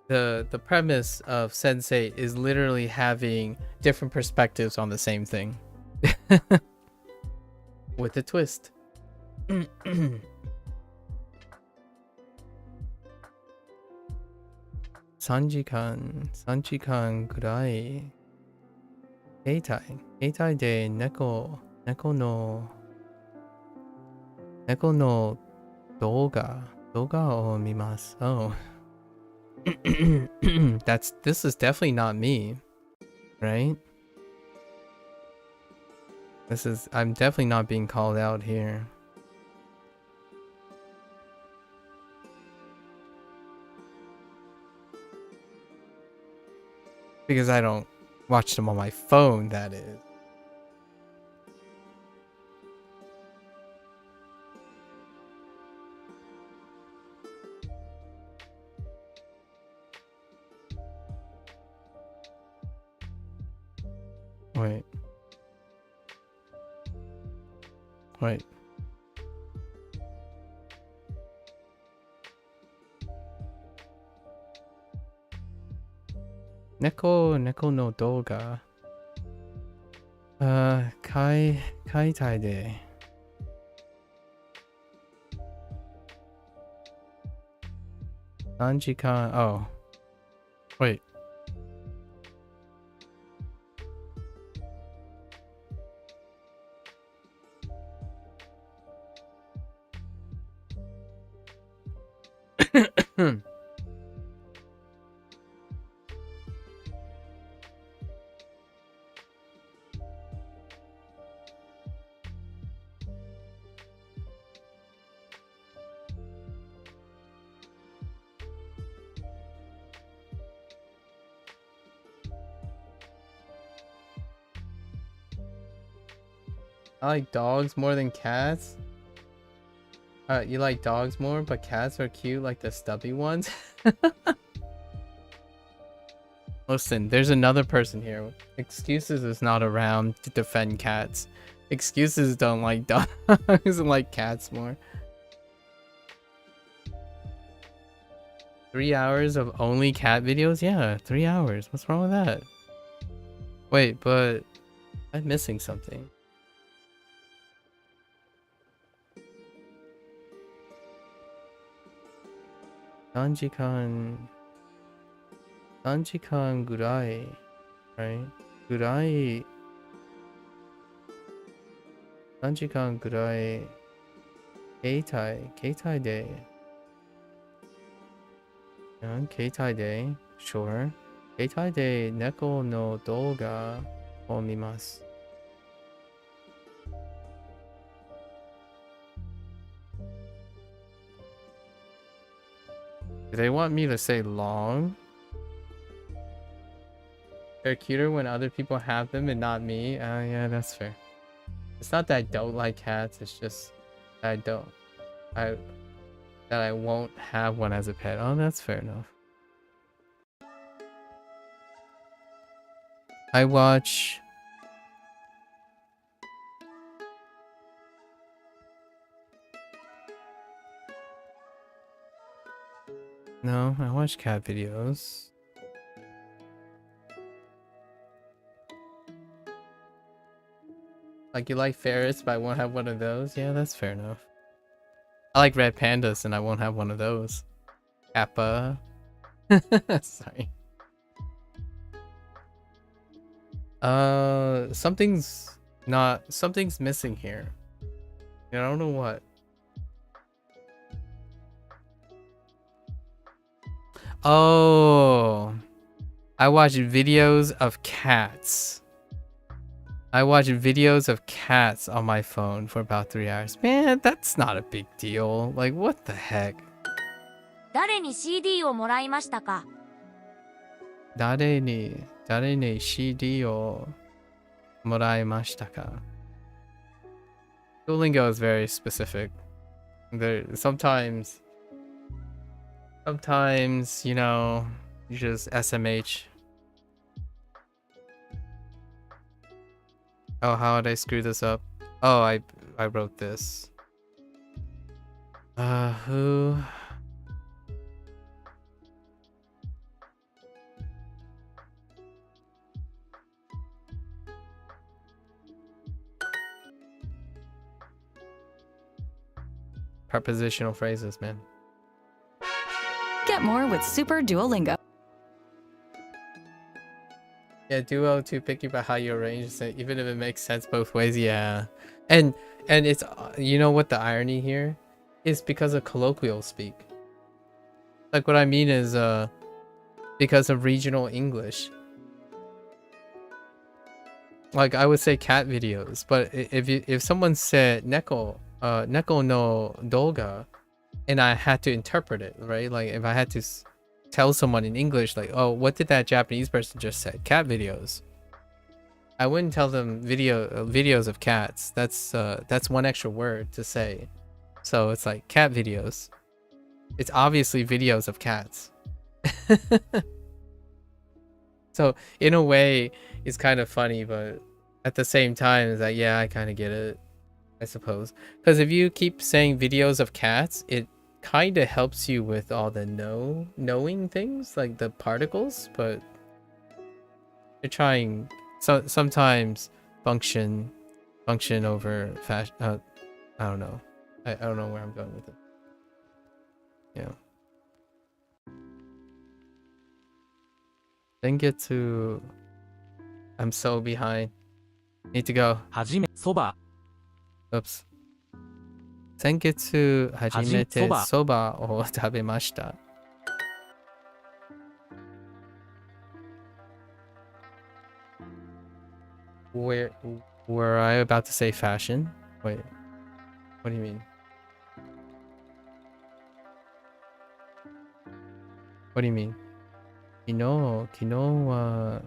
the premise of Sense8 is literally having different perspectives on the same thing. With a twist. 3時間ぐらい。携帯で猫の動画を見ます。Oh. This is definitely not me, right? I'm definitely not being called out here. Because I don't watch them on my phone, that is. Wait. 猫の動画。買いたいで。3時間。Oh. Wait. I like dogs more than cats. You like dogs more, but cats are cute like the stubby ones? Listen, there's another person here. Excuses is not around to defend cats. Excuses don't like dogs and like cats more. 3 hours of only cat videos? Yeah, 3 hours. What's wrong with that? Wait, but I'm missing something. Sanjikan gurai, right? Gurai. Sanjikan gurai. Keitai de. Keitai de. Sure. Keitai de neko no douga o mimasu. Do they want me to say long? They're cuter when other people have them and not me. Yeah, that's fair. It's not that I don't like cats, it's just that I won't have one as a pet. Oh, that's fair enough. I watch No, I watch cat videos. Like, you like ferrets, but I won't have one of those? Yeah, that's fair enough. I like red pandas, and I won't have one of those. Kappa. Sorry. Something's missing here. I don't know what. Oh, I watch videos of cats. I watch videos of cats on my phone for about 3 hours. Man, that's not a big deal. Like, what the heck? 誰に CD をもらいましたか？誰に CD をもらいましたか? Duolingo is very specific. Sometimes, you know, you just SMH. Oh, how did I screw this up? Oh, I wrote this. Who? Prepositional phrases, man. Get more with Super Duolingo. Yeah, Duo too picky about how you arrange it, even if it makes sense both ways. Yeah, and it's, you know what the irony here is, because of colloquial speak. Like, what I mean is because of regional English. Like, I would say cat videos, but if someone said neko no doga, and I had to interpret it, right? Like, if I had to tell someone in English, like, oh, what did that Japanese person just say? Cat videos. I wouldn't tell them videos of cats. That's one extra word to say. So it's like cat videos. It's obviously videos of cats. So in a way, it's kind of funny, but at the same time, it's like, yeah, I kind of get it, I suppose. Because if you keep saying videos of cats, it kind of helps you with all the knowing things, like the particles, but you're trying sometimes function over fashion. I don't know. I don't know where I'm going with it. Yeah. Then get to. I'm so behind. Need to go. はじめそば Oops. 先月初めてそばを食べました。Were I about to say fashion? Wait. What do you mean? What do you mean? 昨日は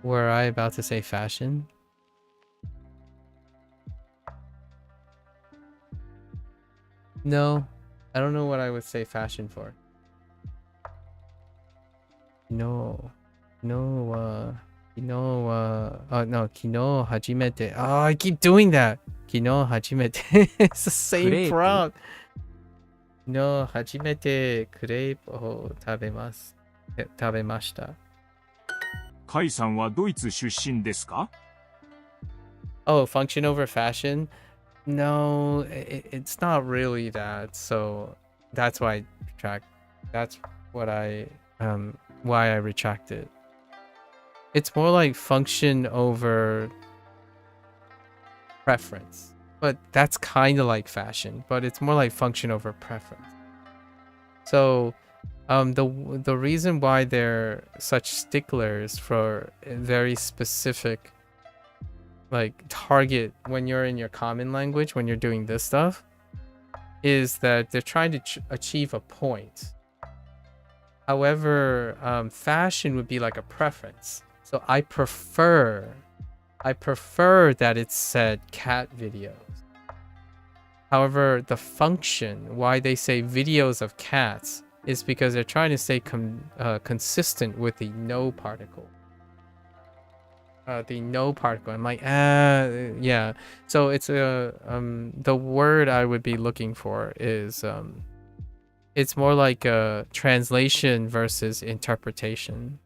Were I about to say fashion? No, I don't know what I would say fashion for. No, oh no, 昨日初めて. Oh, I keep doing that. 昨日初めて. It's the same prompt. 昨日初めてクレープを食べました。カイさんはドイツ出身ですか? Oh, function over fashion? No, it's not really that. So that's why I retract. That's what why I retracted. It's more like function over preference. But that's kind of like fashion, but it's more like function over preference. So the reason why they're such sticklers for a very specific like target when you're in your common language, when you're doing this stuff, is that they're trying to achieve a point. However, fashion would be like a preference. So I prefer that it said cat videos. However, the function, why they say videos of cats, is because they're trying to stay consistent with the no particle. the no particle. I'm like, yeah. So it's the word I would be looking for is it's more like a translation versus interpretation.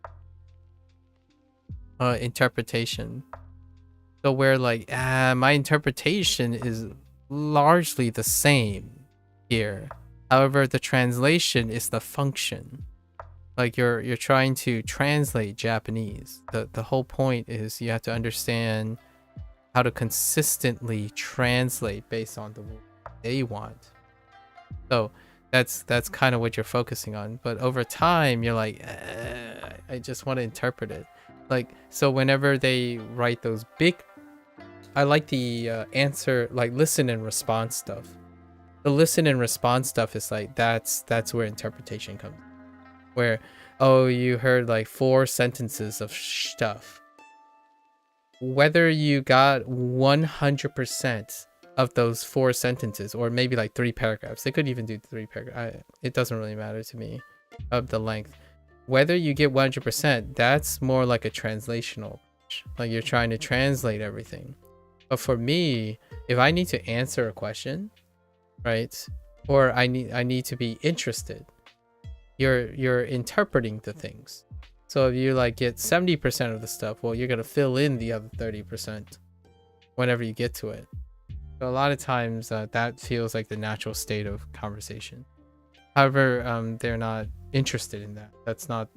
Interpretation. So where like my interpretation is largely the same here. However, the translation is the function. Like you're trying to translate Japanese. The whole point is you have to understand how to consistently translate based on the word they want. So that's kind of what you're focusing on. But over time, you're like, I just want to interpret it. Like, so whenever they write those big, I like the answer, like listen and response stuff. The listen and response stuff is like, that's where interpretation comes. Where, oh, you heard like 4 sentences of stuff. Whether you got 100% of those 4 sentences, or maybe like 3 paragraphs, they could even do 3 paragraphs. It doesn't really matter to me of the length. Whether you get 100%, that's more like a translational approach. Like you're trying to translate everything. But for me, if I need to answer a question, right, or I need to be interested, you're interpreting the things. So if you like get 70% of the stuff, well, you're gonna fill in the other 30% whenever you get to it. So a lot of times that feels like the natural state of conversation. However, they're not interested in that. That's not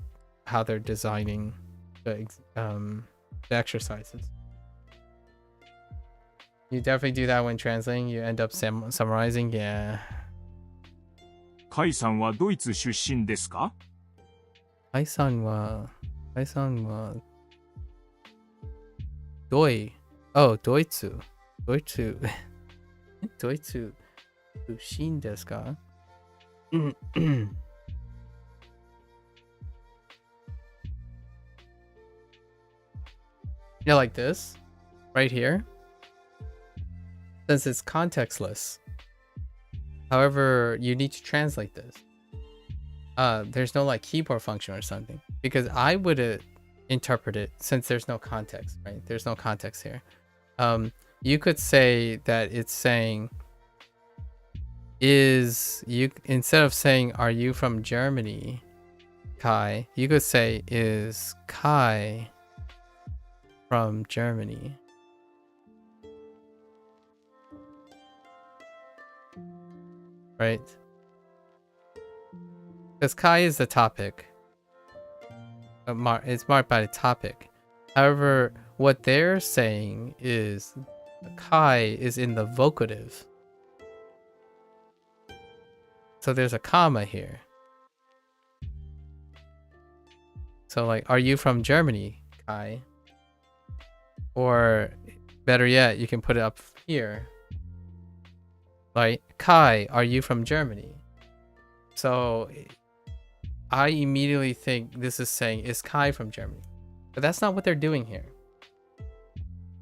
how they're designing the exercises. You definitely do that when translating. You end up summarizing. Yeah. カイさんはドイツ出身ですか？カイさんはドイツ出身ですか？Yeah, like this, right here. Since it's contextless. However, you need to translate this. There's no like keyboard function or something. Because I would interpret it since there's no context, right? There's no context here. You could say that it's saying instead of saying are you from Germany, Kai, you could say is Kai from Germany. Right? Because Kai is the topic. It's marked by the topic. However, what they're saying is Kai is in the vocative. So there's a comma here. So like, are you from Germany, Kai? Or better yet, you can put it up here. Like, Kai, are you from Germany? So I immediately think this is saying, is Kai from Germany? But that's not what they're doing here.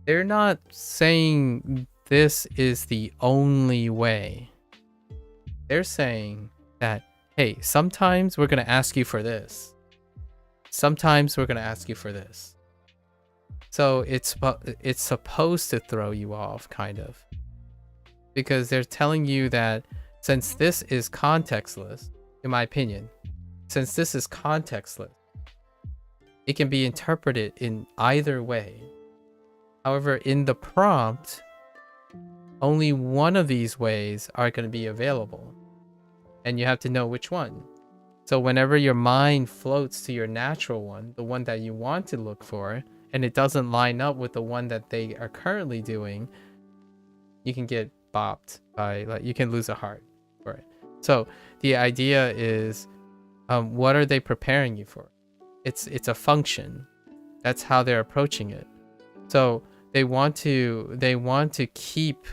They're not saying this is the only way. They're saying that, hey, sometimes we're going to ask you for this. Sometimes we're going to ask you for this. So it's supposed to throw you off, kind of. Because they're telling you that since this is contextless, in my opinion, since this is contextless, it can be interpreted in either way. However, in the prompt, only one of these ways are going to be available. And you have to know which one. So whenever your mind floats to your natural one, the one that you want to look for, and it doesn't line up with the one that they are currently doing, you can get bopped by, like, you can lose a heart for it. So the idea is, what are they preparing you for? It's a function. That's how they're approaching it. So they want to keep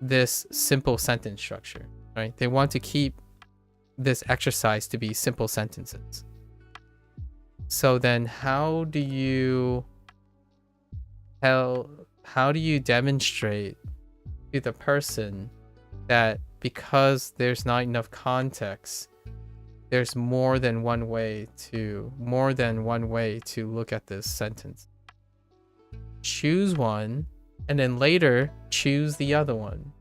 this simple sentence structure, right? They want to keep this exercise to be simple sentences. So then how do you demonstrate to the person that because there's not enough context, there's more than one way to look at this sentence? choose one, and then later choose the other one.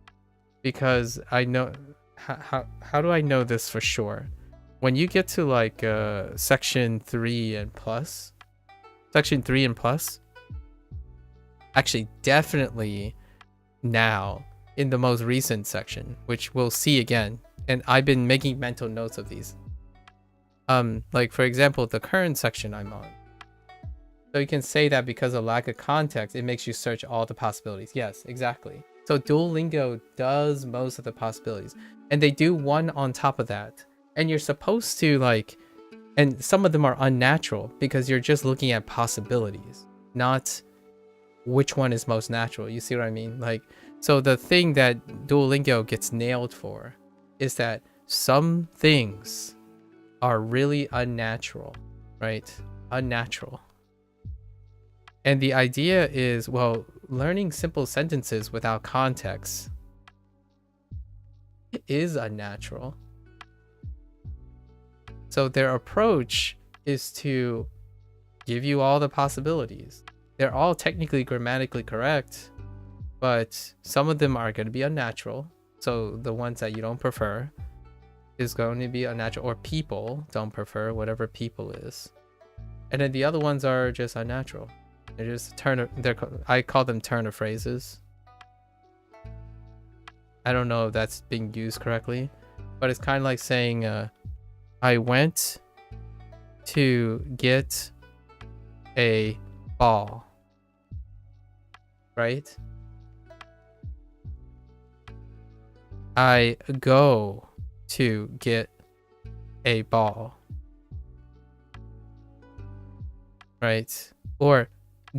Because I know, how do I know this for sure? When you get to like section 3 and plus, actually definitely now in the most recent section, which we'll see again, and I've been making mental notes of these. Like for example, the current section I'm on. So you can say that because of lack of context, it makes you search all the possibilities. Yes, exactly. So Duolingo does most of the possibilities, and they do one on top of that. And you're supposed to like, and some of them are unnatural because you're just looking at possibilities, not which one is most natural. You see what I mean? Like, so the thing that Duolingo gets nailed for is that some things are really unnatural, right? Unnatural. And the idea is, well, learning simple sentences without context is unnatural. So their approach is to give you all the possibilities. They're all technically grammatically correct, but some of them are going to be unnatural. So the ones that you don't prefer is going to be unnatural, or people don't prefer, whatever people is. And then the other ones are just unnatural. They're just I call them turn of phrases. I don't know if that's being used correctly, but it's kind of like saying, I went to get a ball, right? I go to get a ball, right? Or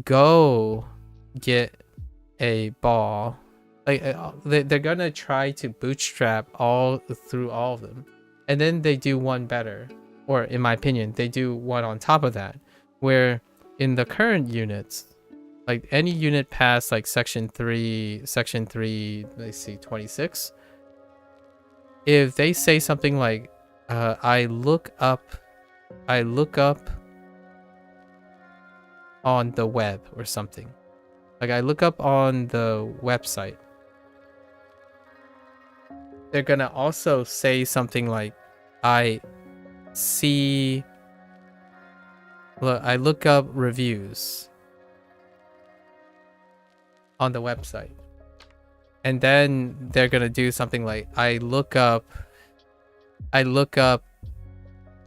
go get a ball. Like they're gonna try to bootstrap all through all of them, and then they do one better, or in my opinion they do one on top of that, where in the current units, like any unit past like section 3, let's see, 26, if they say something like I look up on the web or something, like I look up on the website, they're gonna also say something like I look up reviews on the website, and then they're gonna do something like I look up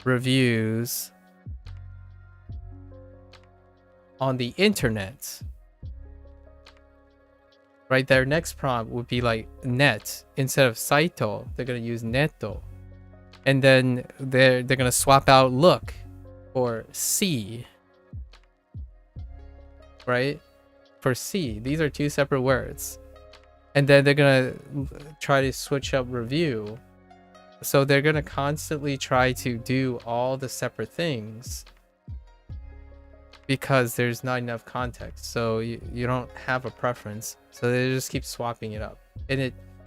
reviews on the internet, right? Their next prompt would be like net instead of saito. They're gonna use neto, and then they're gonna swap out look for see, right? For see, these are two separate words, and then they're gonna try to switch up review. So they're gonna constantly try to do all the separate things because there's not enough context, so you don't have a preference, so they just keep swapping it up, and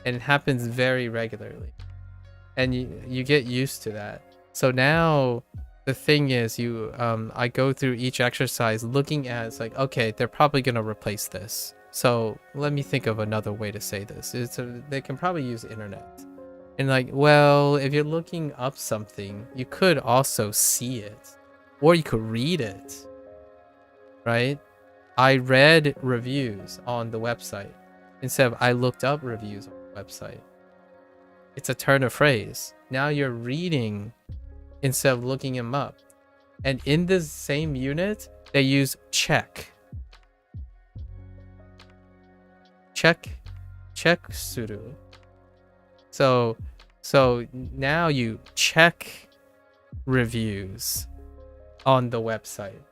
it happens very regularly, and you get used to that. So now the thing is, I go through each exercise looking at, it's like, okay, they're probably gonna replace this, so let me think of another way to say this. They can probably use internet, and like, well, if you're looking up something, you could also see it, or you could read it, right? I read reviews on the website instead of I looked up reviews on the website. It's a turn of phrase. Now you're reading instead of looking them up. And in this same unit, they use check. Check suru. So now you check reviews on the website.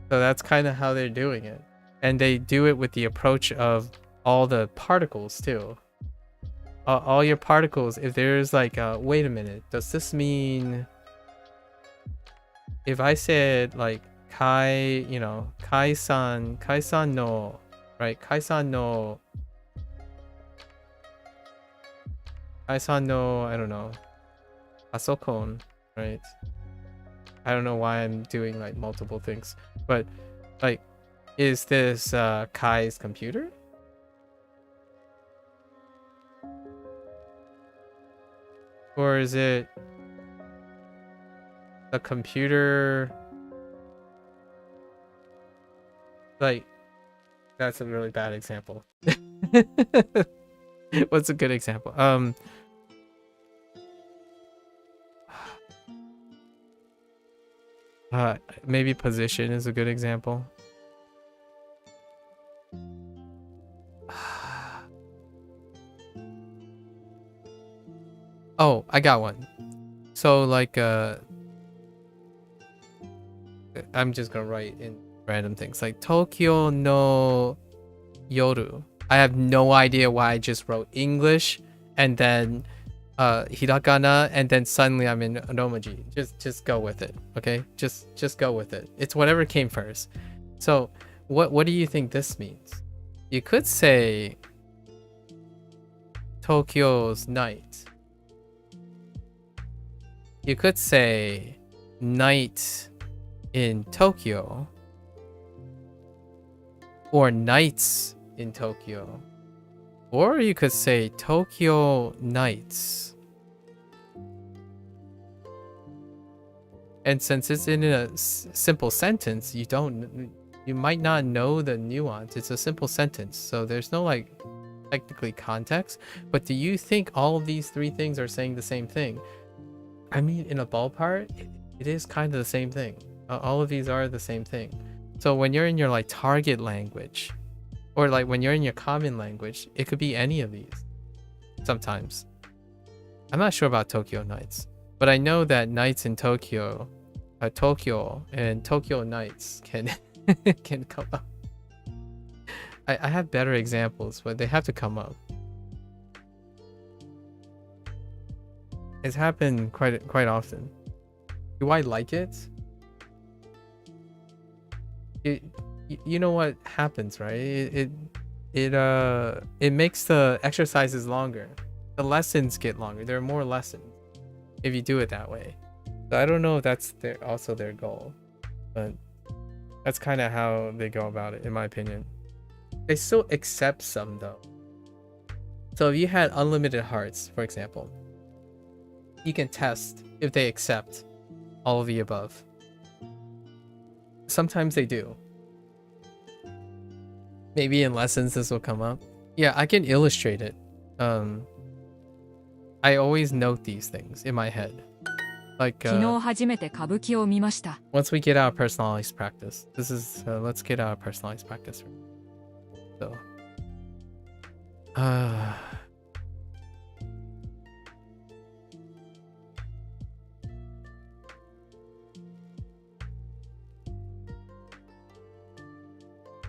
So that's kind of how they're doing it. And they do it with the approach of all the particles too. All your particles, if there's like, wait a minute, does this mean, if I said like kai, kai-san no, right? Kai-san no, I don't know, pasokon, right? I don't know why I'm doing like multiple things, but like Is this Kai's computer? Or is it the computer? Like, that's a really bad example. What's a good example? Maybe position is a good example. Oh, I got one. So like I'm just gonna write in random things like Tokyo no yoru. I have no idea why I just wrote English and then hiragana and then suddenly I'm in romaji. Just go with it, okay? Just go with it. It's whatever came first. So what do you think this means? You could say Tokyo's night. You could say night in Tokyo or nights in Tokyo, or you could say Tokyo nights. And since it's in a simple sentence, you might not know the nuance. It's a simple sentence, so there's no like technically context. But do you think all of these three things are saying the same thing? I mean, in a ballpark, it is kind of the same thing. All of these are the same thing. So when you're in your like target language, or like when you're in your common language, it could be any of these. Sometimes. I'm not sure about Tokyo nights, but I know that nights in Tokyo, Tokyo and Tokyo nights can can come up. I have better examples, but they have to come up. It's happened quite often. Do I like it? You know what happens, right? It makes the exercises longer. The lessons get longer. There are more lessons if you do it that way. So I don't know if that's also their goal, but that's kind of how they go about it, in my opinion. They still accept some though. So if you had unlimited hearts, for example, you can test if they accept all of the above. Sometimes they do. Maybe in lessons this will come up. Yeah, I can illustrate it. I always note these things in my head. Like once we get out of personalized practice. This is let's get out of personalized practice. So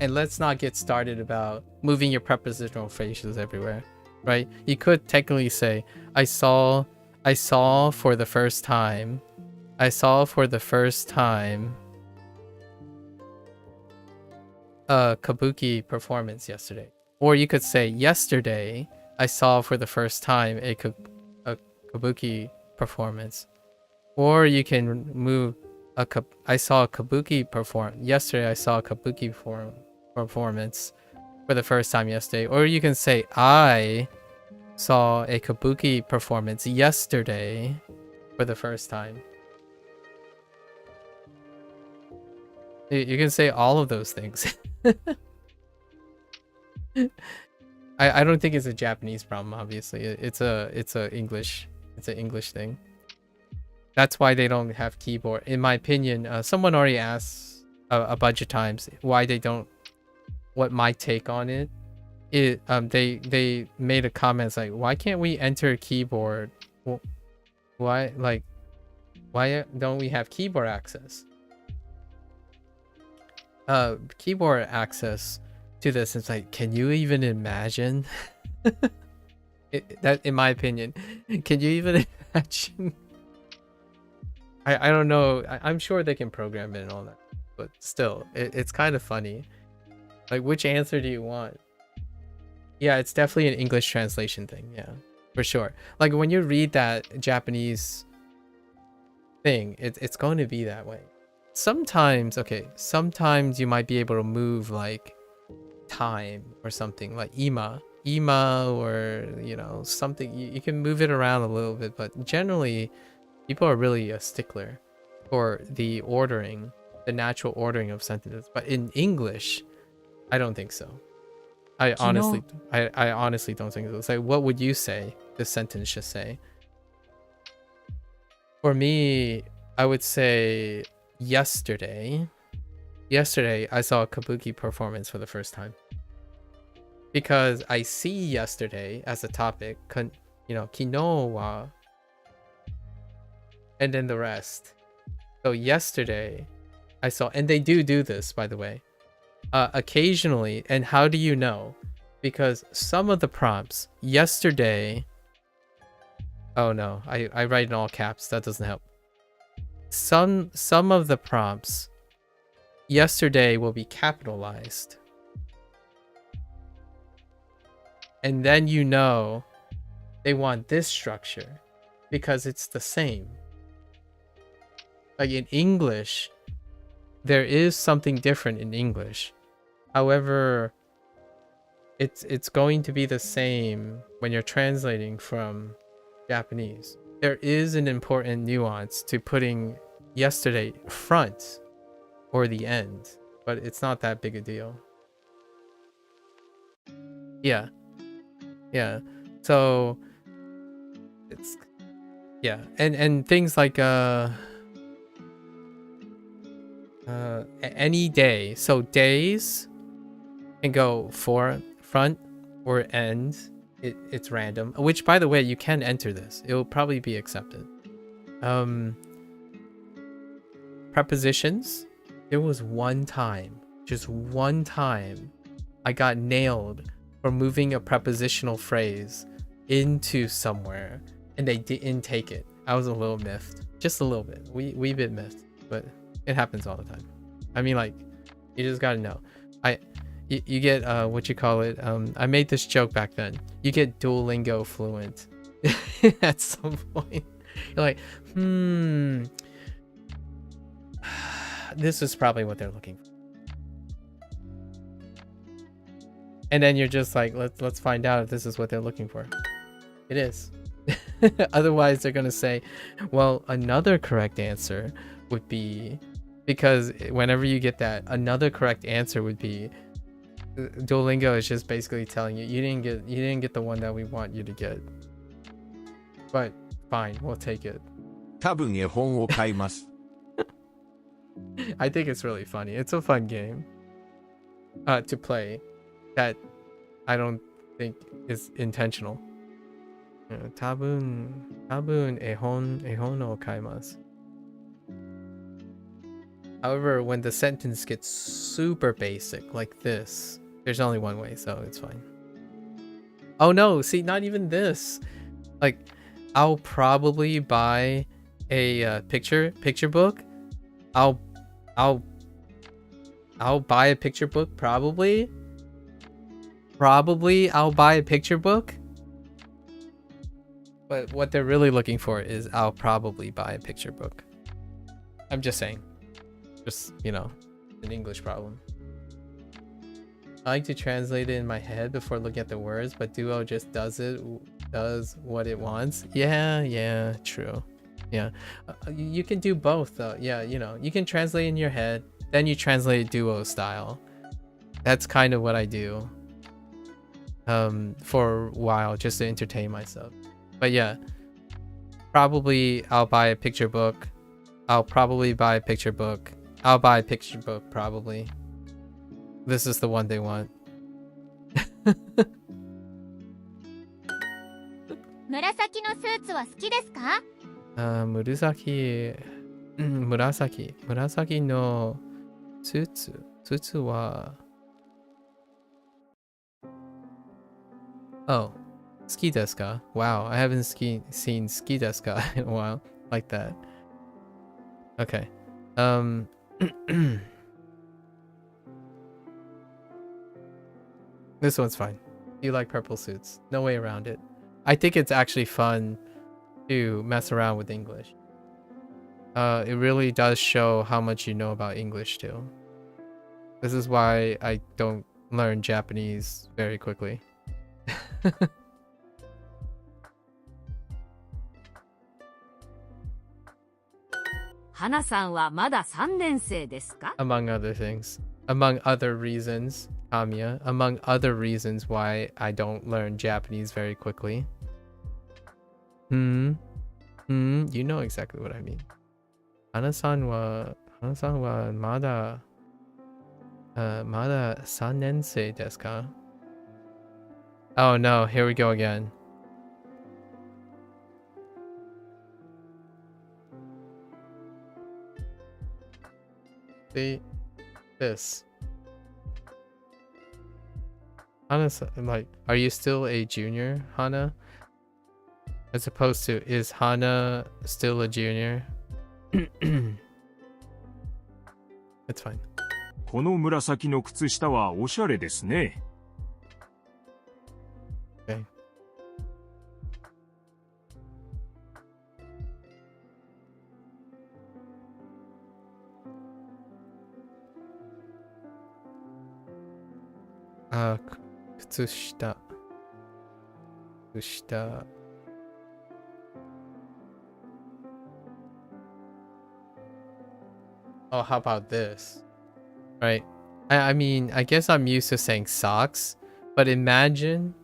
and let's not get started about moving your prepositional phrases everywhere, right? You could technically say, I saw for the first time a kabuki performance yesterday. Or you could say, yesterday, I saw for the first time a kabuki performance. Or you can move I saw a kabuki perform yesterday. I saw a kabuki performance for the first time yesterday. Or you can say I saw a kabuki performance yesterday for the first time. You can say all of those things. I don't think it's a Japanese problem. Obviously, it's an English thing. That's why they don't have keyboard. In my opinion, someone already asked a bunch of times why they don't. What my take on it? They made a comment like, why can't we enter keyboard? Why don't we have keyboard access? Keyboard access to this is like, can you even imagine? That, in my opinion, can you even imagine? I don't know. I'm sure they can program it and all that, but still, it's kind of funny. Like, which answer do you want? Yeah, it's definitely an English translation thing. Yeah, for sure. Like when you read that Japanese thing, it's going to be that way. sometimes, okay, sometimes you might be able to move like time or something like ima, or you know, something. You can move it around a little bit, but generally people are really a stickler for the ordering, the natural ordering of sentences. But in English, I don't think so. I honestly don't think so. It's like, what would you say this sentence should say? For me, I would say yesterday I saw a kabuki performance for the first time. Because I see yesterday as a topic, you know, kino wa, and then the rest. So yesterday I saw, and they do this, by the way, occasionally. And how do you know? Because some of the prompts yesterday, oh no, I write in all caps, that doesn't help. Some of the prompts yesterday will be capitalized, and then you know they want this structure because it's the same. Like in English, there is something different in English. However, it's going to be the same when you're translating from Japanese. There is an important nuance to putting yesterday front or the end, but it's not that big a deal. Yeah. So it's, yeah, and things like any day. So days can go for front or end. It's random, which, by the way, you can enter this. It will probably be accepted. Prepositions. There was just one time, I got nailed for moving a prepositional phrase into somewhere, and they didn't take it. I was a little miffed, just a little bit. We bit miffed, but it happens all the time. I mean, like, you just gotta know. You get what you call it. I made this joke back then. You get Duolingo fluent at some point. You're like, this is probably what they're looking for. And then you're just like, let's find out if this is what they're looking for. It is. Otherwise, they're gonna say, well, another correct answer would be, because whenever you get that, another correct answer would be, Duolingo is just basically telling you didn't get the one that we want you to get. But fine, we'll take it. 多分絵本を買います。 I think it's really funny. It's a fun game to play that I don't think is intentional. 多分絵本を買います. However, when the sentence gets super basic like this, there's only one way, so it's fine. Oh no, see, not even this. Like, I'll probably buy a picture book. I'll buy a picture book, probably. I'll buy a picture book. But what they're really looking for is, I'll probably buy a picture book. I'm just saying. Just, you know, an English problem. I like to translate it in my head before looking at the words, but Duo just does what it wants. Yeah, true. Yeah, you can do both though. Yeah, you know, you can translate in your head, then you translate Duo style. That's kind of what I do for a while, just to entertain myself. But yeah, probably I'll buy a picture book. I'll probably buy a picture book. I'll buy a picture book, probably. This is the one they want. 紫のスーツは好きですか? 紫のスーツは Oh, 好きですか? Wow, I haven't seen 好きですか in a while like that. Okay. This one's fine. You like purple suits. No way around it. I think it's actually fun to mess around with English. it really does show how much you know about English too. This is why I don't learn Japanese very quickly. 花さんはまだ3年生ですか Among other things. Among other reasons, Kamiya. Among other reasons why I don't learn Japanese very quickly. You know exactly what I mean. Hana-san wa mada まだ3年生ですか? Oh no, here we go again. See this. Hana, like, are you still a junior, Hana? As opposed to, is Hana still a junior? It's fine. この紫の靴下はおしゃれですね。Okay. Kutsushita. Kutsushita. Oh, how about this? Right. I mean, I guess I'm used to saying socks, but imagine,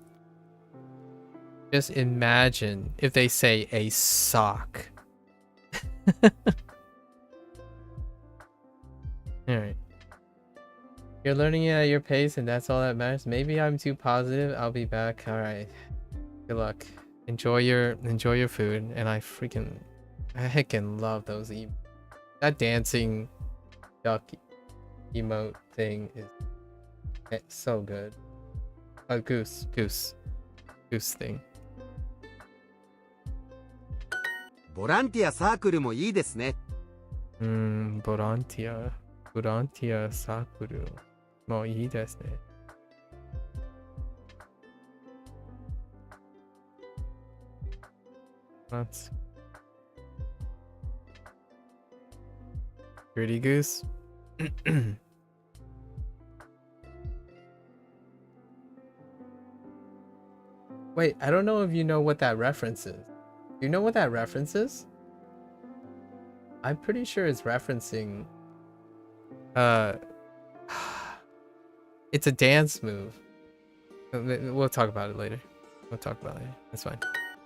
just imagine if they say a sock. Alright. You're learning it at your pace and that's all that matters. Maybe I'm too positive. I'll be back. Alright. Good luck. Enjoy your food. And I heckin' love those that dancing duck emote thing is so good. A goose thing. ボランティアサークルもいいですね。ボランティアサークルもいいですね。That's Pretty Goose. Wait, I don't know if you know what that reference is. Do you know what that reference is? I'm pretty sure it's referencing it's a dance move. We'll talk about it later. It's fine.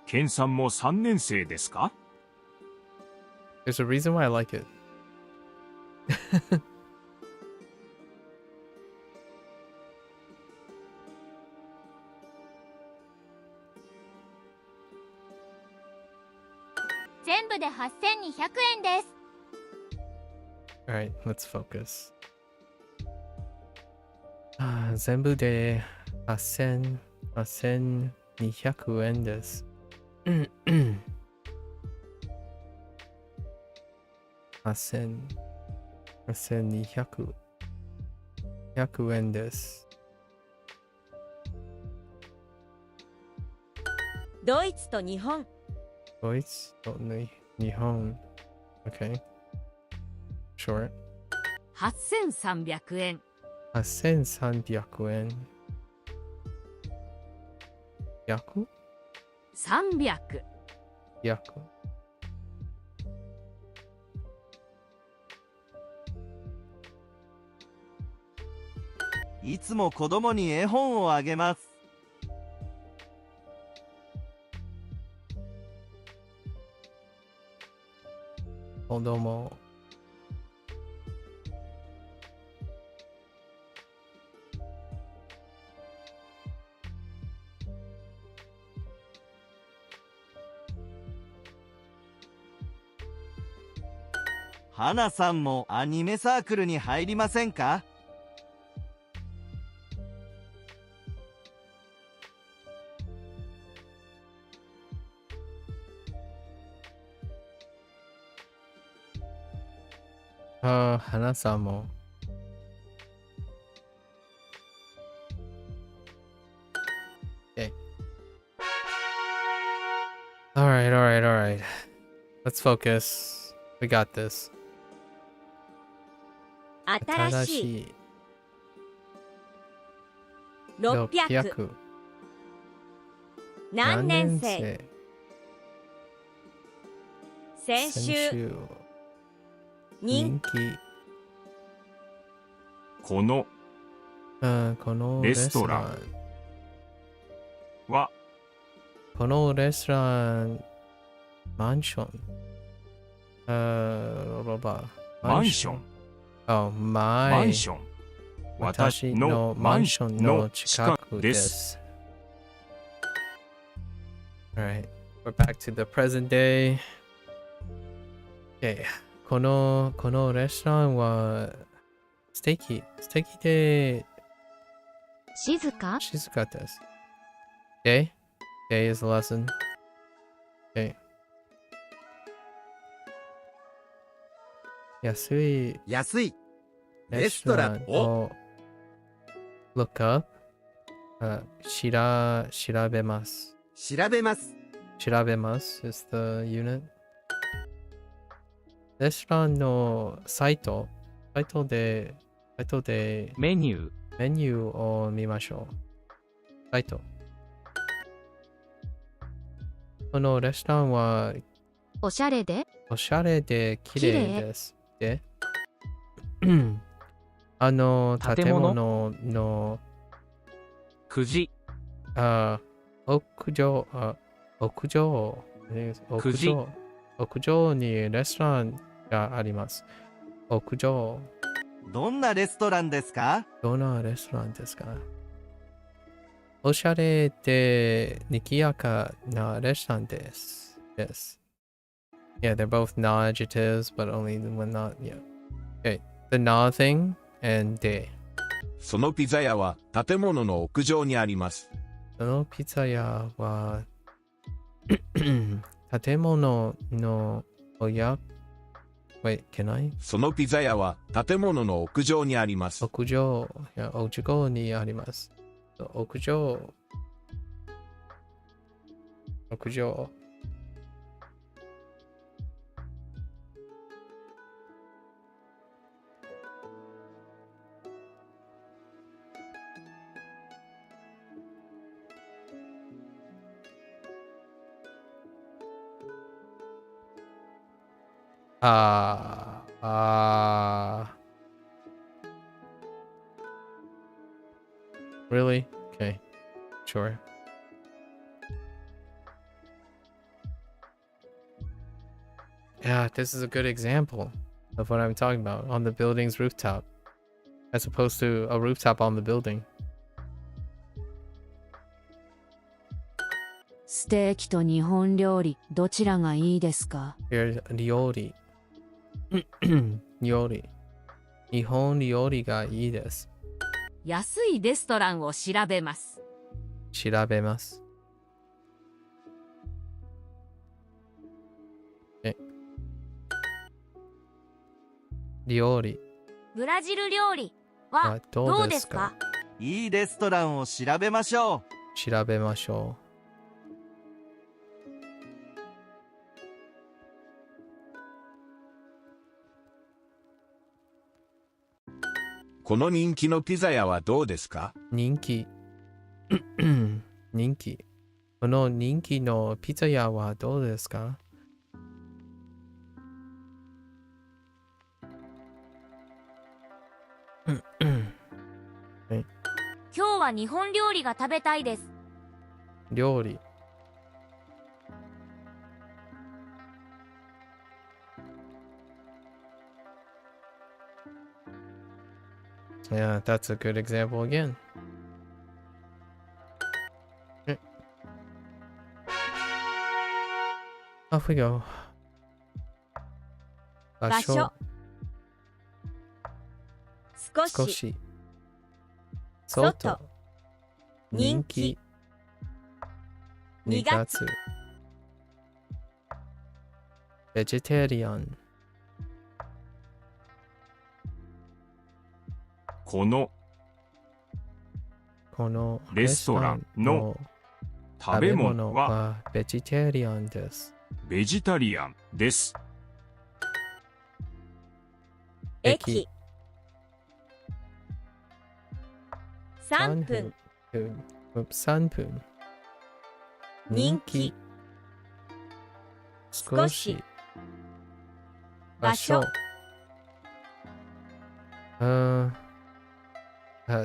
ケンさんも3年生ですか? There's a reason why I like it. Alright, let's focus. 全部で8200円です。8200円です。ドイツと日本。ドイツと日本。Okay. Sure. 8300円。8300円。100? 300。100。いつも子供に絵本をあげます。子供。花さんもアニメサークルに入りませんか? 花さんも。Okay. Alright. Let's focus. We got this. 新しい。い。600。 600。何年生。先週。先週。人人気。このこのレストラン。はこのレストラン、マンション。マンション。ママンション。私のマンションの近くです。Alright, we're back to the present day. Okay, このレストランは素敵で静か。静かです。Okay, okay is the lesson. Okay. 安い安いレストランを look up 調べます。調べます。調べます is the unit. レストランのサイトでメニューメニューを見ましょう。サイト。このレストランはおしゃれで綺麗です。で、建物の9時屋上にレストランがあります。屋上。どんなレストランですか？どんなレストランですか？おしゃれで賑やかなレストランです。Yes. Yeah, they're both na adjectives, but only the one not. Yeah. Okay. The na thing and de. そのピザ屋は建物の屋上にあります。そのピザ屋は建物のWait, can I? そのピザ屋は建物の屋上にあります。屋上にあります。屋上。Really? Okay. Sure. Yeah, this is a good example of what I'm talking about on the building's rooftop, as opposed to a rooftop on the building. ステーキと日本料理どちらがいいですか？ Here's 料理。日本料理がいいです。安いレストランを調べます。調べます。料理。ブラジル料理はどうですか？いいレストランを調べましょう。調べましょう。この人気のピザ屋はどうですか？人気。この人気のピザ屋はどうですか？今日は日本料理が食べたいです。料理。Yeah, that's a good example again. Okay. Off we go. 場所。少し。外。人気。2月。vegetarian。このレストランの食べ物はベジタリアンです。ベジタリアンです。駅3分3分人気少し場所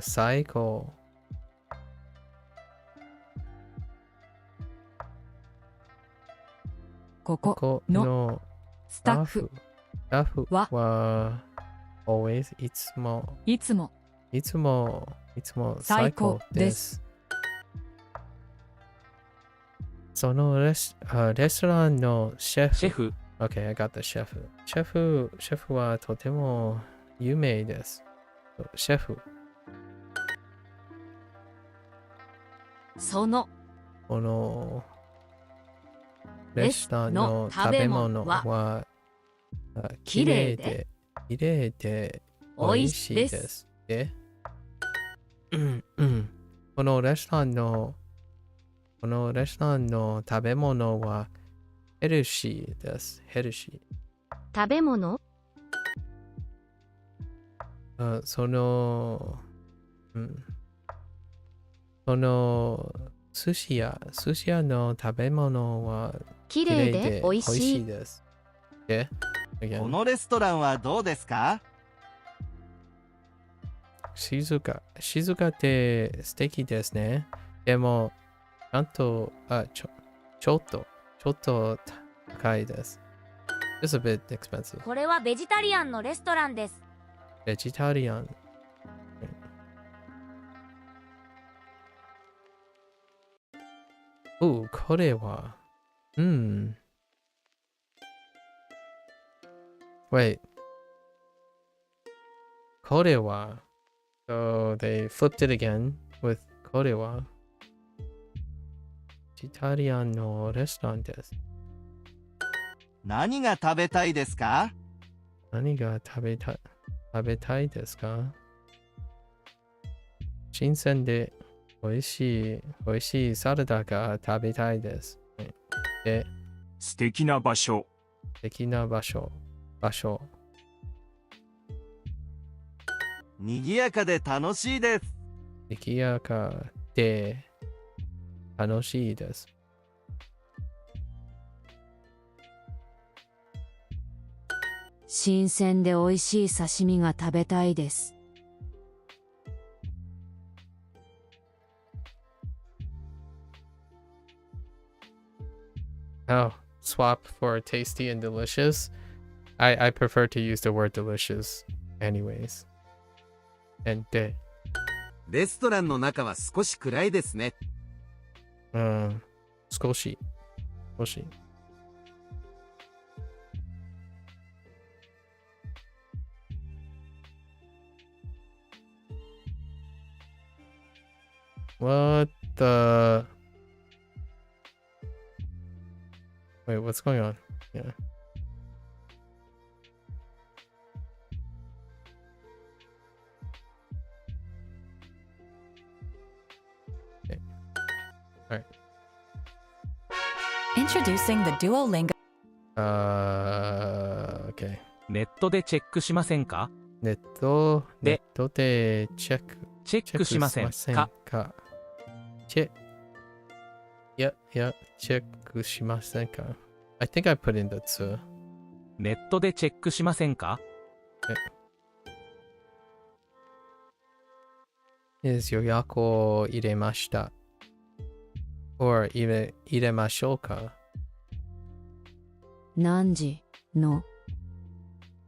最高こここのスタッフは always いつも最高です。そのレストランのシェフ。シェフ Okay, I got the シェフ。シェフはとても有名です。シェフ。そのこのレストランの食べ物はきれいで美味しいです。このレストランの食べ物はヘルシーです。ヘルシ食べ物ー。その寿司屋の食べ物はきれいで美味しいです。このレストランはどうですか？静かで素敵ですね。でも、ちゃんと、ちょっと高いです。It's a bit expensive. これはベジタリアンのレストランです。ベジタリアン。これは。Wait. これは。So they flipped it again with これは。ベジタリアンのレストランです。何が食べたいですか？何が食べたいですか？新鮮で美味しいサラダが食べたいです。で、素敵な場所。賑やかで楽しいです。賑やかで楽しいです。新鮮で美味しい刺身が食べたいです。Oh, swap for tasty and delicious. I prefer to use the word delicious anyways. And レストランの中は少し暗いですね。少し。What the... Wait, what's going on? Yeah. Okay. Alright. Introducing the Duolingo. Okay. ネットでチェックしませんか？ネットでチェックしませんか？チェックしませんか？ I think I put in the 2. ネットでチェックしませんか？ is 予約を入れました。or 入れましょうか？何時の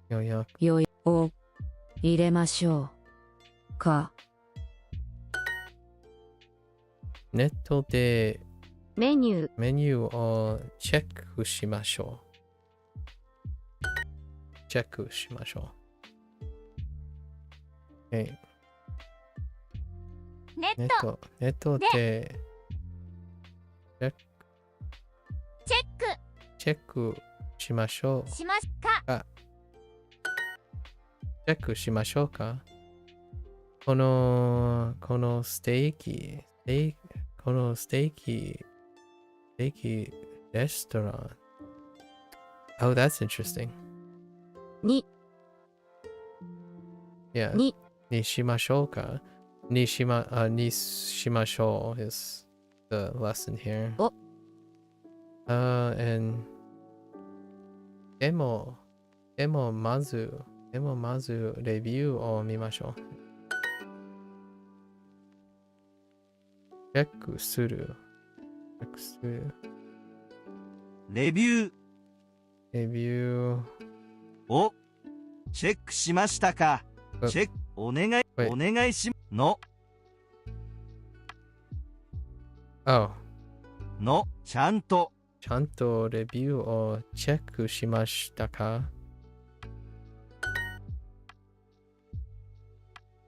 予約を入れましょうか？ネットでメニューをチェックしましょう。Okay. ネネットでチェックしましょう。しますか？チェックしましょうか？このステーキレストラン。Oh, that's interesting. に Yeah. ににしましょうか。にしましょう is the lesson here. お and でもまずレビューを見ましょう。チェックする。レビューレビュー。をチェックしましたか。うチェックお願い Wait. お願いしの Oh. のちゃんとちゃんとレビューをチェックしましたか？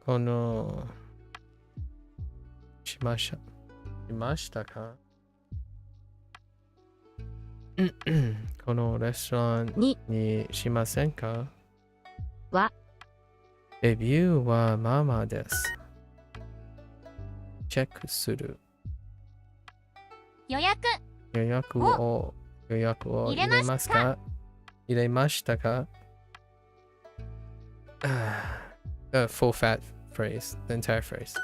このしましたか？このレストランににしませんか？はレビューはまあまあです。チェックする。予約予約を入れますか？入れましたか？ The full fat phrase, the entire phrase.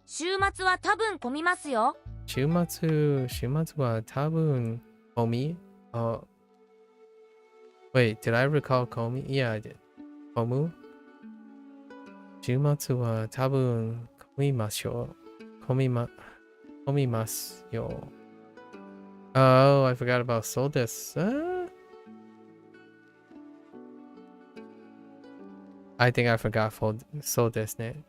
週末は多分混みますよ。週末は多分混みWait, did I recall 混み Yeah, I did. 混む週末は多分混みましょう。混みますよ。Oh, I forgot about そうです。I think I forgot そうですね。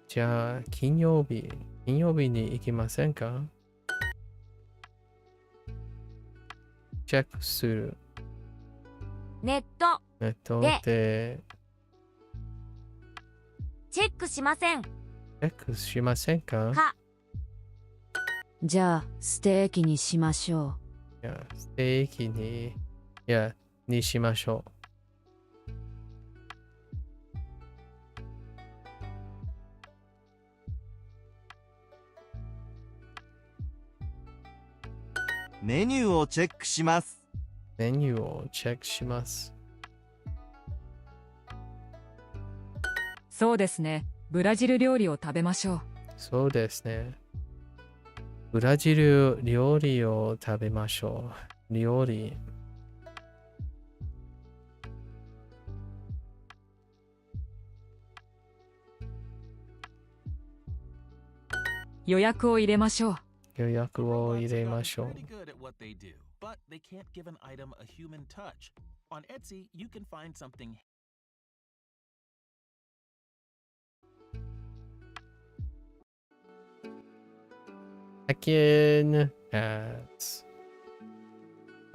じゃあ、金曜日に行きませんか？チェックする。ネットネットでチェックしませんチェックしませんか？か。じゃあステーキにしましょいや、ステーキにしましょう。メニューをチェックします。メニューをチェックします。そうですね。ブラジル料理を食べましょう。そうですね。ブラジル料理を食べましょう。料理。予約を入れましょう。予約を入れましょう。 Pretty good at what they do, but they can't give an item a human touch. On Etsy, you can find something. Second ads.「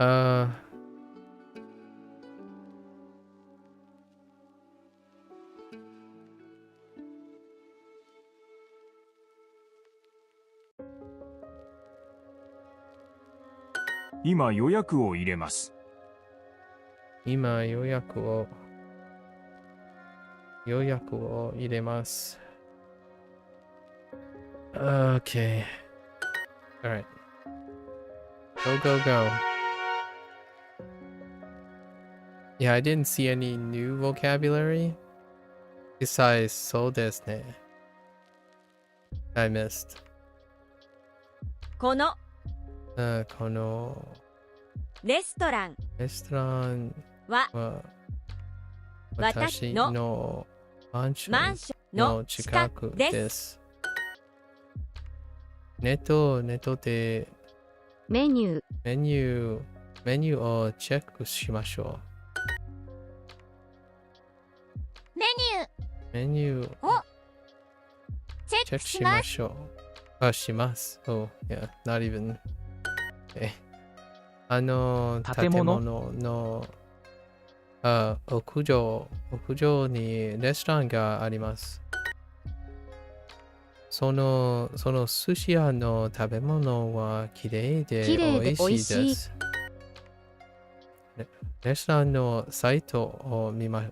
今予約を入れます」今予約を入れます。Okay. Alright. Go. Yeah, I didn't see any new vocabulary besides そうですね. I missed. このこのレストランは私のマンションの近くです。ネットでメニューをチェックしましょう。メニューをチェッチェックしましょう。します。Oh, yeah, not even. Okay. 建物の屋上にレストランがあります。その寿司屋の食べ物はきれいで美味しいです。レストランのサイトを見ま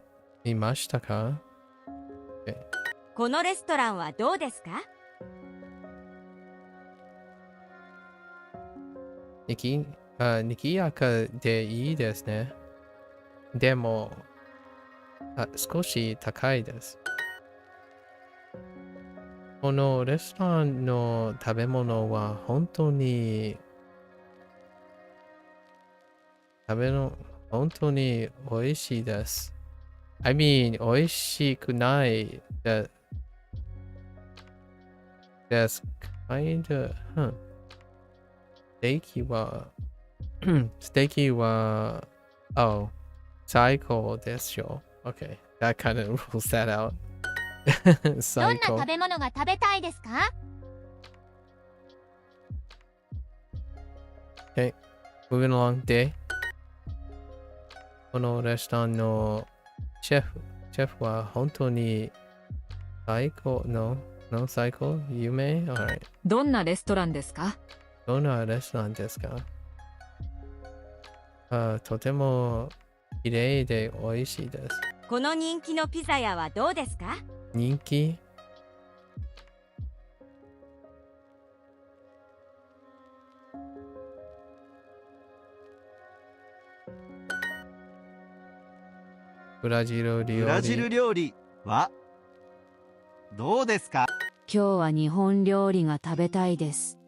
したか？このレストランはどうですか？にぎやかでいいですね。でも少し高いです。このレストランの食べ物は本当に本当に美味しいです。I mean, 美味しくないですkind of, ステーキはステーキは oh 最高ですよ。Okay, that kind of rules that out. どんな最高。食べ物が食べたいですか？ Okay, moving along. で、このレストランのシェフは本当に最高の最高有名 Alright. どんなレストランですか？どんなレストランですか？とても綺麗で美味しいです。この人気のピザ屋はどうですか？人気ブラジル料理はどうですか？今日は日本料理が食べたいです。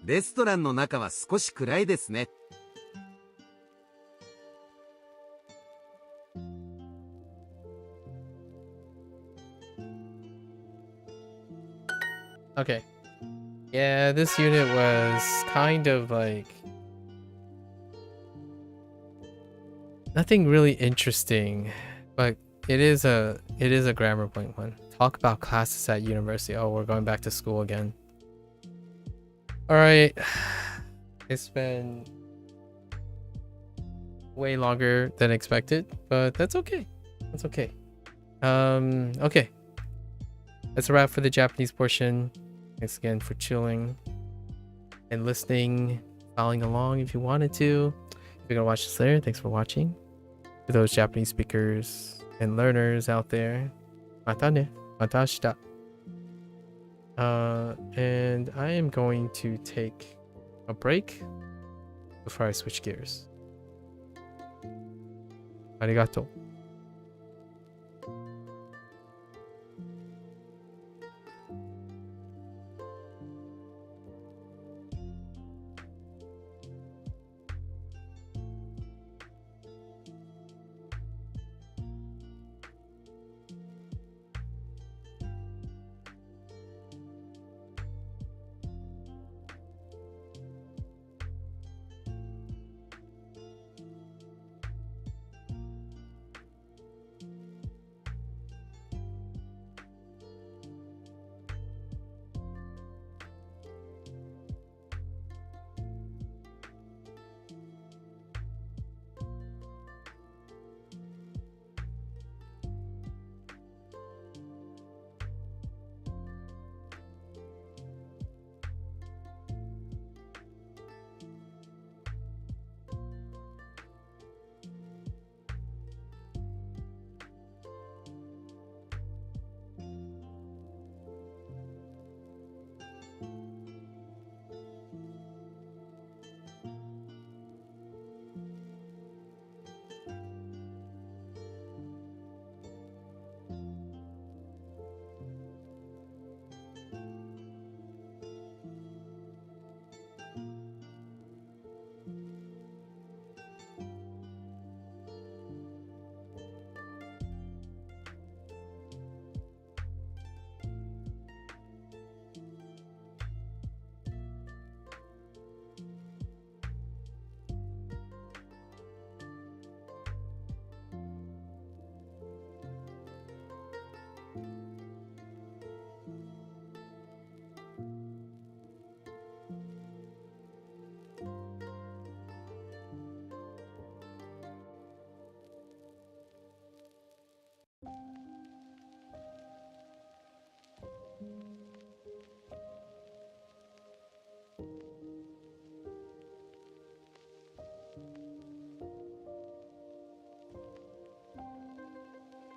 レストランの中は少し暗いですね。Okay. Yeah, this unit was kind of like nothing really interesting, but it is a grammar point one. Talk about classes at university. Oh, we're going back to school again. All right. It's been way longer than expected, but that's okay. That's okay. Okay. That's a wrap for the Japanese portion. Thanks again for chilling and listening, following along if you wanted to. If you're gonna watch this later, thanks for watching. To those Japanese speakers and learners out there, mata ne, mata ashita. And I am going to take a break before I switch gears. Arigato.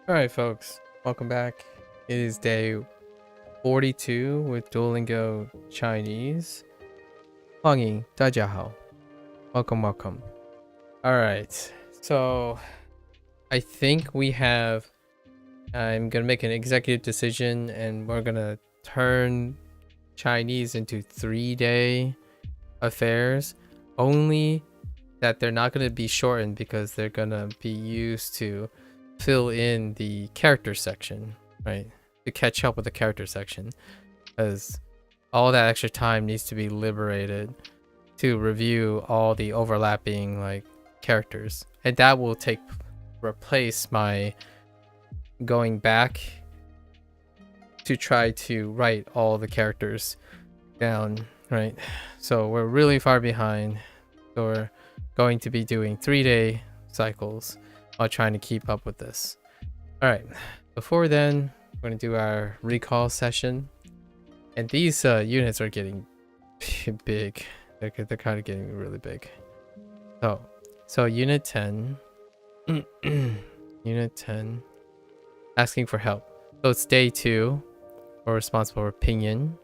Alright folks, welcome back. It is day 42 with Duolingo Chinese. 欢迎大家好 Welcome, welcome. All right. So I think we have. I'm gonna make an executive decision, and we're gonna turn Chinese into 3-day affairs. Only that they're not gonna be shortened because they're gonna be used to fill in the character section, right? To catch up with the character section, because all that extra time needs to be liberated to review all the overlapping like characters, and that will replace my going back to try to write all the characters down, right? So we're really far behind, so we're going to be doing 3-day cycles while trying to keep up with this. All right, before then we're going to do our recall session, and these units are getting big. They're kind of getting really big. So unit 10 unit 10, asking for help. So it's day 2. We're responsible for opinion.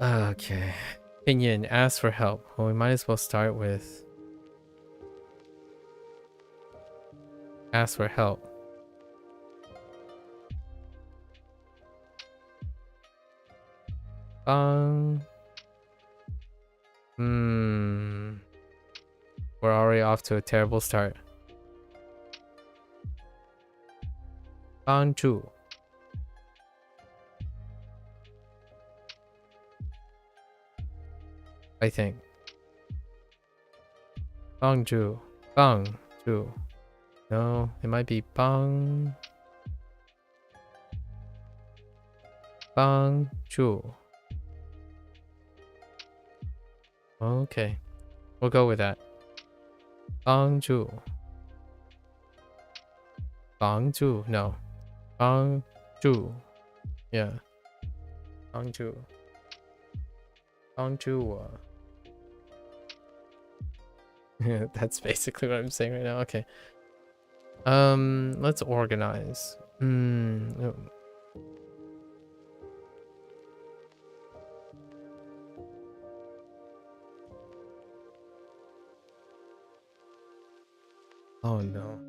Okay, opinion, ask for help. Well, we might as well start with ask for help. We're already off to a terrible start. Banju. I think. Bangju. Bangju. No, it might be Bangju. Okay, we'll go with that. Bangju. Bangju. No. Bangju. Yeah. Bangju. Bangju. That's basically what I'm saying right now. Okay. Let's organize. Oh no.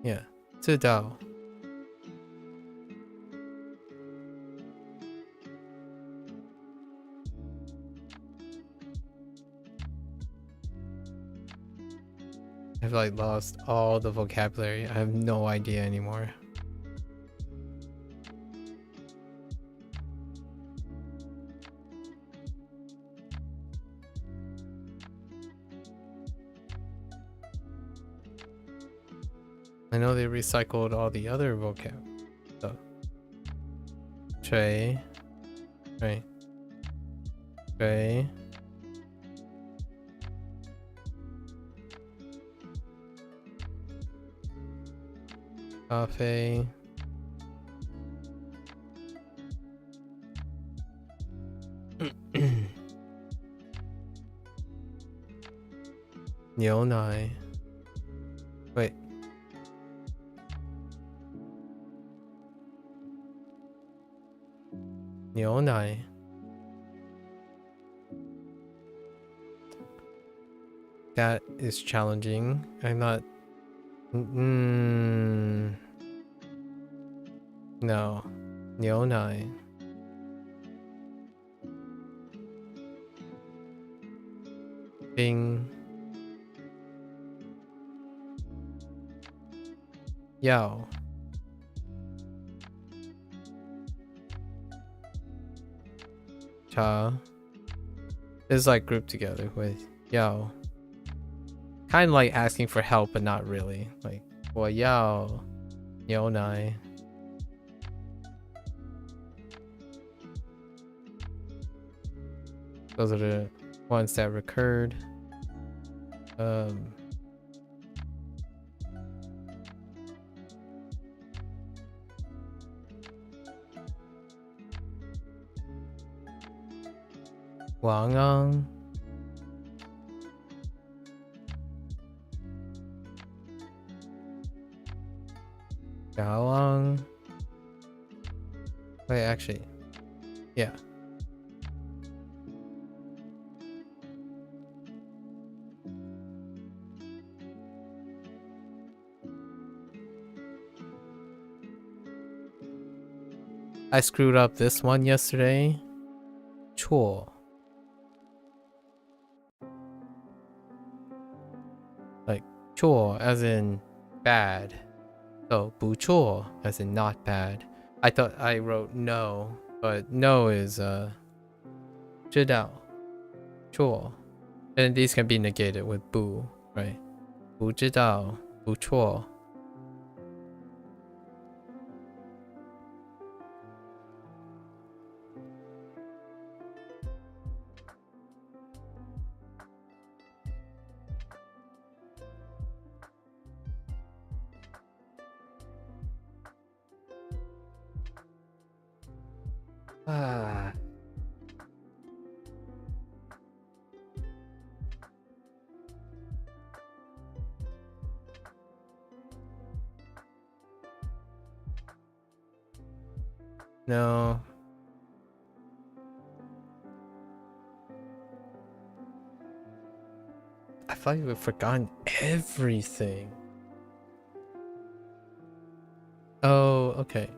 Yeah, 知道. I've like lost all the vocabulary. I have no idea anymore. I know they recycled all the other vocab. So, Trey, right? Trey. Cafe. Nai. Wait. Nai. That is challenging. I'm not. No. Nai. Bing. Yao. Cha. Is like grouped together with Yao. Kind of like asking for help, but not really. Like, well, Yao. Nai. Those are the ones that recurred. 왕왕. Gawang. Wait, actually, yeah. I screwed up this one yesterday. Chuo. Like chuo as in bad. So buchuo as in not bad. I thought I wrote no, but no is 知道 chuo. And these can be negated with bu, right? 不知道不错 Ah. No. I thought you had forgotten everything. Oh, okay.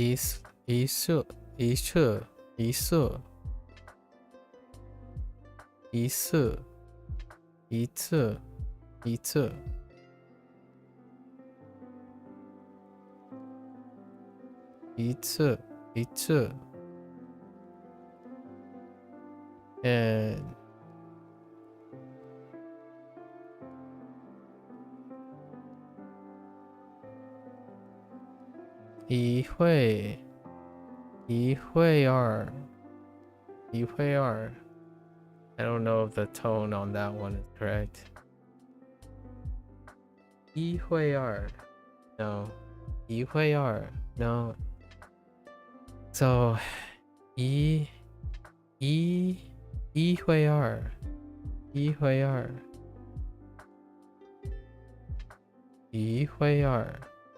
이수 이수 이수 이수 이츠 이츠 이츠 이츠 and 이회二 I don't know if the tone on that one is correct. 一会二 no 一会二 no so 一会二 一会二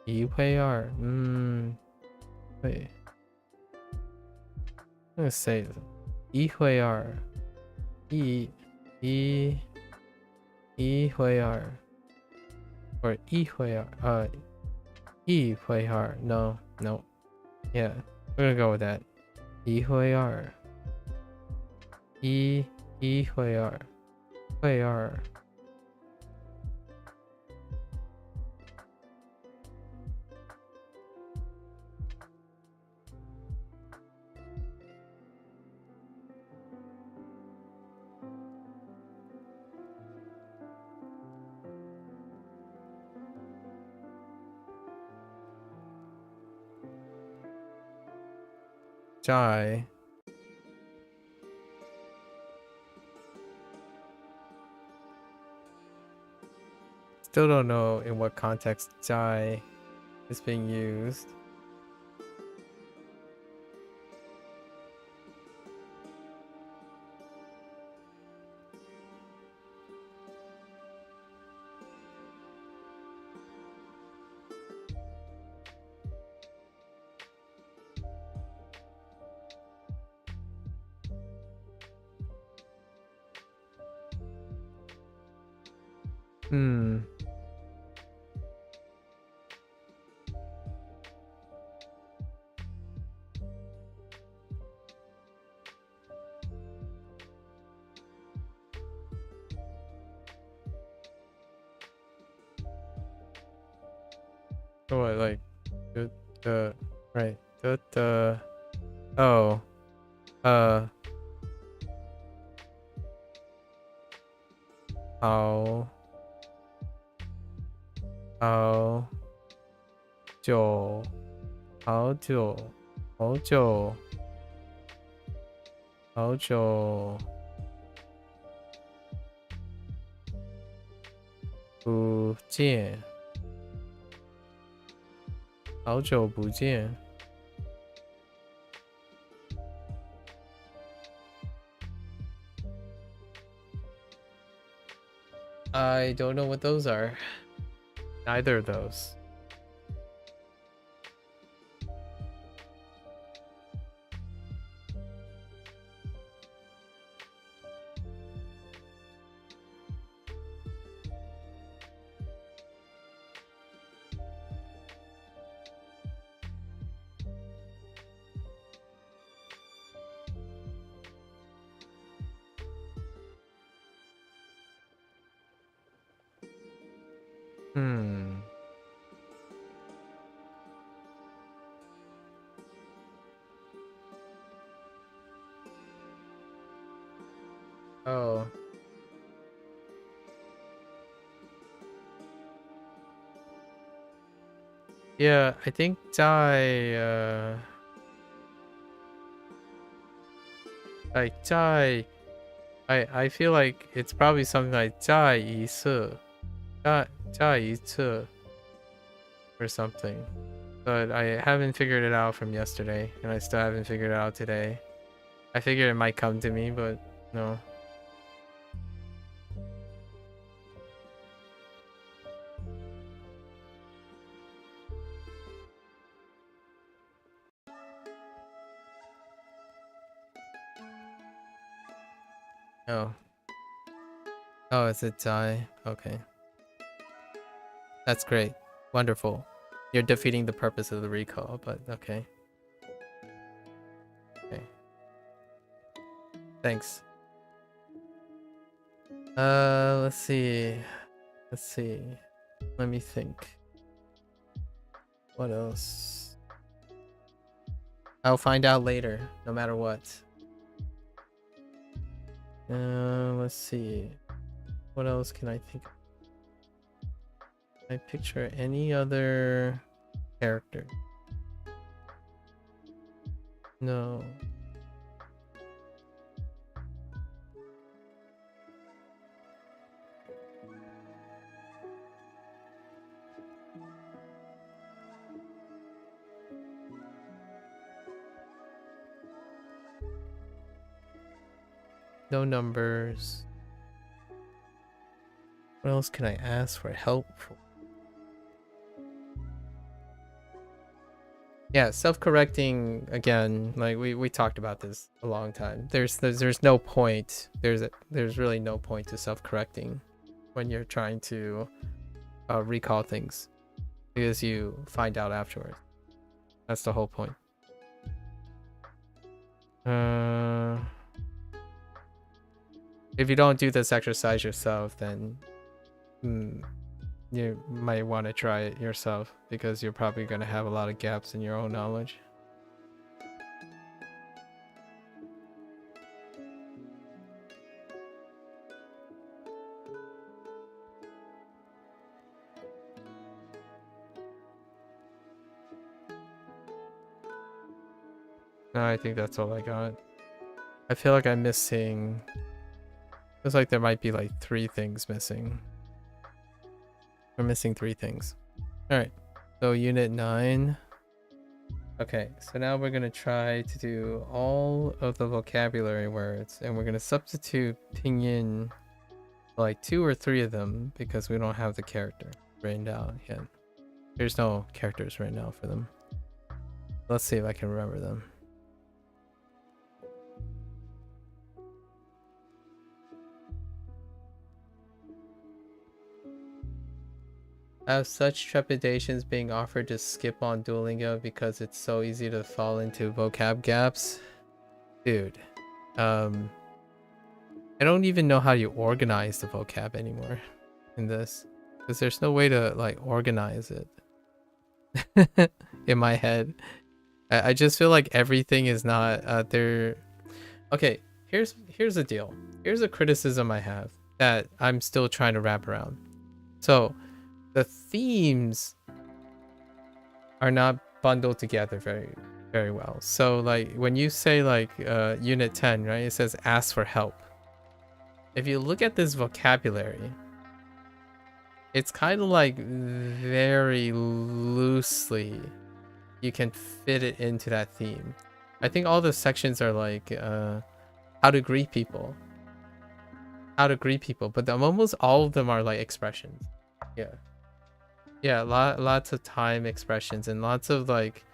一会二 wait I'm gonna say 一会二 一会二 or 一会二 no yeah we're gonna go with that 一会二 一会二 会二 Jai. Still don't know in what context Jai is being used. Oh, like right. Oh. How 久好久好久不见，好久不见。I don't know what those are. Neither of those. Hmm. Oh. Yeah, I think Jai, I feel like it's probably something like 再一次, 再一次 or something. But I haven't figured it out from yesterday, and I still haven't figured it out today. I figured it might come to me, but no. Oh. Oh, it's a tie. Okay. That's great. Wonderful. You're defeating the purpose of the recall, but okay. Okay. Thanks. Let's see. Let's see. Let me think. What else? I'll find out later, no matter what. Let's see. What else can I think of? Can I picture any other character? No. No numbers. What else can I ask for help for? Yeah, self-correcting again. Like we talked about this a long time. There's no point. There's really no point to self-correcting when you're trying to recall things, because you find out afterwards. That's the whole point. If you don't do this exercise yourself, then you might want to try it yourself, because you're probably going to have a lot of gaps in your own knowledge. No, I think that's all I got. I feel like I'm missing... Feels like there might be like 3 things missing. We're missing 3 things. Alright, so unit 9. Okay, so now we're going to try to do all of the vocabulary words, and we're going to substitute pinyin like 2 or 3 of them, because we don't have the character written down yet. There's no characters written out for them. Let's see if I can remember them. I have such trepidations being offered to skip on Duolingo because it's so easy to fall into vocab gaps. Dude, I don't even know how you organize the vocab anymore in this, because there's no way to like organize it in my head. I just feel like everything is not there. Okay, here's the deal. Here's a criticism I have that I'm still trying to wrap around. So the themes are not bundled together very well. So like when you say like unit 10, right? It says ask for help. If you look at this vocabulary, it's kind of like very loosely you can fit it into that theme. I think all the sections are like how to greet people. How to greet people, but almost all of them are like expressions. Yeah. Yeah, lots of time expressions and lots of like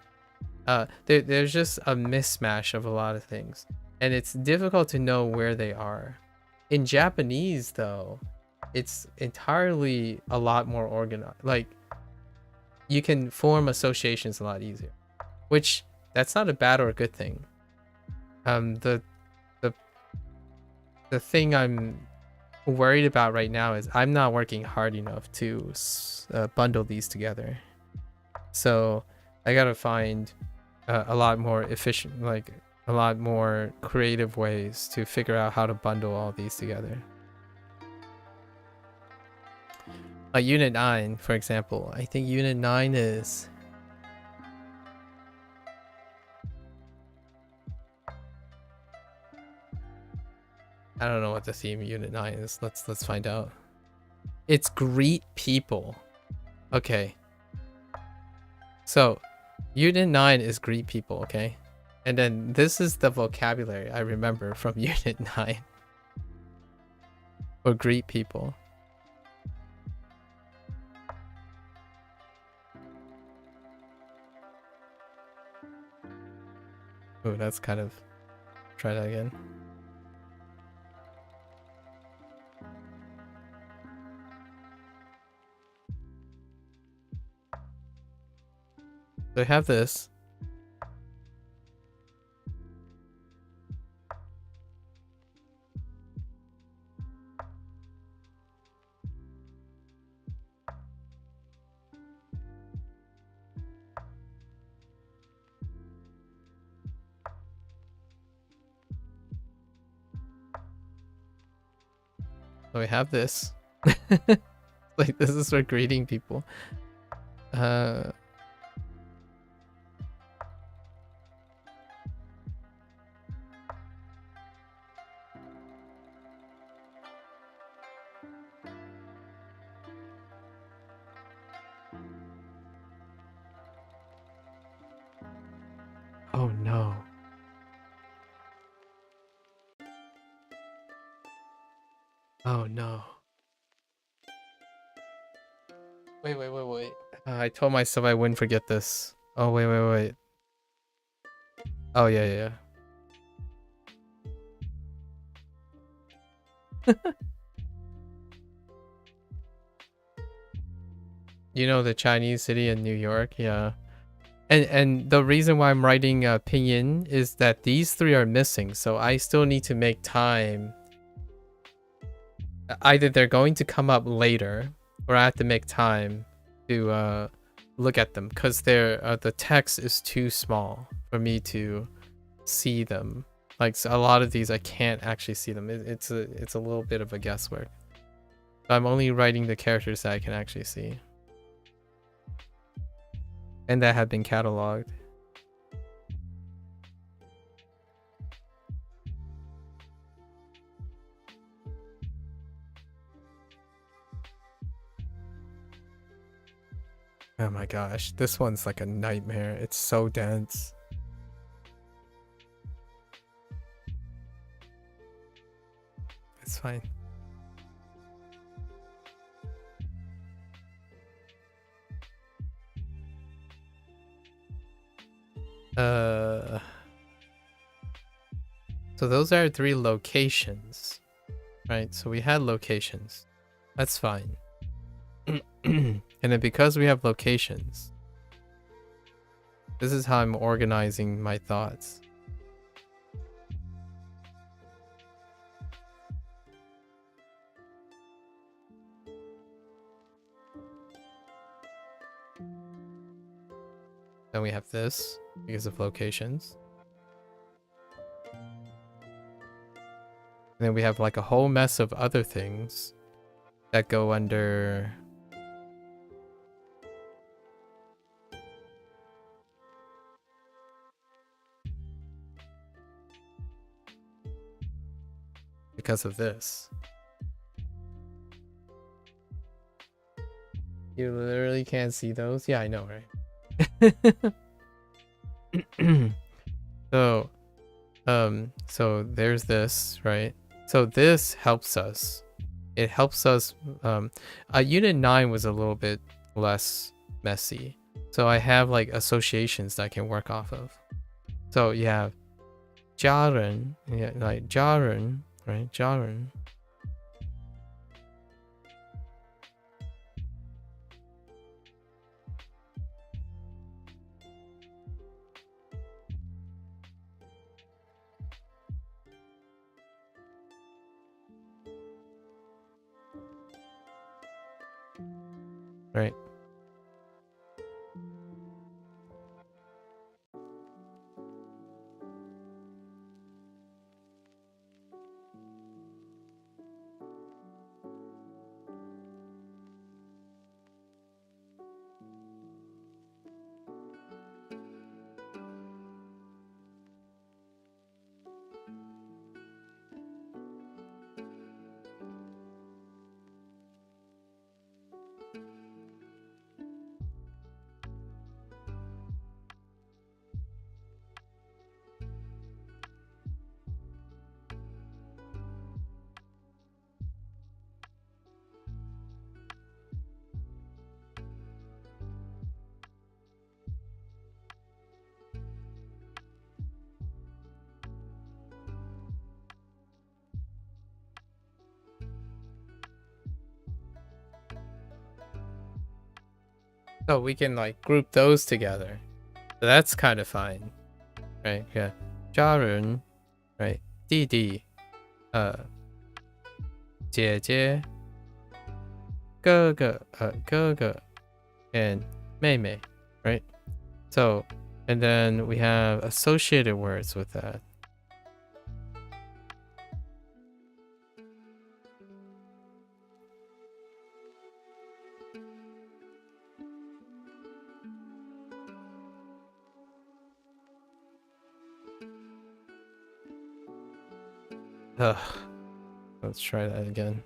there's just a mismatch of a lot of things. And it's difficult to know where they are. In Japanese though, it's entirely a lot more organized. Like you can form associations a lot easier. Which that's not a bad or a good thing. The thing I'm worried about right now is I'm not working hard enough to bundle these together. So I gotta find a lot more efficient, like a lot more creative ways to figure out how to bundle all these together. Like Unit 9, for example. I think Unit 9 is... I don't know what the theme Unit 9 is. Let's find out. It's greet people. Okay. So, Unit 9 is greet people, okay? And then this is the vocabulary I remember from Unit 9. Or greet people. Oh, that's kind of... Try that again. So I have this. So we have this. Like this is for greeting people. Oh no. Oh no. Wait. I told myself I wouldn't forget this. Oh, wait. Oh, yeah. You know the Chinese city in New York? Yeah. And the reason why I'm writing pinyin is that these three are missing. So I still need to make time. Either they're going to come up later or I have to make time to look at them because the text is too small for me to see them. Like so a lot of these I can't actually see them. It's a little bit of a guesswork. So I'm only writing the characters that I can actually see. And that have been cataloged. Oh my gosh, this one's like a nightmare. It's so dense. It's fine. So those are 3 locations, right? So we had locations. That's fine. And then because we have locations, this is how I'm organizing my thoughts. Then we have this because of locations. And then we have like a whole mess of other things that go under because of this. You literally can't see those? Yeah, I know, right? So there's this, right? So this helps us. It helps us. Unit 9 was a little bit less messy. So I have like associations that I can work off of. So you have 家人, yeah, like 家人, right? 家人. Right. So we can like group those together. So that's kind of fine. Right? Yeah. 家人, right? 弟弟, 姐姐, 哥哥, 哥哥, and 妹妹, right? So, and then we have associated words with that. Ugh. Let's try that again.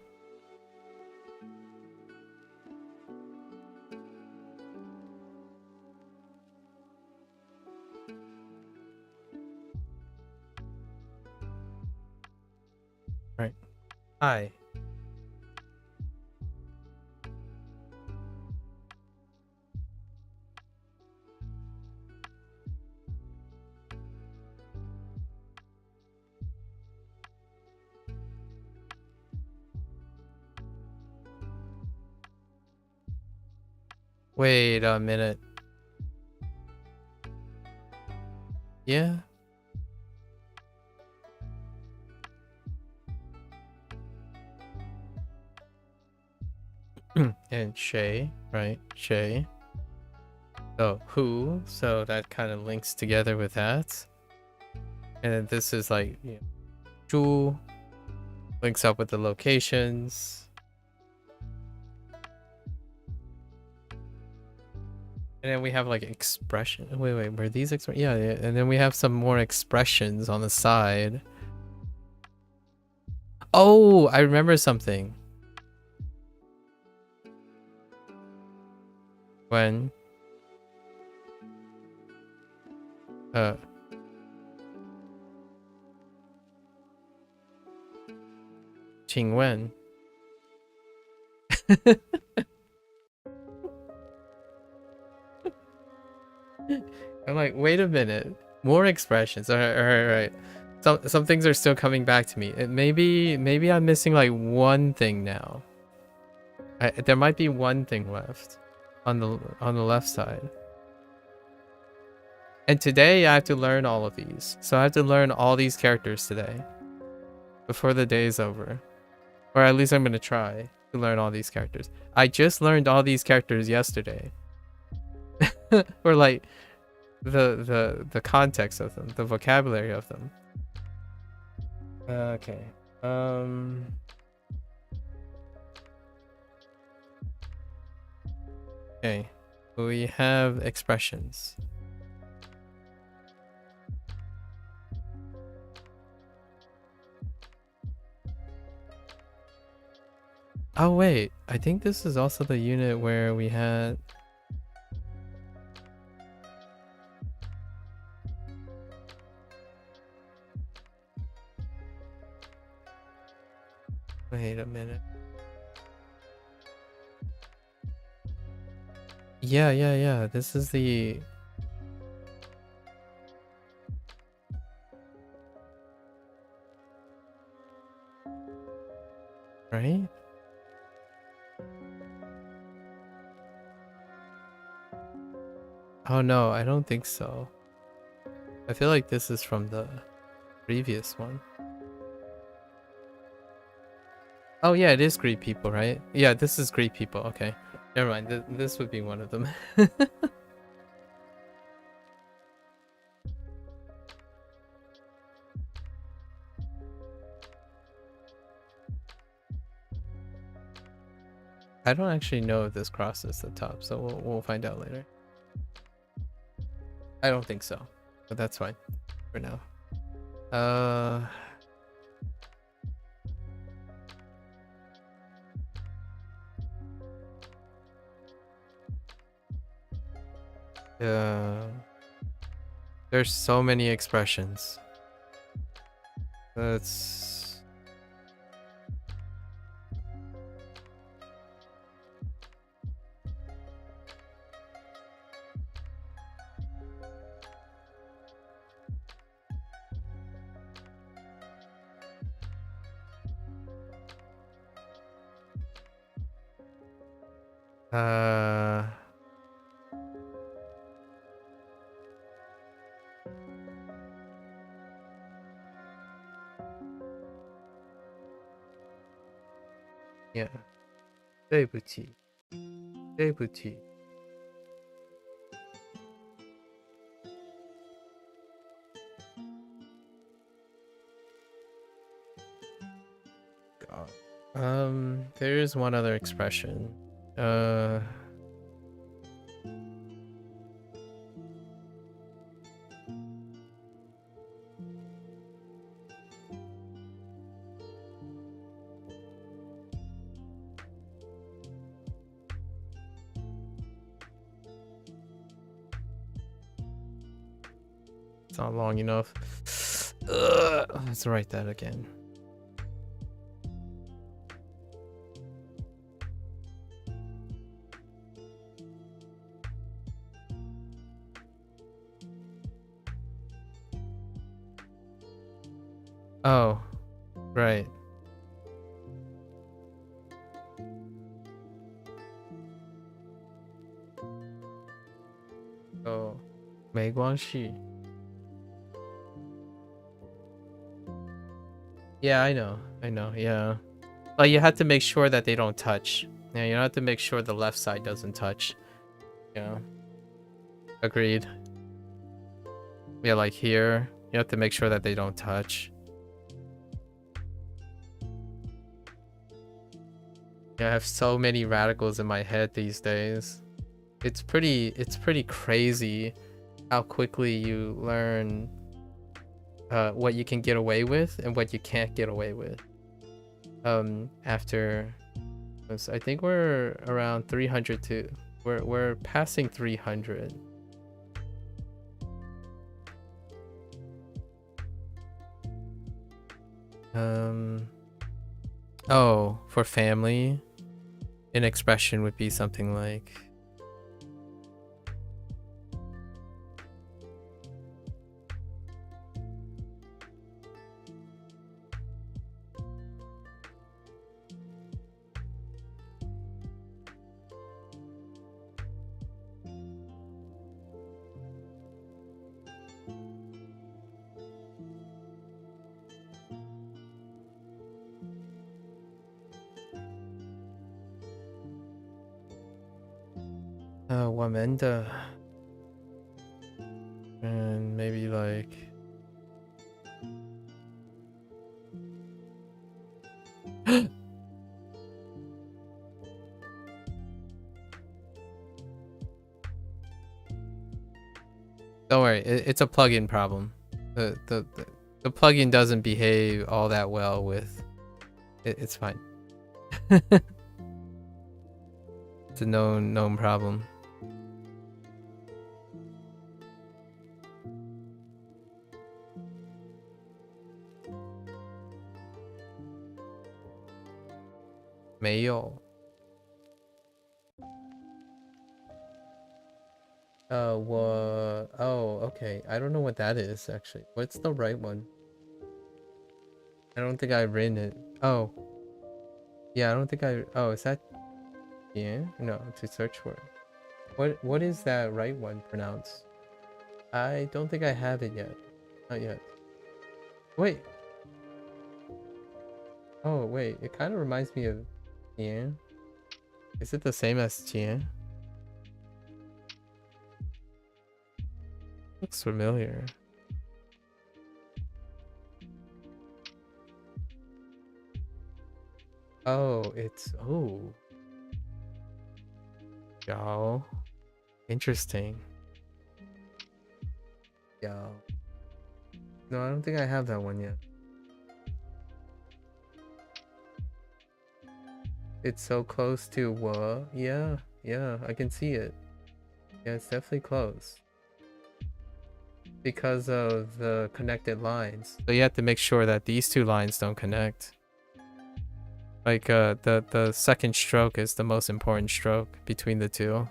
Right. Hi. Wait a minute. Yeah. And Shay, right? Shay. Oh, who? So that kind of links together with that. And then this is like, you know, Zhu links up with the locations. And then we have like expression. Wait, were these yeah, and then we have some more expressions on the side. Oh, I remember something. When 请问 I'm like, wait a minute, more expressions. All right. Some things are still coming back to me. Maybe I'm missing like one thing now. There might be one thing left on the left side. And today I have to learn all of these. So I have to learn all these characters today before the day is over. Or at least I'm going to try to learn all these characters. I just learned all these characters yesterday. Or like the context of them, the vocabulary of them. Okay. Okay. We have expressions. Oh wait, I think this is also the unit where we had. Wait a minute. Yeah. This is the. Right? Oh no, I don't think so. I feel like this is from the previous one. Oh yeah, it is Greek people, right? Yeah, this is Greek people. Okay, never mind. This would be one of them. I don't actually know if this crosses the top, so we'll find out later. I don't think so, but that's fine for now. There's so many expressions. That's yeah. 对不起，对不起。God. There is one other expression. It's not long enough. Let's write that again. Oh, right. Oh, 没关系. Yeah, I know, yeah. But you have to make sure that they don't touch. Yeah, you have to make sure the left side doesn't touch. Yeah. Agreed. Yeah, like here, you have to make sure that they don't touch. Yeah, I have so many radicals in my head these days. It's pretty crazy how quickly you learn what you can get away with and what you can't get away with. After, I think we're around 300 to we're passing 300. Oh, for family, an expression would be something like Wamenda, and maybe like don't worry, it's a plugin problem. The plugin doesn't behave all that well with it. It's fine. It's a known problem. Mayo. Oh, okay. I don't know what that is actually. What's the right one? I don't think I've written it. Oh. Yeah, I don't think oh, is that yeah? No, to search for it. What is that right one pronounced? I don't think I have it yet. Not yet. Wait. Oh, wait. It kind of reminds me of Tien. Is it the same as Tien? Looks familiar. Oh, it's Yao. Interesting. Yao. No, I don't think I have that one yet. It's so close to Wa. Yeah, I can see it. Yeah, it's definitely close. Because of the connected lines. So you have to make sure that these two lines don't connect. Like the second stroke is the most important stroke between the two.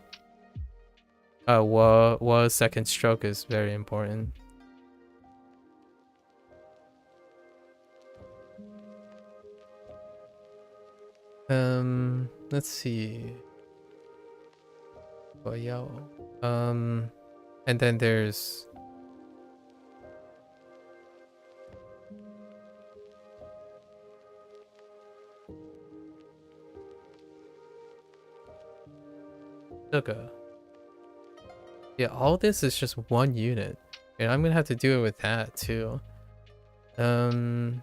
Wa's second stroke is very important. Let's see. Yao. And then there's Suga. Yeah, all this is just one unit. And I'm gonna have to do it with that too. Is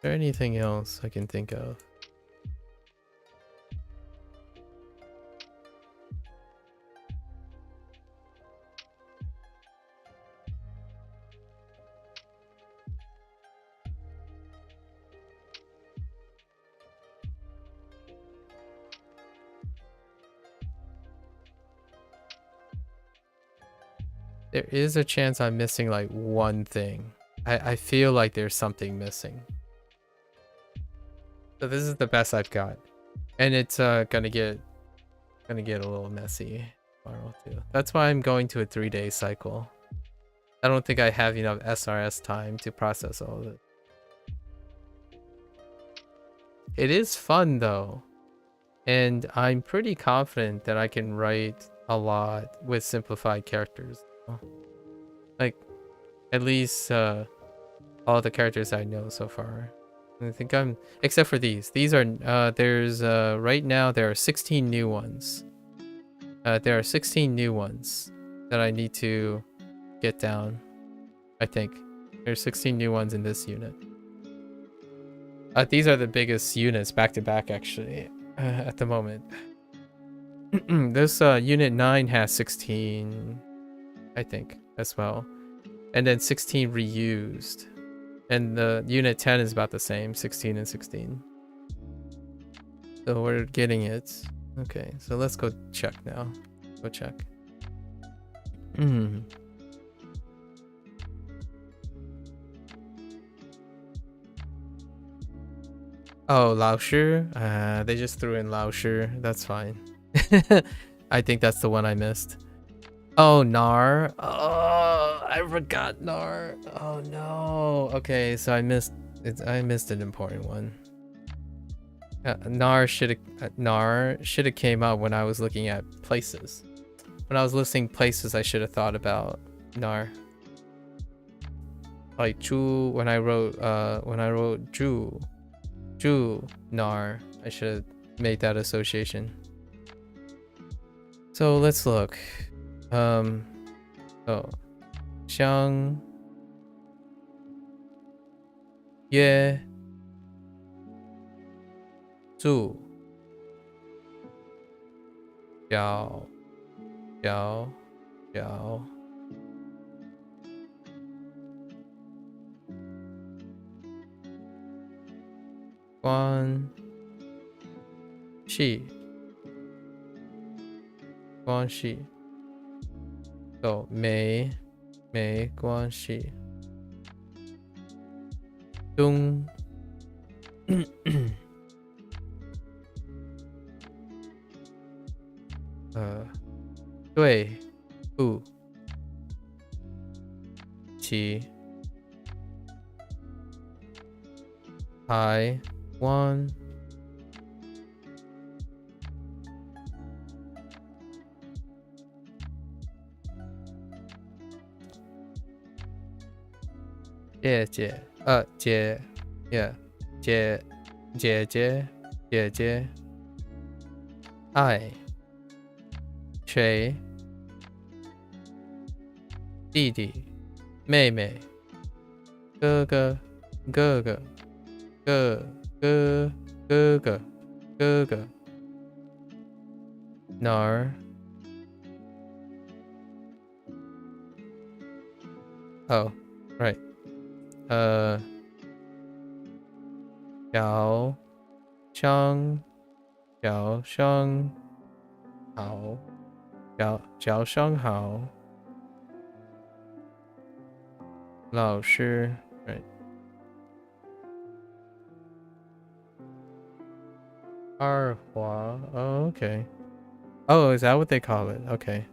there anything else I can think of? There is a chance I'm missing like one thing. I feel like there's something missing. So this is the best I've got. And it's gonna get a little messy tomorrow too. That's why I'm going to a 3-day cycle. I don't think I have enough SRS time to process all of it. It is fun though. And I'm pretty confident that I can write a lot with simplified characters. Like, at least all the characters I know so far. I think I'm, except for these. These are, there's, right now there are 16 new ones. There are 16 new ones that I need to get down, I think. There's 16 new ones in this unit. These are the biggest units back to back actually, at the moment. This unit 9 has 16, I think, as well. And then 16 reused. And the unit 10 is about the same, 16 and 16. So we're getting it. Okay, so let's go check now. Go check. Oh, Lao Shi? They just threw in Lao Shi. That's fine. I think that's the one I missed. Oh, Nar. Oh, I forgot Nar. Oh no. Okay, so I missed an important one. Nar should have came out when I was looking at places. When I was listing places, I should have thought about Nar. Like Chu, when I wrote Ju Nar, I should have made that association. So let's look. Oh, Xiang Ye Zu Xiao Guan Shi 关系 so 没关系中对不起台湾姐姐爱谁弟弟妹妹哥哥哪儿 Oh right 小商好早上好老师 right 二华 oh, okay oh is that what they call it okay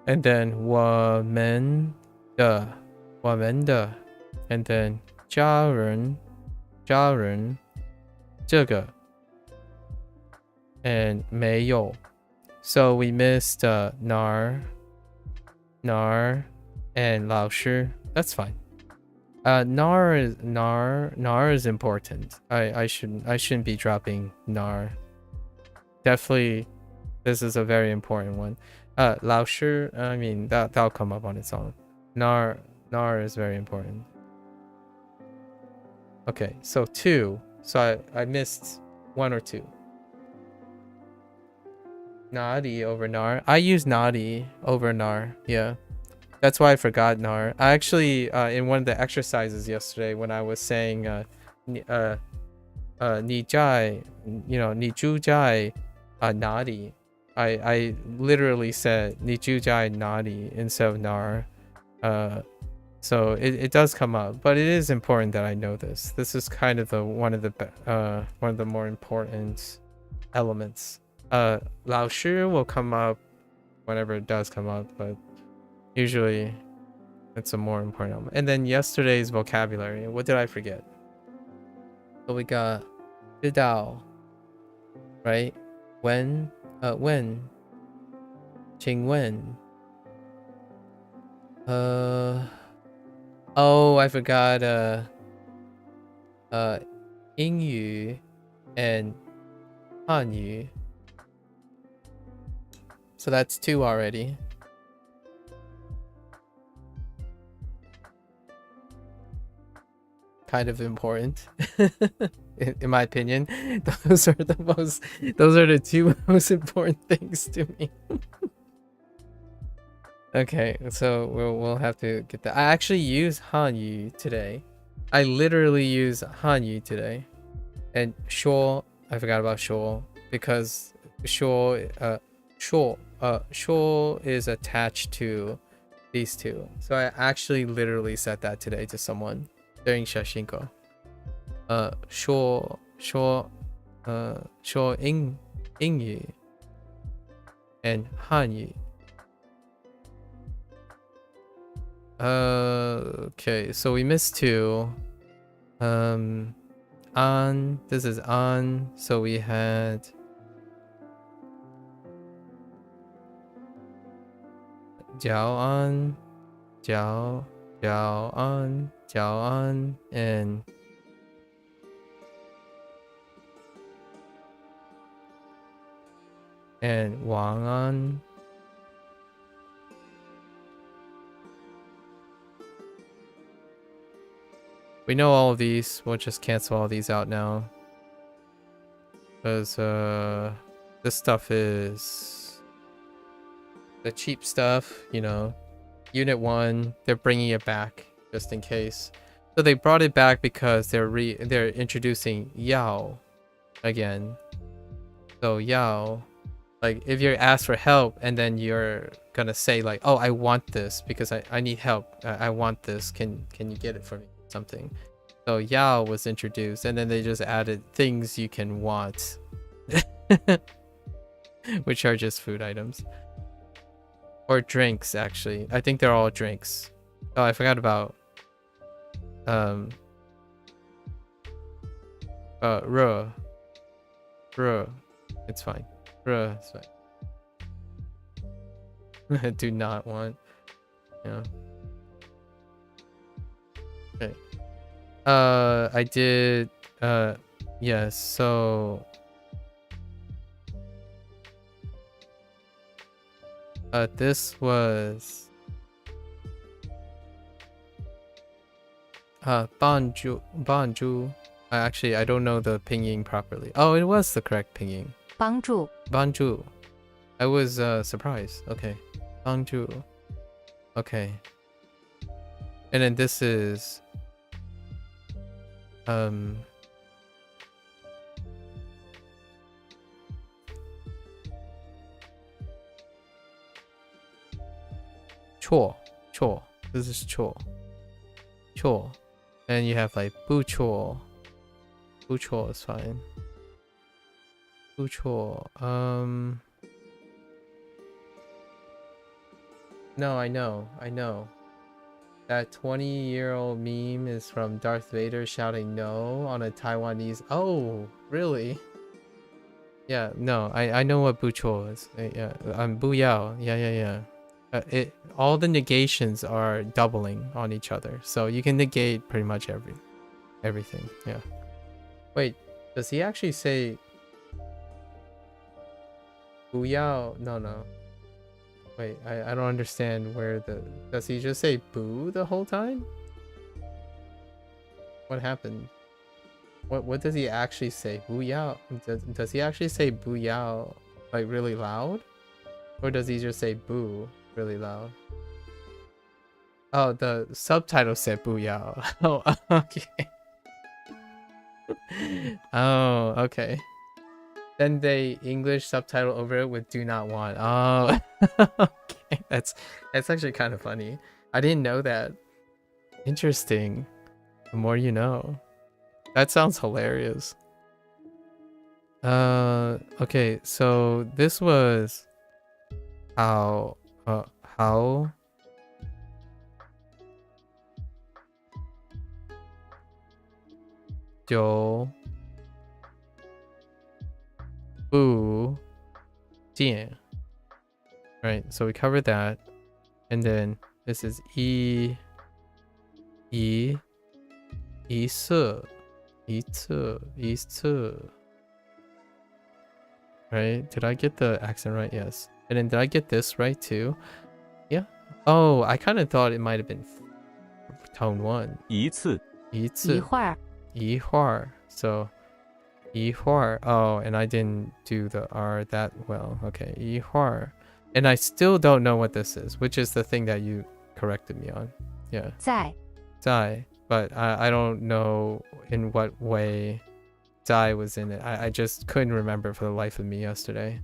and then 我们的 and then 家人这个 and 没有 so we missed nar and 老师 that's fine nar is important I shouldn't be dropping nar definitely this is a very important one 老师 I mean that'll come up on its own nar is very important okay so 2 so I missed 1 or 2 Nadi over nar I use nadi over nar yeah that's why I forgot nar I actually in one of the exercises yesterday when I was saying 你在 you know 你住在哪里 I literally said 你住在哪里 instead of nar so it does come up but it is important that I know this is kind of one of the more important elements 老师 will come up whenever it does come up but usually it's a more important element and then yesterday's vocabulary what did I forget so we got 知道 right when 请问 oh I forgot 英语 and 汉语 so that's 2 already kind of important in my opinion those are the 2 most important things to me okay so we'll have to get that I actually use Hanyu today I literally use Hanyu today and sure I forgot about sure because sure is attached to these 2 so I actually literally said that today to someone during Shashingo 说英语 and 汉语 okay so we missed 2 on this is on so we had 早安 and 晚安 we know all of these we'll just cancel all these out now because this stuff is the cheap stuff you know unit 1 they're bringing it back just in case so they brought it back because they're introducing yao again. So yao, like if you're asked for help and then you're gonna say like, oh, I want this because I need help. I want this. Can you get it for me? Something. So yao was introduced, and then they just added things you can want, which are just food items or drinks. Actually, I think they're all drinks. Oh, I forgot about ruh. It's fine. Ruh, it's fine. Do not want. Yeah. Okay. I did. Yes. So. This was. Banju. Actually, I don't know the pinging properly. Oh, it was the correct pinging. 帮助 Banju. I was surprised. Okay. Banju. Okay. And then this is chore. This is chore. And you have like buchor. Buchor is fine. Buchor. No, I know. That 20-year-old meme is from Darth Vader shouting no on a Taiwanese. Oh, really? Yeah, no, I know what buchor is. Yeah, buyao. Yeah. All the negations are doubling on each other, so you can negate pretty much everything. Yeah. Wait, does he actually say buyao? No. Wait, I don't understand where does he just say boo the whole time? What happened? What does he actually say? Buyao? Does he actually say buyao like really loud? Or does he just say boo really loud? Oh, the subtitle said booyah. Oh, okay. Oh, okay. Then they English subtitle over it with do not want. Oh, okay. That's actually kind of funny. I didn't know that. Interesting. The more you know. That sounds hilarious. Okay, so this was how Jiu Bu Jian. Right, so we covered that. And then this is Yi Se. Right? Did I get the accent right? Yes. And then did I get this right too? Yeah. Oh, I kind of thought it might have been tone 1. 一次一会儿 So 一会儿. Oh, and I didn't do the R that well. Okay. 一会儿. And I still don't know what this is, which is the thing that you corrected me on. Yeah. 在 But I don't know in what way Dai was in it. I just couldn't remember for the life of me yesterday.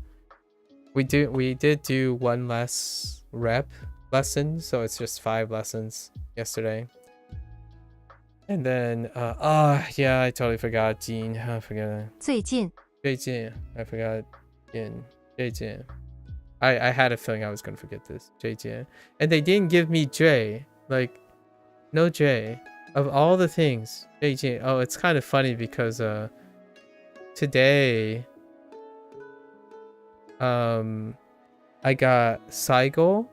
We did do one less rep lesson, so it's just 5 lessons yesterday. And then yeah, I totally forgot Jean. I forgot 最近 I forgot Jin. Jin. I had a feeling I was gonna forget this. Jin. And they didn't give me J. Like no J. Of all the things, Jin. Oh, it's kind of funny because today I got Saigo,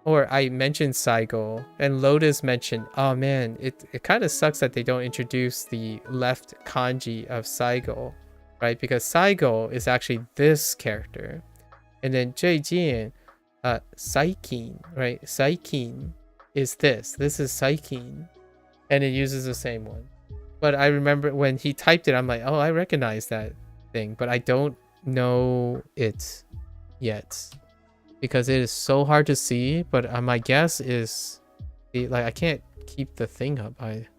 or I mentioned Saigo, and Lotus mentioned, oh man, it kind of sucks that they don't introduce the left kanji of Saigo, right? Because Saigo is actually this character. And then Jin, Saikin, right? Saikin is this. This is Saikin. And it uses the same one. But I remember when he typed it, I'm like, oh, I recognize that thing, but I don't know it yet because it is so hard to see. But my guess is like I can't keep the thing up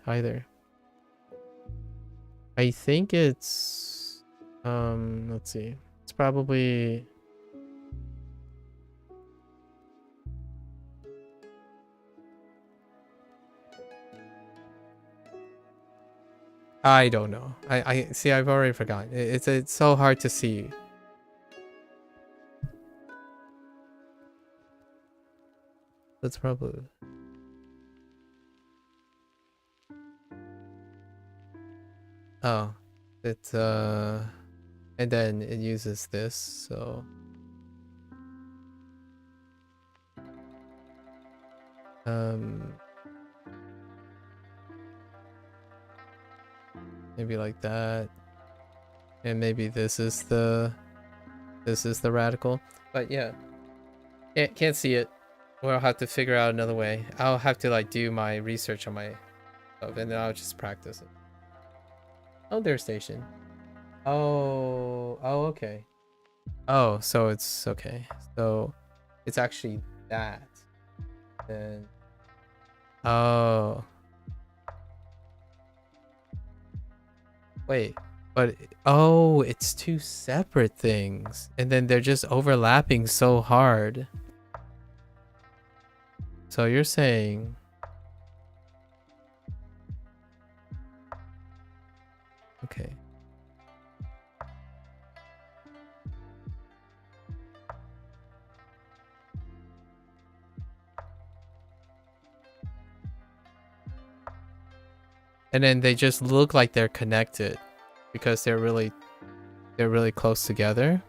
either. I think it's Let's see. It's probably I don't know. I see. I've already forgotten. It's so hard to see. That's probably. Oh, it's and then it uses this. So maybe like that, and maybe this is the radical. But yeah, can't see it. We'll have to figure out another way. I'll have to like do my research on my stuff, and then I'll just practice it. Oh, there's station. Oh, okay. Oh, so it's okay. So it's actually that. Then oh. Wait, but oh, it's two separate things, and then they're just overlapping so hard. So you're saying okay. And then they just look like they're connected because they're really close together.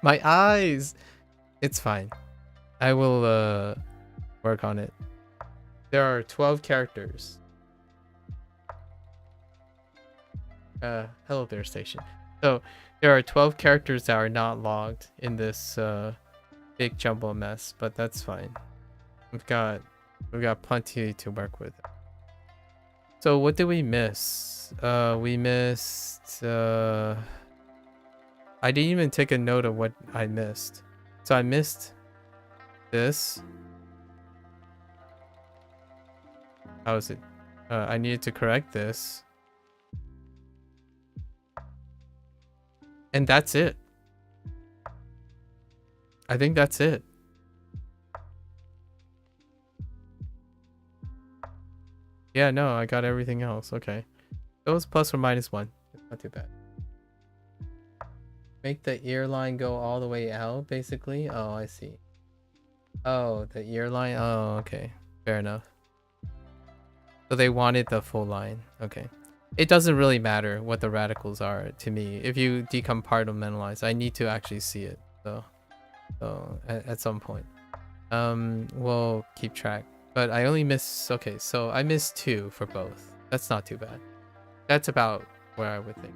My eyes. It's fine. I will work on it. There are 12 characters. Hello there, station. So there are 12 characters that are not logged in this big jumble mess, but that's fine. We've got plenty to work with. So what did we miss? We missed I didn't even take a note of what I missed. So I missed this. How is it? I needed to correct this. And that's it. I think that's it. Yeah, no, I got everything else. Okay. It was plus or minus 1. It's not too bad. Make the ear line go all the way out, basically. Oh, I see. Oh, the ear line. Oh, okay. Fair enough. So they wanted the full line. Okay. It doesn't really matter what the radicals are to me. If you decompartmentalize, I need to actually see it. So at some point. We'll keep track. But I only miss... Okay, so I missed 2 for both. That's not too bad. That's about where I would think.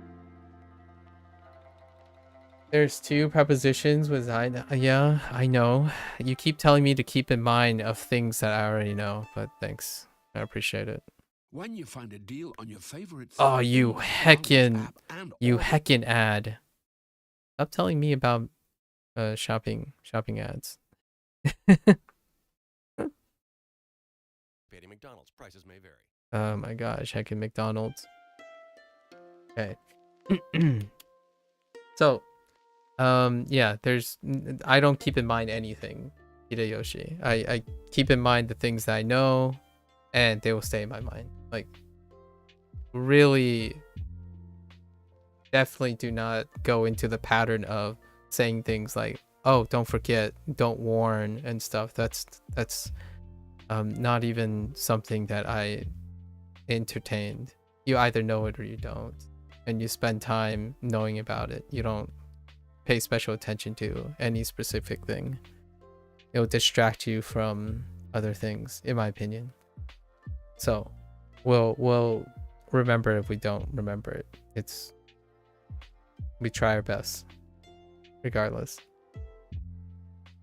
There's 2 prepositions with I. Yeah, I know. You keep telling me to keep in mind of things that I already know, but thanks. I appreciate it. When you find a deal on your favorite Oh, thing you in the McDonald's app and order heckin' ad. Stop telling me about shopping ads. McDonald's prices may vary. Oh my gosh, heckin' McDonald's. Okay. So, yeah, I don't keep in mind anything, Hideyoshi. I keep in mind the things that I know, and they will stay in my mind. Like, really, definitely do not go into the pattern of saying things like, oh, don't forget, don't warn, and stuff. That's not even something that I entertained. You either know it or you don't, and you spend time knowing about it. You don't pay special attention to any specific thing. It'll distract you from other things, in my opinion. So we'll remember if we don't remember it. We try our best regardless.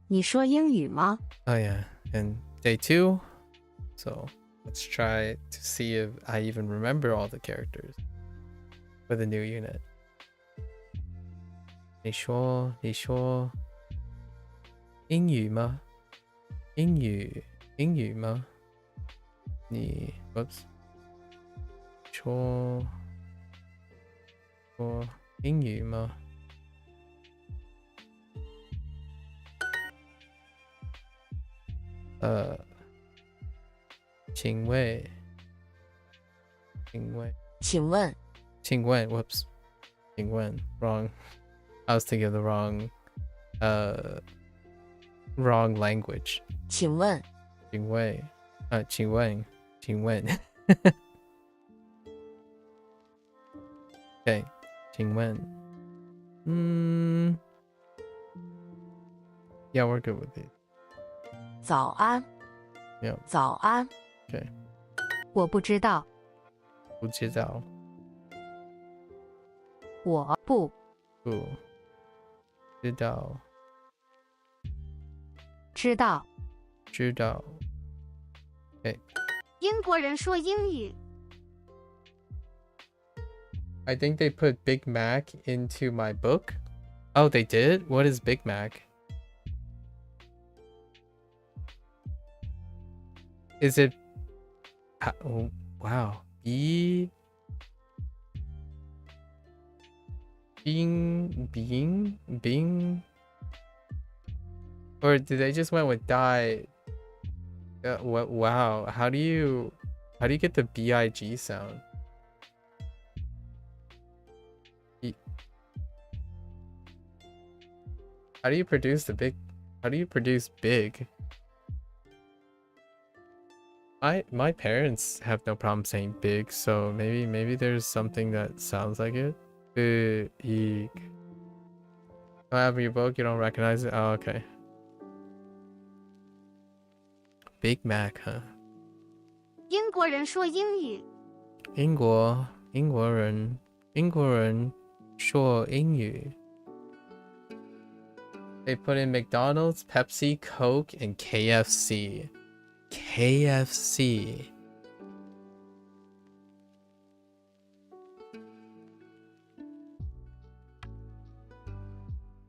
你说英语吗? Oh yeah, and day 2. So let's try to see if I even remember all the characters for the new unit. 你说英语吗？英语吗？你 whoops 说英语吗？请问whoops 请问 wrong I was thinking of the wrong language 请问请问okay 请问yeah we're good with it 早安 yeah 早安 okay 我不知道，不知道我不不知道知道。知道 okay 英国人说英语。I think they put Big Mac into my book. Oh, they did? What is Big Mac? Is it... oh, wow. Bing? Or did they just went with die? What? Wow. How do you get the BIG sound? How do you produce big? My parents have no problem saying big, so maybe there's something that sounds like it. Big. However, your book, you don't recognize it. Oh, okay. Big Mac, huh? 英国人说英语。英国人说英语。They put in McDonald's, Pepsi, Coke, and KFC. KFC.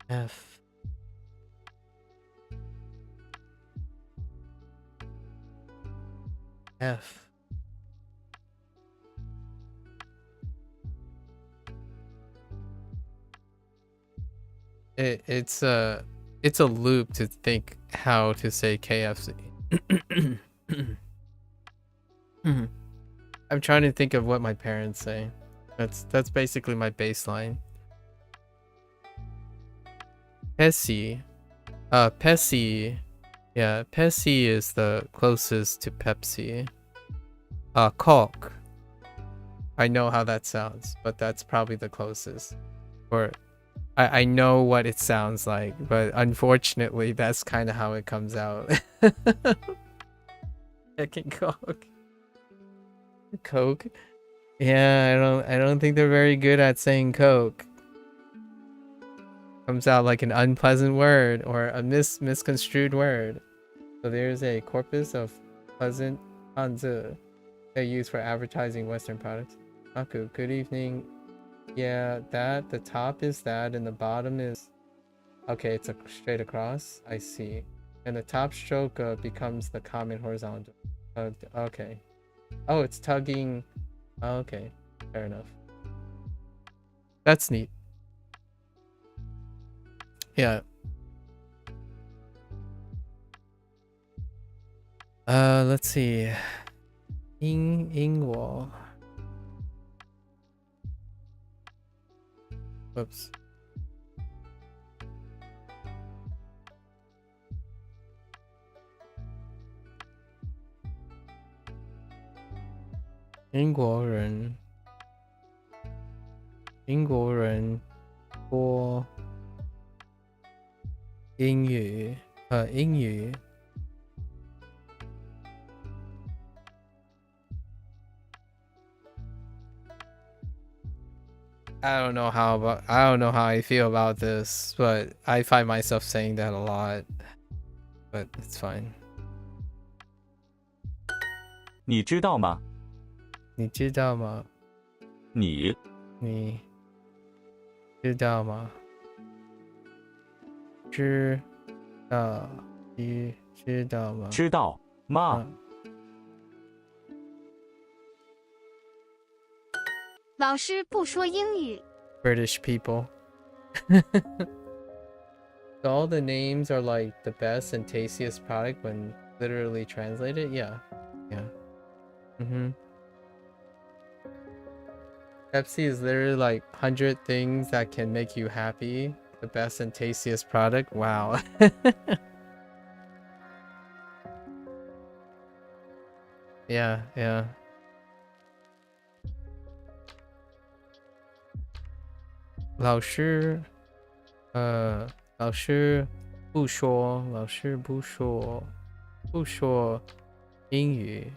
F. F. It's a loop to think how to say KFC. I'm trying to think of what my parents say. That's basically my baseline. Pepsi. Pepsi. Yeah, Pepsi is the closest to Pepsi. Coke. I know how that sounds, but that's probably the closest. Or I know what it sounds like, but unfortunately that's kind of how it comes out. Heckin' Coke. Yeah, I don't think they're very good at saying Coke. Comes out like an unpleasant word or a misconstrued word. So there's a corpus of pleasant hanzi they use for advertising Western products. Aku, good evening. Yeah, the top is that and the bottom is... Okay, it's a straight across. I see. And the top stroke becomes the common horizontal. Okay. Oh, it's tugging. Okay, fair enough. That's neat. Yeah. Let's see. Ingwo. Whoops.英国人说英语。I don't know how I feel about this, but I find myself saying that a lot. But it's fine. 你知道吗？你知道吗？你知道吗？知道吗？知道吗？老师不说英语。 British people. So all the names are like the best and tastiest product when literally translated? Yeah. Yeah. Pepsi is literally like 100 things that can make you happy. The best and tastiest product? Wow. Yeah, yeah. Lao Shi, 老师不说英语。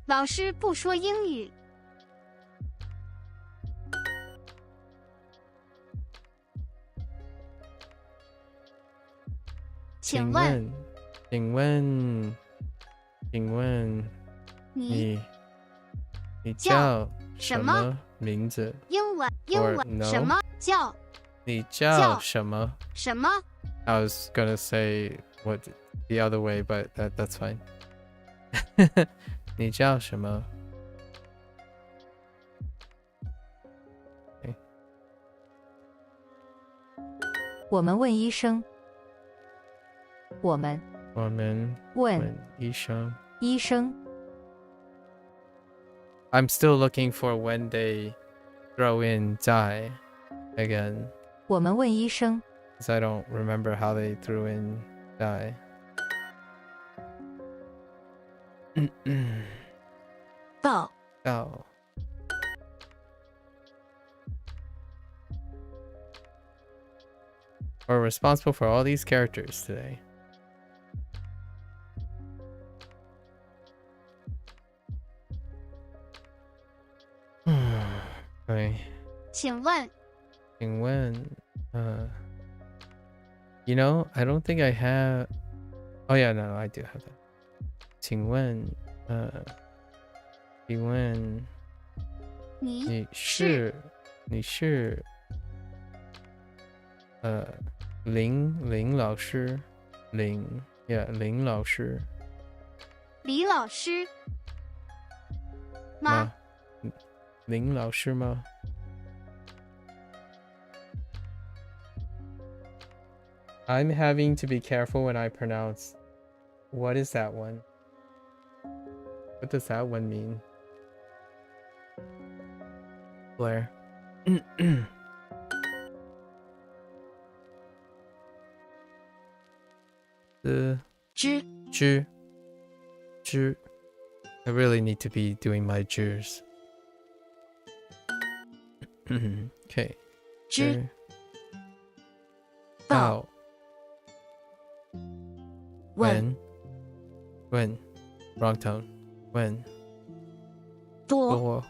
老师不说英语。请问你叫什么名字？英文 Or no? 什么叫你叫什么？什么 I was gonna say what the other way, but that's fine. 你叫什么？我们问医生。我们问医生。医生。I'm still looking for when they throw in 在 again. 我们问医生。 Because I don't remember how they threw in 在。到 We're responsible for all these characters today. Okay. 请问 You know, I don't think I have. Oh yeah, no, I do have that. 请问你是林老师林老师李老师吗？林老师吗？ I'm having to be careful when I pronounce. What is that one? What does that one mean? Blair. The 知 I really need to be doing my jurs. Okay. 知道 问 when wrong tone when 多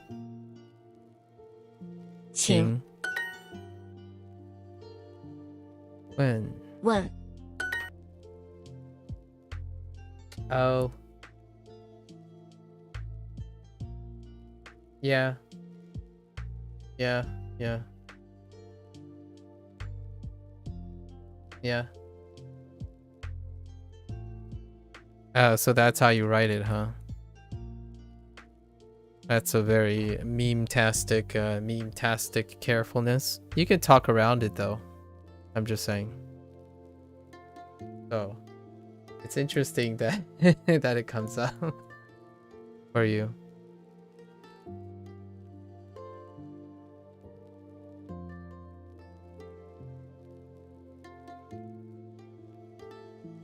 请when 问 oh yeah oh, so that's how you write it, huh? That's a very meme-tastic carefulness. You can talk around it though. I'm just saying. So it's interesting that that it comes out for you.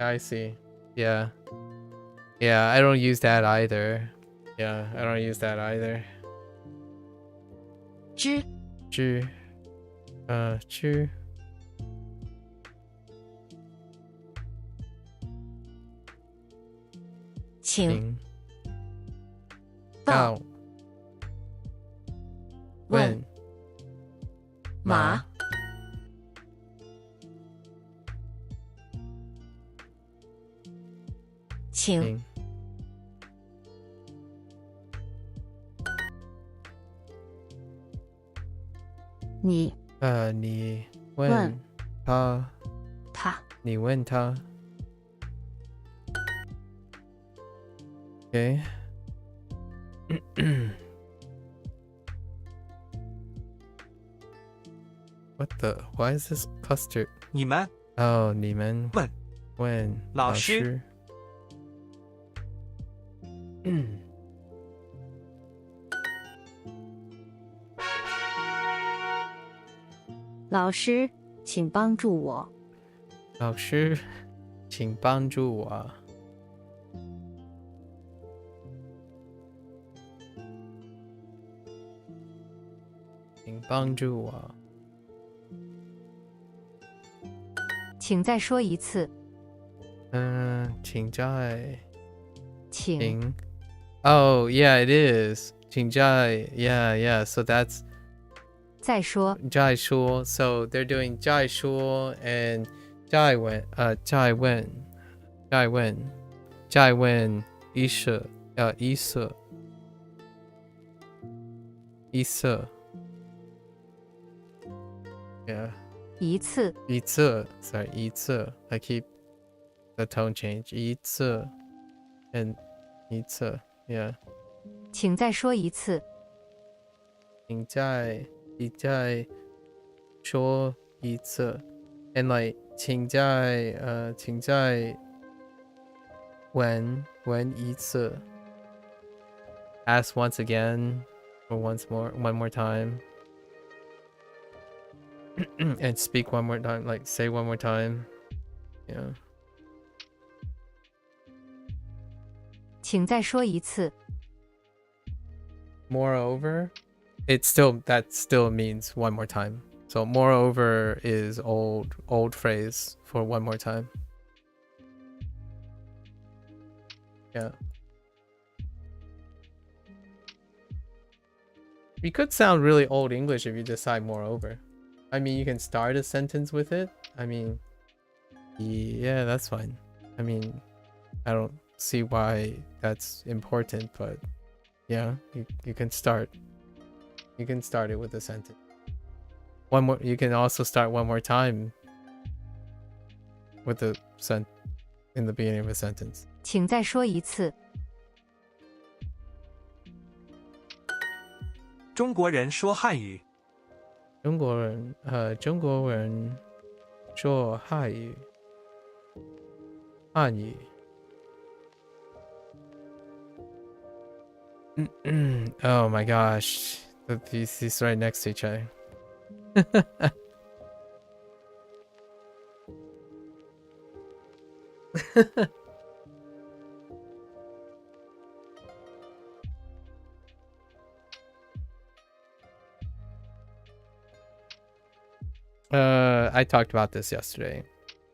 I see. Yeah, I don't use that either. Yeah, I don't use that either. 知知请到问马请你你问他他你问他 Okay. What the? Why is this custard? 你们 Oh, 你们 问 when 老师老师，请帮助我。老师，请帮助我。请帮助我。请再说一次。请再请 Oh, yeah, it is. 请再 yeah. So that's 再说。再说. So they're doing 再说 and 再问再问再问再问一色一色一色 Yeah. 一次。一次 Sorry, 一次 I keep the tone change. 一次 and 一次 Yeah. 请再说一次。请再说一次 and like 请再问一次 Ask once again or one more time and speak one more time, like say one more time. Yeah. 请再说一次。Moreover, that still means one more time. So moreover is old phrase for one more time. Yeah. You could sound really old English if you decide moreover. I mean, you can start a sentence with it. I mean, yeah, that's fine. I mean, I don't see why that's important, but yeah, you can start. You can start it with a sentence. One more. You can also start one more time with the in the beginning of a sentence. 请再说一次。中国人说汉语。中国人说汉语。汉语。Oh my gosh. These right next to each other. I talked about this yesterday.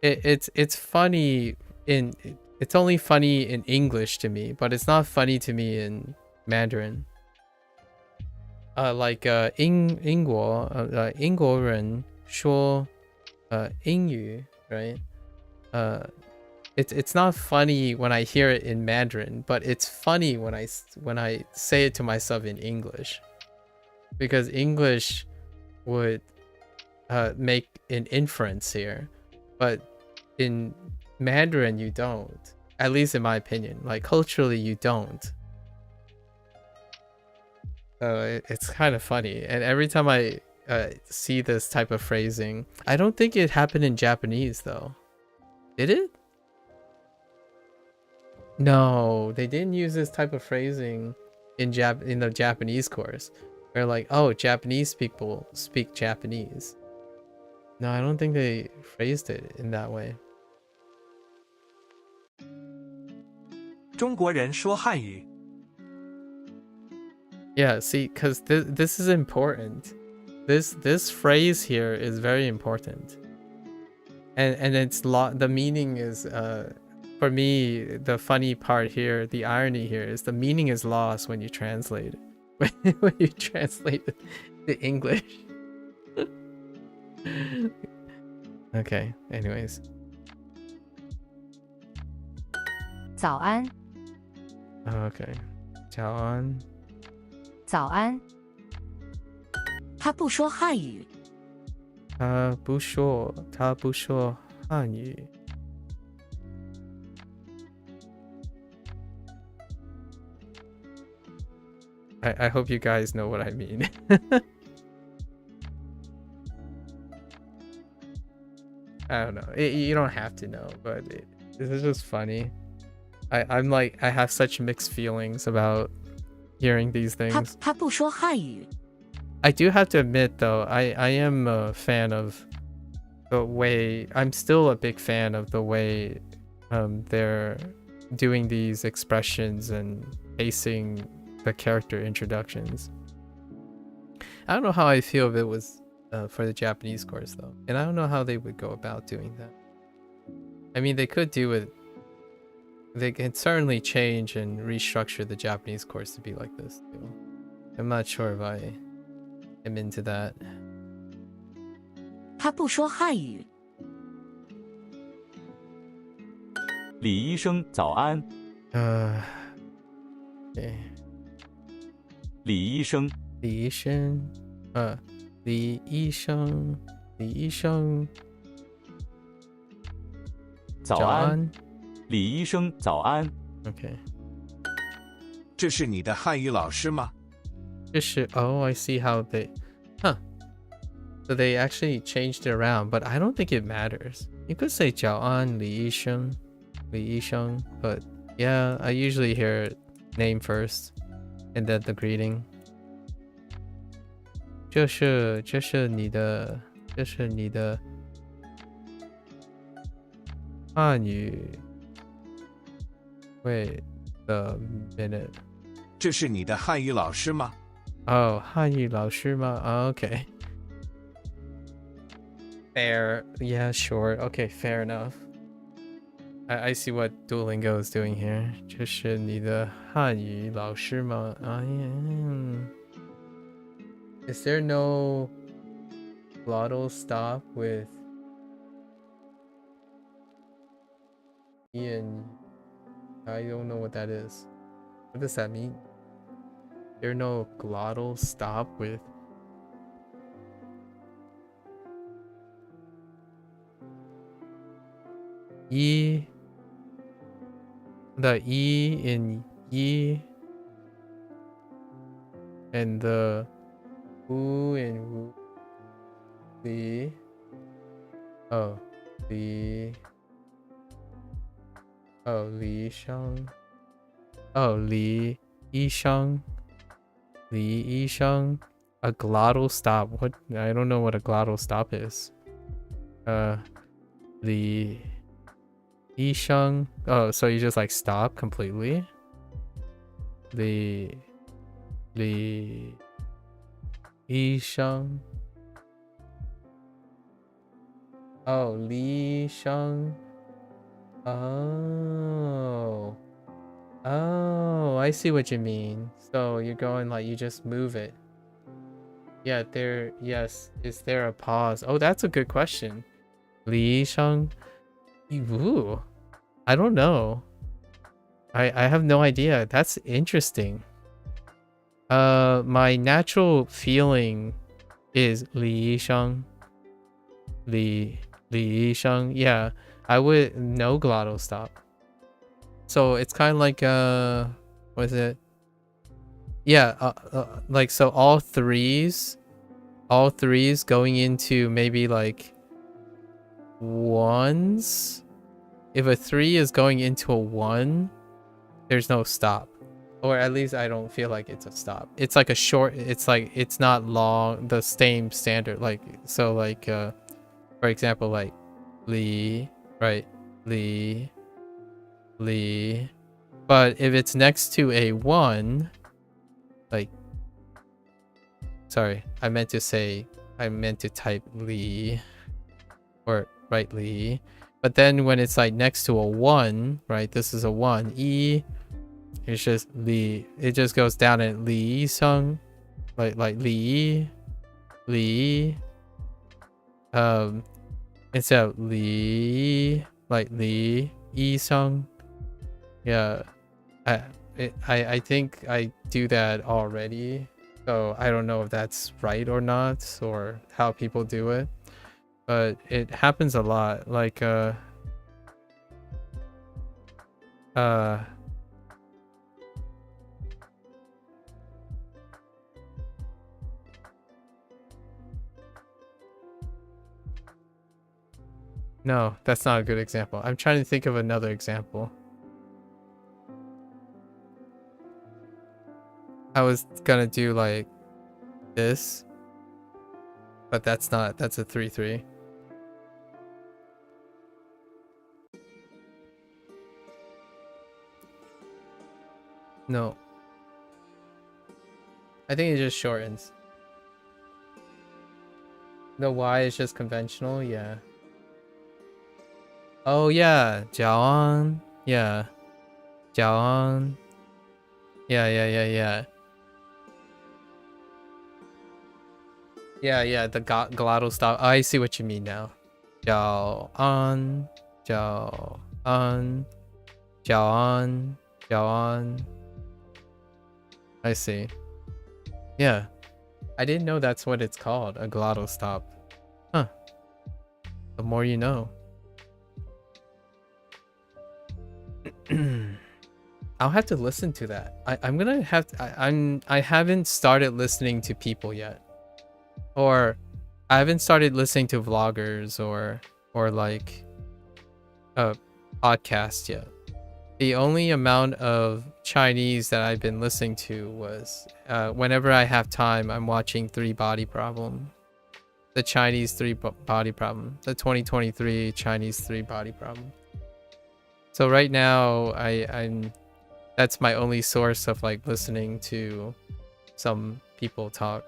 It's funny it's only funny in English to me, but it's not funny to me in Mandarin. Like 英国人说英语 right? It's not funny when I hear it in Mandarin, but it's funny when I say it to myself in English, because English would make an inference here, but in Mandarin you don't. At least in my opinion, like culturally you don't. It's kind of funny, and every time I see this type of phrasing, I don't think it happened in Japanese though. Did it? No, they didn't use this type of phrasing in the Japanese course. They're like, oh, Japanese people speak Japanese. No, I don't think they phrased it in that way. 中国人说汉语。 Yeah, see, because this is important. This phrase here is very important, and the meaning is for me, the funny part here, the irony here is the meaning is lost when you translate it. When you translate it to English. Okay, anyways. 早安。 Okay. 早安。早安。他不说汉语。他不说汉语。I hope you guys know what I mean. I don't know. You don't have to know, but this is just funny. I'm like, I have such mixed feelings about hearing these things. 他不说汉语。 I do have to admit, though, I am a fan of the way... I'm still a big fan of the way they're doing these expressions and pacing the character introductions. I don't know how I feel if it was for the Japanese course, though. And I don't know how they would go about doing that. I mean, they could do it... They can certainly change and restructure the Japanese course to be like this, too. I'm not sure if I am into that. 他不说汉语。李医生早安。Okay. 李医生。李医生。李医生。李医生。早安。李医生早安。Okay. 这是你的汉语老师吗？ Oh, I see how they... Huh. So they actually changed it around, but I don't think it matters. You could say 早安李医生, but yeah, I usually hear name first and then the greeting. 这是你的汉语 Wait a minute. 这是你的汉语老师吗？ Oh, 汉语老师吗? Oh, okay. Fair. Yeah, sure. Okay, fair enough. I see what Duolingo is doing here. 这是你的汉语老师吗? Is there no glottal stop with Ian? I don't know what that is. What does that mean? There no glottal stop with E. The E in E and the Wu in Wu. The Li Shang. Oh, Li Yishang. Li Yishang. A glottal stop. What? I don't know what a glottal stop is. Li Yishang. Oh, so you just like stop completely? Li Yishang. Oh, Li Shang. Oh, I see what you mean. So you're going like you just move it. Yeah, yes. Is there a pause? Oh, that's a good question. Li Shang. Ooh. I don't know. I have no idea. That's interesting. My natural feeling is Li Shang. Li Shang. Yeah. I would no glottal stop. So it's kind of like what is it? Yeah, like so all threes going into maybe like ones. If a 3 is going into a 1, there's no stop. Or at least I don't feel like it's a stop. It's like a short, it's like it's not long, the same standard. Like so like for example like Li, right? Li. But if it's next to a 1, like sorry, I meant to type Li or right Li. But then when it's like next to a 1, right? This is a 1. E, it's just Li. It just goes down at Li Sung, like Li. Instead of Li, like Li Yi Sung. Yeah, I think I do that already. So I don't know if that's right or not, or how people do it. But it happens a lot. Like No, that's not a good example. I'm trying to think of another example. I was gonna do like this, but that's not. That's a 3-3. No. I think it just shortens. The Y is just conventional, yeah. Oh yeah, Jiaon. Yeah. Jiaon. Yeah. Yeah, the glottal stop. I see what you mean now. Jiaon. Jiaon. Jiaon. I see. Yeah. I didn't know that's what it's called, a glottal stop. Huh. The more you know. I'll have to listen to that. I'm gonna have to, I haven't started listening to people yet. Or I haven't started listening to vloggers or like podcasts yet. The only amount of Chinese that I've been listening to was whenever I have time, I'm watching 3 Body Problem. The Chinese 3 Body Problem. The 2023 Chinese 3 Body Problem. So right now, I'm that's my only source of like listening to some people talk.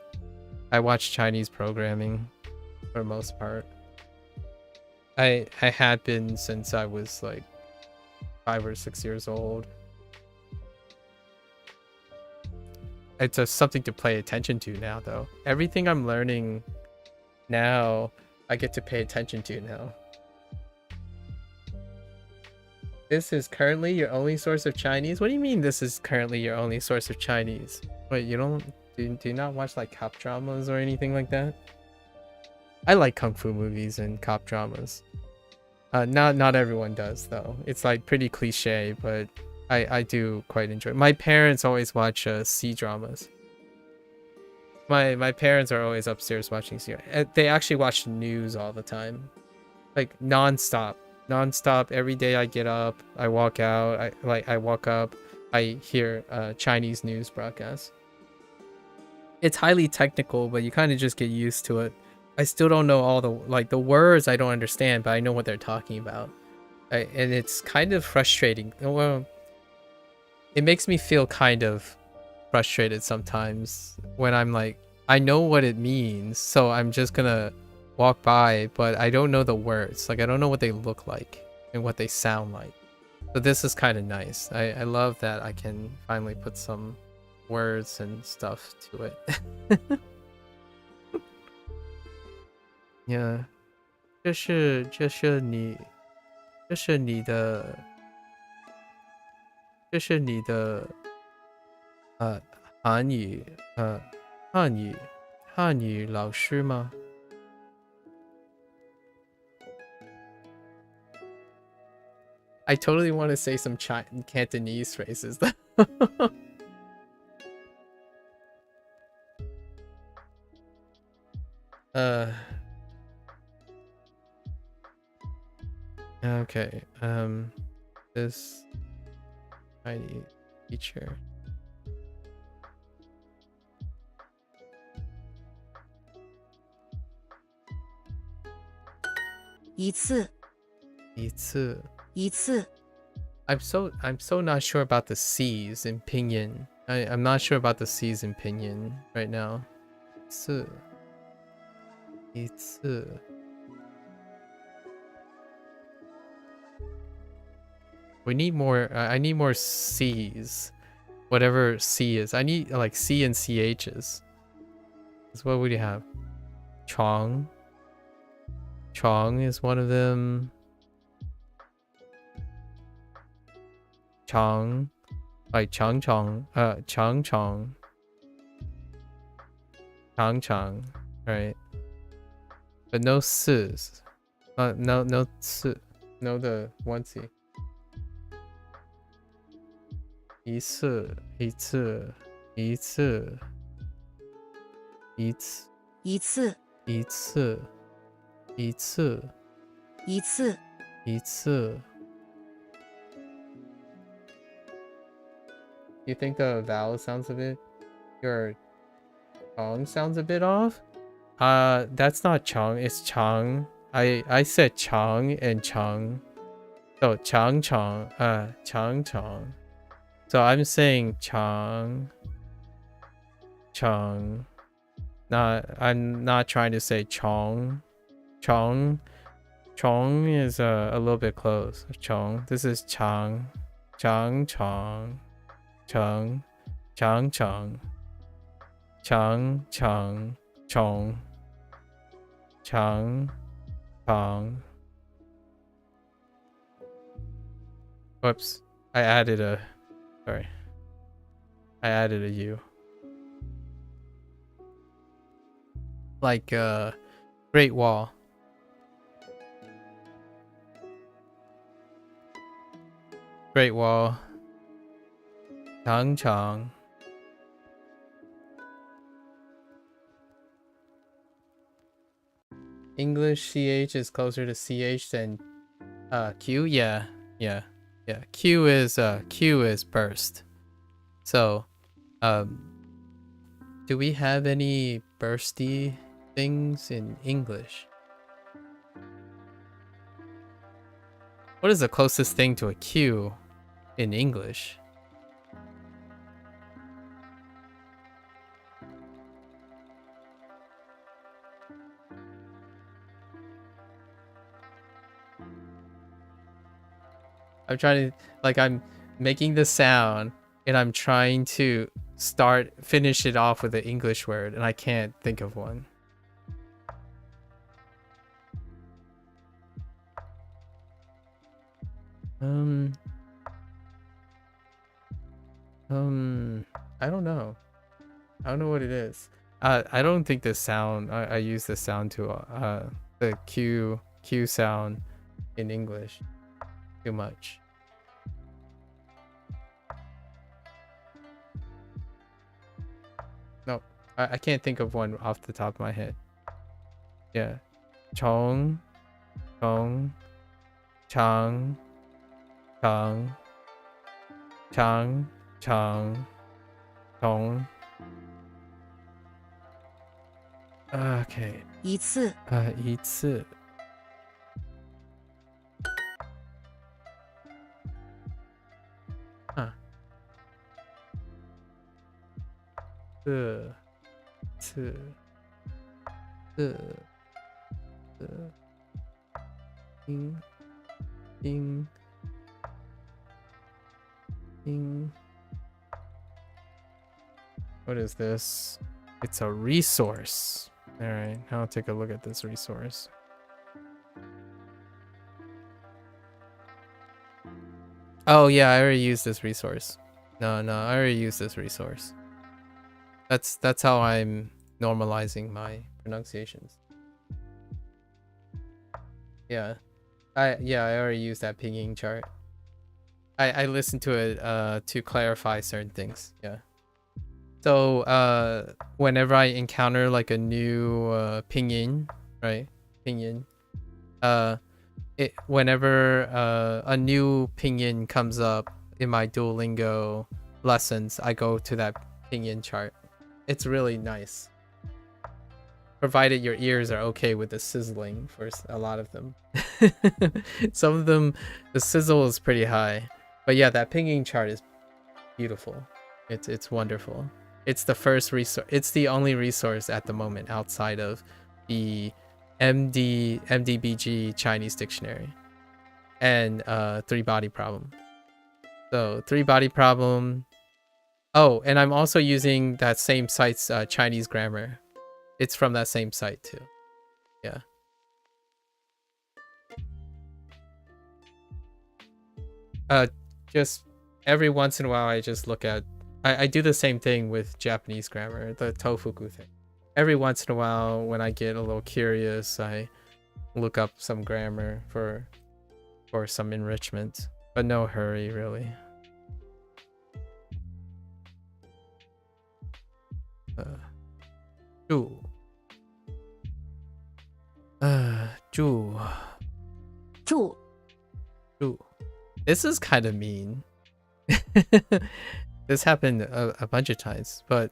I watch Chinese programming for the most part. I had been since I was like 5 or 6 years old. It's just something to pay attention to now, though. Everything I'm learning now, I get to pay attention to now. This is currently your only source of Chinese? What do you mean this is currently your only source of Chinese? Wait, you don't do you not watch like cop dramas or anything like that? I like kung fu movies and cop dramas. Not everyone does though. It's like pretty cliche, but I do quite enjoy. My parents always watch C dramas. My parents are always upstairs watching C. They actually watch the news all the time, like non-stop every day. I get up, I walk out, I walk up, I hear Chinese news broadcasts. It's highly technical, but you kind of just get used to it. I still don't know all the words. I don't understand, but I know what they're talking about. And it's kind of frustrating. Well, it makes me feel kind of frustrated sometimes when I'm like, I know what it means, so I'm just gonna walk by, but I don't know the words. Like, I don't know what they look like and what they sound like. So this is kind of nice. I love that I can finally put some words and stuff to it. Yeah. 这是你的汉语老师吗？ I totally want to say some Cantonese phrases. Okay. This Chinese teacher. 一次 I'm so not sure about the C's in pinyin. I'm not sure about the C's in pinyin right now. 一次 We need more. I need more C's. Whatever C is. I need like C and CH's. So what would you have? Chong. Chong is one of them. Chong. Like Chong. Chong. Right. But no S's. No C. No the one C. 一次 一次一次一次 You think the vowel sounds a bit... Your tongue sounds a bit off? That's not Chong, it's Chang. I said Chang and Chang. So Chang. So I'm saying Chang. I'm not trying to say Chong. Chong is a little bit close. Chong. This is Chang. Chang. Chang. Chong. Chong. Whoops. I added a U. Like Great Wall. Great Wall. Chang. English CH is closer to CH than Q. Yeah. Q is burst. So, do we have any bursty things in English? What is the closest thing to a Q in English? I'm trying to, like, I'm making the sound and I'm trying to finish it off with an English word and I can't think of one. I don't know. I don't know what it is. I don't think the sound, I use the sound to, the Q sound in English too much. No, I can't think of one off the top of my head. Yeah. Chong, Chang, Chong. Okay. 一次一次 Huh. 次 What is this? It's a resource. All right, I'll take a look at this resource. Oh yeah, I already used this resource. No, I already used this resource. That's how I'm normalizing my pronunciations. Yeah. I already used that pinging chart. I listened to it to clarify certain things. Yeah. So whenever I encounter like a new pinyin, right? Pinyin. Whenever a new pinyin comes up in my Duolingo lessons, I go to that pinyin chart. It's really nice. Provided your ears are okay with the sizzling for a lot of them. Some of them, the sizzle is pretty high. But yeah, that pinging chart is beautiful. It's wonderful. It's the first resource. It's the only resource at the moment outside of the MDBG Chinese dictionary and three body problem. So three body problem. Oh, and I'm also using that same site's Chinese grammar. It's from that same site too. Yeah. Just every once in a while I just look at, I do the same thing with Japanese grammar, the tofuku thing. Every once in a while when I get a little curious, I look up some grammar for some enrichment, but no hurry really. Ju. 住 Ooh. This is kind of mean. This happened a bunch of times, but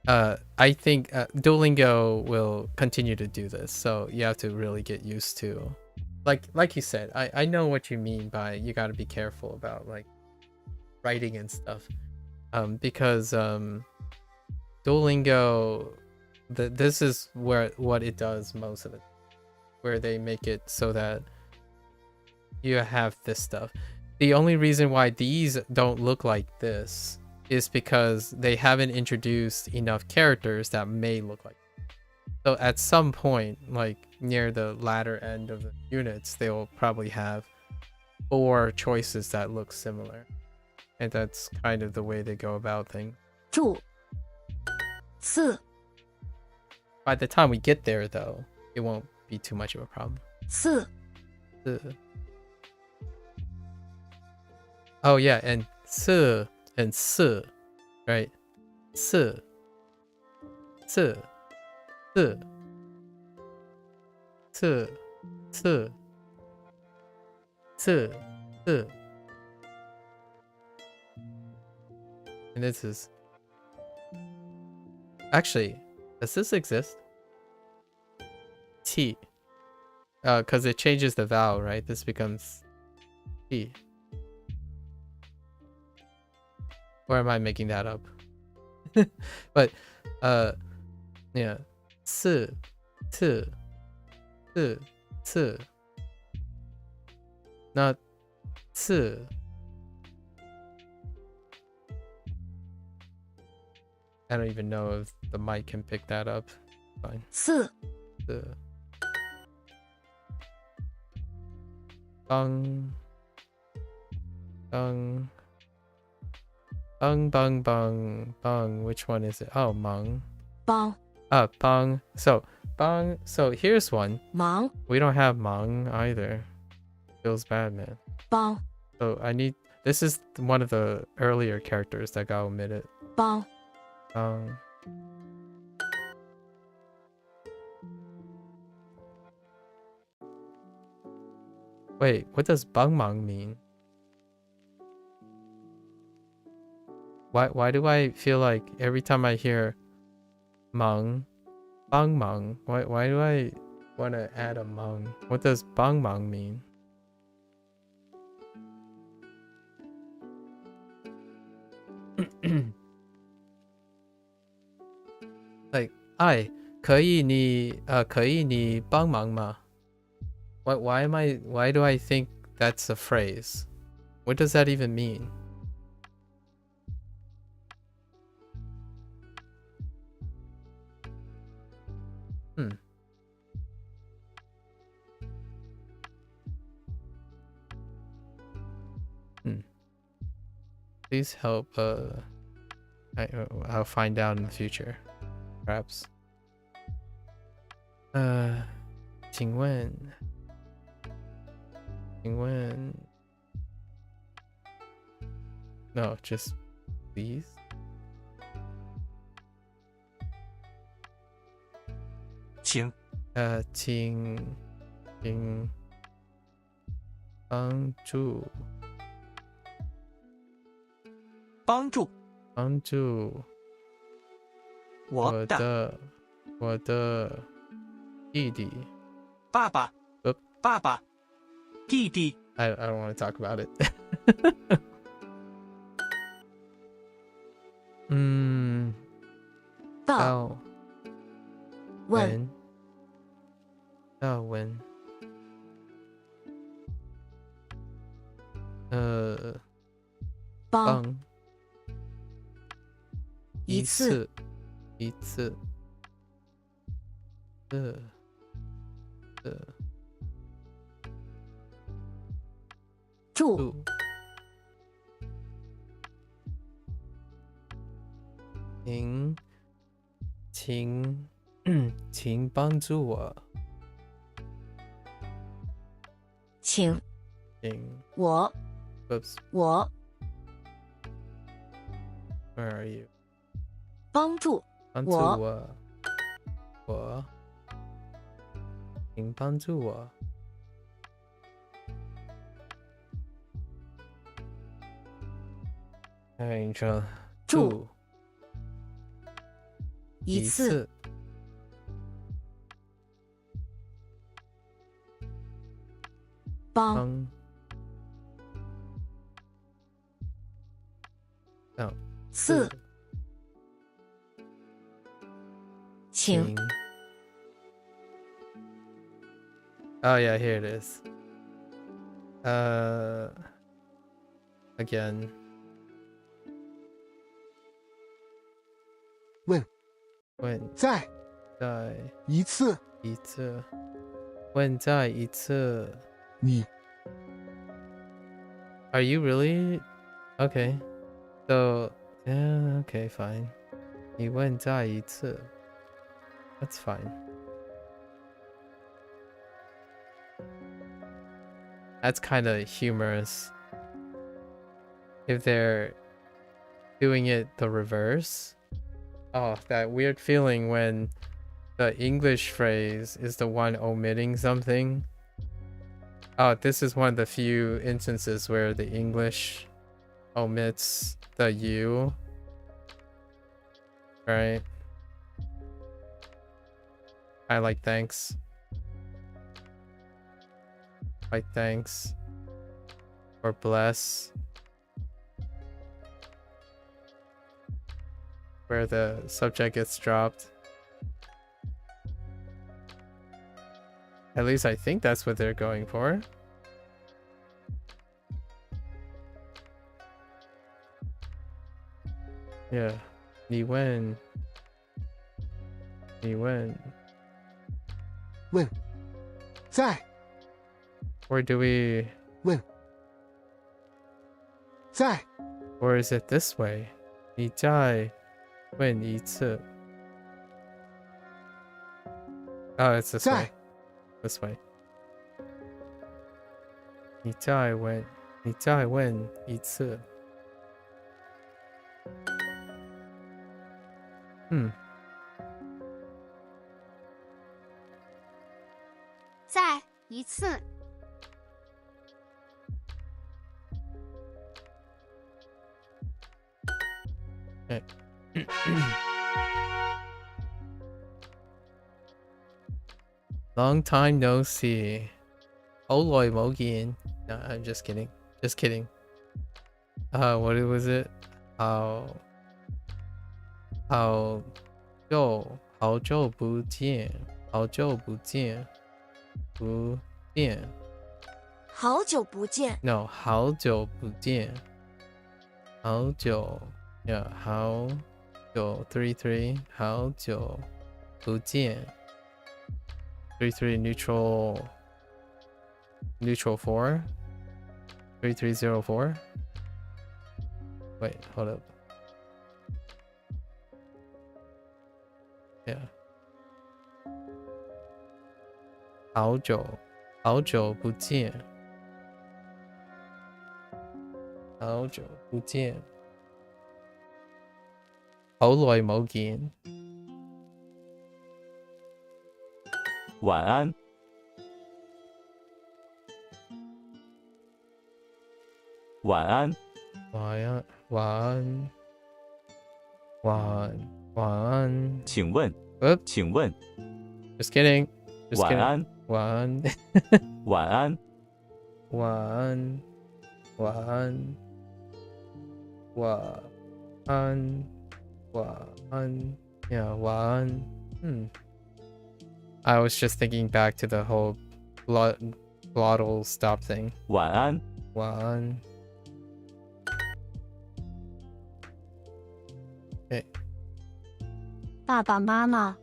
I think Duolingo will continue to do this, so you have to really get used to, like you said, I know what you mean by you got to be careful about like writing and stuff, because Duolingo, this is what it does most of it, where they make it so that you have this stuff. The only reason why these don't look like this is because they haven't introduced enough characters that may look like this. So at some point, like near the latter end of the units, they will probably have 4 choices that look similar, and that's kind of the way they go about things. 住四 By the time we get there, though, it won't be too much of a problem. 四 Oh yeah, and 四 and 四, right? 四 四 四 四 四 四 四. And this is actually, does this exist? T. Because it changes the vowel, right? This becomes T. Or am I making that up? But yeah, 四 四 四 四 not 四. I don't even know if the mic can pick that up. Fine. 四 四 bung bung bung bung bung bung. Which one is it? Oh, mung. 帮 Bung. So bung. So here's one. 忙 We don't have mung either. Feels bad, man. 帮 So I need. This is one of the earlier characters that got omitted. 帮 Wait, what does bangmang mean? Why do I feel like every time I hear mang, bangmang, why do I want to add a mang? What does bangmang mean? Like, 哎，可以你帮忙吗? Why do I think that's a phrase? What does that even mean? Please help. I'll find out in the future, perhaps. 请问 No, just please. 请请帮助我的弟弟爸爸弟弟 I don't want to talk about it. 报问要问帮一次住请帮助我请我 Oops, 我 where are you? 帮助帮助我请帮助我开车住一一次帮帮四请 Oh yeah, here it is. Again. 问问再再一次一次。问再一次。你 Are you really? Okay. So, yeah, okay, fine. 你问再一次。That's fine. That's kind of humorous. If they're doing it the reverse. Oh, that weird feeling when the English phrase is the one omitting something. Oh, this is one of the few instances where the English omits the you. Right? I like thanks. Like thanks. Or bless. Where the subject gets dropped. At least I think that's what they're going for. Yeah. 你问问再 Or do we 问再 Or is it this way? 你再问一次 Oh, it's this way. 再 This way. 你再问一次 再一次 Long time no see. 好耐冇見. No, I'm just kidding. Just kidding. What was it? 好久不见. 好久不见. 不见. 好久不见 No, 好久不见. 好久. Yeah, 好久 3-3. 好久不见. 3-3 neutral 4. 3304. Wait, hold up. Yeah. 好久不见. 好久不见. 好耐冇見. 晚安。晚安。晚安。请问 Oops. 请问 Just kidding. Just 晚 kidding. 安。晚安。晚安。晚安。晚安。晚安。晚安. Yeah, 晚安. I was just thinking back to the whole glottal stop thing. 晚安。晚安. Okay. 爸爸妈妈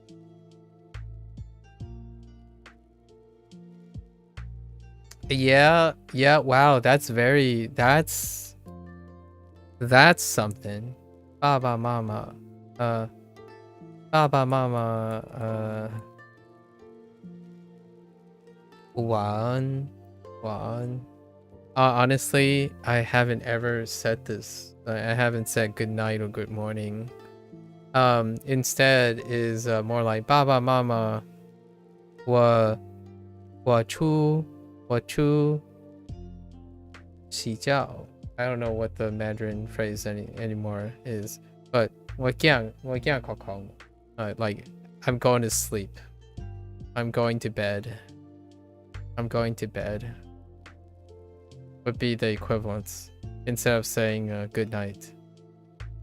Yeah, wow, that's something. 爸爸妈妈 晚安. Honestly, I haven't ever said this. I haven't said good night or good morning. Instead is more like 爸爸妈妈我出洗觉 I don't know what the Mandarin phrase anymore is, but 我这样 like I'm going to sleep. I'm going to bed. I'm going to bed would be the equivalents instead of saying good night.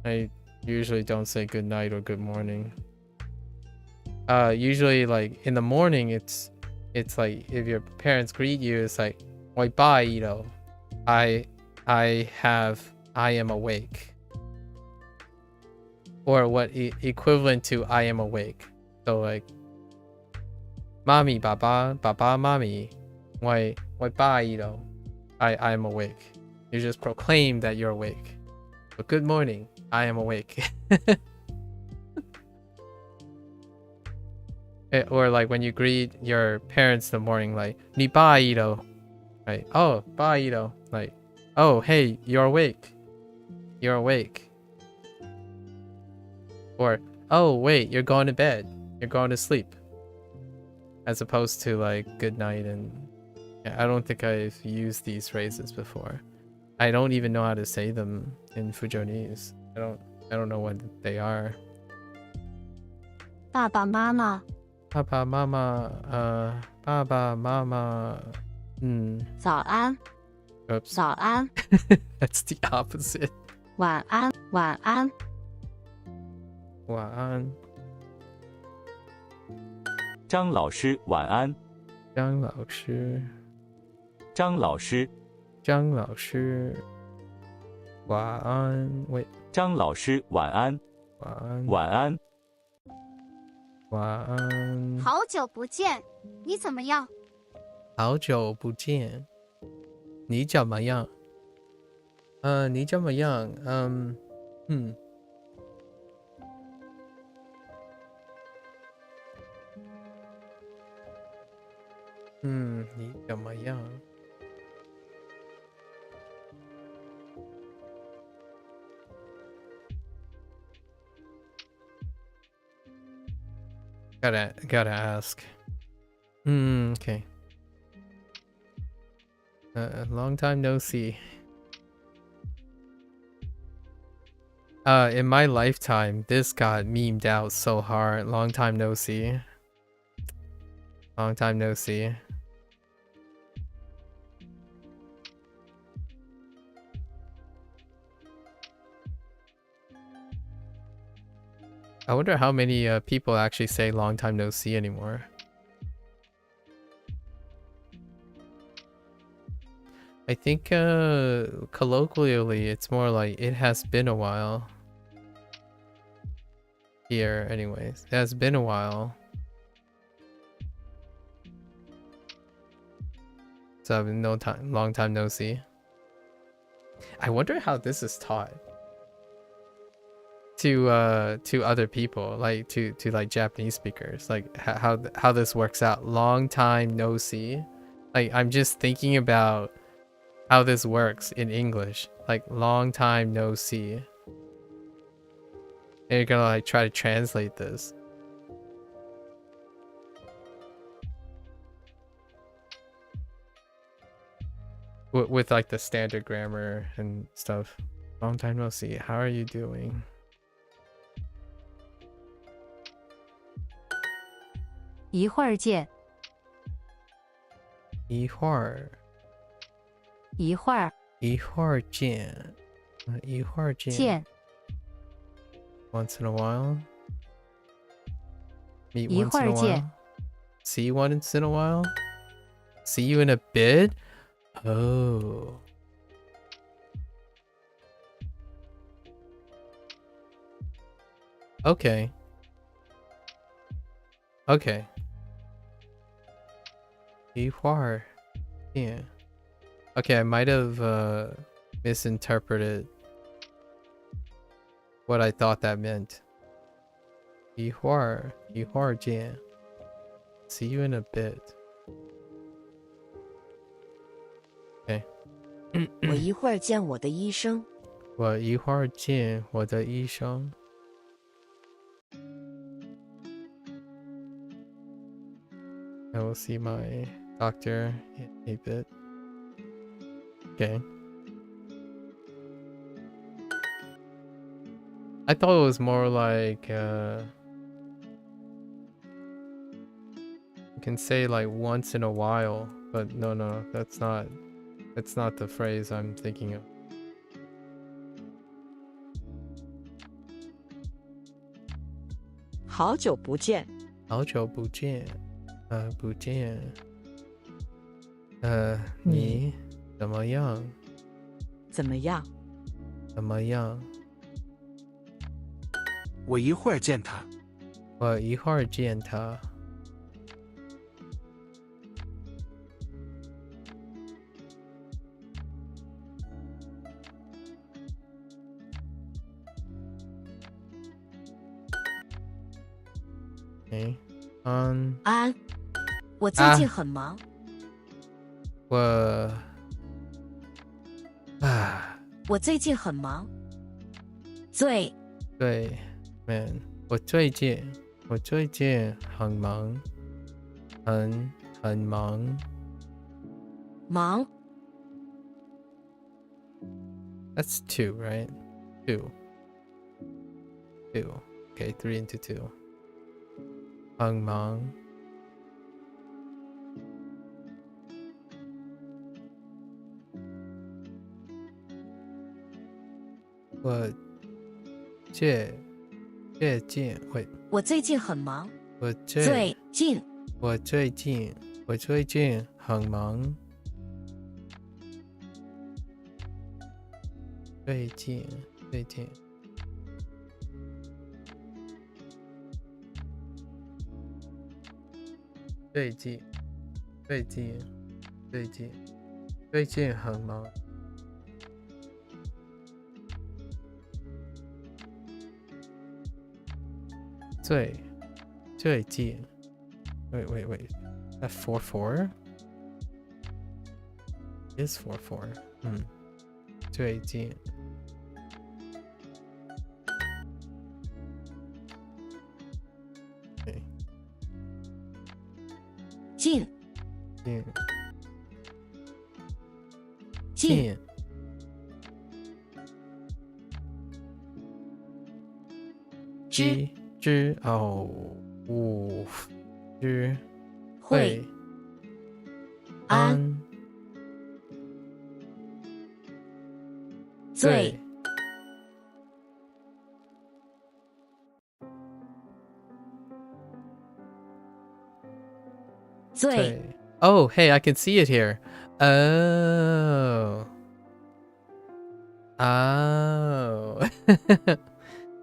I usually don't say good night or good morning. Usually like in the morning it's like if your parents greet you, it's like bye, you know. I am awake. Or what equivalent to I am awake. So like mommy, baba, mommy. Why bye, you know. I am awake. You just proclaim that you're awake. But good morning, I am awake. Or like when you greet your parents in the morning, like ni bye, you know. Right? Oh, bye, you know. Like, oh, hey, you're awake. You're awake. Or, oh, wait, you're going to bed. You're going to sleep. As opposed to like good night. And I don't think I've used these phrases before. I don't even know how to say them in Fujonese. I don't know what they are. 爸爸妈妈 Papa, mama, baba, mama. 早安 Oops. 早安 That's the opposite. 晚安晚安 晚安张老师晚安。张老师张老师张老师晚安 Wait. 张老师晚安。晚安晚安。晚安好久不见你怎么样好久不见你怎么样你怎么样你怎么样 Gotta ask. Okay. Long time no see. In my lifetime, this got memed out so hard. Long time no see. Long time no see. I wonder how many people actually say long time no see anymore. I think colloquially it's more like it has been a while. Here anyways. It has been a while. So long time no see. I wonder how this is taught. To other people, like to like Japanese speakers, like how this works out. Long time no see. Like I'm just thinking about how this works in English. Like long time no see. And you're gonna like try to translate this. With like the standard grammar and stuff. Long time no see. How are you doing? 一会儿见一会儿一会儿一会儿见一会儿见见 Once in a while. Meet 一 once 会 in 儿 a 见 while. See you once in a while. See you in a bit. Oh. Okay. Okay. 一会儿见 Okay, I might have misinterpreted what I thought that meant. 一会儿见 See you in a bit. Okay. 我一会儿见我的医生我一会儿见我的医生 I will see my doctor in a bit. Okay. I thought it was more like you can say like once in a while, but no, that's not the phrase I'm thinking of. 好久不见，好久不见，不见，你你怎么样？怎么样？怎么样？我一会儿见他。我一会儿见他。哎，安，我最近很忙。我最近很忙。对 ，man， 我最近很忙，很忙。忙。That's 2, right? 2. Okay, 3 into 2. 很忙。我最近很忙。我最近很忙。最近。很忙。最近 wait that 4 is 4 最近okay. 近会安最Oh, hey, I can see it here. Oh.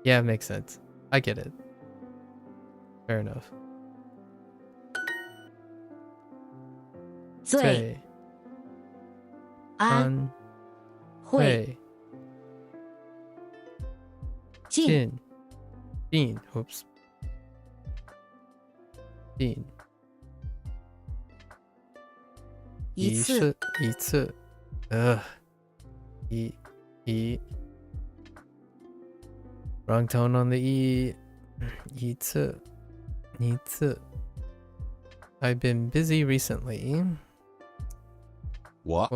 Yeah, makes sense. I get it. Fair enough. 最安会近 oops 近一次wrong tone on the e 一次 I've been busy recently. 我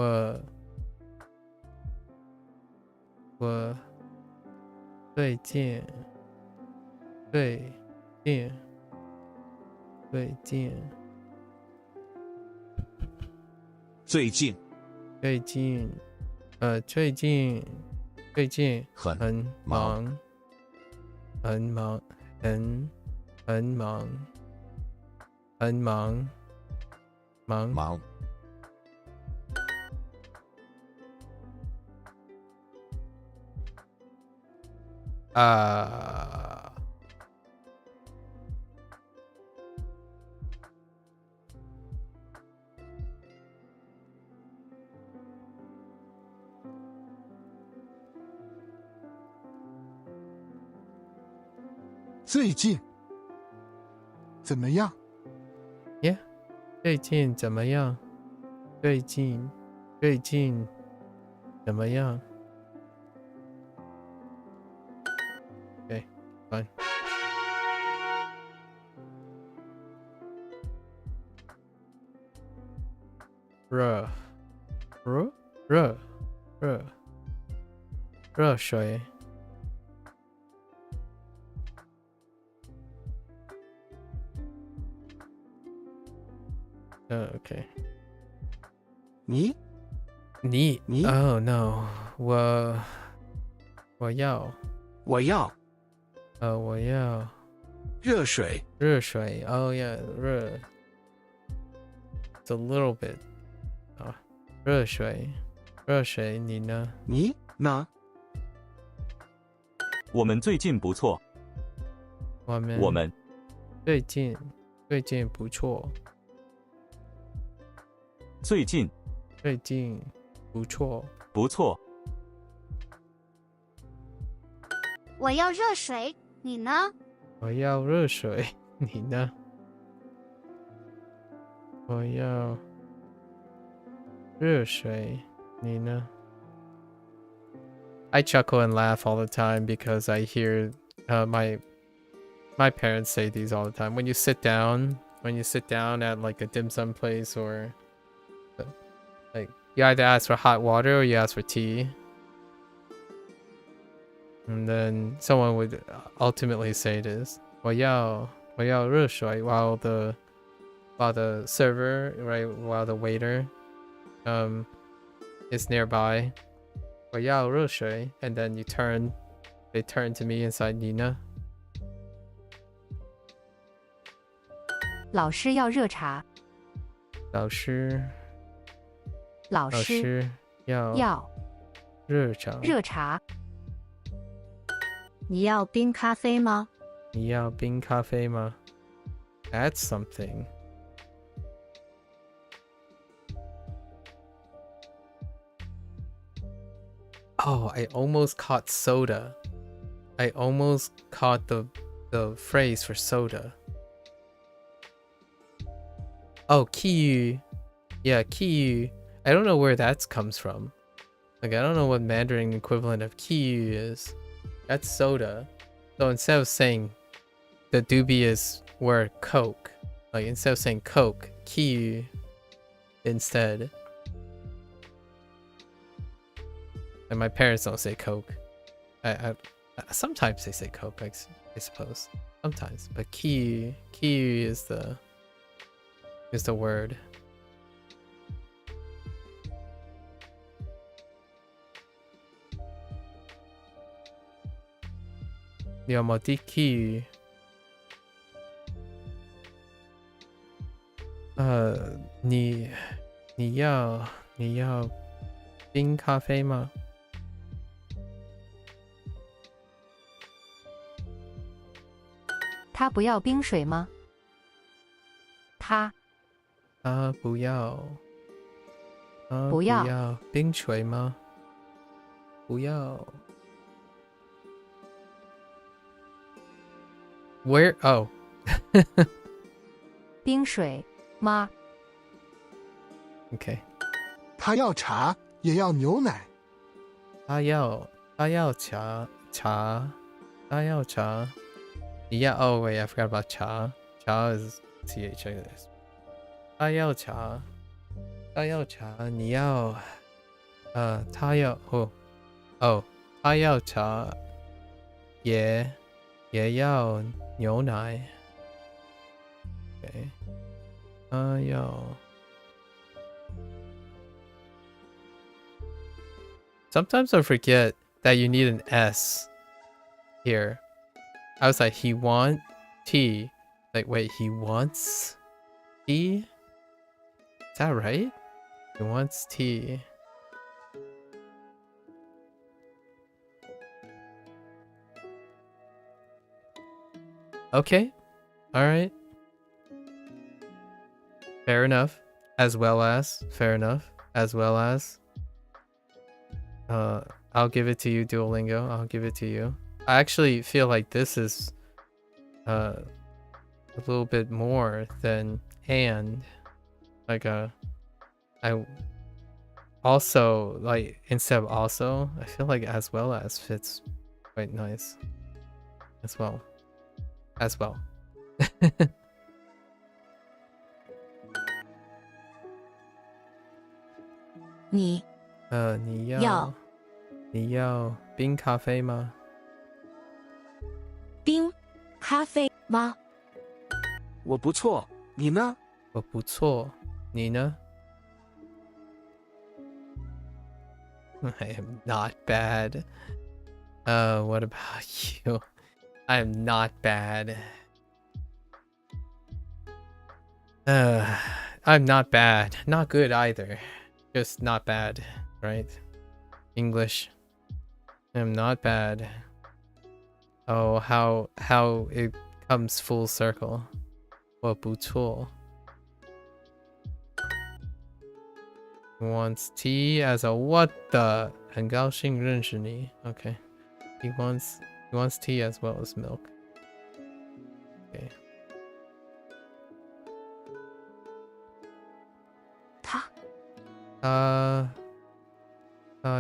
最近很忙最近怎么样？ Yeah. 最近怎么样？最近怎么样？ Okay, fine.热水 Okay. 你 Oh no. 我要我要我要热水热水 Oh yeah, 热 It's a little bit 热水你呢？你呢？我们最近不错。我们最近不错。最近不错。不错。我要热水，你呢？我要热水，你呢？我要热水，你呢？ I chuckle and laugh all the time because I hear my parents say these all the time. When you sit down at like a dim sum place or like you either ask for hot water or you ask for tea. And then someone would ultimately say this, 我要热水 while the server, right, while the waiter is nearby. 我要热水 and then they turn to me and say, 你呢？老师要热茶。老师要热茶。你要冰咖啡吗？你要冰咖啡吗？ That's something. Oh, I almost caught soda. I almost caught the phrase for soda. Oh, kiyu. Yeah, kiyu. I don't know where that comes from. Like, I don't know what Mandarin equivalent of kiyu is. That's soda. So instead of saying the dubious word Coke, like instead of saying Coke, kiyu instead. And my parents don't say Coke. I sometimes they say Coke, I suppose. Sometimes, but kiyu is the word. Yamati kiyu. 你要冰咖啡吗？他不要冰水吗？他不要冰水吗？不要。Where? Oh. 冰水吗？ Okay. 他要茶也要牛奶。他要茶。Yeah, oh wait, I forgot about cha. Cha is th, I guess. 他要茶。你要他要他要茶也要牛奶。Okay. 他要 Sometimes I forget that you need an S here. I was like, he want tea. Like, wait, he wants tea? Is that right? He wants tea. Okay. Alright. Fair enough. As well as. Fair enough. As well as. I'll give it to you, Duolingo. I'll give it to you. I actually feel like this is a little bit more than and. Like I also, like, instead of also, I feel like as well as fits quite nice. As well. 你要冰咖啡吗？冰咖啡吗？我不错，你呢？我不错， Nina? I am not bad. What about you? I am not bad. I'm not bad. Not good either. Just not bad, right? English. I'm not bad. Oh, how it comes full circle. 我不错. Wants tea as a what the? 很高兴认识你. Okay. He wants tea as well as milk. Okay. 他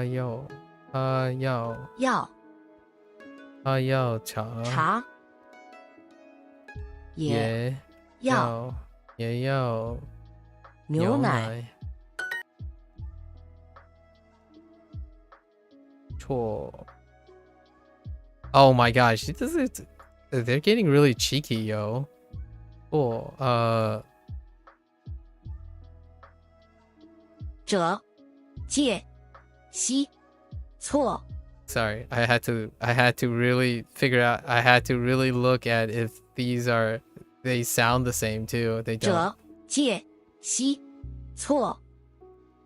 要茶也要牛奶错 Oh my gosh, they're getting really cheeky, yo. Cool. 者介西错 Sorry, I had to really figure out. I had to really look at if they sound the same too. They don't. 者介西错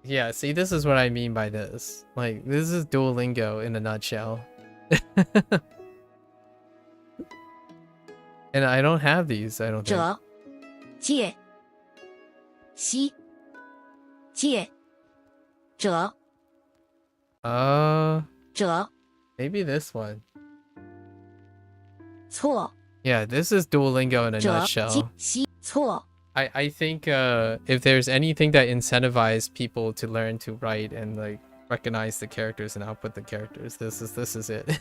Yeah, see, this is what I mean by this. Like, this is Duolingo in a nutshell. And I don't have these, I don't think. 者介西介者 者 Maybe this one. 错 Yeah, this is Duolingo in a 者 nutshell. 西错 I think if there's anything that incentivizes people to learn to write and like recognize the characters and output the characters, this is it.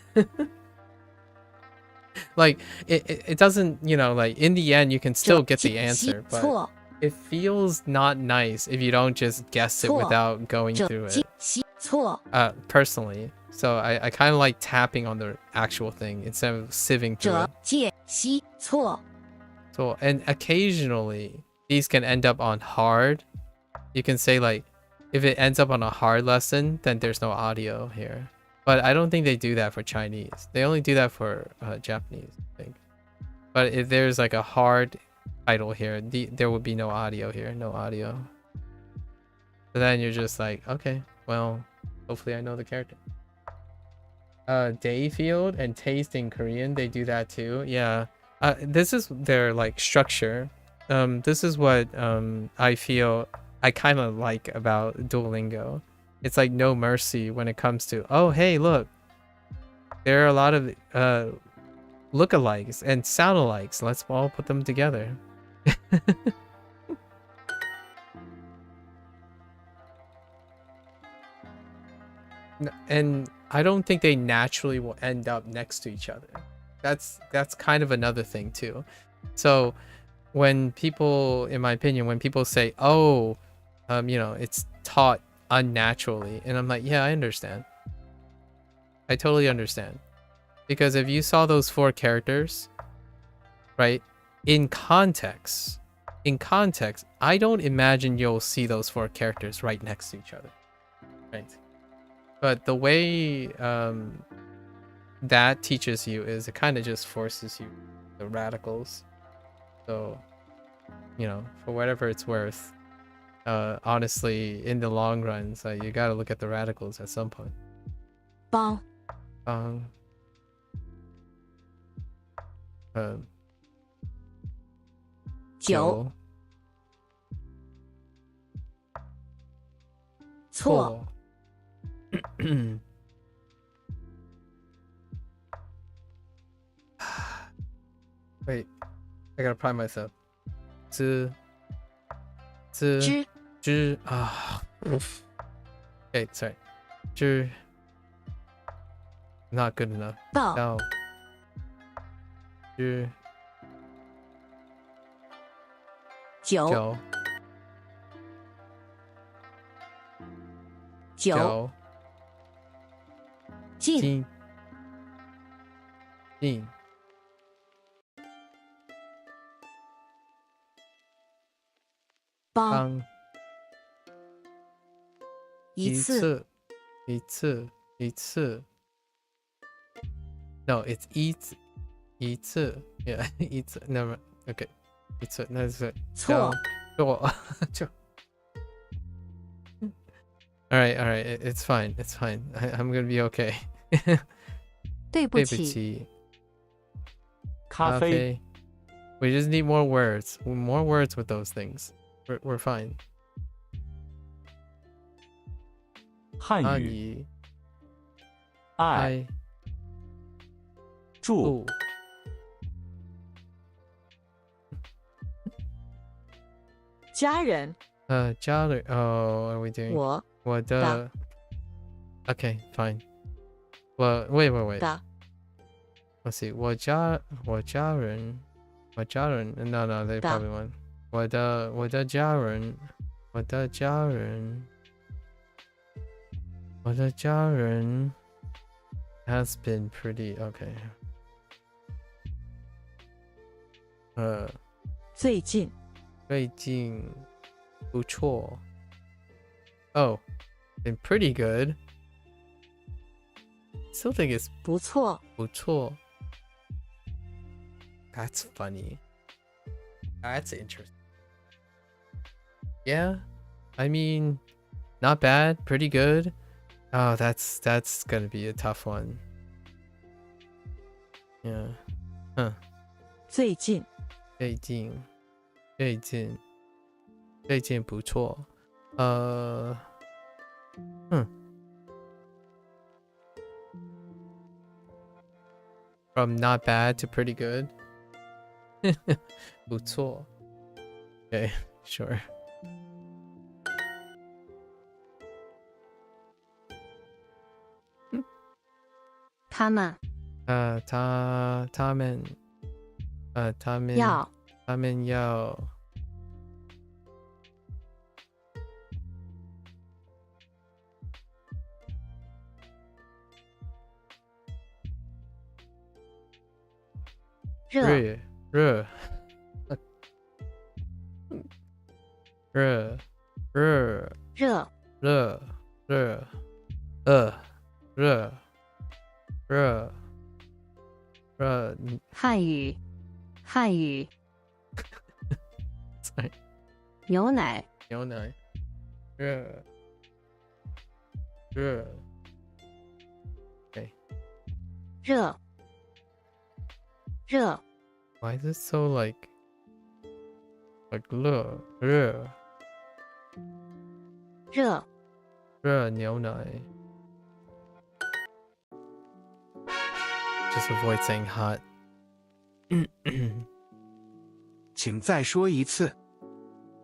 Like it doesn't, you know, like in the end you can still get the answer, but 错 it feels not nice if you don't just guess it without going 者 through 介 it. 西错 Personally, so I kind of like tapping on the actual thing instead of sieving through 者 it. 介西错 So, and occasionally these can end up on hard. You can say like, if it ends up on a hard lesson, then there's no audio here. But I don't think they do that for Chinese. They only do that for Japanese, I think. But if there's like a hard title here, there would be no audio here, no audio. So then you're just like, okay, well, hopefully I know the character. Day field and taste in Korean, they do that too. Yeah. This is their like structure. This is what I feel I kind of like about Duolingo. It's like no mercy when it comes to, oh hey, look, there are a lot of lookalikes and soundalikes. Let's all put them together. And I don't think they naturally will end up next to each other. That's kind of another thing too. So when people, in my opinion, when people say, oh, you know, it's taught unnaturally, and I'm like, yeah, I understand. I totally understand. Because if you saw those 4 characters, right, in context, I don't imagine you'll see those 4 characters right next to each other, right? But the way that teaches you is it kind of just forces you the radicals. So, you know, for whatever it's worth, honestly, in the long run, so you gotta look at the radicals at some point. 帮 九 错 Wait, I gotta prime myself. 知 oof. Okay, sorry. 知 not good enough. 报 No. 知 九 九 九 进 进 进 帮一次。一次。No, it's 一次 Yeah, 一次 Never. Okay. 一次那是错。就 Alright, it's fine. I'm gonna be okay. 对不起。对不起。咖啡。We just need more words. More words with those things. We're fine. 汉语。爱。住。家人。家人 Oh, are we doing? 我的 Okay, fine. Well, wait. 的。Let's see. 我家人 No, they probably won't. 我的家人 has been pretty okay. 最近不错 Oh, been pretty good. Still think it's 不错。不错 That's funny. That's interesting. Yeah, I mean, not bad, pretty good. Oh, that's gonna be a tough one. Yeah. Huh. 最近不错。From not bad to pretty good. 不错。Okay, sure. 他们要热热汉语 Sorry. 牛奶热 Okay. 热 Why is it so like 热牛奶 Just avoid saying hot. 请再说一次。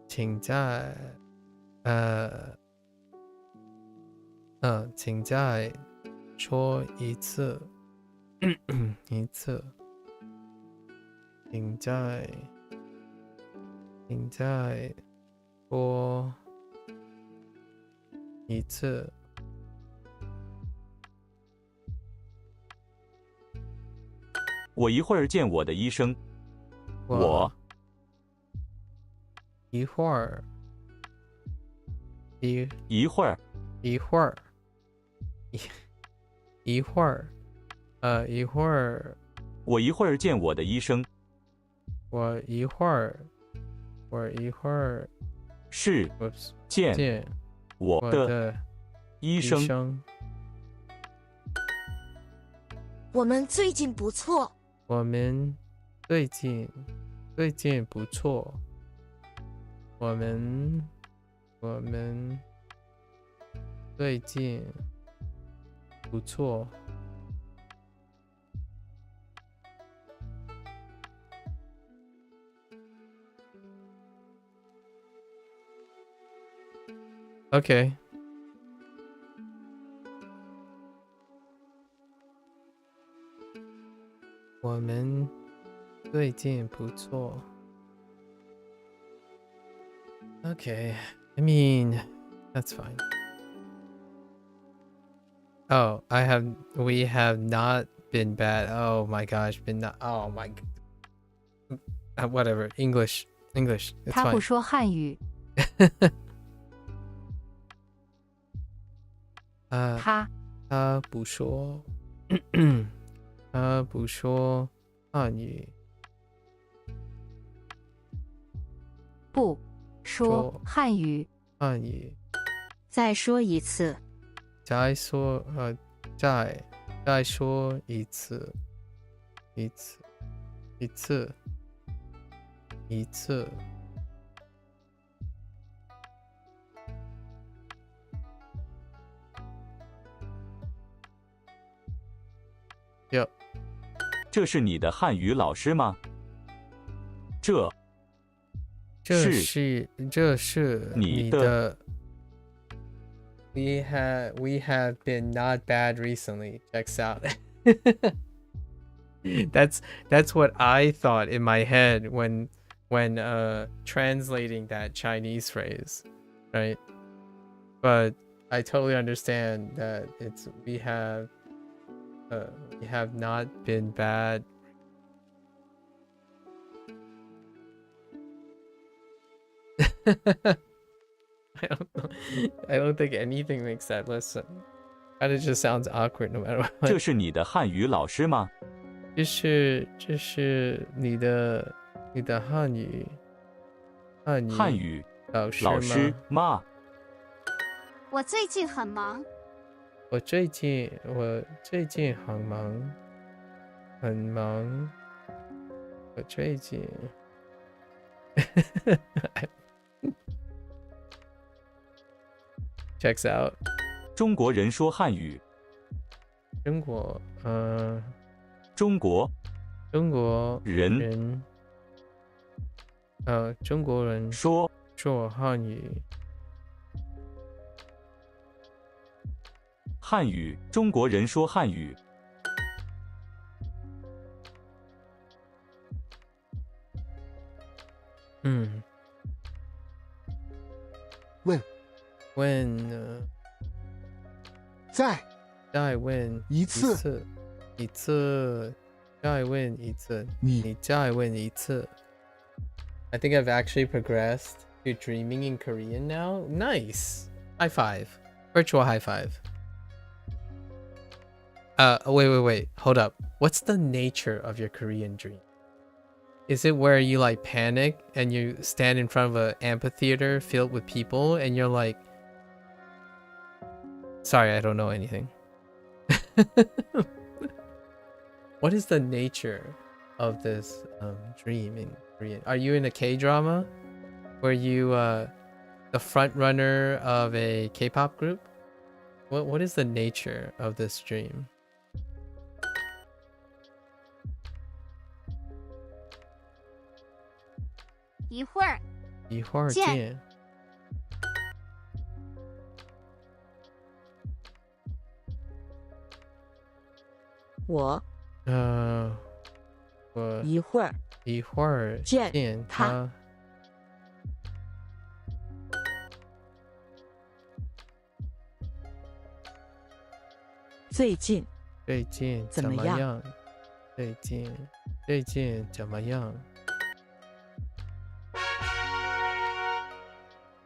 请再说一次。一次。请再说一次。我一会儿见我的医生。我一会儿一会儿一会儿我一会儿见我的医生。我一会儿是 Whoops. 见我的医生。我们最近不错。我们最近不错。我们最近不错。Okay. 我们最近不错。Okay, I mean, that's fine. Oh, we have not been bad. Oh my gosh, oh my. Whatever, English, it's 他 fine. 不说汉语。他他不说他不说汉语。不说汉语。汉语。再说一次。再说再说一次。一次。Yep. 这是你的汉语老师吗？这是你的。We have been not bad recently. Checks out. That's what I thought in my head when translating that Chinese phrase, right? But I totally understand that we have not been bad. I don't know. I don't think anything makes that listen. Kind of just sounds awkward no matter what. 这是你的汉语老师吗？这是你的汉语老师吗？我最近很忙。我最近很忙。我最近checks out. 中国人说汉语。中国人中国人说汉语。汉语，中国人说汉语。问再问一次再问一次你再问一次 I think I've actually progressed to dreaming in Korean now. Nice. High five. Virtual high five. Wait. Hold up. What's the nature of your Korean dream? Is it where you like panic and you stand in front of an amphitheater filled with people and you're like, sorry, I don't know anything. What is the nature of this dream in Korean? Are you in a K-drama? Were you the front runner of a K-pop group? What is the nature of this dream? 一会儿见。我一会儿见他。最近怎么样？最近怎么样？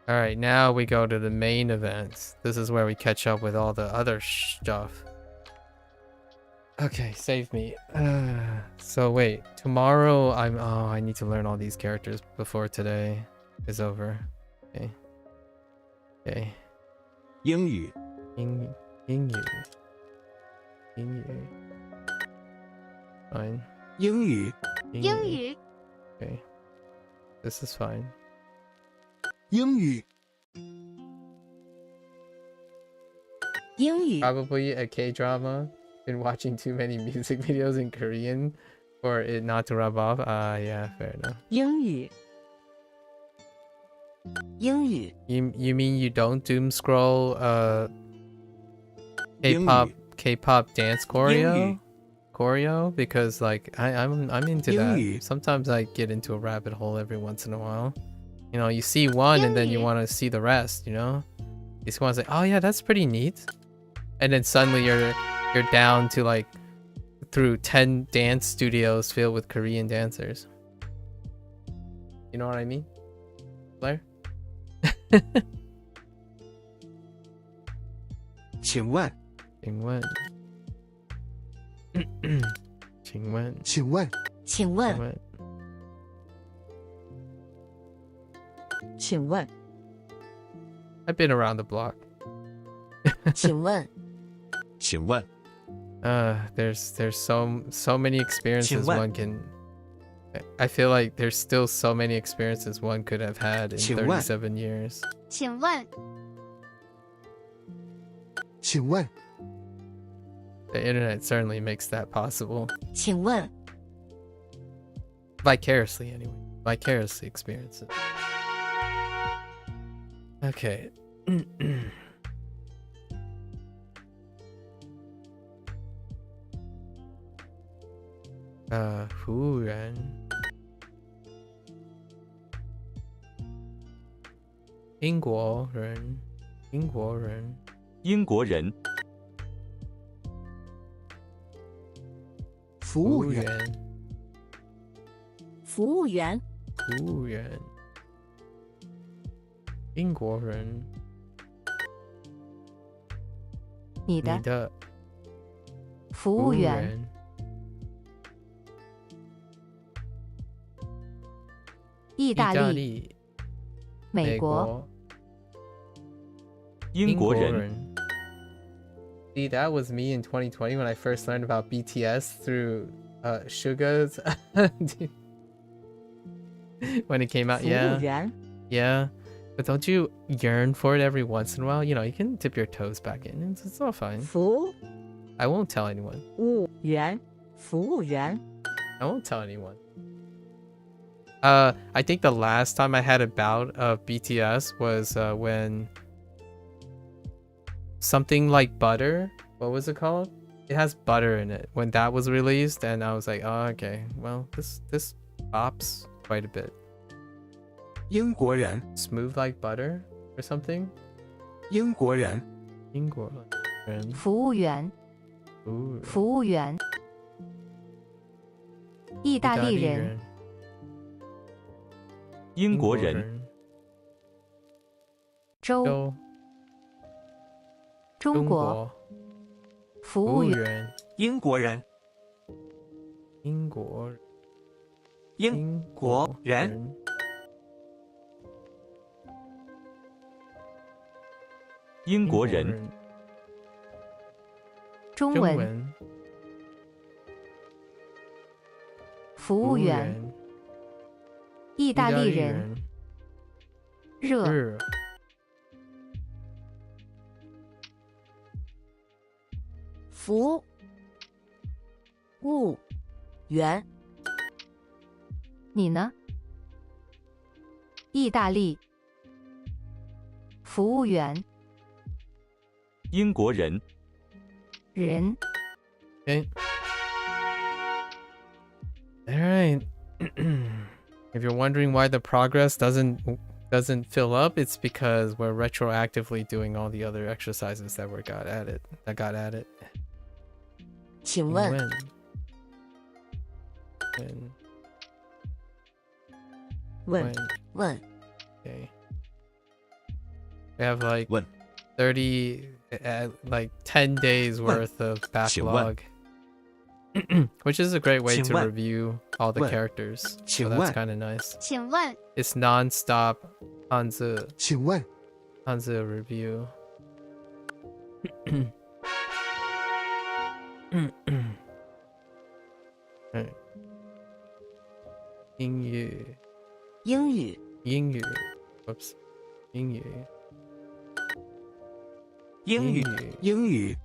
All right, now we go to the main events. This is where we catch up with all the other stuff. Okay, save me. So wait, tomorrow I need to learn all these characters before today is over. Okay. 英语 Fine. 英语 Okay. This is fine. 英语 Probably a K-drama. Been watching too many music videos in Korean for it not to rub off. Yeah, fair enough. 英语 You mean you don't doom scroll K-pop dance choreo? Because like I'm into that. Sometimes I get into a rabbit hole every once in a while. You know, you see one and then you want to see the rest, you know? You just want to say, oh yeah, that's pretty neat. And then suddenly you're down to like through 10 dance studios filled with Korean dancers. You know what I mean? Blair? 请问请问请问请问请问问请问 I've been around the block. 请问请问 There's so many experiences 请问 one can. I feel like there's still so many experiences one could have had in 请问 37 years. 请问请问 The internet certainly makes that possible. 请问 Vicariously, anyway. Vicariously experience it. Okay. 服务员英国人英国人服务员服务员英国人你的你的服务员意大利美国英国人 See, that was me in 2020 when I first learned about BTS through Suga's when it came out. 服务员 Yeah. But don't you yearn for it every once in a while? You know, you can dip your toes back in. It's all fine. 服 I won't tell anyone. 务员服务员 I won't tell anyone. I think the last time I had a bout of BTS was when something like butter. What was it called? It has butter in it. When that was released, and I was like, oh, okay. Well, this pops quite a bit. 英国人 Smooth like butter or something. 英国人英国人服务员服务员意大利人英国人中国服务员英国人英国英国人英国人中文服务员意大利人热服务员你呢意大利服务员英国人人 Okay. All right. If you're wondering why the progress doesn't fill up, it's because we're retroactively doing all the other exercises that got added. 请问 问 Okay. We have like 30 like 10 days worth of backlog. Which is a great way to review all the characters. So that's kind of nice. 请问 It's non-stop Hanzi 请问 review. Right. 英语英语 Whoops. 英语英语英语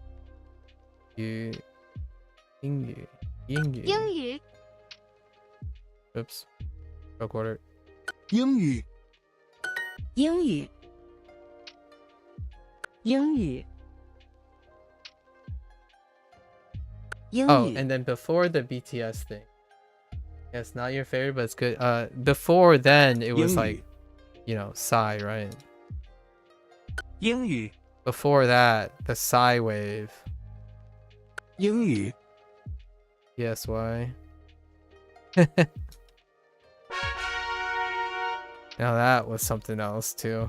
英语 Oops. Go quarter. 英语英语英语英 Oh, 语 and then before the BTS thing. Yes, not your favorite, but it's good. Before then, it was like, you know, Psy, right? 英语 Before that, the Psy wave. 英语 Yes, why? Now that was something else too.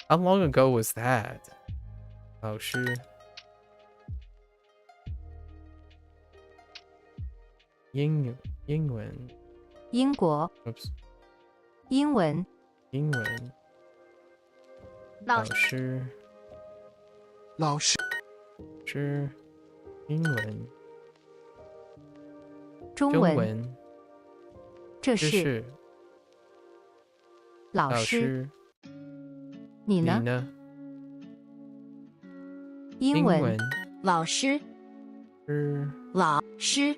How long ago was that? 老师。英文。英国。 Oops. 英文。英文。老师。老师。英文。中文。这是。老师。你呢？英文。老师。老师。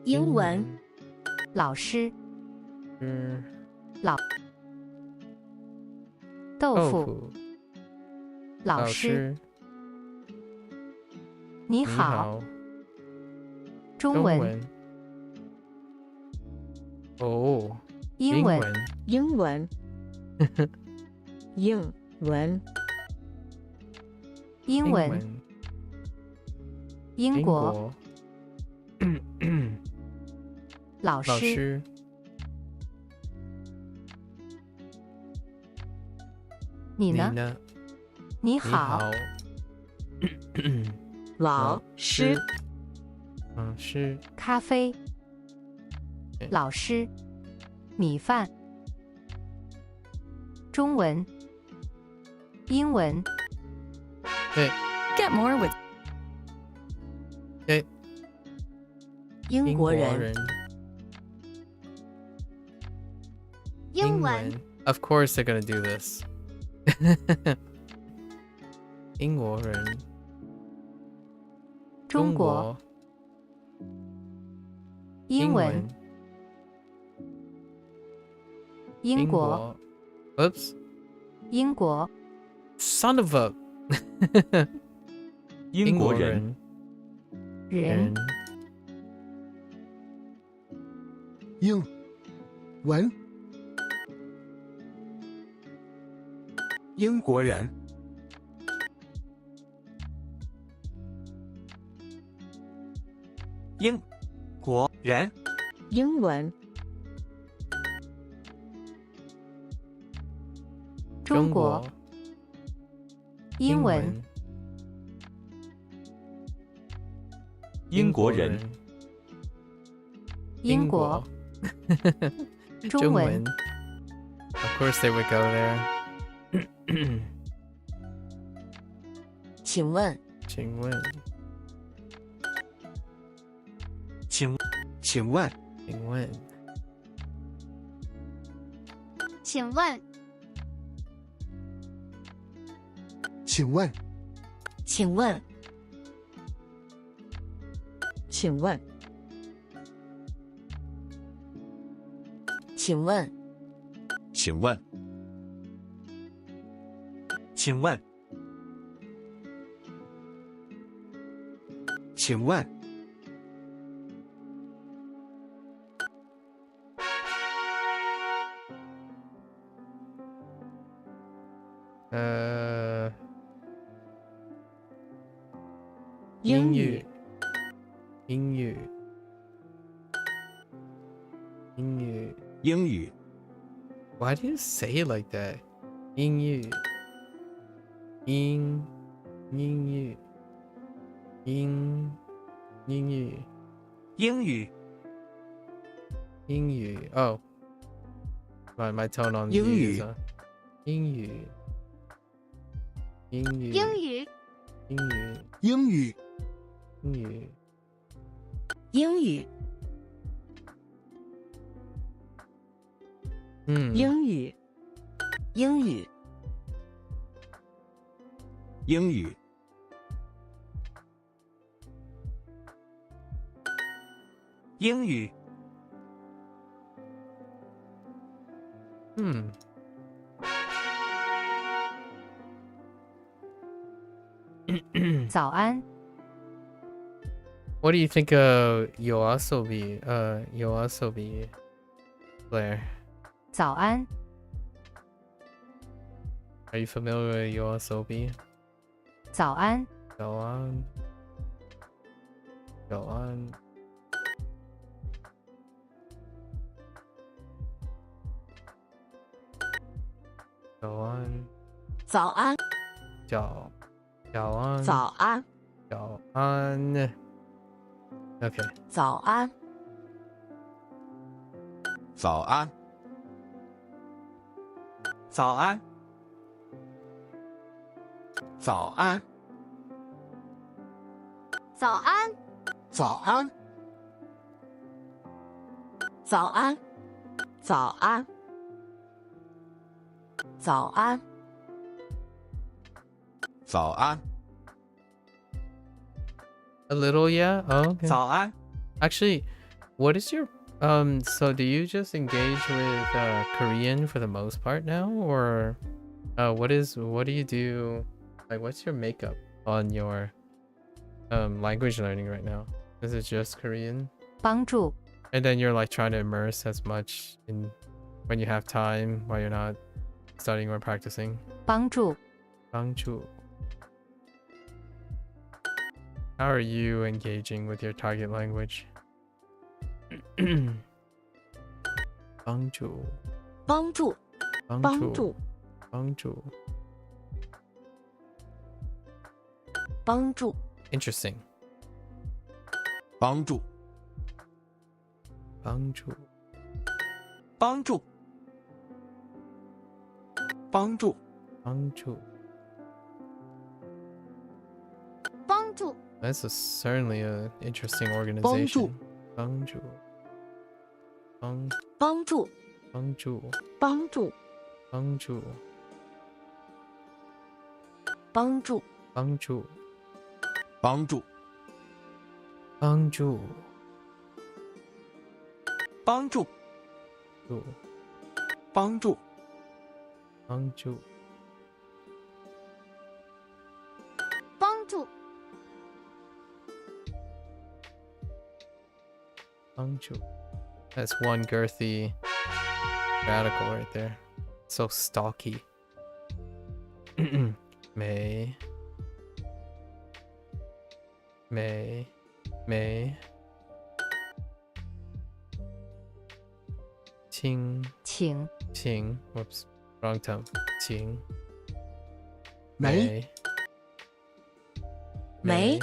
英文。老师。老。豆腐。老师。你好。中文。哦。英文。英文。英文。英文。英国。老师。你呢？你好。老师。咖啡。老师。米饭。中文。英文。对。 Get more with 对。英国人。英文。Of course they're gonna do this. 英国人。中国。英文。英国。 Oops. 英国。 Son of a. 英国人。人。英文。英国人。英国人。英文。中国。英文。英国人。英国。中文。 Of course they would go there. 请问。请问。请问。请问。请问。请问。请问。请问。请问。请问。请问。请问。英语。英语。英语。英语。 Why do you say it like that? 英语。英语。英语。英语。英语。Oh. My tone on 英语。英语。英语。英语。英语。英语。英语。英语。英语。英语。英语。英语。早安。 What do you think of Yoasobi? Yoasobi, Blair. 早安。 Are you familiar with Yoasobi? 早安。早安。早安。早安。早安。早安早安早安 Okay. 早安早安早安早安早安早安早安早安早安早安 A little, yeah. Oh, okay. 早安 Actually, what is your so do you just engage with Korean for the most part now, or what do you do, like what's your makeup on your language learning right now? Is it just Korean? 帮助 And then you're like trying to immerse as much in when you have time while you're not studying or practicing? 帮助 Bangchu. How are you engaging with your target language? Bangchu. 帮助帮助 Bangchu. 帮助 Interesting. 帮助 Bangchu. 帮助帮助 Bangchu. 帮助 That's certainly an interesting organization. Bangchu. Bangchu. 帮助 Bangchu. 帮助 Bangchu. 帮助 Bangchu. 帮助 Bangchu. 帮助帮助 Bangchu. 帮助 Bangchu. That's one girthy radical right there. So stalky. May. Qing. 请 Qing. Whoops. Wrong tongue. Qing. 没 没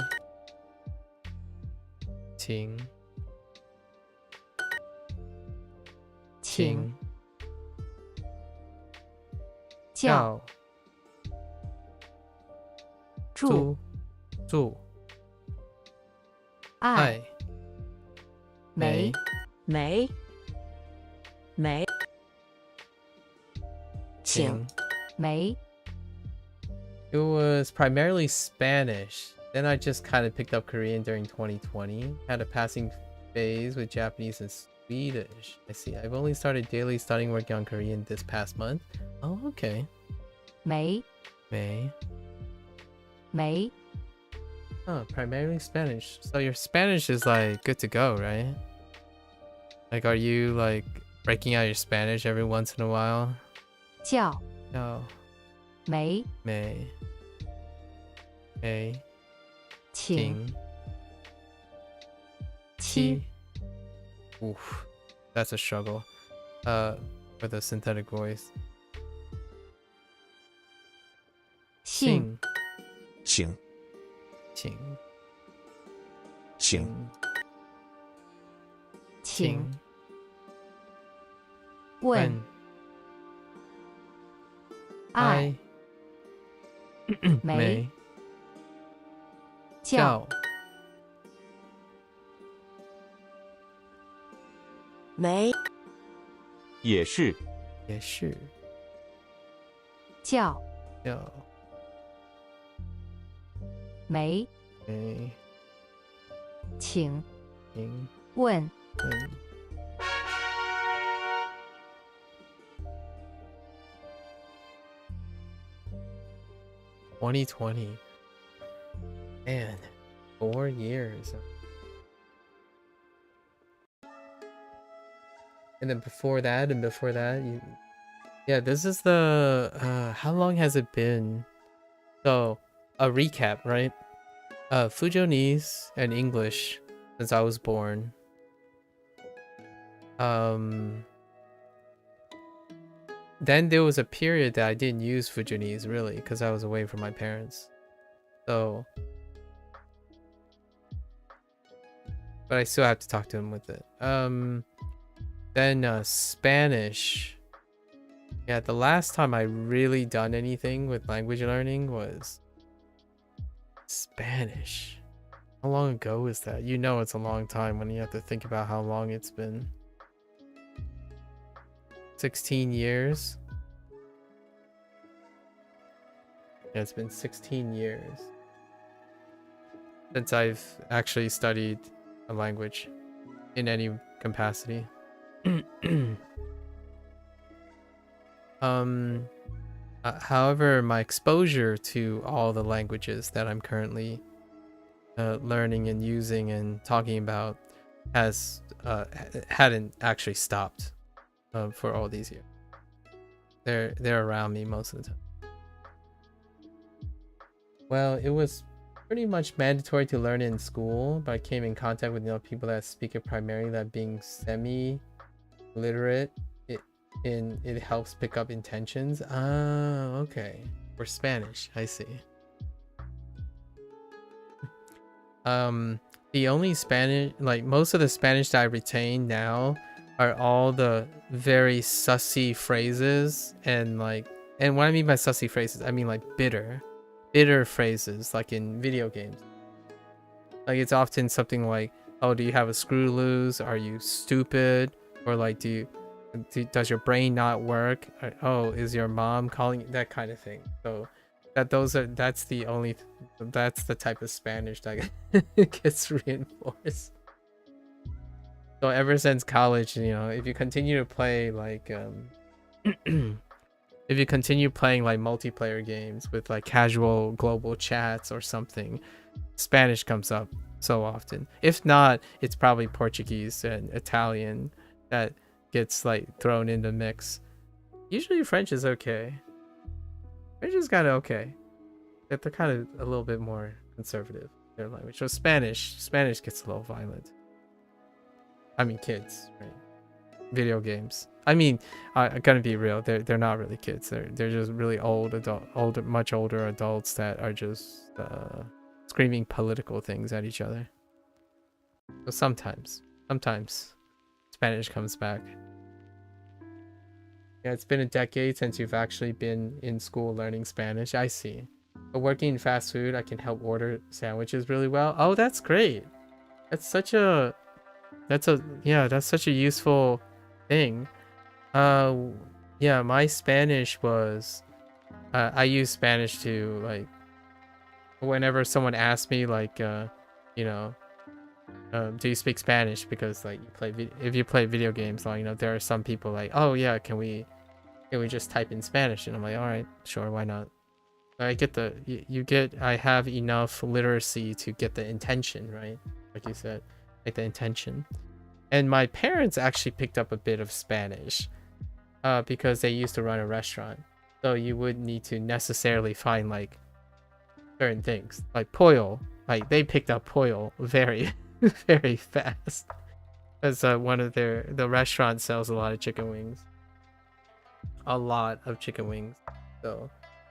Qing. 请 Qing. 叫住住爱爱没没没请没 It was primarily Spanish. Then I just kind of picked up Korean during 2020. Had a passing phase with Japanese and Swedish. I see. I've only started daily studying working on Korean this past month. Oh, okay. 没 May. 没 Oh, primarily Spanish. So your Spanish is like good to go, right? Like, are you like breaking out your Spanish every once in a while? 叫 No. 没 May. 请 King. 七 Oof. That's a struggle. For the synthetic voice. 信请请请请问爱没叫没也是也是叫叫没没请请问问 2020. Man, 4 years. And then before that, yeah, this is the, how long has it been? So, a recap, right? Fujonese and English since I was born. then there was a period that I didn't use Fujianese really because I was away from my parents. So, but I still have to talk to them with it. Then Spanish. Yeah, the last time I really done anything with language learning was Spanish. How long ago was that? You know it's a long time when you have to think about how long it's been. 16 years? Yeah, it's been 16 years since I've actually studied a language in any capacity. However, my exposure to all the languages that I'm currently learning and using and talking about has hadn't actually stopped for all these years. They're around me most of the time. Well, it was pretty much mandatory to learn it in school, but I came in contact with people that speak it primarily, that being semi-literate. It helps pick up intentions. Ah, okay. For Spanish, I see. The only Spanish, like most of the Spanish that I retain now are all the very sussy phrases and what I mean by sussy phrases, I mean like bitter phrases, like in video games. Like it's often something like, oh, do you have a screw loose? Are you stupid? Or like, does your brain not work? Or, oh, is your mom calling? That kind of thing. So that's the type of Spanish that gets reinforced. So ever since college, if you continue to play like if you continue playing like multiplayer games with like casual global chats or something, Spanish comes up so often. If not, it's probably Portuguese and Italian that gets like thrown in the mix. Usually French is okay. French is kind of okay. They're kind of a little bit more conservative, their language. So Spanish gets a little violent. I mean, kids, right? Video games. I mean, I'm gonna be real. They're not really kids. They're just really much older adults that are just screaming political things at each other. So sometimes Spanish comes back. Yeah, it's been a decade since you've actually been in school learning Spanish. I see. But working in fast food, I can help order sandwiches really well. Oh, that's great. That's such a useful thing. Yeah, my Spanish was I use Spanish to like whenever someone asks me like do you speak Spanish, because like if you play video games, like there are some people like, oh yeah, can we just type in Spanish, and I'm like, all right, sure, why not. I get I have enough literacy to get the intention, right? Like you said, like the intention. And my parents actually picked up a bit of Spanish because they used to run a restaurant. So you would need to necessarily find like certain things like pollo. Like they picked up pollo very, very fast. As one of the restaurant sells a lot of chicken wings. A lot of chicken wings. So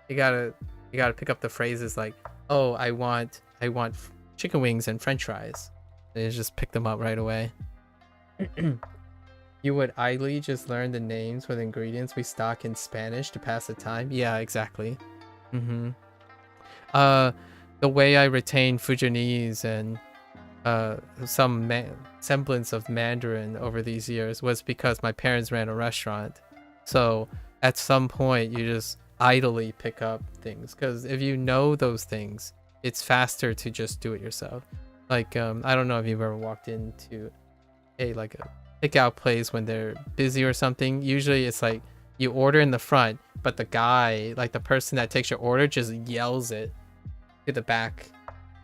you gotta pick up the phrases like, oh, I want chicken wings and French fries. And you just pick them up right away. You would idly just learn the names for the ingredients we stock in Spanish to pass the time. Yeah, exactly. The way I retain Fujianese and some semblance of Mandarin over these years was because my parents ran a restaurant. So at some point you just idly pick up things, because if you know those things, it's faster to just do it yourself. Like I don't know if you've ever walked into a pick-out place when they're busy or something. Usually it's like you order in the front, but the guy, like the person that takes your order, just yells it to the back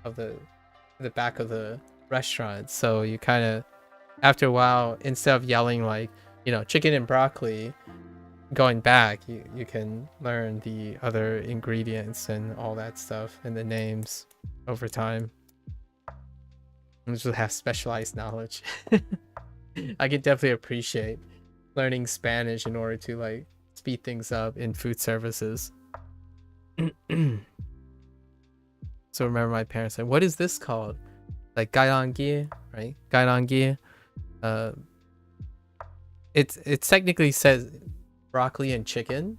of the restaurant. So you kind of, after a while, instead of yelling like, chicken and broccoli, going back, you can learn the other ingredients and all that stuff and the names over time. You just have specialized knowledge. I could definitely appreciate learning Spanish in order to like speed things up in food services. So remember my parents said, what is this called? Like gailangi, right? Gailangi. It technically says broccoli and chicken,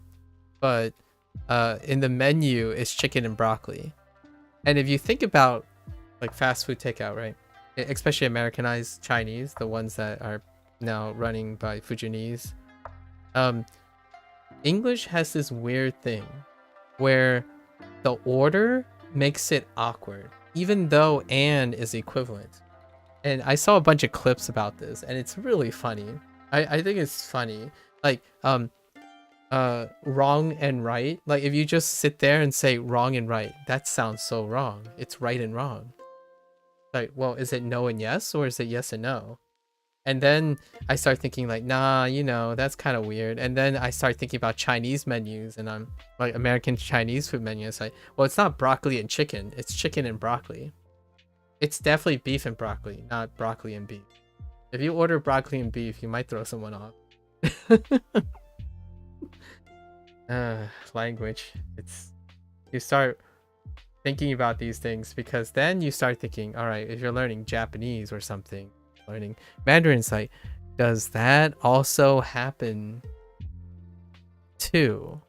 but in the menu it's chicken and broccoli. And if you think about like fast food takeout, right? Especially Americanized Chinese, the ones that are now running by Fujianese. English has this weird thing where the order makes it awkward, even though "and" is equivalent. And I saw a bunch of clips about this, and it's really funny. I think it's funny. Like, wrong and right. Like, if you just sit there and say wrong and right, that sounds so wrong. It's right and wrong. Like, well, is it no and yes, or is it yes and no? And then I start thinking like, nah, you know, that's kind of weird. And then I start thinking about Chinese menus, and I'm like, American Chinese food menu. It's like, well, it's not broccoli and chicken. It's chicken and broccoli. It's definitely beef and broccoli, not broccoli and beef. If you order broccoli and beef, you might throw someone off. Language. You start thinking about these things, because then you start thinking, all right, if you're learning Japanese or something, learning Mandarin, it's like, does that also happen too?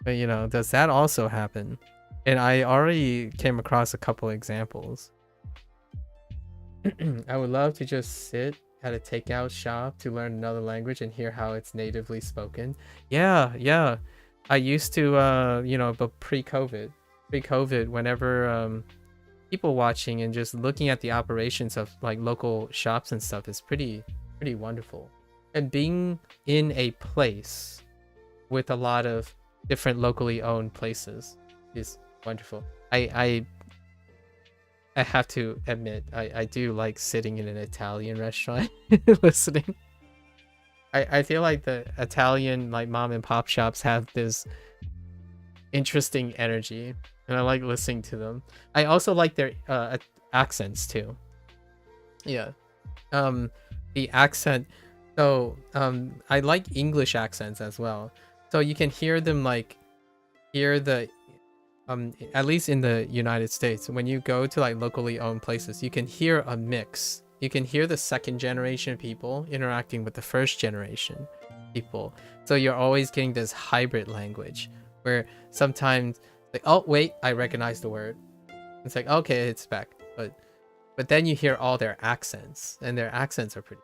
But you know, does that also happen? And I already came across a couple examples. I would love to just sit at a takeout shop to learn another language and hear how it's natively spoken. Yeah. I used to, you know, but pre-COVID, whenever people watching and just looking at the operations of like local shops and stuff is pretty wonderful. And being in a place with a lot of different locally owned places is wonderful. I have to admit, I do like sitting in an Italian restaurant listening. I feel like the Italian like mom and pop shops have this interesting energy, and I like listening to them. I also like their accents too. Yeah. The accent. So I like English accents as well. So you can hear them, like hear the at least in the United States, when you go to like locally owned places, you can hear a mix. You can hear the second generation people interacting with the first generation people. So you're always getting this hybrid language where sometimes like, oh wait, I recognize the word. It's like, okay, it's back. But then you hear all their accents, and their accents are pretty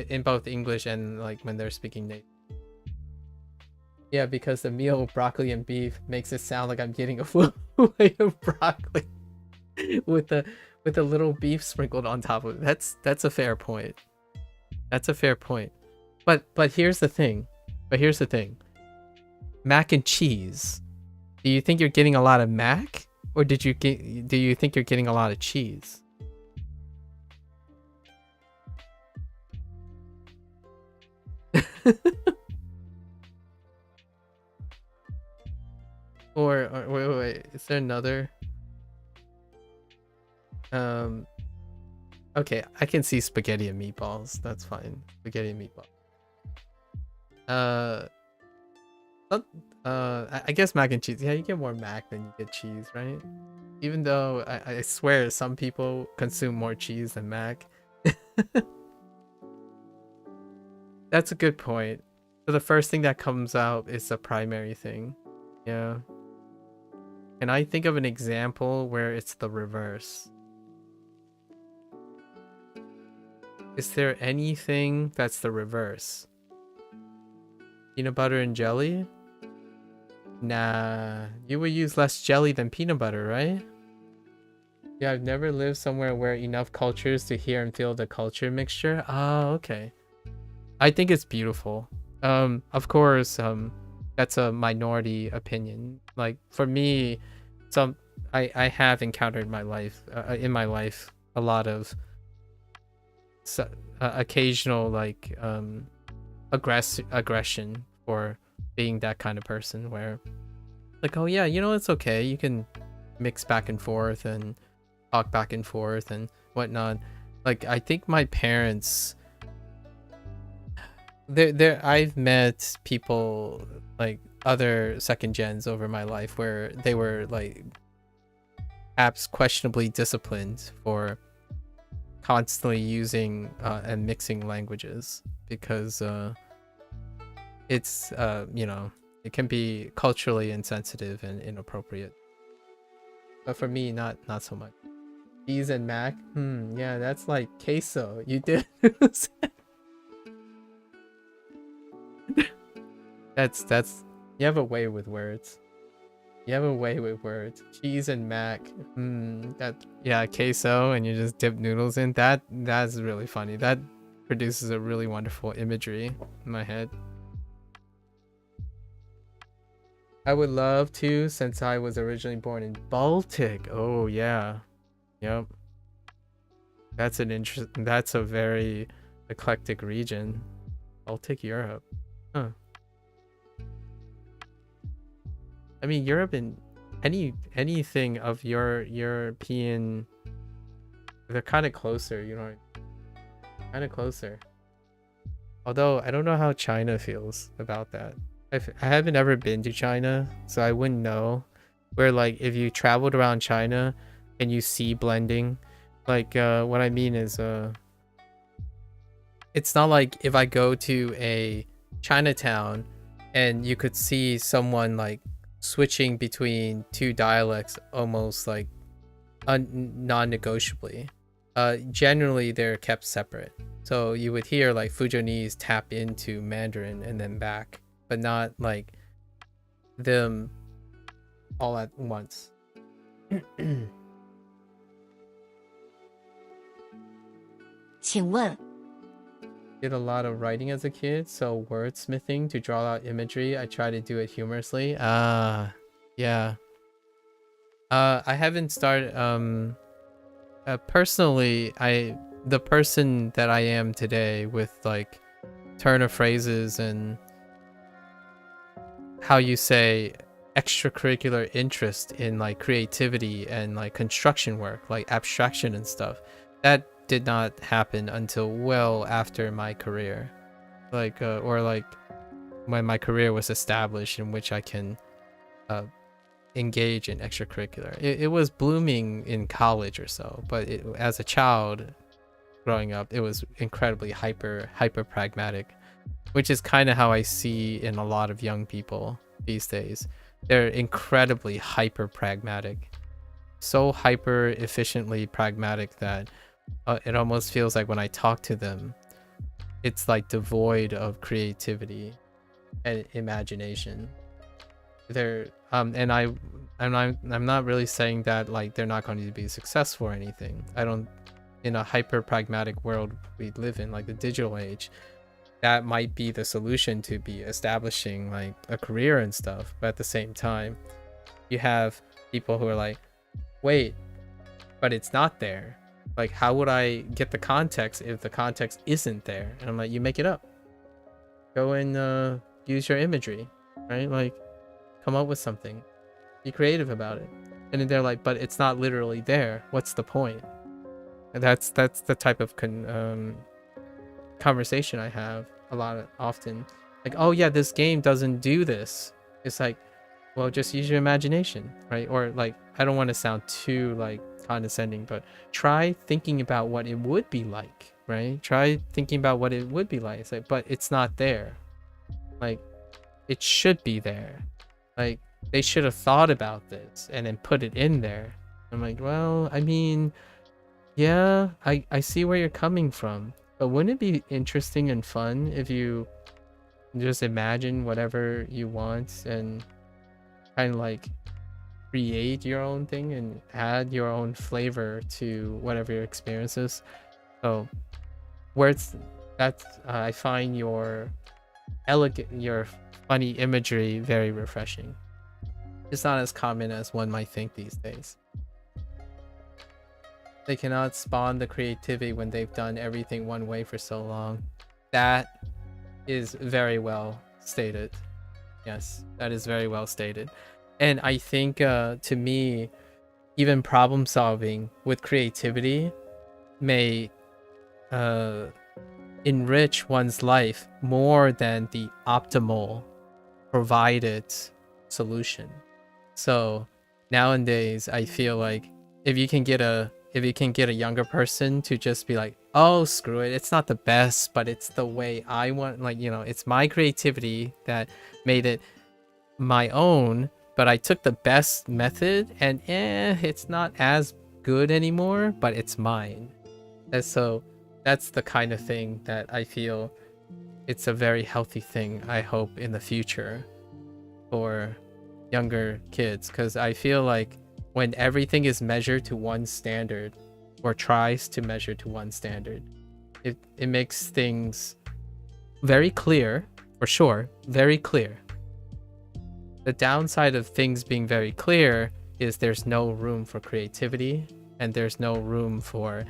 in both English and like when they're speaking native. Yeah, because the meal broccoli and beef makes it sound like I'm getting a full plate of broccoli with a little beef sprinkled on top of it. That's a fair point. That's a fair point. But here's the thing. Mac and cheese. Do you think you're getting a lot of mac, or do you think you're getting a lot of cheese? Or wait, is there another? Okay, I can see spaghetti and meatballs. That's fine. Spaghetti and meatballs. I guess mac and cheese. Yeah, you get more mac than you get cheese, right? Even though I swear some people consume more cheese than mac. That's a good point. So the first thing that comes out is the primary thing. Yeah. Can I think of an example where it's the reverse? Is there anything that's the reverse? Peanut butter and jelly? Nah, you would use less jelly than peanut butter, right? Yeah, I've never lived somewhere where enough cultures to hear and feel the culture mixture. Oh, okay. I think it's beautiful. Of course, that's a minority opinion. Like for me, I have encountered in my life a lot of occasional like aggression for being that kind of person, where like, oh yeah, you know, it's okay, you can mix back and forth and talk back and forth and whatnot. Like I think my parents, I've met people like other second gens over my life where they were like perhaps questionably disciplined for constantly using and mixing languages because it's you know, it can be culturally insensitive and inappropriate. But for me, not so much. Cheese and mac, yeah, that's like queso. You did. That's you have a way with words. You have a way with words. Cheese and mac. That, yeah, queso, and you just dip noodles in. That's really funny. That produces a really wonderful imagery in my head. I would love to, since I was originally born in Baltic. Oh yeah. Yep. That's a very eclectic region. Baltic Europe. Huh. I mean, Europe and anything of your European, they're kind of closer, you know, kind of closer. Although I don't know how China feels about that. I haven't ever been to China, so I wouldn't know. Where like if you traveled around China and you see blending, like what I mean is it's not like if I go to a Chinatown and you could see someone like switching between two dialects almost like non-negotiably. Generally they're kept separate, so you would hear like Fujianese tap into Mandarin and then back, but not like them all at once. Did a lot of writing as a kid, so wordsmithing to draw out imagery. I try to do it humorously. Yeah. I haven't started. Personally, the person that I am today with like turn of phrases and how you say extracurricular interest in like creativity and like construction work, like abstraction and stuff, that did not happen until well after my career, like or like when my career was established in which I can engage in extracurricular. It was blooming in college or so, but as a child growing up, it was incredibly hyper pragmatic, which is kind of how I see in a lot of young people these days. They're incredibly hyper pragmatic, so hyper efficiently pragmatic that it almost feels like when I talk to them, it's like devoid of creativity and imagination. They're and I'm not really saying that like they're not going to be successful or anything. I don't, in a hyper pragmatic world we live in, like the digital age, that might be the solution to be establishing like a career and stuff. But at the same time, you have people who are like, wait, but it's not there. Like, how would I get the context if the context isn't there? And I'm like, you make it up. Go and use your imagery, right? Like, come up with something. Be creative about it. And then they're like, but it's not literally there. What's the point? And that's the type of conversation I have often. Like, oh yeah, this game doesn't do this. It's like, well, just use your imagination, right? Or like, I don't want to sound too like condescending, but try thinking about what it would be like, right? Try thinking about what it would be like. It's like, but it's not there. Like, it should be there. Like, they should have thought about this and then put it in there. I'm like, well, I mean, yeah, I see where you're coming from, but wouldn't it be interesting and fun if you just imagine whatever you want and kind of like create your own thing and add your own flavor to whatever your experience is? So I find your funny imagery very refreshing. It's not as common as one might think these days. They cannot spawn the creativity when they've done everything one way for so long. That is very well stated. Yes, that is very well stated. And I think to me, even problem solving with creativity may enrich one's life more than the optimal provided solution. So nowadays I feel like if you can get a younger person to just be like, oh, screw it, it's not the best, but it's the way I want, like, you know, it's my creativity that made it my own, but I took the best method and it's not as good anymore, but it's mine. And so that's the kind of thing that I feel it's a very healthy thing, I hope, in the future for younger kids, because I feel like when everything is measured to one standard or tries to measure to one standard, it makes things very clear, for sure, very clear. The downside of things being very clear is there's no room for creativity and there's no room for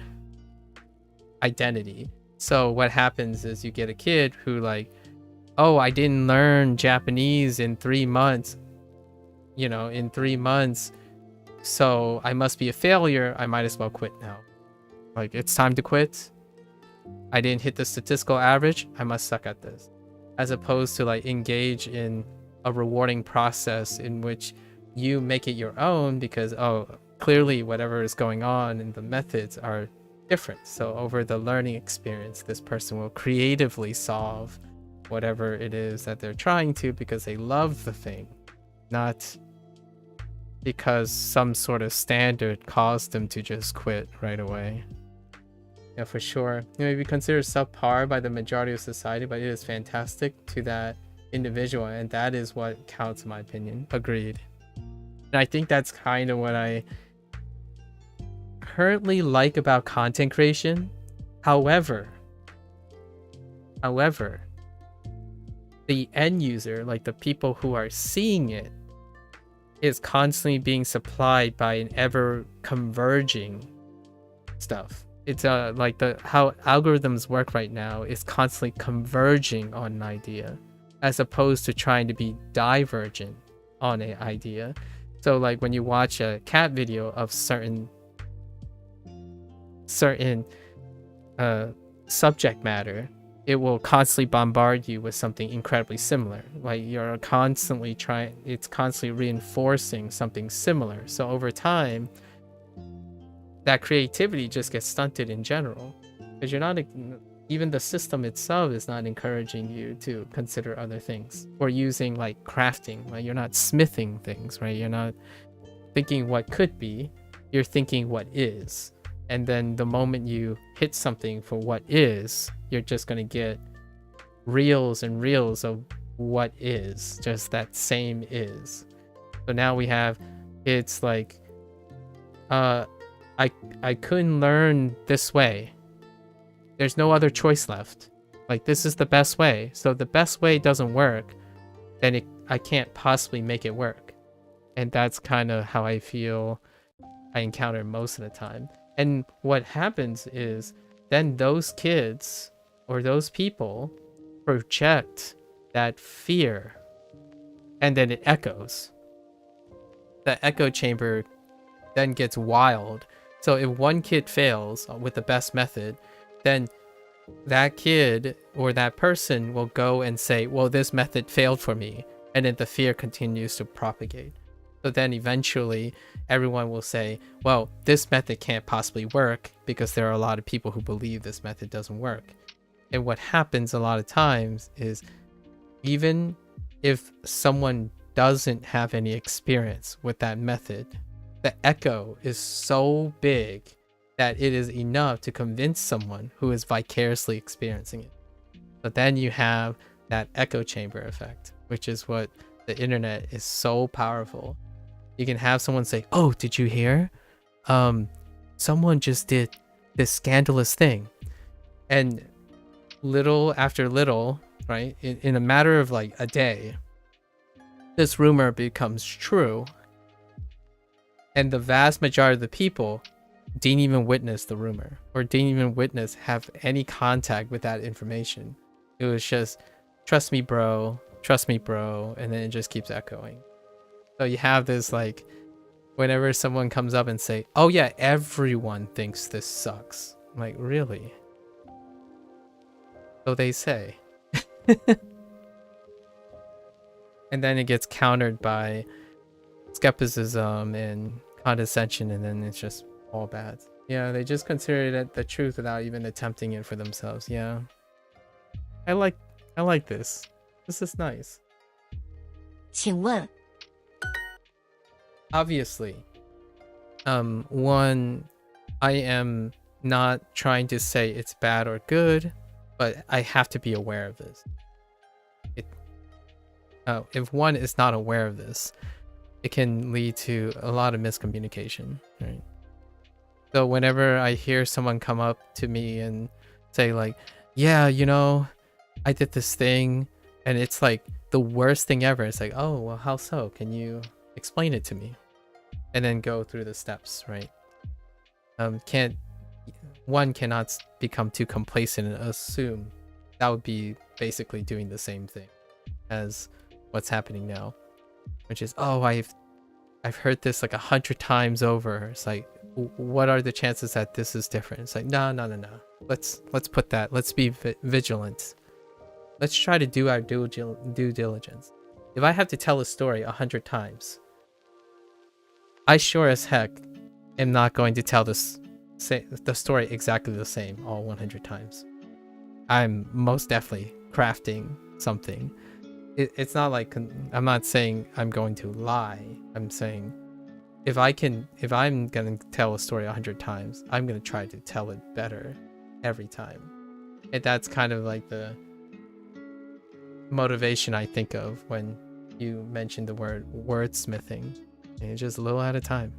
identity. So what happens is you get a kid who like, oh, I didn't learn Japanese in 3 months, you know, in 3 months, so I must be a failure. I might as well quit now. Like, it's time to quit. I didn't hit the statistical average. I must suck at this. As opposed to like engage in a rewarding process in which you make it your own because, oh, clearly whatever is going on and the methods are different. So over the learning experience, this person will creatively solve whatever it is that they're trying to because they love the thing, not because some sort of standard caused them to just quit right away. Yeah, for sure. It may be considered subpar by the majority of society, but it is fantastic to that individual, and that is what counts in my opinion. Agreed. And I think that's kind of what I currently like about content creation. However, the end user, like the people who are seeing it, is constantly being supplied by an ever converging stuff. It's like how algorithms work right now is constantly converging on an idea as opposed to trying to be divergent on an idea. So like when you watch a cat video of certain subject matter, it will constantly bombard you with something incredibly similar. Like you're constantly it's constantly reinforcing something similar. So over time, that creativity just gets stunted in general, because you're not, even the system itself is not encouraging you to consider other things or using like crafting. Like you're not smithing things, right? You're not thinking what could be, you're thinking what is. And then the moment you hit something for what is, you're just going to get reels and reels of what is, just that same is. So now we have, it's like, I couldn't learn this way. There's no other choice left. Like, this is the best way. So the best way doesn't work, then I can't possibly make it work. And that's kind of how I feel I encounter most of the time. And what happens is then those kids or those people project that fear, and then it echoes. The echo chamber then gets wild. So if one kid fails with the best method, then that kid or that person will go and say, well, this method failed for me. And then the fear continues to propagate. So then eventually everyone will say, well, this method can't possibly work because there are a lot of people who believe this method doesn't work. And what happens a lot of times is, even if someone doesn't have any experience with that method, the echo is so big that it is enough to convince someone who is vicariously experiencing it. But then you have that echo chamber effect, which is what the internet is so powerful. You can have someone say, oh, did you hear? Someone just did this scandalous thing. And little after little, right, in a matter of like a day, this rumor becomes true. And the vast majority of the people didn't even witness the rumor or didn't even have any contact with that information. It was just, trust me, bro, and then it just keeps echoing. So you have this, like, whenever someone comes up and say, oh yeah, everyone thinks this sucks. I'm like, really? So they say. And then it gets countered by skepticism and condescension, and then it's just all bad. Yeah, they just consider it the truth without even attempting it for themselves. Yeah. I like this. This is nice. 请问 Obviously, one, I am not trying to say it's bad or good, but I have to be aware of this. If one is not aware of this, it can lead to a lot of miscommunication, right? So whenever I hear someone come up to me and say like, yeah, you know, I did this thing and it's like the worst thing ever. It's like, oh, well, how so? Can you explain it to me? And then go through the steps, right? One cannot become too complacent and assume. That would be basically doing the same thing as what's happening now, which is, oh, I've heard this like 100 times over. It's like, what are the chances that this is different? It's like, no. Let's put that. Let's be vigilant. Let's try to do our due diligence. If I have to tell a story 100 times, I sure as heck am not going to tell the story exactly the same all 100 times. I'm most definitely crafting something. It's not like I'm not saying I'm going to lie. I'm saying if I'm gonna tell a story 100 times, I'm gonna try to tell it better every time. And that's kind of like the motivation I think of when you mention the word wordsmithing. And just a little at a time.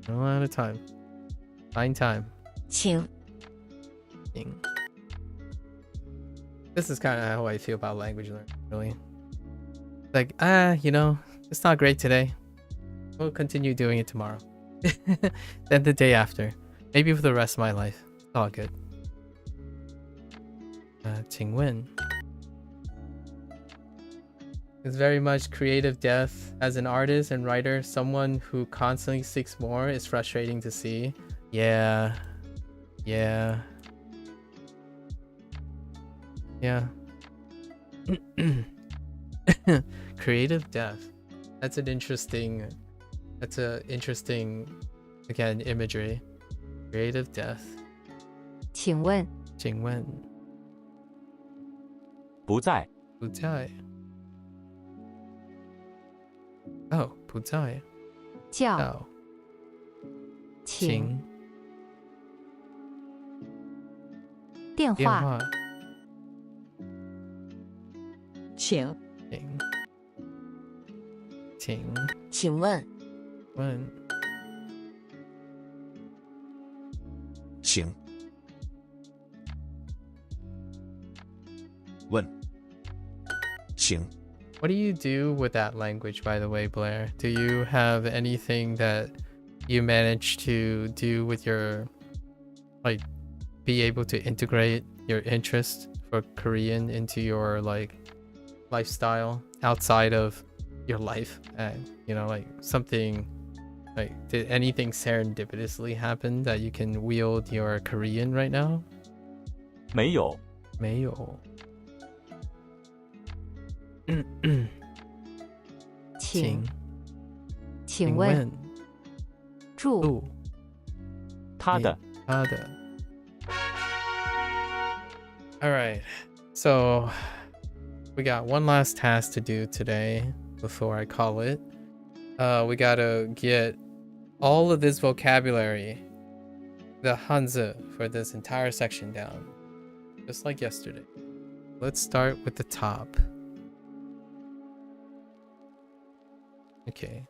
A little at a time. Find time. 请 This is kind of how I feel about language learning, really. Like, you know, it's not great today. We'll continue doing it tomorrow. Then the day after. Maybe for the rest of my life. It's all good. 请问 is very much creative death. As an artist and writer, someone who constantly seeks more is frustrating to see. Yeah. Creative death. That's a interesting again imagery. Creative death. 请问请问不在不在 Oh, 不在叫叫请请电话电话请请请问问请问请 What do you do with that language, by the way, Blair? Do you have anything that you manage to do with your, like, be able to integrate your interest for Korean into your, like, lifestyle outside of your life? And, you know, like, something, like, did anything serendipitously happen that you can wield your Korean right now? 没有没有请问住他的 Alright, so we got one last task to do today before I call it. We gotta get all of this vocabulary, the Hanzi for this entire section down, just like yesterday. Let's start with the top. Okay,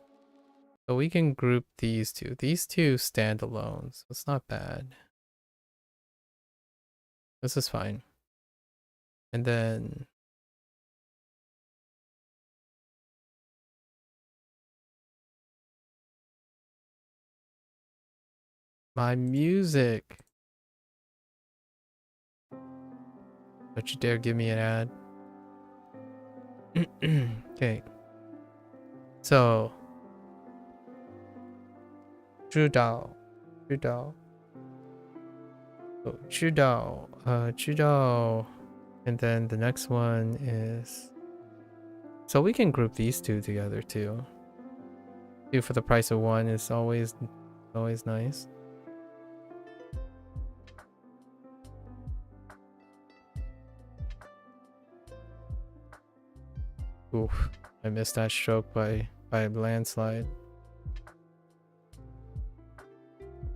so we can group these two. These two stand alone, so it's not bad. This is fine. And then my music. Don't you dare give me an ad. Okay. So 知道 Oh, 知道, and then the next one is. So we can group these two together too. 2 for the price of 1 is always nice. Oof, I missed that stroke by a landslide.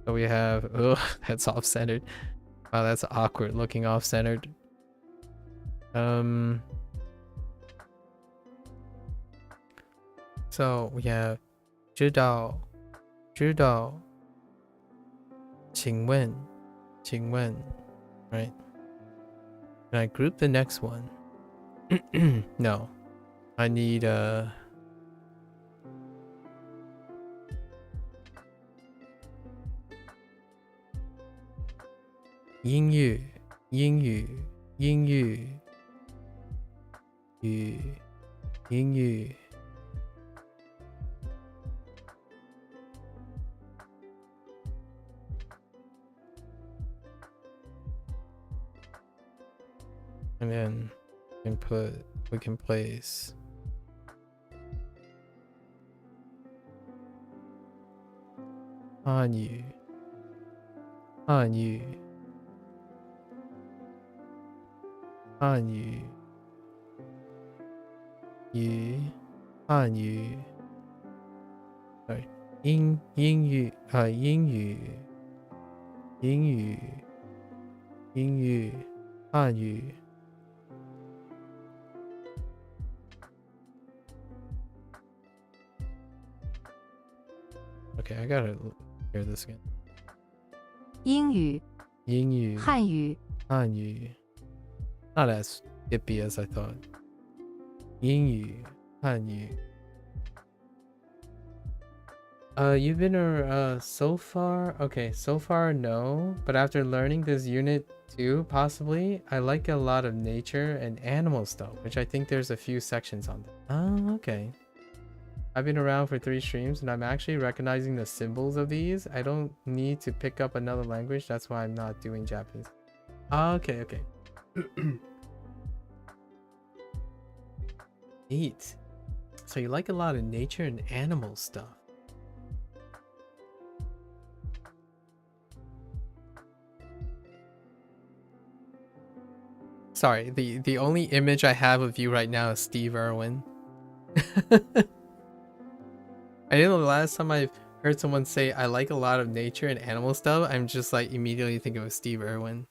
So we have, ugh, that's off-centered. Wow, that's awkward looking off-centered. So we have 知道 请问 right? Can I group the next one? No. I need英语 and then we can place Hanyu sorry 英语 Hanyu. Okay, I gotta hear this again. 英语 汉语 Not as hippie as I thought. 英语 Hanyu. You've been so far? Okay, so far no, but after learning this unit 2, possibly, I like a lot of nature and animal stuff, which I think there's a few sections on that. Oh, okay. I've been around for 3 streams and I'm actually recognizing the symbols of these. I don't need to pick up another language, that's why I'm not doing Japanese. Okay. Neat. So you like a lot of nature and animal stuff. Sorry, the only image I have of you right now is Steve Irwin. I know the last time I heard someone say I like a lot of nature and animal stuff, I'm just like immediately thinking of Steve Irwin.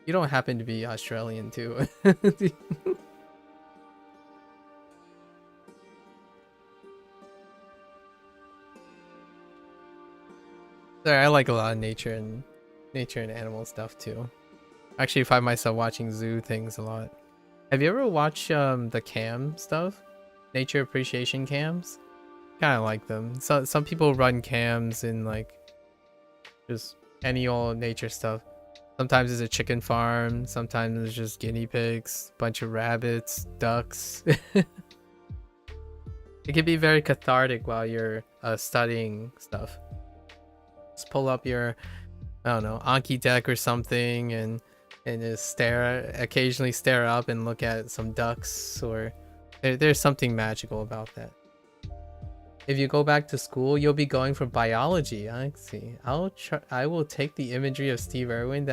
You don't happen to be Australian too. Sorry, I like a lot of nature and animal stuff too. I actually find myself watching zoo things a lot. Have you ever watched the cam stuff? Nature appreciation cams? Kind of like them. So some people run cams in like just any old nature stuff. Sometimes it's a chicken farm, sometimes it's just guinea pigs, bunch of rabbits, ducks. It can be very cathartic while you're studying stuff. Just pull up your, I don't know, Anki deck or something and just occasionally stare up and look at some ducks, or there's something magical about that. If you go back to school, you'll be going for biology. I see. I will take the imagery of Steve Irwin.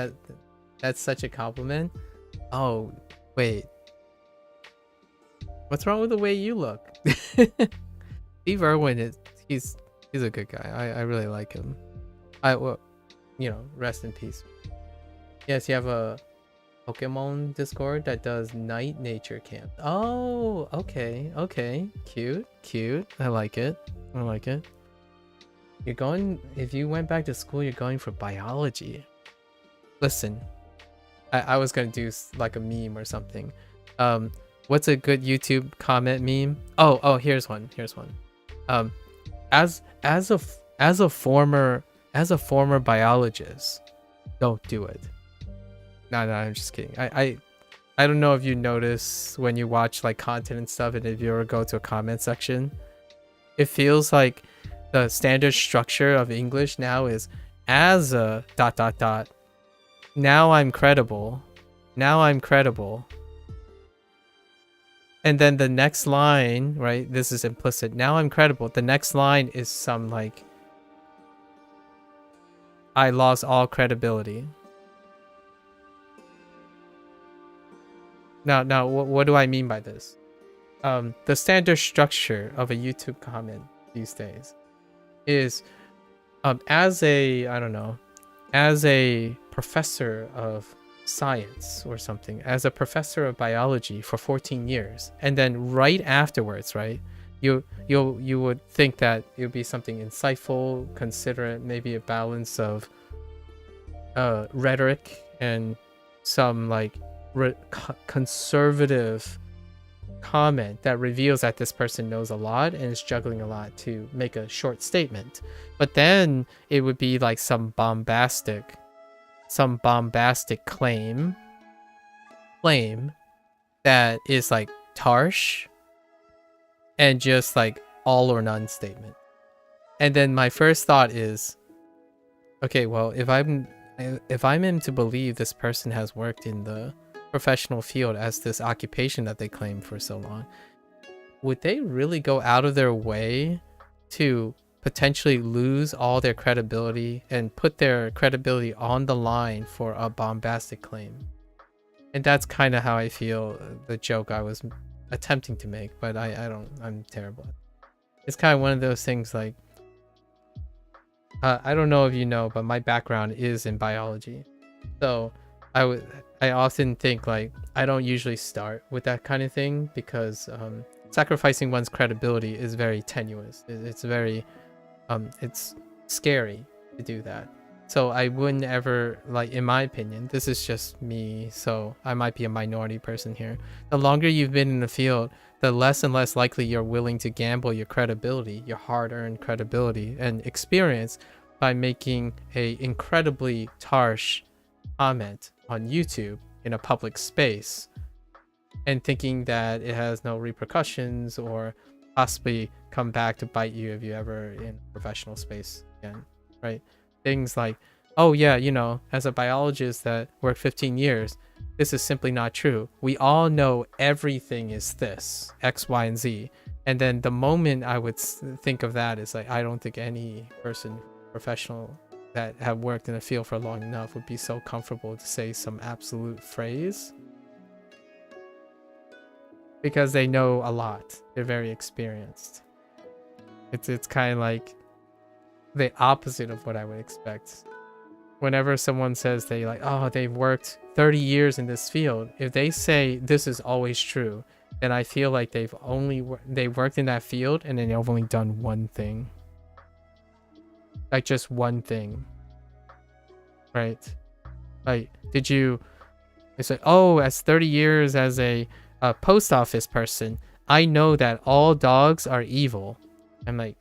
That's such a compliment. Oh, wait. What's wrong with the way you look? Steve Irwin he's a good guy. I really like him. Well, you know, rest in peace. Yes, you have a Pokemon Discord that does night nature camp. Oh, okay. Cute. I like it. You're going, if you went back to school, you're going for biology. Listen, I was gonna do like a meme or something. What's a good YouTube comment meme? Oh, here's one. As a former biologist, don't do it. No, I'm just kidding. I don't know if you notice when you watch like content and stuff, and if you ever go to a comment section, it feels like the standard structure of English now is as a ... now I'm credible. Now I'm credible. And then the next line, right? This is implicit. Now I'm credible. The next line is some like, I lost all credibility. Now, what do I mean by this? The standard structure of a YouTube comment these days is, as a, I don't know, as a professor of science or something, as a professor of biology for 14 years, and then right afterwards, right, you would think that it would be something insightful, considerate, maybe a balance of rhetoric and some like conservative comment that reveals that this person knows a lot and is juggling a lot to make a short statement. But then it would be like some bombastic claim that is like harsh and just like all or none statement. And then my first thought is, okay, well, if I'm to believe this person has worked in the professional field as this occupation that they claim for so long, would they really go out of their way to potentially lose all their credibility and put their credibility on the line for a bombastic claim? And that's kind of how I feel the joke I was attempting to make, but I'm terrible. It's kind of one of those things like, I don't know if you know, but my background is in biology. So I often think like, I don't usually start with that kind of thing because sacrificing one's credibility is very tenuous. It's very, it's scary to do that. So I wouldn't ever, like, in my opinion, this is just me, so I might be a minority person here. The longer you've been in the field, the less and less likely you're willing to gamble your credibility, your hard-earned credibility and experience by making a incredibly harsh comment on YouTube in a public space and thinking that it has no repercussions or possibly come back to bite you if you ever in a professional space again, right? Things like, oh yeah, you know, as a biologist that worked 15 years, this is simply not true. We all know everything is this, X, Y, and Z. And then the moment I would think of that is like, I don't think any person, professional that have worked in the field for long enough would be so comfortable to say some absolute phrase. Because they know a lot. They're very experienced. It's kind of like the opposite of what I would expect. Whenever someone says they like, oh, they've worked 30 years in this field, if they say this is always true, then I feel like they worked in that field and then they've only done one thing. Like just one thing. Right? Like, it's like, oh, as 30 years as a post office person, I know that all dogs are evil. I'm like,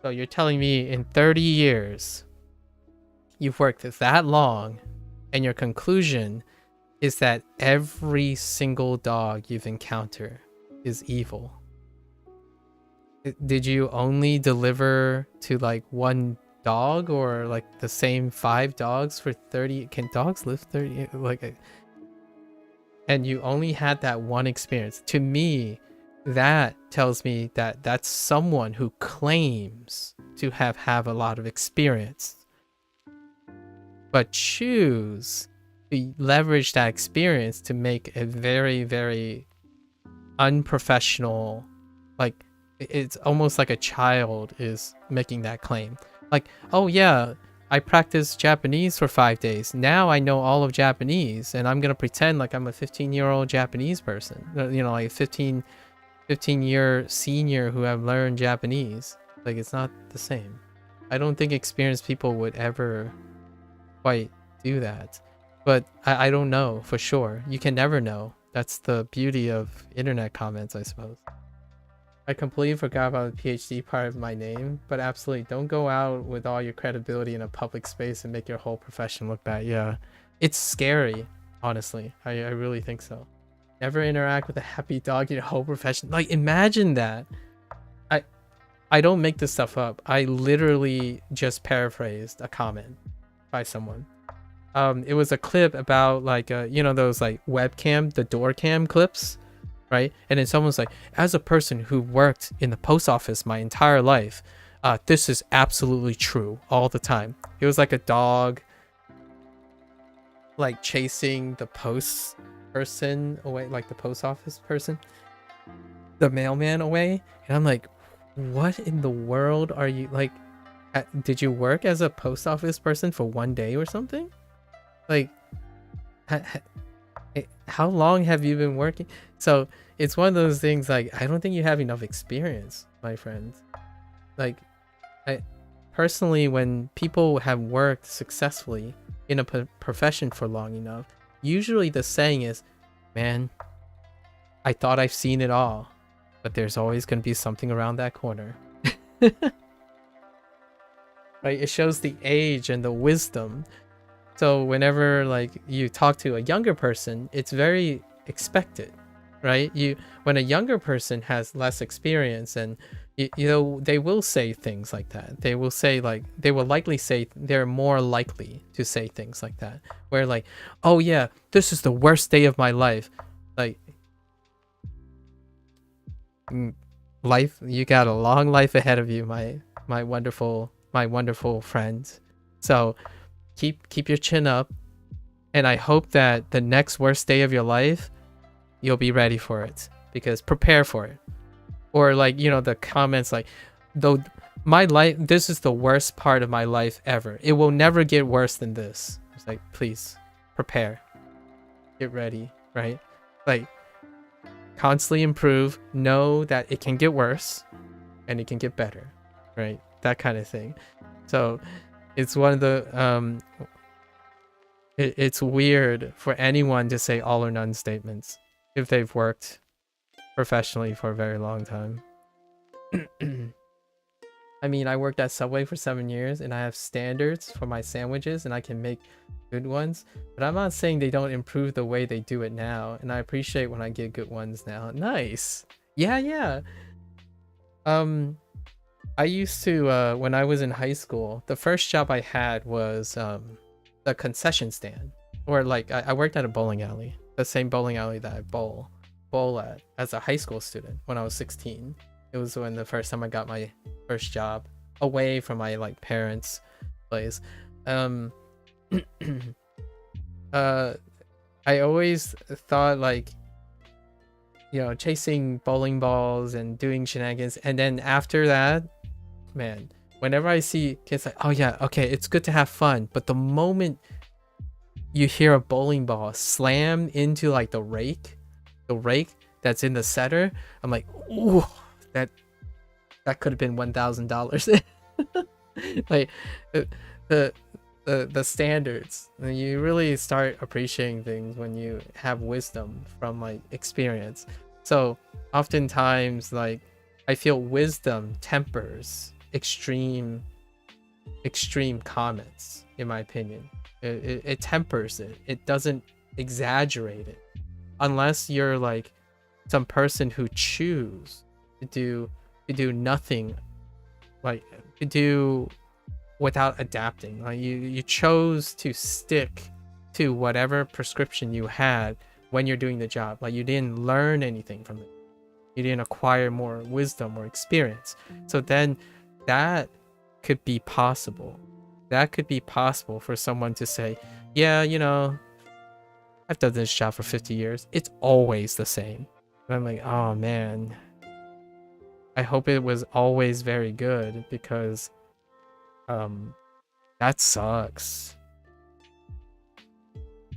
so you're telling me in 30 years, you've worked that long, and your conclusion is that every single dog you've encountered is evil? Did you only deliver to like one dog or like the same 5 dogs for 30? Can dogs live 30? And you only had that one experience. To me, that tells me that that's someone who claims to have a lot of experience, but choose to leverage that experience to make a very, very unprofessional, like it's almost like a child is making that claim. Like, oh yeah, I practiced Japanese for 5 days. Now I know all of Japanese and I'm going to pretend like I'm a 15-year-old Japanese person, you know, like a 15-year senior who have learned Japanese. Like, it's not the same. I don't think experienced people would ever quite do that. But I don't know for sure. You can never know. That's the beauty of internet comments, I suppose. I completely forgot about the PhD part of my name, but absolutely don't go out with all your credibility in a public space and make your whole profession look bad. Yeah, it's scary, honestly. I really think so. Never interact with a happy dog in your whole profession. Like, imagine that. I don't make this stuff up. I literally just paraphrased a comment. by someone. It was a clip about like you know, those like webcam, the door cam clips, right? And then someone's like, as a person who worked in the post office my entire life, this is absolutely true all the time. It was like a dog like chasing the post person away, like the post office person, the mailman away. And I'm like, what in the world are you like? Did you work as a post office person for one day or something? Like, how long have you been working? So it's one of those things, like, I don't think you have enough experience, my friend. Like, I personally, when people have worked successfully in a profession for long enough, usually the saying is, man, I thought I've seen it all, but there's always going to be something around that corner. Right? It shows the age and the wisdom. So whenever like you talk to a younger person, it's very expected, right? When a younger person has less experience, and you know, they will say things like that. They will say like, they will likely say, they're more likely to say things like that, where like, oh yeah, this is the worst day of my life. Like, life, you got a long life ahead of you, my wonderful friend. So keep your chin up, and I hope that the next worst day of your life, you'll be ready for it, because prepare for it. Or like, you know, the comments like, though my life, this is the worst part of my life ever, it will never get worse than this. It's like, please prepare, get ready, right? Like, constantly improve, know that it can get worse and it can get better, right? That kind of thing. So it's one of the it's weird for anyone to say all or none statements if they've worked professionally for a very long time. I mean, I worked at Subway for 7 years, and I have standards for my sandwiches, and I can make good ones, but I'm not saying they don't improve the way they do it now, and I appreciate when I get good ones now. Nice. Yeah. I used to, when I was in high school, the first job I had was the concession stand. Or like, I worked at a bowling alley, the same bowling alley that I bowl at as a high school student when I was 16. It was when the first time I got my first job away from my like parents' place. I always thought like, you know, chasing bowling balls and doing shenanigans, and then after that, man, whenever I see kids like, oh yeah, okay, it's good to have fun, but the moment you hear a bowling ball slam into like the rake that's in the center, I'm like, ooh, that could have been $1,000. Like the standards, and you really start appreciating things when you have wisdom from like experience. So oftentimes, like, I feel wisdom tempers extreme comments, in my opinion. It tempers it. It doesn't exaggerate it, unless you're like some person who choose to do nothing, like to do without adapting. Like you chose to stick to whatever prescription you had when you're doing the job. Like, you didn't learn anything from it. You didn't acquire more wisdom or experience. So then that could be possible. That could be possible for someone to say, yeah, you know, I've done this job for 50 years. It's always the same. And I'm like, oh man, I hope it was always very good, because that sucks.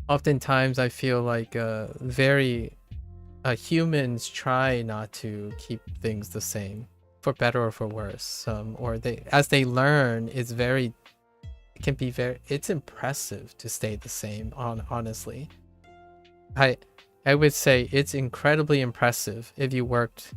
Oftentimes I feel like humans try not to keep things the same, for better or for worse. Or as they learn, it's impressive to stay the same. Honestly, I would say it's incredibly impressive if you worked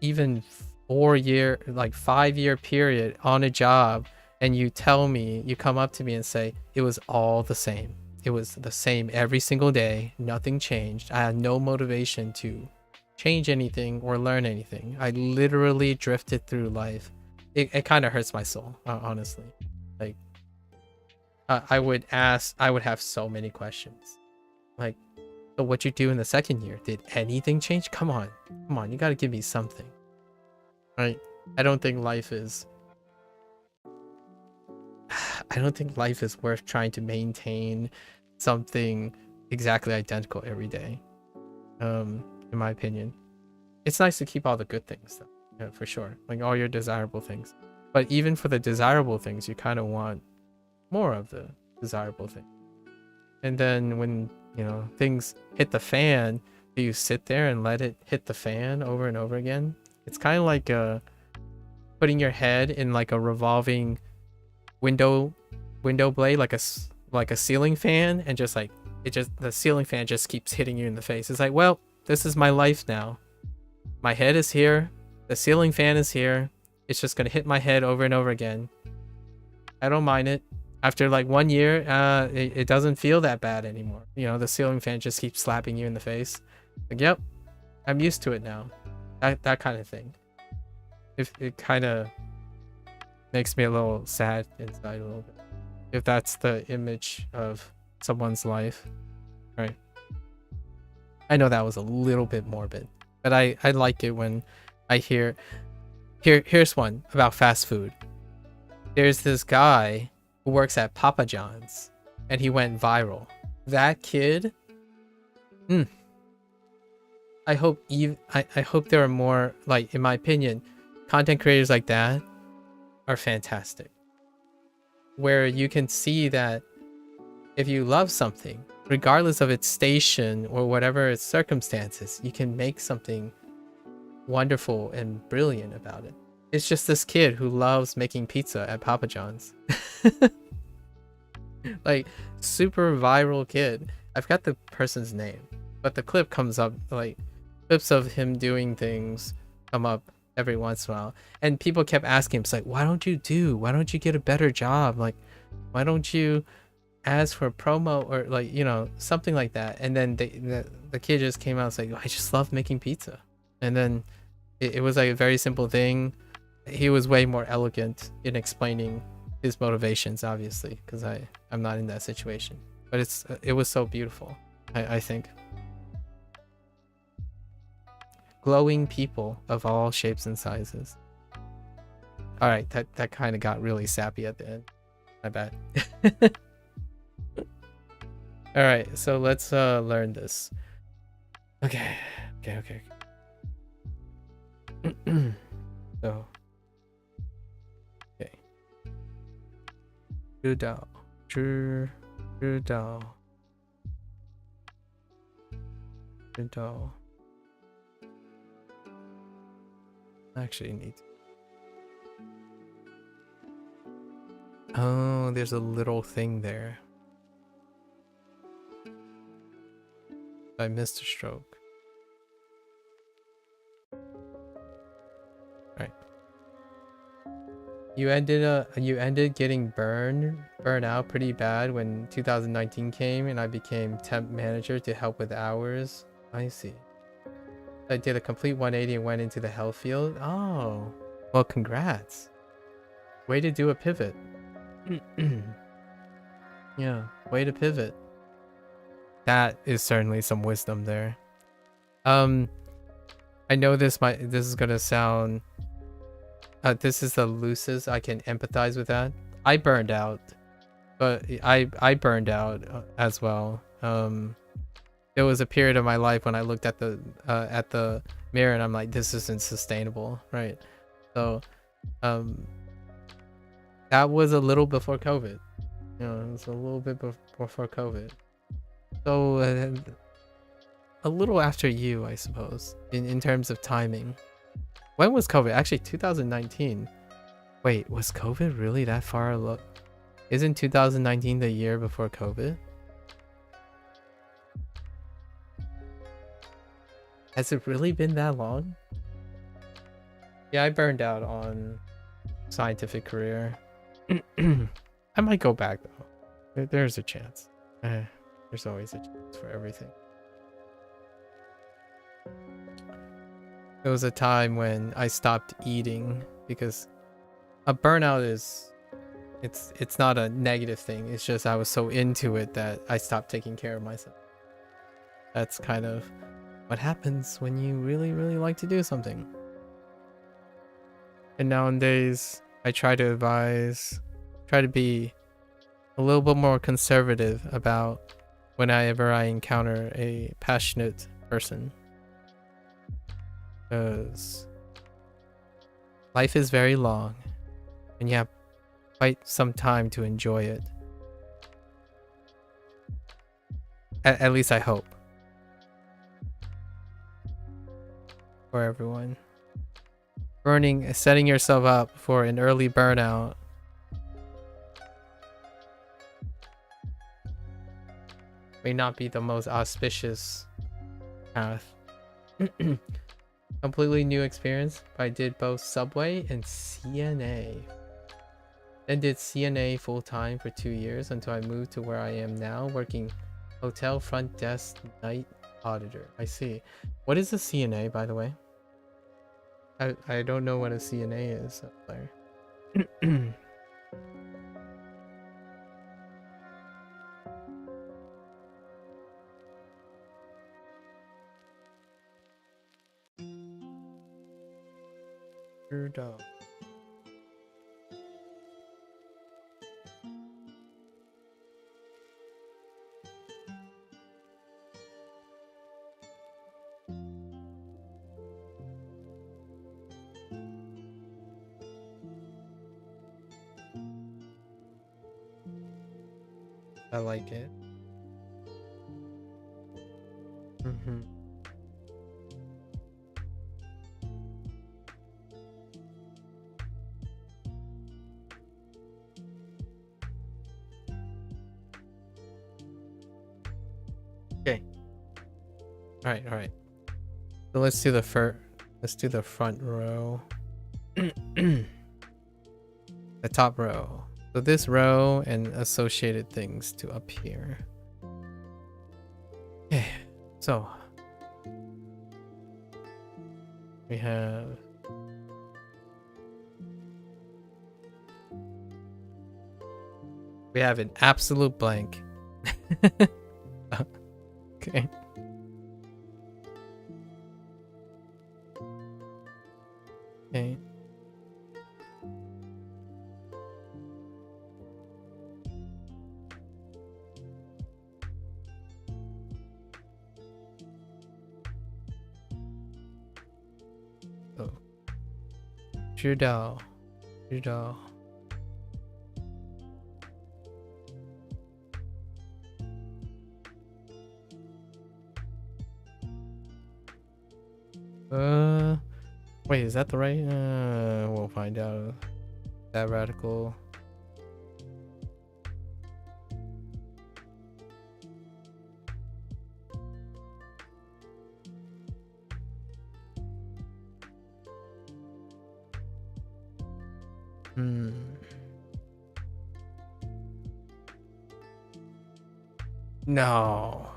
even 5-year period on a job, and you come up to me and say it was all the same. It was the same every single day. Nothing changed. I had no motivation to change anything or learn anything. I literally drifted through life. It kind of hurts my soul, honestly. Like, I would have so many questions. Like, so what'd you do in the second year? Did anything change? Come on, you gotta give me something. Right? I don't think life is worth trying to maintain something exactly identical every day. In my opinion. It's nice to keep all the good things though. Yeah, for sure. Like all your desirable things. But even for the desirable things, you kind of want more of the desirable thing. And then when, you know, things hit the fan, do you sit there and let it hit the fan over and over again? It's kind of like putting your head in like a revolving window blade, like a ceiling fan, and just like the ceiling fan just keeps hitting you in the face. It's like, well, this is my life now. My head is here. The ceiling fan is here. It's just gonna hit my head over and over again. I don't mind it. After like 1 year, it doesn't feel that bad anymore. You know, the ceiling fan just keeps slapping you in the face. Like, yep, I'm used to it now. That kind of thing. It kind of makes me a little sad inside a little bit. If that's the image of someone's life, right? I know that was a little bit morbid, but I like it when I hear. Here's one about fast food. There's this guy who works at Papa John's, and he went viral. That kid, I hope there are more, like, in my opinion, content creators like that are fantastic. Where you can see that if you love something, regardless of its station or whatever its circumstances, you can make something wonderful and brilliant about it. It's just this kid who loves making pizza at Papa John's. Like, super viral kid. I've got the person's name, but the clip comes up, like, clips of him doing things come up every once in a while. And people kept asking him, it's like, why don't you get a better job? Like, why don't you ask for a promo or, like, you know, something like that? And then the kid just came out and said, I just love making pizza. And then it was like a very simple thing. He was way more elegant in explaining his motivations, obviously, because I'm not in that situation. But it was so beautiful, I think. Glowing people of all shapes and sizes. All right, that kind of got really sappy at the end. My bad. All right, so let's learn this. Okay. So, okay. 知道 Actually need to. Oh, there's a little thing there. I missed a stroke. Right. You ended getting burned out pretty bad when 2019 came and I became temp manager to help with hours. I see. I did a complete 180 and went into the health field. Oh, well, congrats. Way to do a pivot. Yeah, way to pivot. That is certainly some wisdom there. I know this is gonna sound. This is the loosest I can empathize with that. I burned out, but I burned out as well. There was a period of my life when I looked at the mirror and I'm like, this isn't sustainable, right? So, that was a little before COVID. You know, it was a little bit before COVID. So, a little after you, I suppose, in terms of timing. When was COVID? Actually, 2019. Wait, was COVID really that far? Look, isn't 2019 the year before COVID? Has it really been that long? Yeah, I burned out on scientific career. I might go back though. There's a chance. There's always a chance for everything. There was a time when I stopped eating because a burnout is it's not a negative thing. It's just I was so into it that I stopped taking care of myself. That's kind of what happens when you really, really like to do something. And nowadays, I try to be a little bit more conservative about whenever I encounter a passionate person. Because life is very long and you have quite some time to enjoy it. At least I hope. For everyone. Setting yourself up for an early burnout may not be the most auspicious path. Completely new experience, but I did both Subway and CNA. Then did CNA full-time for 2 years until I moved to where I am now, working hotel front desk night auditor. I see. What is a CNA, by the way? I don't know what a CNA is. Your dog. I like it. Okay. All right. So let's do the front row. The top row. So this row and associated things to up here. Okay. So we have an absolute blank. Okay. Okay. So, Judo. Wait, is that the right? We'll find out. That radical. No.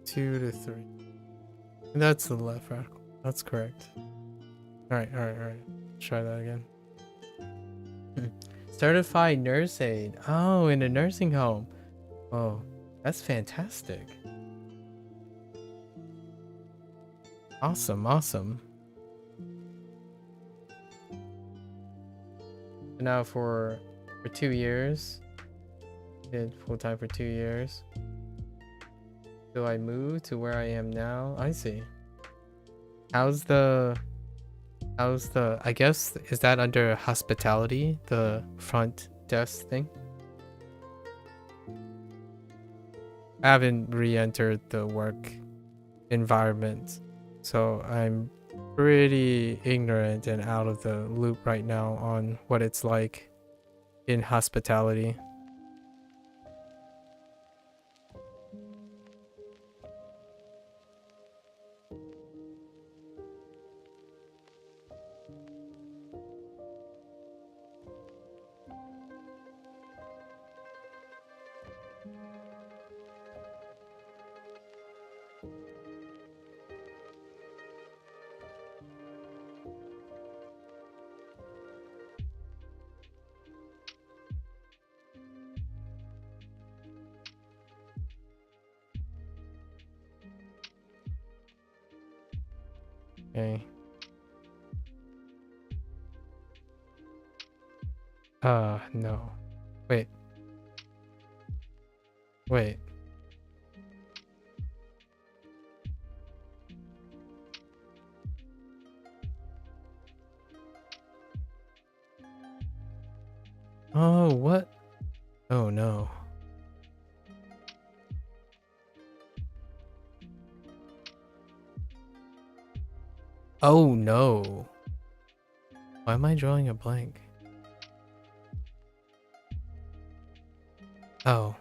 Two to three. That's the left radical. That's correct. Alright. Try that again. Certified nurse aide. Oh, in a nursing home. Oh, that's fantastic. Awesome. And now for 2 years. Did full-time for 2 years. So I moved to where I am now. I see. How's the I guess, is that under hospitality, the front desk thing? I haven't re-entered the work environment, so I'm pretty ignorant and out of the loop right now on what it's like in hospitality. Okay. No. Wait. Wait. Oh, what? Oh, no. Oh, no. Why am I drawing a blank? Oh.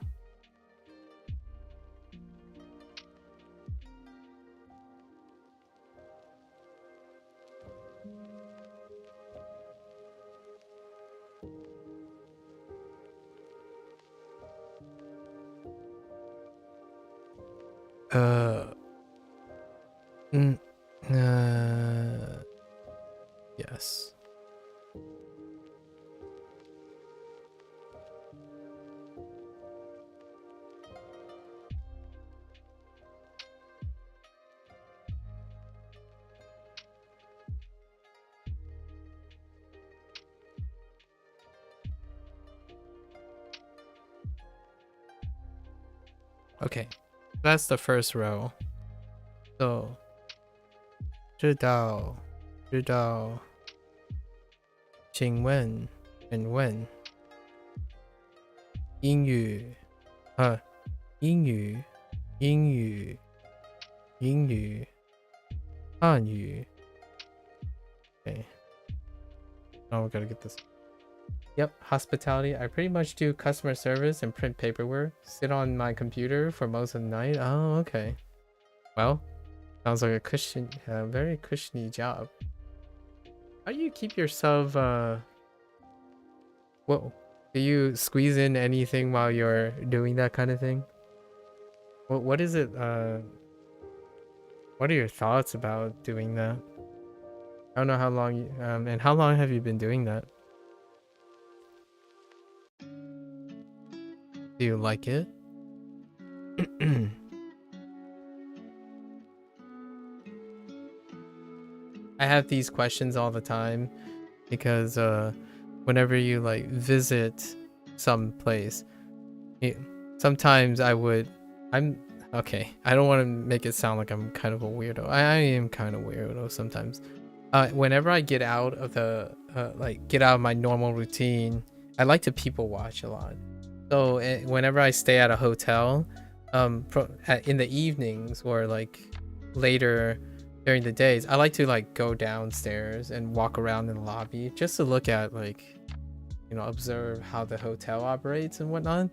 Mm, yes. Okay, that's the first row. So, 知道,请问 and when 英语英语汉语 Okay, now we gotta get this. Yep, hospitality. I pretty much do customer service and print paperwork. Sit on my computer for most of the night. Oh, okay. Well, sounds like a very cushiony job. How do you keep yourself, whoa. Do you squeeze in anything while you're doing that kind of thing? What is it, what are your thoughts about doing that? I don't know how long, and how long have you been doing that? Do you like it? I have these questions all the time because whenever you like visit some place, sometimes I'm okay. I don't want to make it sound like I'm kind of a weirdo. I am kind of weirdo sometimes. Whenever I get out of the get out of my normal routine, I like to people watch a lot. So whenever I stay at a hotel, in the evenings or like later during the days, I like to like go downstairs and walk around in the lobby just to look at observe how the hotel operates and whatnot.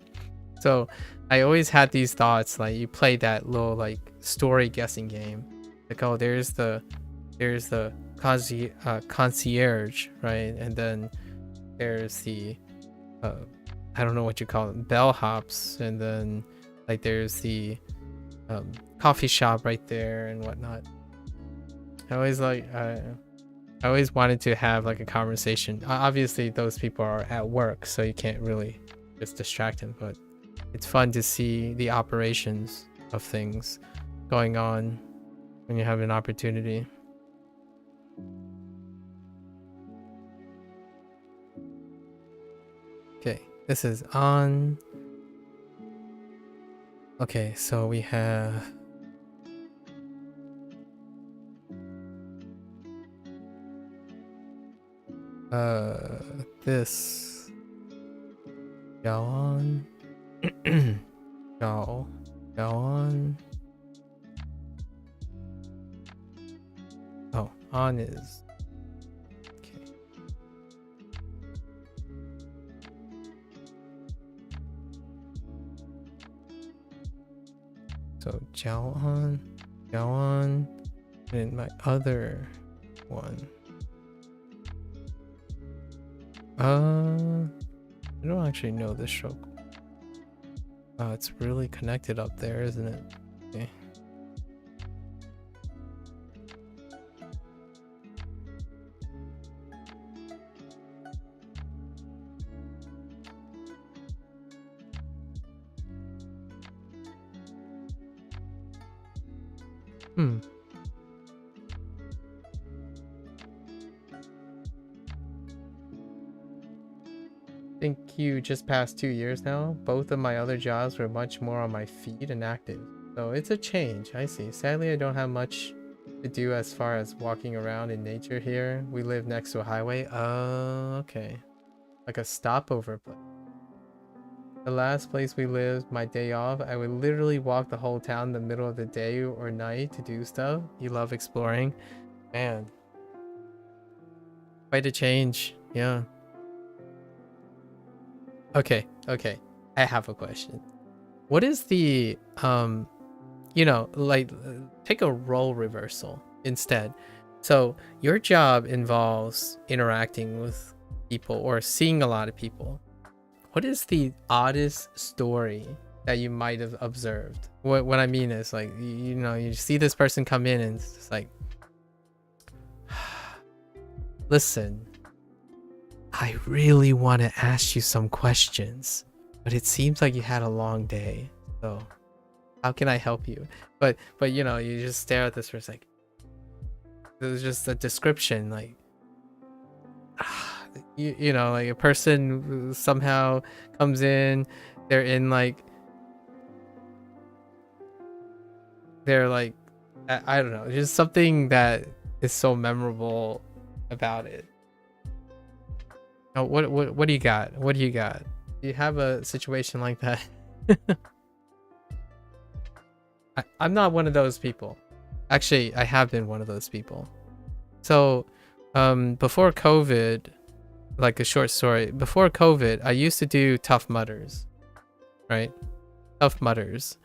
So I always had these thoughts, like you play that little like story guessing game, like, oh, there's the concierge, right? And then there's the I don't know what you call it, bellhops, and then like there's the coffee shop right there and whatnot. I always wanted to have like a conversation. Obviously those people are at work, so you can't really just distract them, but it's fun to see the operations of things going on when you have an opportunity. Okay, this is on. Okay, so we have this 摇 on 摇 on. Oh, on is okay. So 摇 on, and my other one. I don't actually know this stroke. Oh, it's really connected up there, isn't it? Okay. think you just past 2 years now. Both of my other jobs were much more on my feet and active. So it's a change, I see. Sadly, I don't have much to do as far as walking around in nature here. We live next to a highway. Okay. Like a stopover place. The last place we lived, my day off, I would literally walk the whole town in the middle of the day or night to do stuff. You love exploring. Man. Quite a change. Yeah. Okay. I have a question. What is the, you know, like, take a role reversal instead. So your job involves interacting with people or seeing a lot of people. What is the oddest story that you might have observed? What I mean is, like, you know, you see this person come in and it's like, listen, I really want to ask you some questions, but it seems like you had a long day. So how can I help you? But you know, you just stare at this person like, there's just a description, like, you know, like a person somehow comes in, they're in like, they're like, I don't know, just something that is so memorable about it. Oh, what do you got? What do you got? Do you have a situation like that? I'm not one of those people. Actually, I have been one of those people. So, before COVID, like a short story, before COVID, I used to do Tough Mudders, right? Tough Mudders.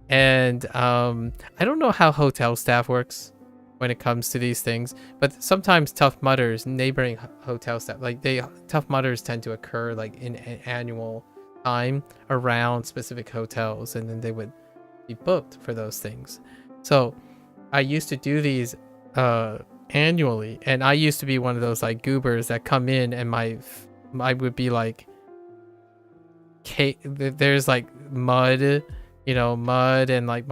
And I don't know how hotel staff works when it comes to these things, but sometimes Tough Mudders, neighboring hotel staff, like Tough Mudders tend to occur like in an annual time around specific hotels, and then they would be booked for those things. So I used to do these annually, and I used to be one of those like goobers that come in, and I would be like, there's like mud, you know, mud, and like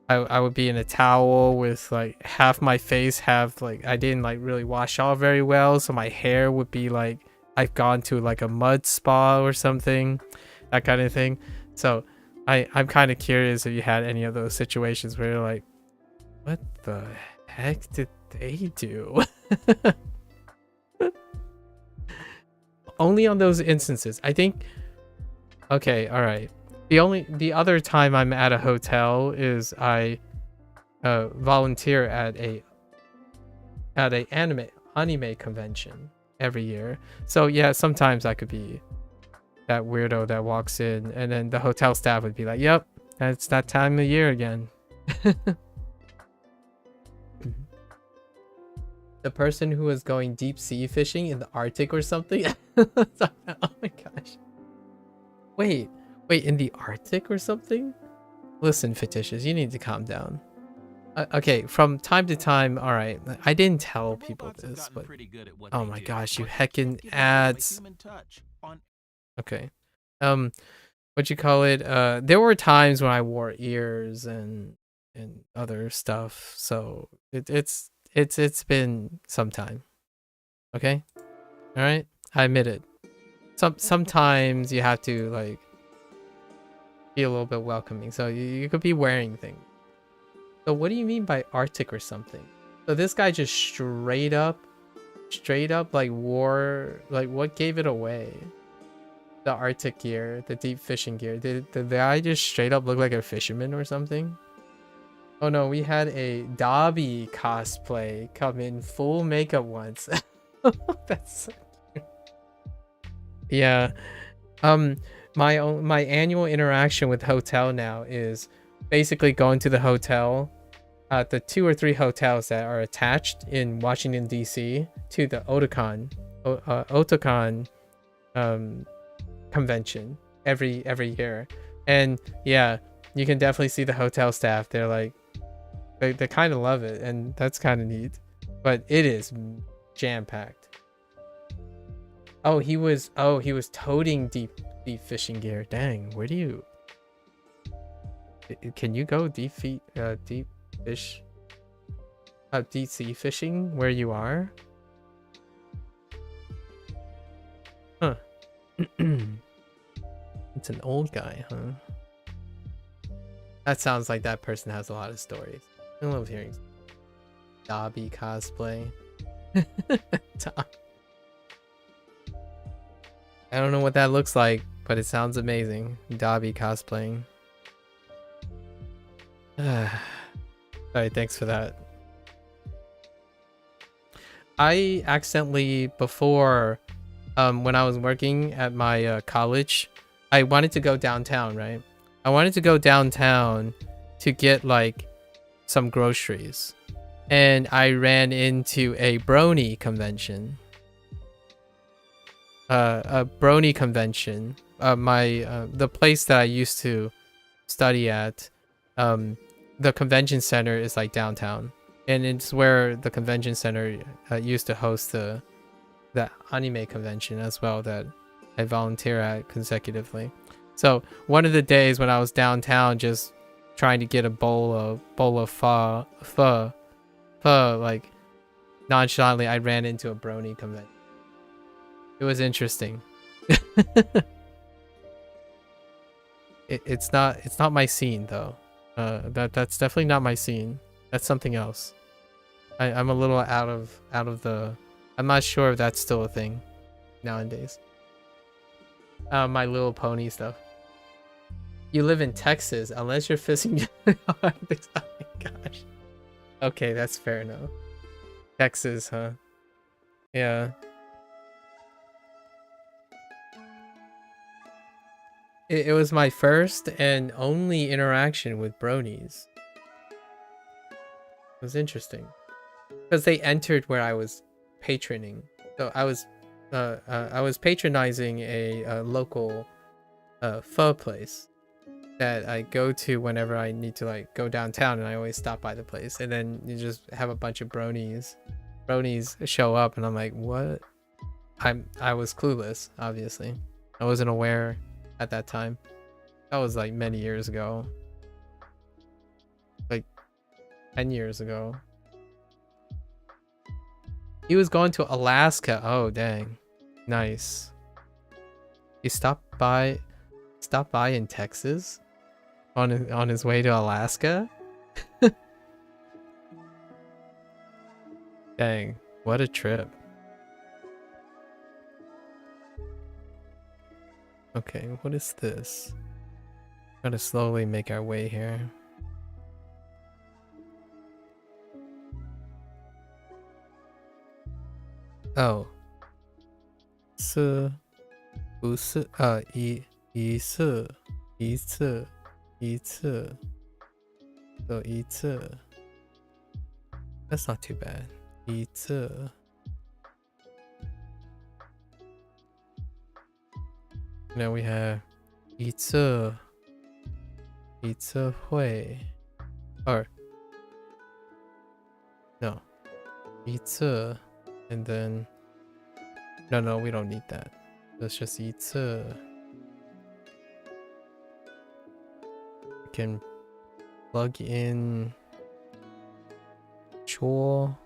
I would be in a towel with like half my face have like, I didn't like really wash off very well, so my hair would be like I've gone to like a mud spa or something, that kind of thing. So I'm kind of curious if you had any of those situations where you're like, what the heck did they do? Only on those instances, I think. Okay, all right. The other time I'm at a hotel is I volunteer at a anime convention every year. So yeah, sometimes I could be that weirdo that walks in, and then the hotel staff would be like, "Yep, it's that time of year again." The person who was going deep sea fishing in the Arctic or something. Oh my gosh. Wait, in the Arctic or something? Listen, Fictitious, you need to calm down. Okay, from time to time, all right, I didn't tell people this, but oh my gosh, you heckin' ads. Okay, what you call it? There were times when I wore ears and other stuff, so it's been some time. Okay, all right, I admit it. Sometimes you have to like be a little bit welcoming, so you could be wearing things. So what do you mean by Arctic or something? So this guy just straight up like wore, like, what gave it away? The Arctic gear, the deep fishing gear. Did the guy just straight up look like a fisherman or something? Oh no, we had a Dobby cosplay come in full makeup once. That's so cute. Yeah. My annual interaction with hotel now is basically going to the hotel, the 2 or 3 hotels that are attached in Washington DC to the Otakon convention every year. And yeah, you can definitely see the hotel staff. They're like, they kind of love it, and that's kind of neat. But it is jam-packed. Oh, he was toting deep fishing gear. Dang, where do you? Can you go deep sea fishing where you are? Huh. It's an old guy, huh? That sounds like that person has a lot of stories. I love hearing Dobby cosplay. I don't know what that looks like, but it sounds amazing. Dobby cosplaying. Alright, thanks for that. I accidentally, before, when I was working at my college, I wanted to go downtown, right? I wanted to go downtown to get like some groceries. And I ran into a brony convention. A brony convention. The place that I used to study at, the convention center is like downtown. And it's where the convention center used to host the anime convention as well that I volunteer at consecutively. So one of the days when I was downtown just trying to get a bowl of pho, like nonchalantly I ran into a brony convention. It was interesting. It's not my scene though. That's definitely not my scene. That's something else. I'm a little out of the. I'm not sure if that's still a thing nowadays. My Little Pony stuff. You live in Texas, unless you're fishing. Oh my gosh. Okay, that's fair enough. Texas, huh? Yeah. It was my first and only interaction with bronies. It was interesting because they entered where I was patroning. So I was patronizing a local pho place that I go to whenever I need to like go downtown, and I always stop by the place. And then you just have a bunch of bronies show up, and I'm like, what? I was clueless, obviously. I wasn't aware at that time. That was like many years ago, like 10 years ago. He was going to Alaska. Oh dang, nice. He stopped by in Texas on his way to Alaska. Dang, what a trip. Okay, what is this? Gotta slowly make our way here. Oh. 是不是一次 So 一次 That's not too bad. 一次 Now we have 一次会 or no 一次 and then no we don't need that. That's just 一次. We can plug in 戳.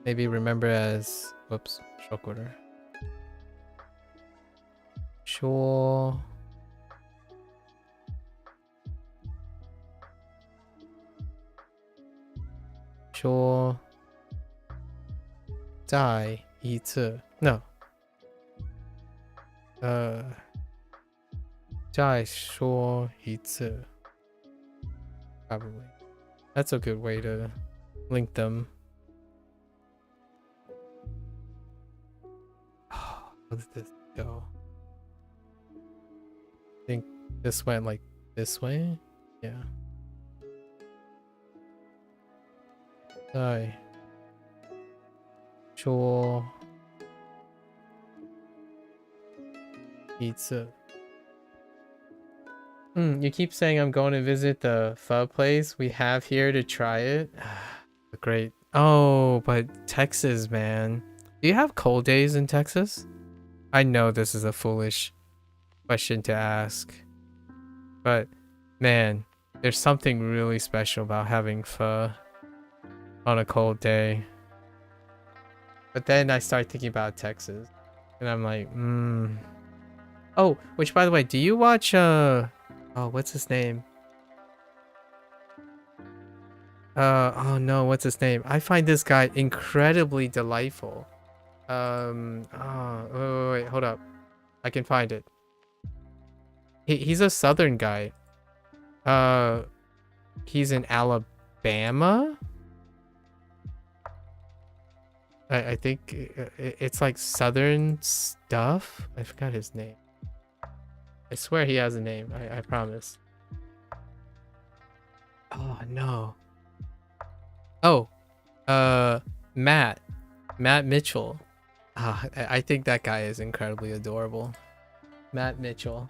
Maybe remember as whoops, short order. 说再一次 no 再说一次 probably. That's a good way to link them. How did this go? I think this went like this way? Yeah. 再说一次 You keep saying I'm going to visit the pho place we have here to try it. Great. Oh, but Texas, man. Do you have cold days in Texas? I know this is a foolish question to ask, but man, there's something really special about having pho on a cold day. But then I start thinking about Texas, and I'm like, Oh, which by the way, do you watch oh, what's his name? Oh no, what's his name? I find this guy incredibly delightful. Wait, hold up. I can find it. He's a southern guy. He's in Alabama. I think it's like southern stuff. I forgot his name. I swear he has a name. I promise. Oh no. Oh, Matt Mitchell. I think that guy is incredibly adorable. Matt Mitchell.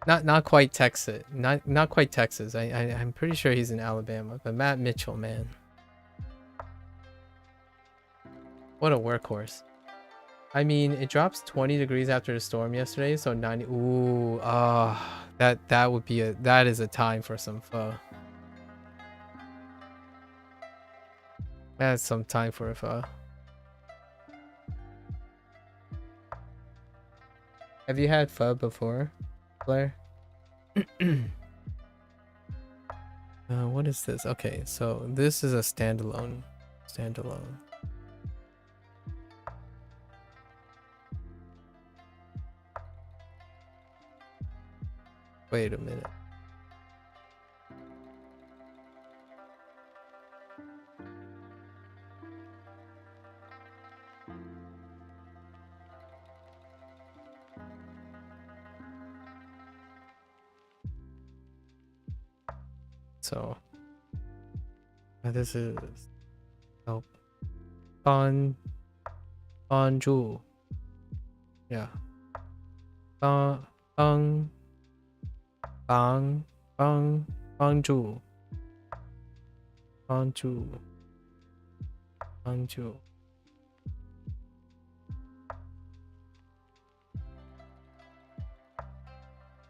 Not quite Texas. Not quite Texas. I'm pretty sure he's in Alabama. But Matt Mitchell, man. What a workhorse. I mean, it drops 20 degrees after the storm yesterday, so 90. Ooh, that would be that is a time for some pho. That's some time for a pho. Have you had pho before, Blair? What is this? Okay, so this is a standalone. Wait a minute. So this is help. Bonjour. Yeah. Bonjour.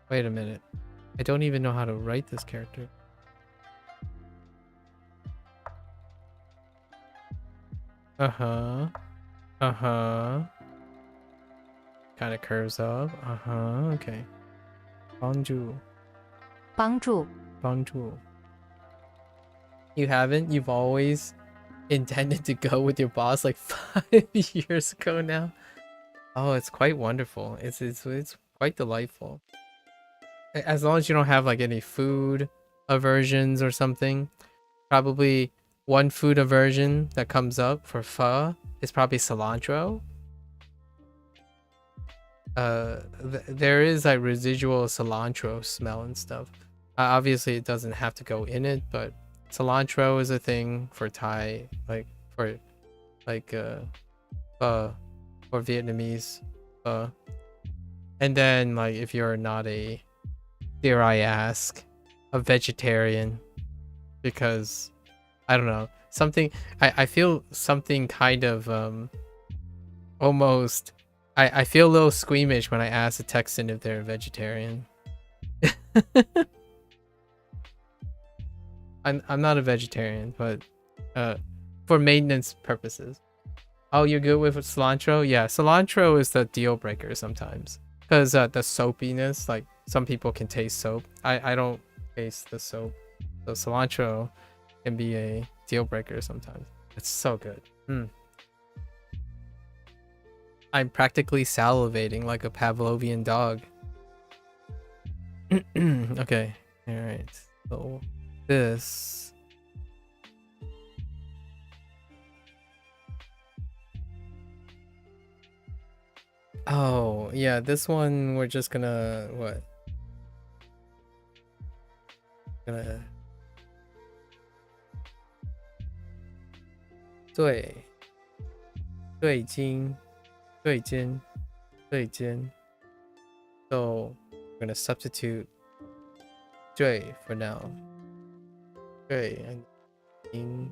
Wait a minute. I don't even know how to write this character. Kind of curves up. Okay. Bonjour. You haven't? You've always intended to go with your boss like 5 years ago now? Oh, it's quite wonderful. It's quite delightful. As long as you don't have like any food aversions or something. Probably one food aversion that comes up for pho is probably cilantro. There is like residual cilantro smell and stuff. Obviously it doesn't have to go in it, but cilantro is a thing for Thai, for Vietnamese pho. And then like if you're not a, dare I ask, a vegetarian, because I don't know, something I feel something kind of almost I feel a little squeamish when I ask a Texan if they're a vegetarian. I'm not a vegetarian, but for maintenance purposes. Oh, you're good with cilantro? Yeah, cilantro is the deal breaker sometimes. Because the soapiness, like some people can taste soap. I don't taste the soap. So cilantro can be a deal breaker sometimes. It's so good. I'm practically salivating like a Pavlovian dog. Okay. Alright. So this. Oh, yeah, this one we're just gonna what? Gonna 对襟 So we're gonna substitute 对 for now. 对 and 襟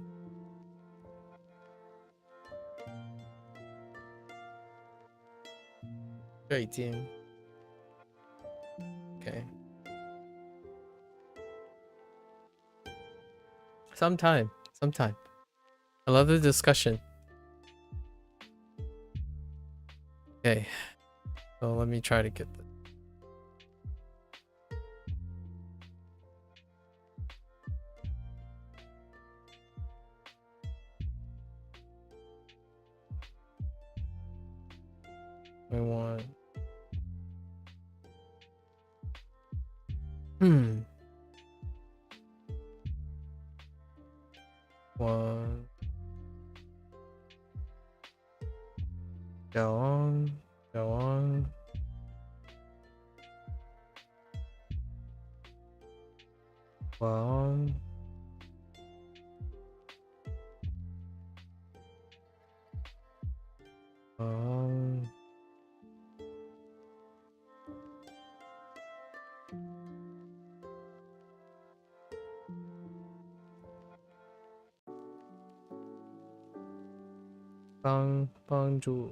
对襟 Okay. Sometime. I love the discussion. Okay, so let me try to get this. We want. One. Go on. Go on. One.帮助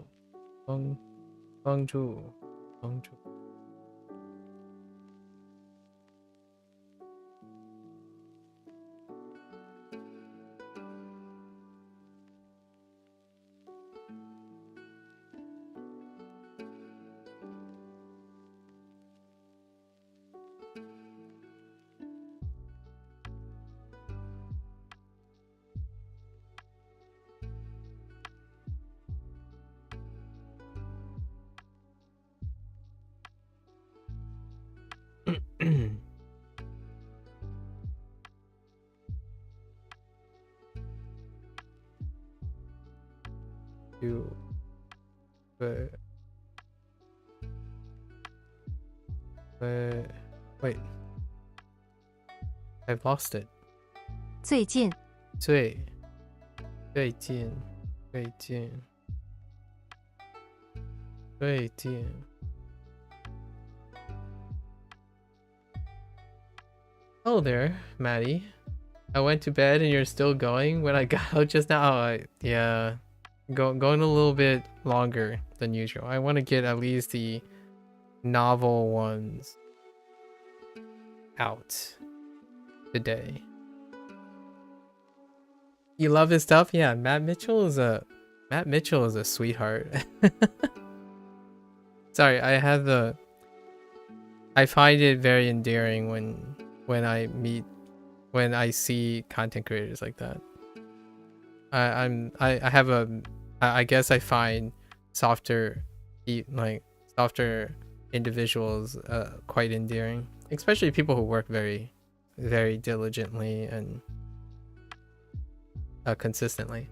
Wait, I've lost it. 最近 Hello there, Maddie. I went to bed and you're still going. When I got out just now, yeah, going a little bit longer than usual. I want to get at least the novel ones out today. You love his stuff? Yeah, Matt Mitchell is a sweetheart. Sorry, I find it very endearing when I see content creators like that. I guess I find softer individuals quite endearing, especially people who work very, very diligently and consistently.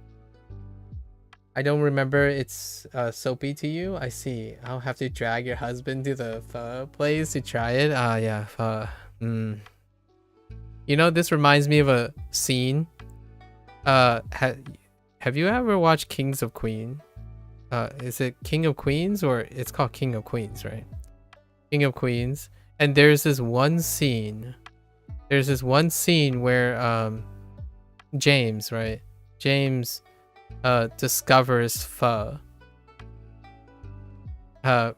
I don't remember it's soapy to you. I see. I'll have to drag your husband to the pho place to try it. Yeah, pho. You know, this reminds me of a scene. Have you ever watched Kings of Queen? Is it King of Queens, or it's called King of Queens, right? King of Queens. And there's this one scene. Where James, right? James discovers pho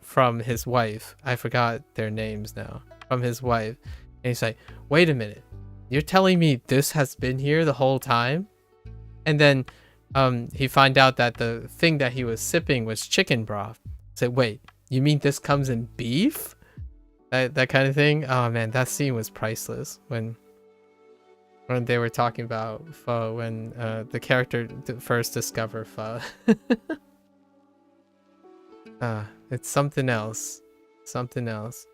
from his wife. I forgot their names now. From his wife. And he's like, wait a minute. You're telling me this has been here the whole time? And then he find out that the thing that he was sipping was chicken broth. Say, wait, you mean this comes in beef? That kind of thing. Oh man, that scene was priceless when they were talking about pho, when the character first discovered pho. It's something else. Something else.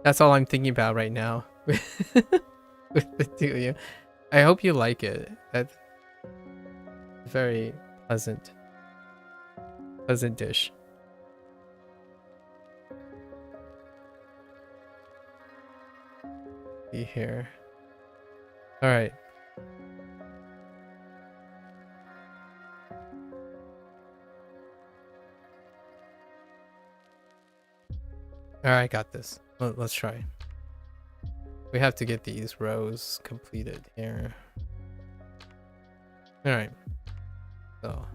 That's all I'm thinking about right now. With the two of you. I hope you like it. That's a very pleasant dish. Be here. All right. All right, got this. Let's try. We have to get these rows completed here. All right. So.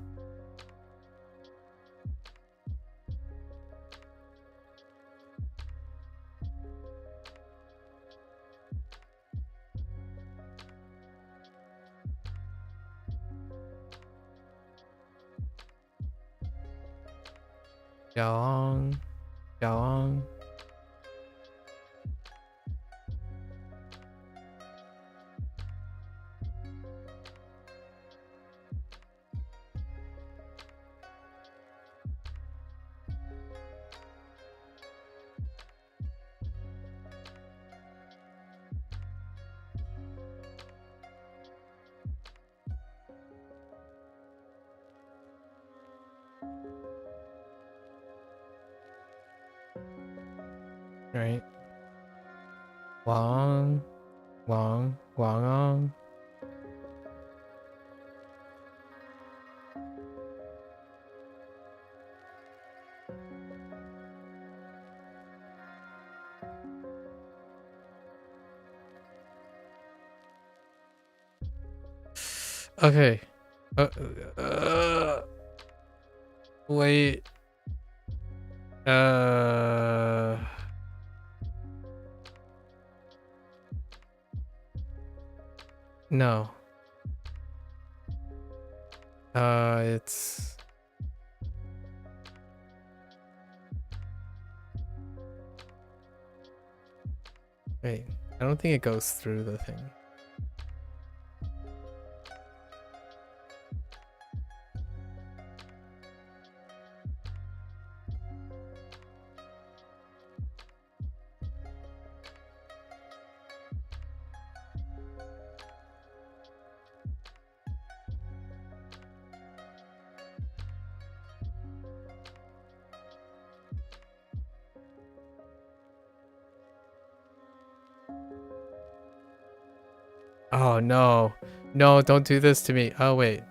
Yaong. Yaong. Right. Wang. Wangong. Okay. Wait. No. It's wait. I don't think it goes through the thing. Oh no. No, don't do this to me. Oh wait.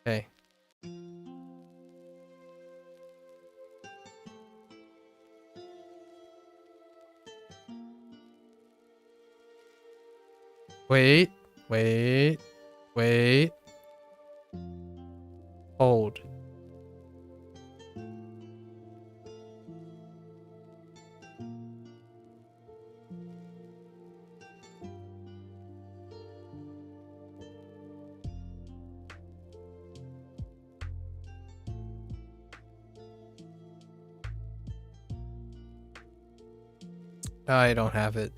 Okay. Wait. Wait. Wait. Hold. I don't have it.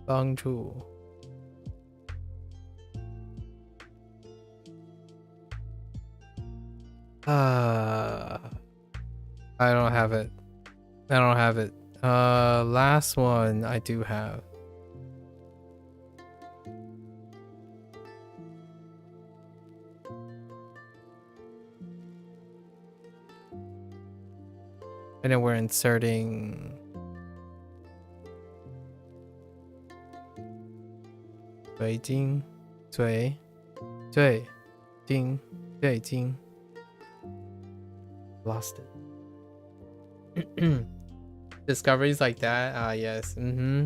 Bangju. I don't have it. I don't have it. Last one I do have. And then we're inserting Beijing, 最 Ding, Beijing. Lost it. Discoveries like that, yes.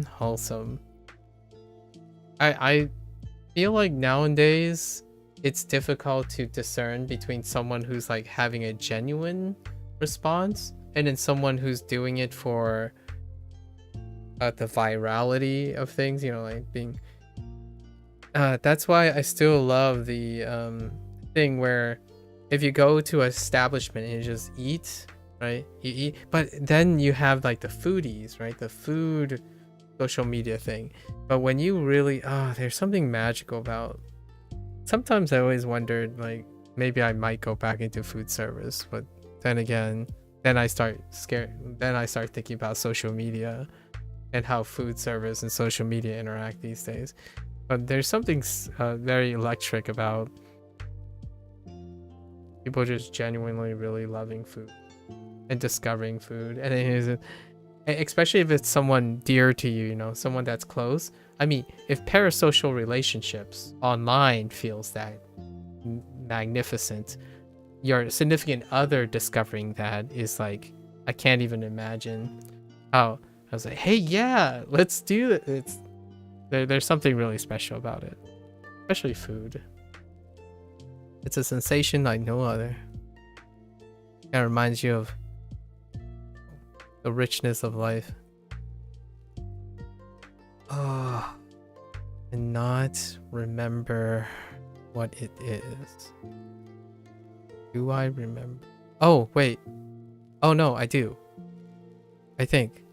Wholesome. I feel like nowadays it's difficult to discern between someone who's like having a genuine response and then someone who's doing it for the virality of things, you know, like being that's why I still love the thing where if you go to an establishment and you just eat, right? You eat, but then you have like the foodies, right? The food social media thing. But when you really, there's something magical about. Sometimes I always wondered, like, maybe I might go back into food service, but then again, then I start thinking about social media and how food service and social media interact these days. But there's something very electric about people just genuinely really loving food and discovering food, and it is, especially if it's someone dear to you, you know, someone that's close. I mean, if parasocial relationships online feels that magnificent, your significant other discovering that is like, I can't even imagine how. I was like, hey, yeah, let's do it. There's something really special about it, especially food. It's a sensation like no other. It reminds you of the richness of life. not remember what it is. Do I remember? Oh, wait. Oh, no, I do. I think.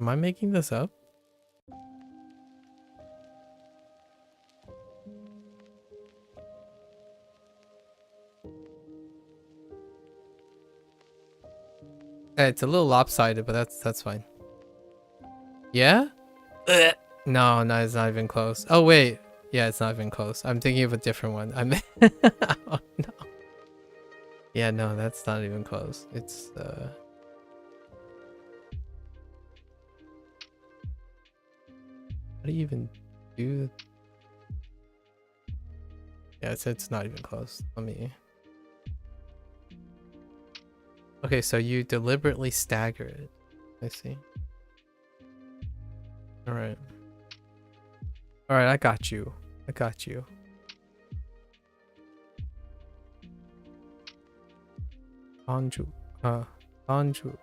Am I making this up? It's a little lopsided, but that's fine. Yeah? No, no, it's not even close. Oh, wait. Yeah, it's not even close. I'm thinking of a different one. Oh, no. Yeah, no, that's not even close. It's, How do you even do... Yeah, it's not even close. Let me... Okay, so you deliberately stagger it. I see. Alright. Alright, I got you. I got you. Anju. Anju.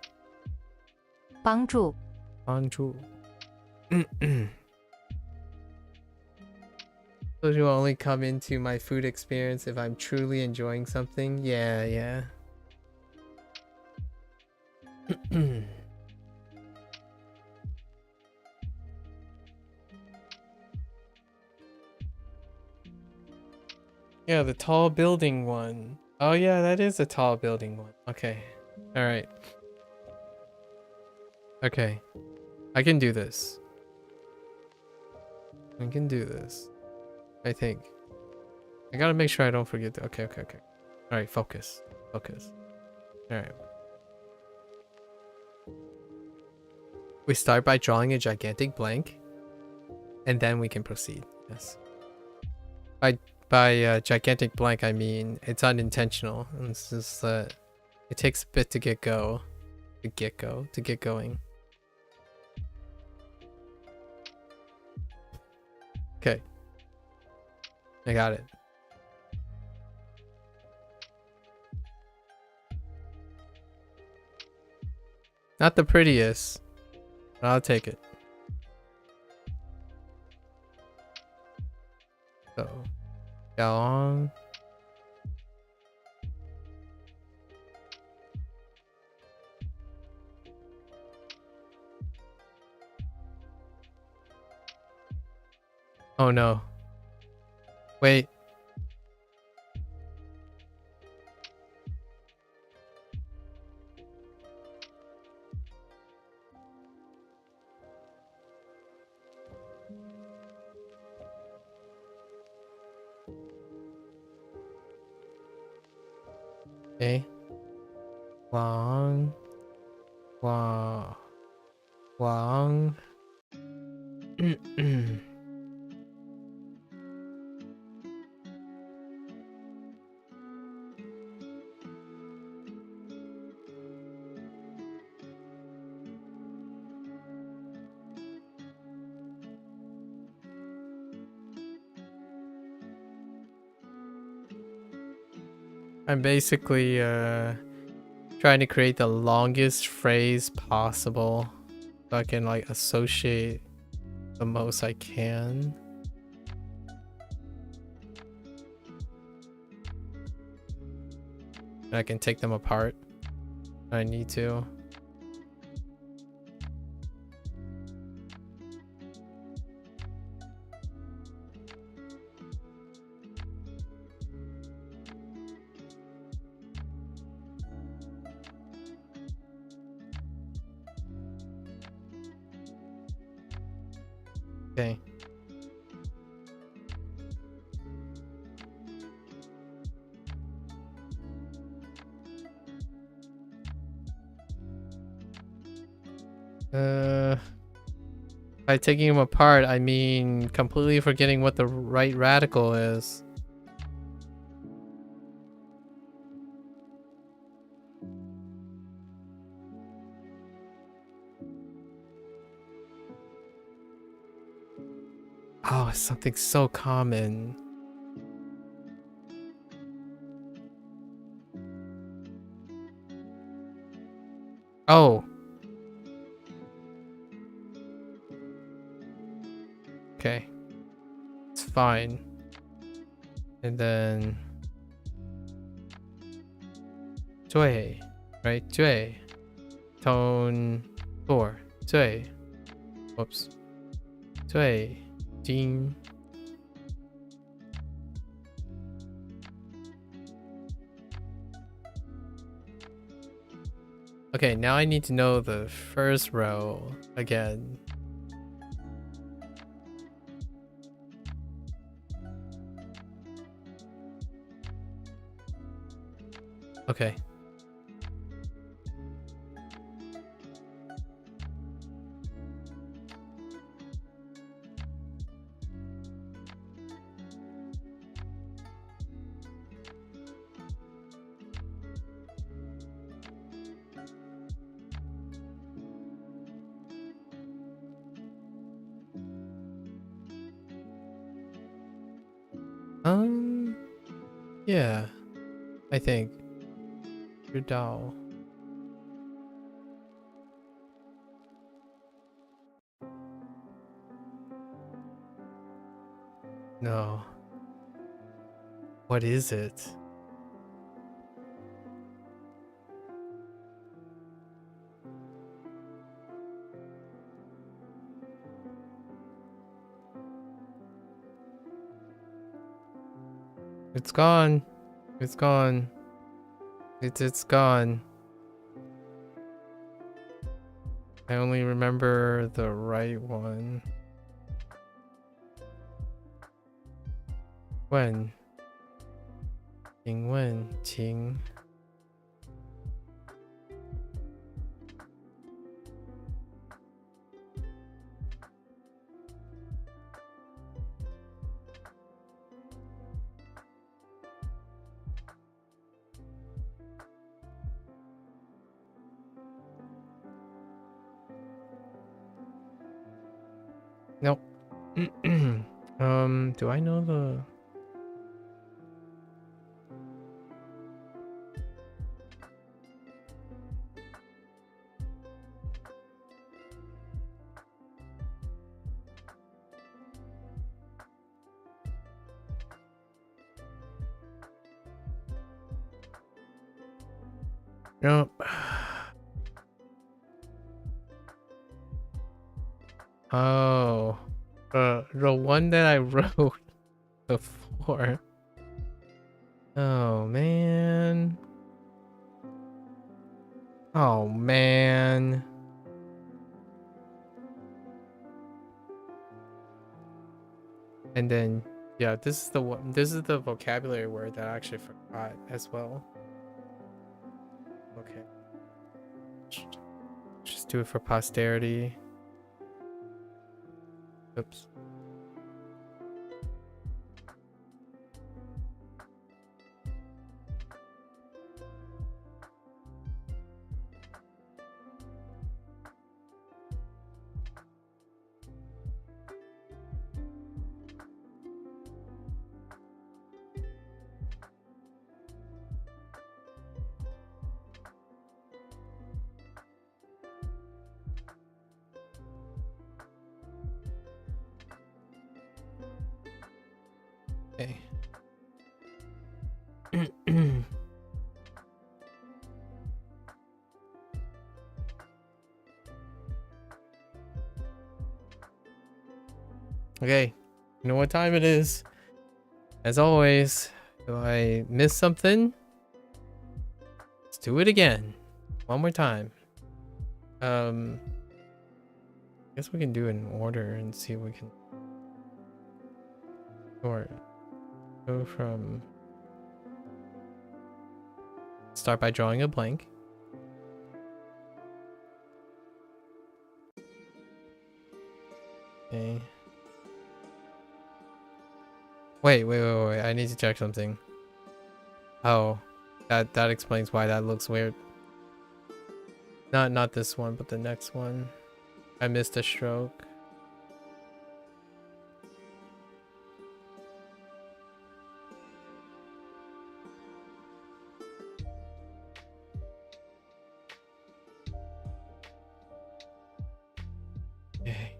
帮助 Anju. Those will only come into my food experience if I'm truly enjoying something. Yeah, yeah. Yeah, the tall building one. Oh yeah, that is a tall building one. Okay. All right. Okay. I can do this. I can do this. I think. I gotta make sure I don't forget. Okay, okay, okay. All right, focus. Focus. All right. We start by drawing a gigantic blank, and then we can proceed. Yes. By gigantic blank, I mean it's unintentional. It's just that it takes a bit to get going. Okay. I got it. Not the prettiest, but I'll take it. So, go on. Oh no. Wait. Okay. Wang. Wang. Wang. I'm basically trying to create the longest phrase possible so I can like associate the most I can. And I can take them apart if I need to. Okay. By taking them apart, I mean completely forgetting what the right radical is. Oh, it's something so common. Oh. Okay. It's fine. And then 最, right? 最 tone 4 最 whoops 最近 Okay, now I need to know the first row again. Okay. Yeah, I think. 知道 No. What is it? It's gone. It's gone. It's gone. I only remember the right one. When? 请问请 Nope. Do I know the... Nope. Oh. The one that I wrote before. Oh, man. Oh, man. And then, yeah, this is the one. This is the vocabulary word that I actually forgot as well. Okay. Just do it for posterity. Oops. Okay. Okay, you know what time it is. As always, if I miss something, let's do it again. One more time. I guess we can do it in order and see if we can or go from start by drawing a blank. Okay. Wait. I need to check something. Oh, that explains why that looks weird. Not this one, but the next one. I missed a stroke. Okay.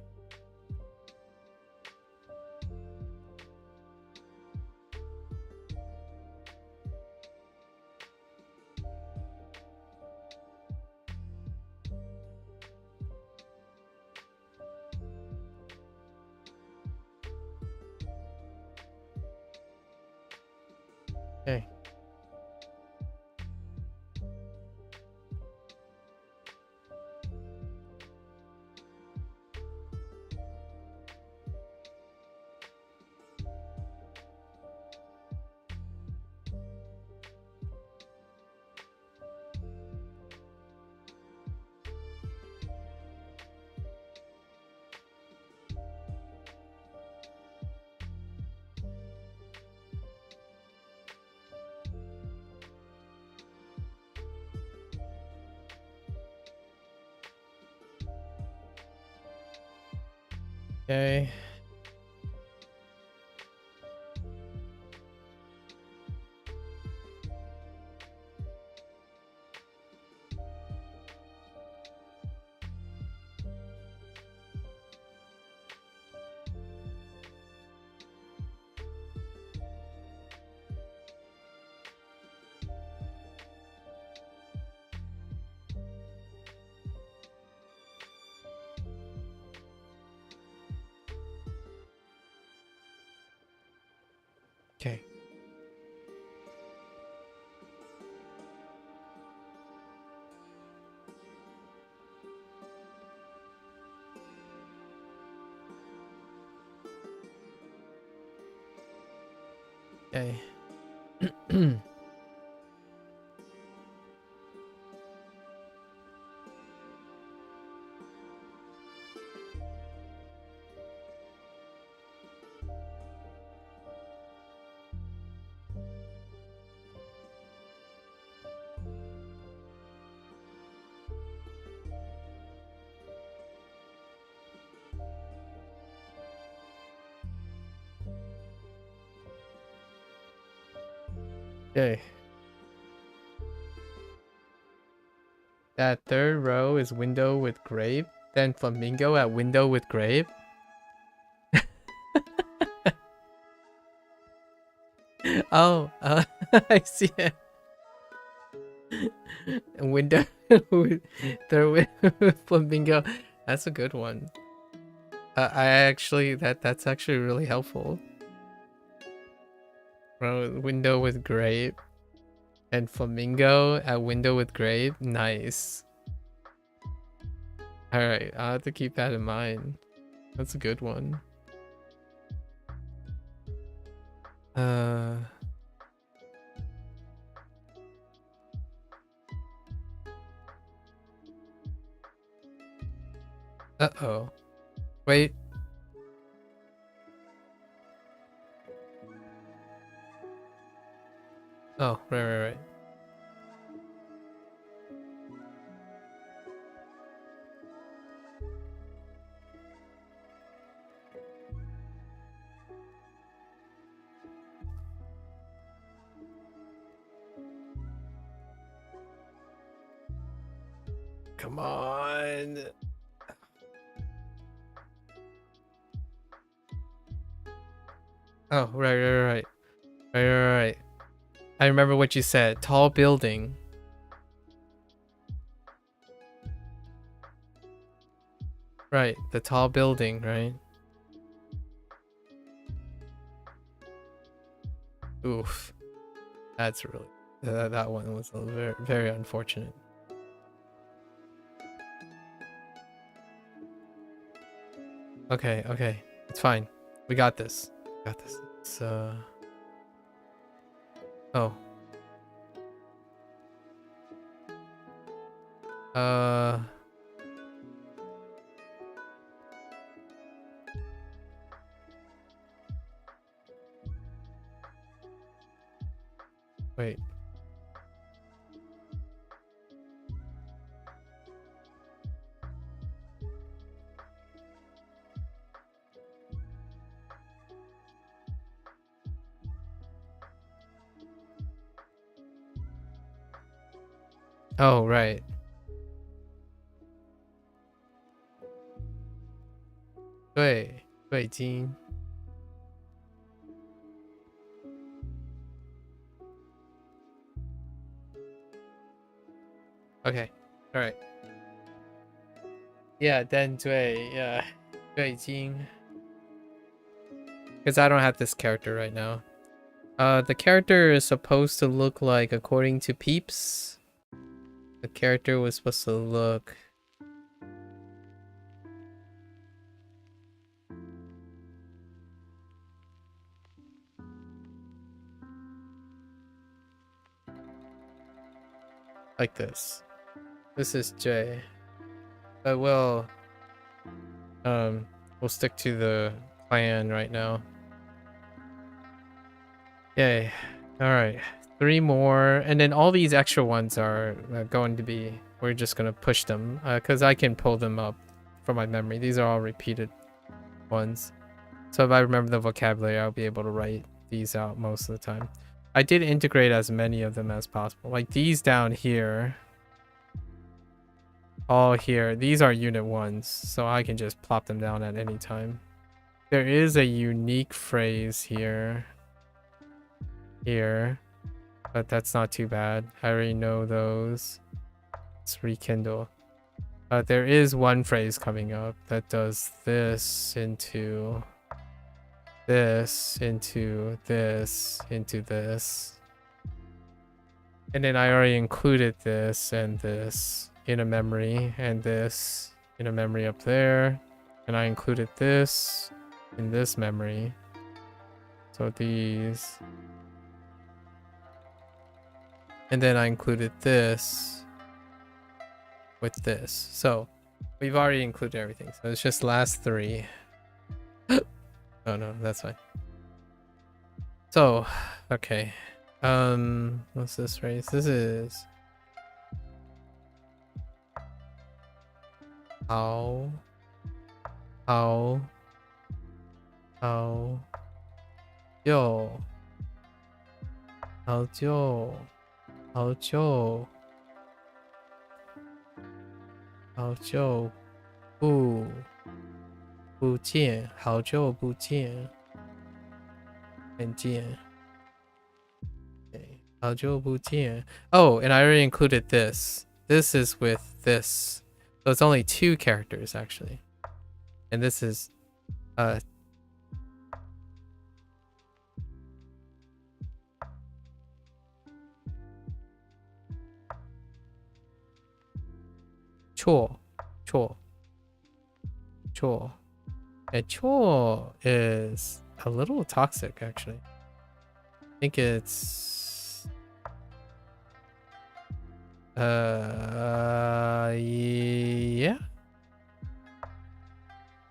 Okay. Okay. Okay. Okay. That third row is window with grape, then flamingo at window with grape. Oh, I see it. Window with third with flamingo. That's a good one. I actually that's actually really helpful. Window with grape and flamingo at window with grape. Nice. All right, I'll have to keep that in mind. That's a good one. Uh-oh. Wait. Oh, right. Come on. Oh, right. Right. I remember what you said. Tall building. Right, the tall building, right? Oof. That's really... that one was very, very unfortunate. Okay. It's fine. We got this. It's, oh. Wait. Oh, right. Okay. All right. Yeah, then 对, yeah. 对金. Because I don't have this character right now. The character is supposed to look like, according to Peeps, the character was supposed to look like this. This is J. But we'll stick to the plan right now. Yay. Alright. 3 more. And then all these extra ones are going to be... We're just going to push them. Because I can pull them up from my memory. These are all repeated ones. So if I remember the vocabulary, I'll be able to write these out most of the time. I did integrate as many of them as possible. Like these down here, all here, these are unit 1s, so I can just plop them down at any time. There is a unique phrase here, but that's not too bad. I already know those. Let's rekindle. There is one phrase coming up that does this into this, into this, into this. And then I already included this and this in a memory, and this in a memory up there. And I included this in this memory. So these. And then I included this with this. So we've already included everything. So it's just last 3. Oh no, that's fine. So, okay. What's this phrase? This is how yo不见，好久不见，很见。Okay, 好久不见. Oh, and I already included this. This is with this. So it's only 2 characters actually. And this is 错 chore is a little toxic actually. I think it's yeah.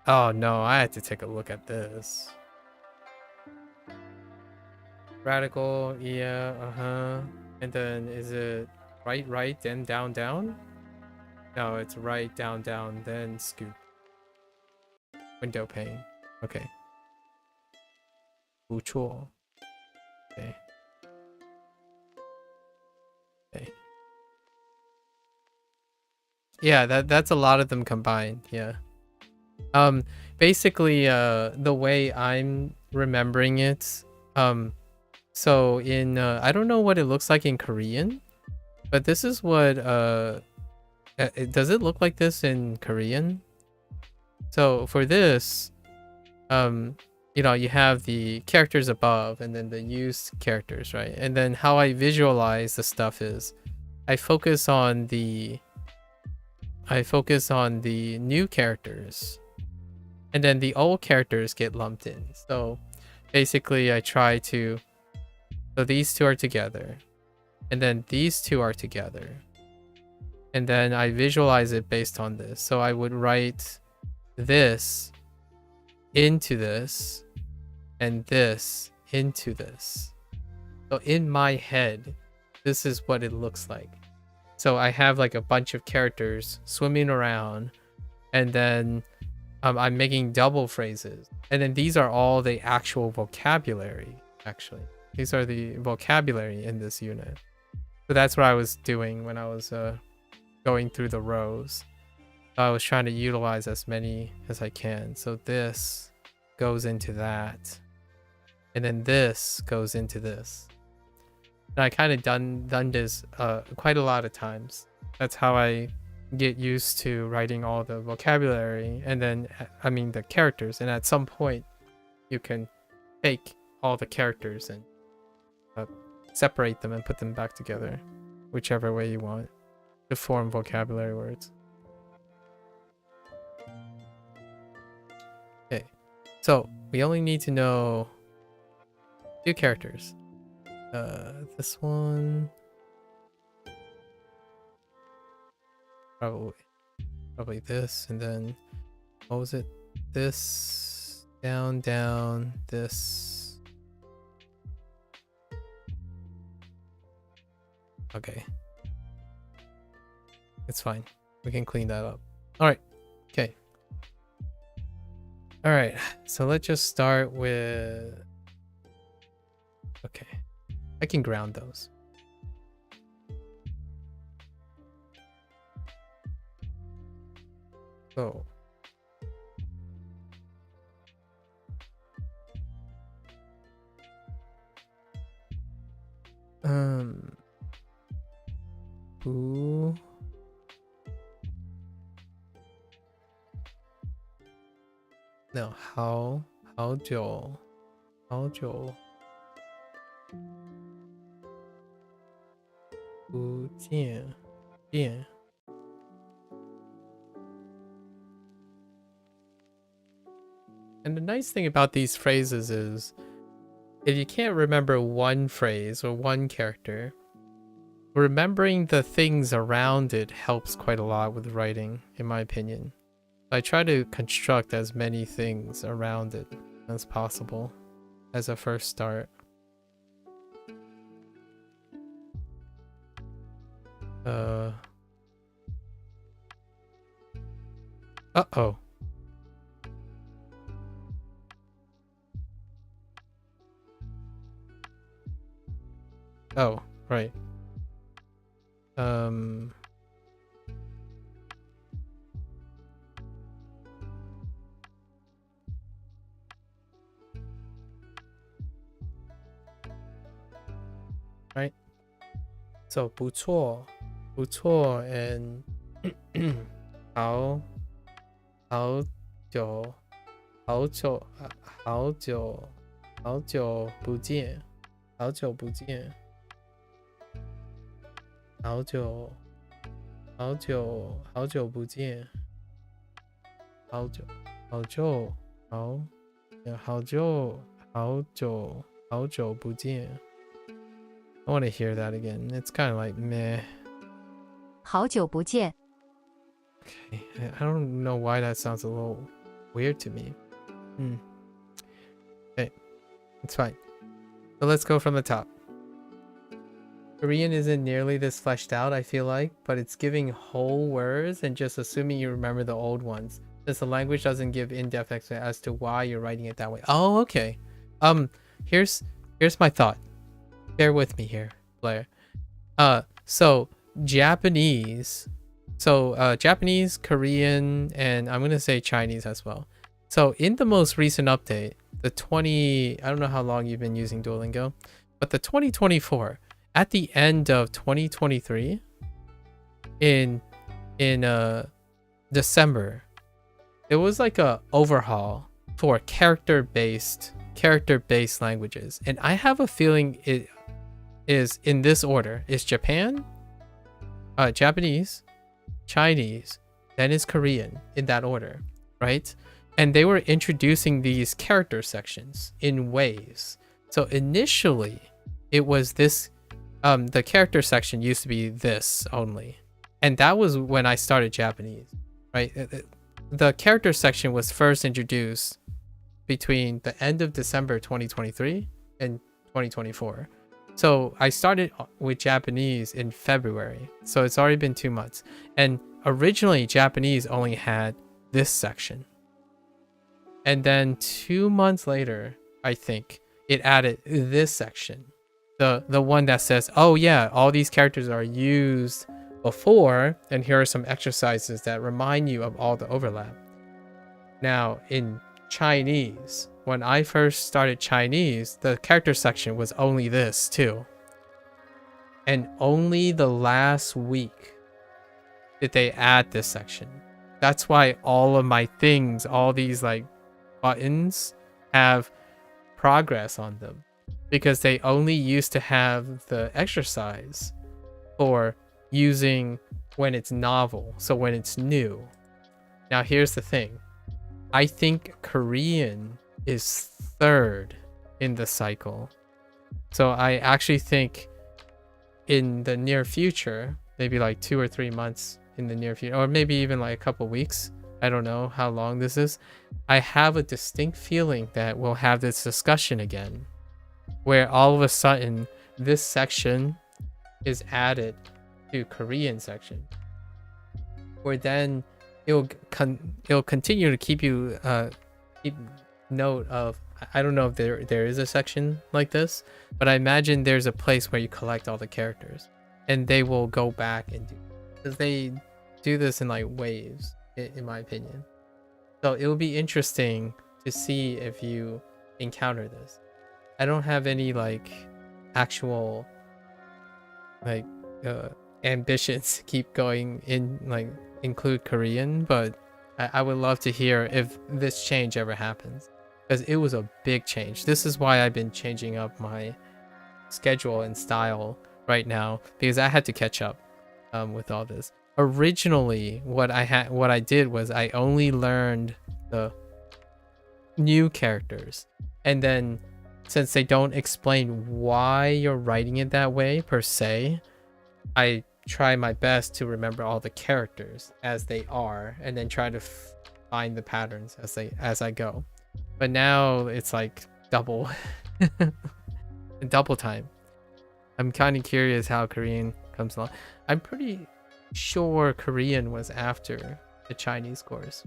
Oh no, I had to take a look at this. Radical, yeah, and then is it right, then down? No, it's right, down, then scoop. Window pane. Okay. 不错. Okay. Yeah, that's a lot of them combined. Yeah. Basically, the way I'm remembering it, so in I don't know what it looks like in Korean, but this is what does it look like this in Korean? So for this, you know, you have the characters above and then the used characters, right? And then how I visualize the stuff is I focus on the new characters, and then the old characters get lumped in. So basically I try to, so these 2 are together, and then these 2 are together, and then I visualize it based on this. So I would write this into this and this into this. So in my head, this is what it looks like. So I have like a bunch of characters swimming around, and then I'm making double phrases, and then these are all the actual vocabulary. Actually, these are the vocabulary in this unit. So that's what I was doing when I was going through the rows. I was trying to utilize as many as I can. So this goes into that, and then this goes into this. And I kind of done this quite a lot of times. That's how I get used to writing all the vocabulary, and then I mean the characters. And at some point, you can take all the characters and separate them and put them back together, whichever way you want, to form vocabulary words. Okay, so we only need to know 2 characters. This one, probably this, and then what was it? This, down, this. Okay, it's fine. We can clean that up. All right. Okay. All right, so let's just start with. Okay, I can ground those. So. Who? No, how久不见 And the nice thing about these phrases is if you can't remember one phrase or one character, remembering the things around it helps quite a lot with writing, in my opinion. I try to construct as many things around it as possible as a first start. Uh-oh. Oh, right. Right. So 不错 and 好久不见好久不见好久不见好久不见 I want to hear that again. It's kind of like meh. 好久不见 Okay, I don't know why that sounds a little weird to me. Okay, it's fine. So let's go from the top. Korean isn't nearly this fleshed out, I feel like, but it's giving whole words and just assuming you remember the old ones, since the language doesn't give in-depth explanation as to why you're writing it that way. Oh, okay. Here's my thought. Bear with me here, Blair. So Japanese, Japanese, Korean, and I'm gonna say Chinese as well. So in the most recent update, I don't know how long you've been using Duolingo, but the 2024, at the end of 2023, in December, it was like a overhaul for character-based languages, and I have a feeling it is in this order. It's Japan, Japanese, Chinese, then is Korean, in that order, right? And they were introducing these character sections in waves. So initially it was this, the character section used to be this only, and that was when I started Japanese, right? The character section was first introduced between the end of December 2023 and 2024. So I started with Japanese in February. So it's already been 2 months. And originally Japanese only had this section. And then 2 months later, I think, it added this section. The one that says, oh yeah, all these characters are used before, and here are some exercises that remind you of all the overlap. Now, in Chinese, when I first started Chinese, the character section was only this too. And only the last week did they add this section. That's why all of my things, all these like buttons, have progress on them. Because they only used to have the exercise for using when it's novel, so when it's new. Now here's the thing. I think Korean is third in the cycle. So I actually think in the near future, maybe like 2 or 3 months in the near future, or maybe even like a couple weeks, I don't know how long this is, I have a distinct feeling that we'll have this discussion again, where all of a sudden this section is added to Korean section, where then it'll continue to keep you keep note of. I don't know if there is a section like this, but I imagine there's a place where you collect all the characters, and they will go back and do, because they do this in like waves, in my opinion. So it will be interesting to see if you encounter this. I don't have any like actual like ambitions to keep going in like include Korean, but I would love to hear if this change ever happens, because it was a big change. This is why I've been changing up my schedule and style right now, because I had to catch up with all this. Originally, what I did was I only learned the new characters, and then since they don't explain why you're writing it that way per se, I try my best to remember all the characters as they are, and then try to find the patterns as I go. But now it's like double double time. I'm kind of curious how Korean comes along. I'm pretty sure Korean was after the Chinese course,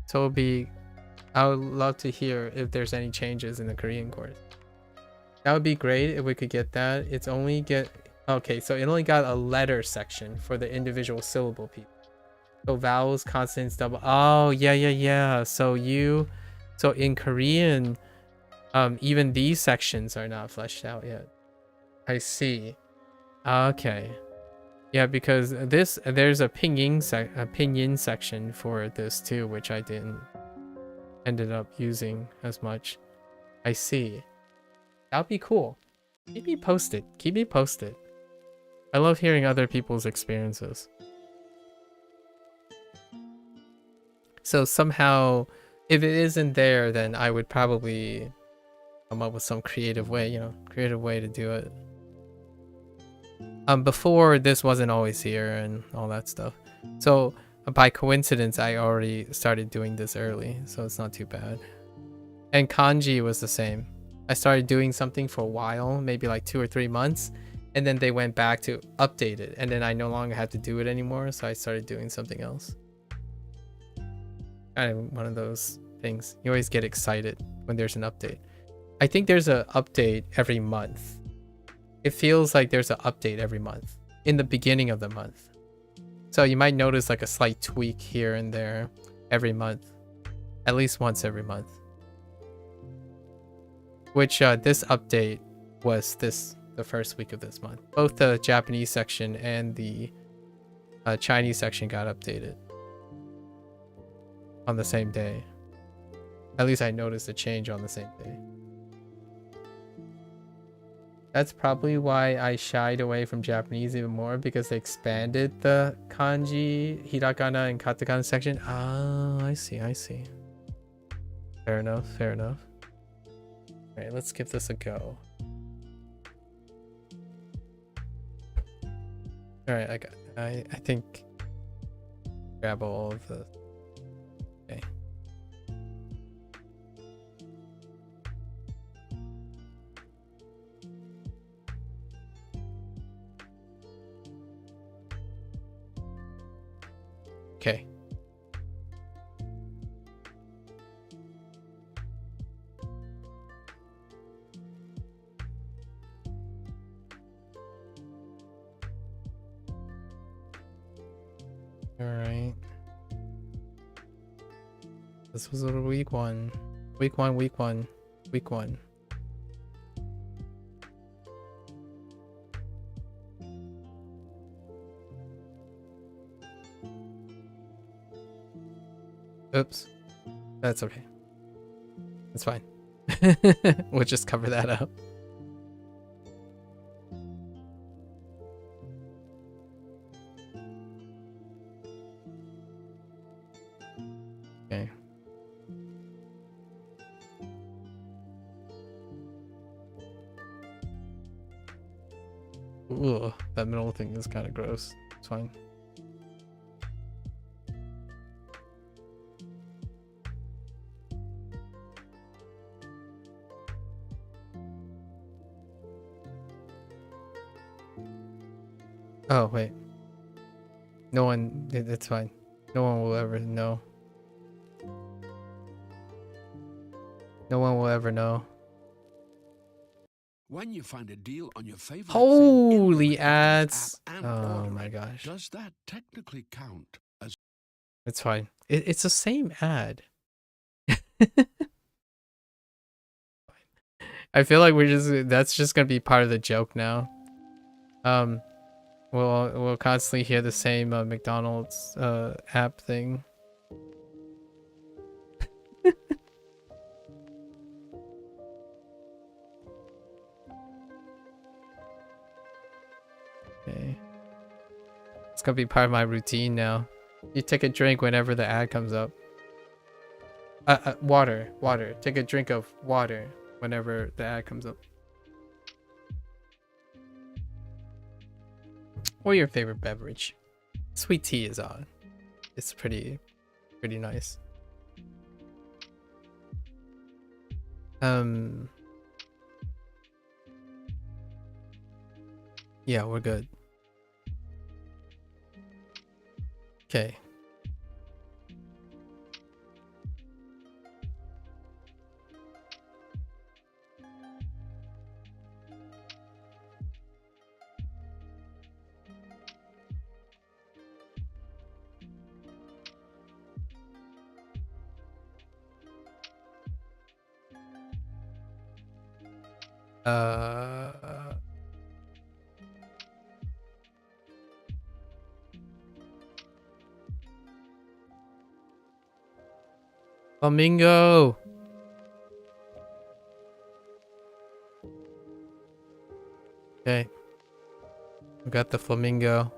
so I would love to hear if there's any changes in the Korean course. That would be great if we could get that. Okay, so it only got a letter section for the individual syllable people. So vowels, consonants, double. Oh, yeah. So in Korean, even these sections are not fleshed out yet. I see. Okay. Yeah, because there's a pinyin section for this too, which I didn't ended up using as much. I see. That'd be cool. Keep me posted. I love hearing other people's experiences. So somehow, if it isn't there, then I would probably come up with some creative way to do it. Before, this wasn't always here and all that stuff. So by coincidence, I already started doing this early, so it's not too bad. And kanji was the same. I started doing something for a while, maybe like 2 or 3 months, and then they went back to update it, and then I no longer had to do it anymore, so I started doing something else. Kind of one of those things. You always get excited when there's an update. I think there's an update every month. It feels like there's an update every month in the beginning of the month. So you might notice like a slight tweak here and there every month, at least once every month. Which this update was the first week of this month. Both the Japanese section and the Chinese section got updated on the same day. At least I noticed a change on the same day. That's probably why I shied away from Japanese even more, because they expanded the kanji, hiragana, and katakana section. Oh, I see. Fair enough. Alright, let's give this a go. Alright, I think grab all of the. Okay. Okay. All right. This was a week one. Week one. Oops. That's okay. That's fine. We'll just cover that up. Okay. Ugh, that middle thing is kind of gross. It's fine. Oh, wait. No one... It's fine. No one will ever know. No one will ever know. When you find a deal on your favorite Holy thing in the ads! McDonald's app and Oh order my it, gosh. does that technically count as... It's fine. It's the same ad. I feel like that's just gonna be part of the joke now. We'll constantly hear the same McDonald's app thing. Okay. It's gonna be part of my routine now. You take a drink whenever the ad comes up. Water. Take a drink of water whenever the ad comes up. Or your favorite beverage. Sweet tea is on. It's pretty nice. Yeah, we're good. Okay. Flamingo. Okay. We got the flamingo.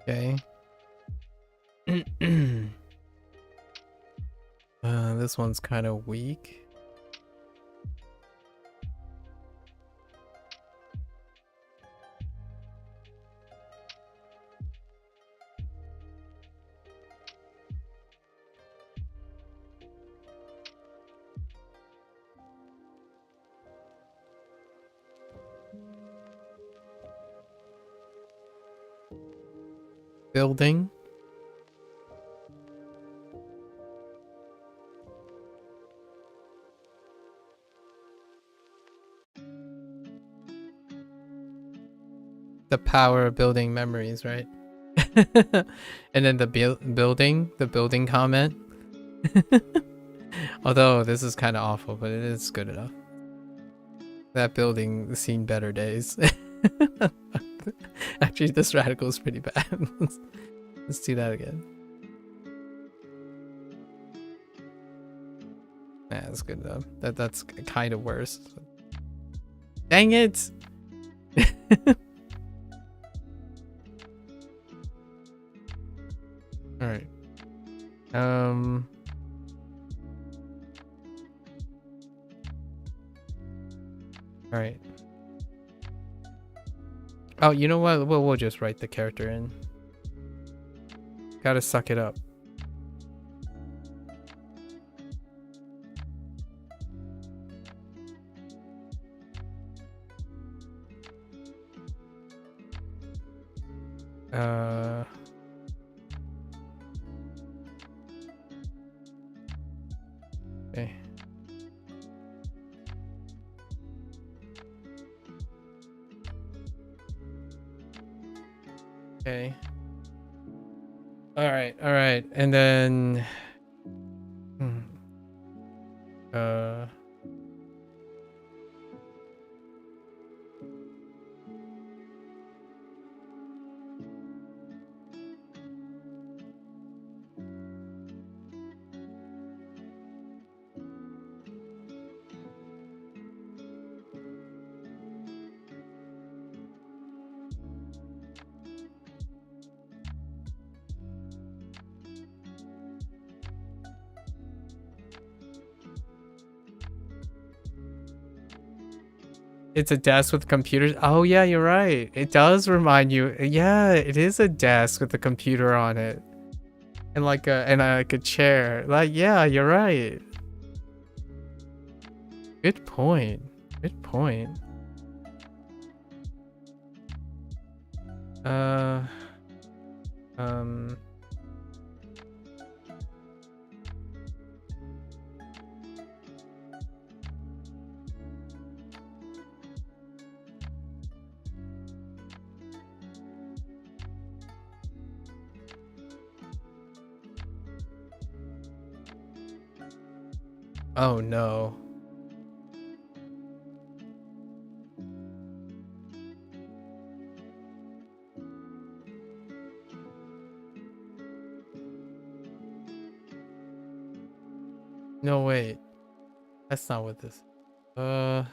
Okay. This one's kind of weak. Building. The power of building memories, right? And then the building comment. Although this is kind of awful, but it is good enough. That building seen better days. Actually, this radical is pretty bad. Let's do that again. Yeah, that's good enough. That's kind of worse. Dang it! All right. All right. Oh, you know what? We'll just write the character in. Gotta suck it up. Okay. Okay. All right. And then It's a desk with computers. Oh yeah, you're right. It does remind you. Yeah, it is a desk with a computer on it. And like a chair. Like, yeah, you're right. Good point. Good point. Oh no. No, wait. That's not what this. No.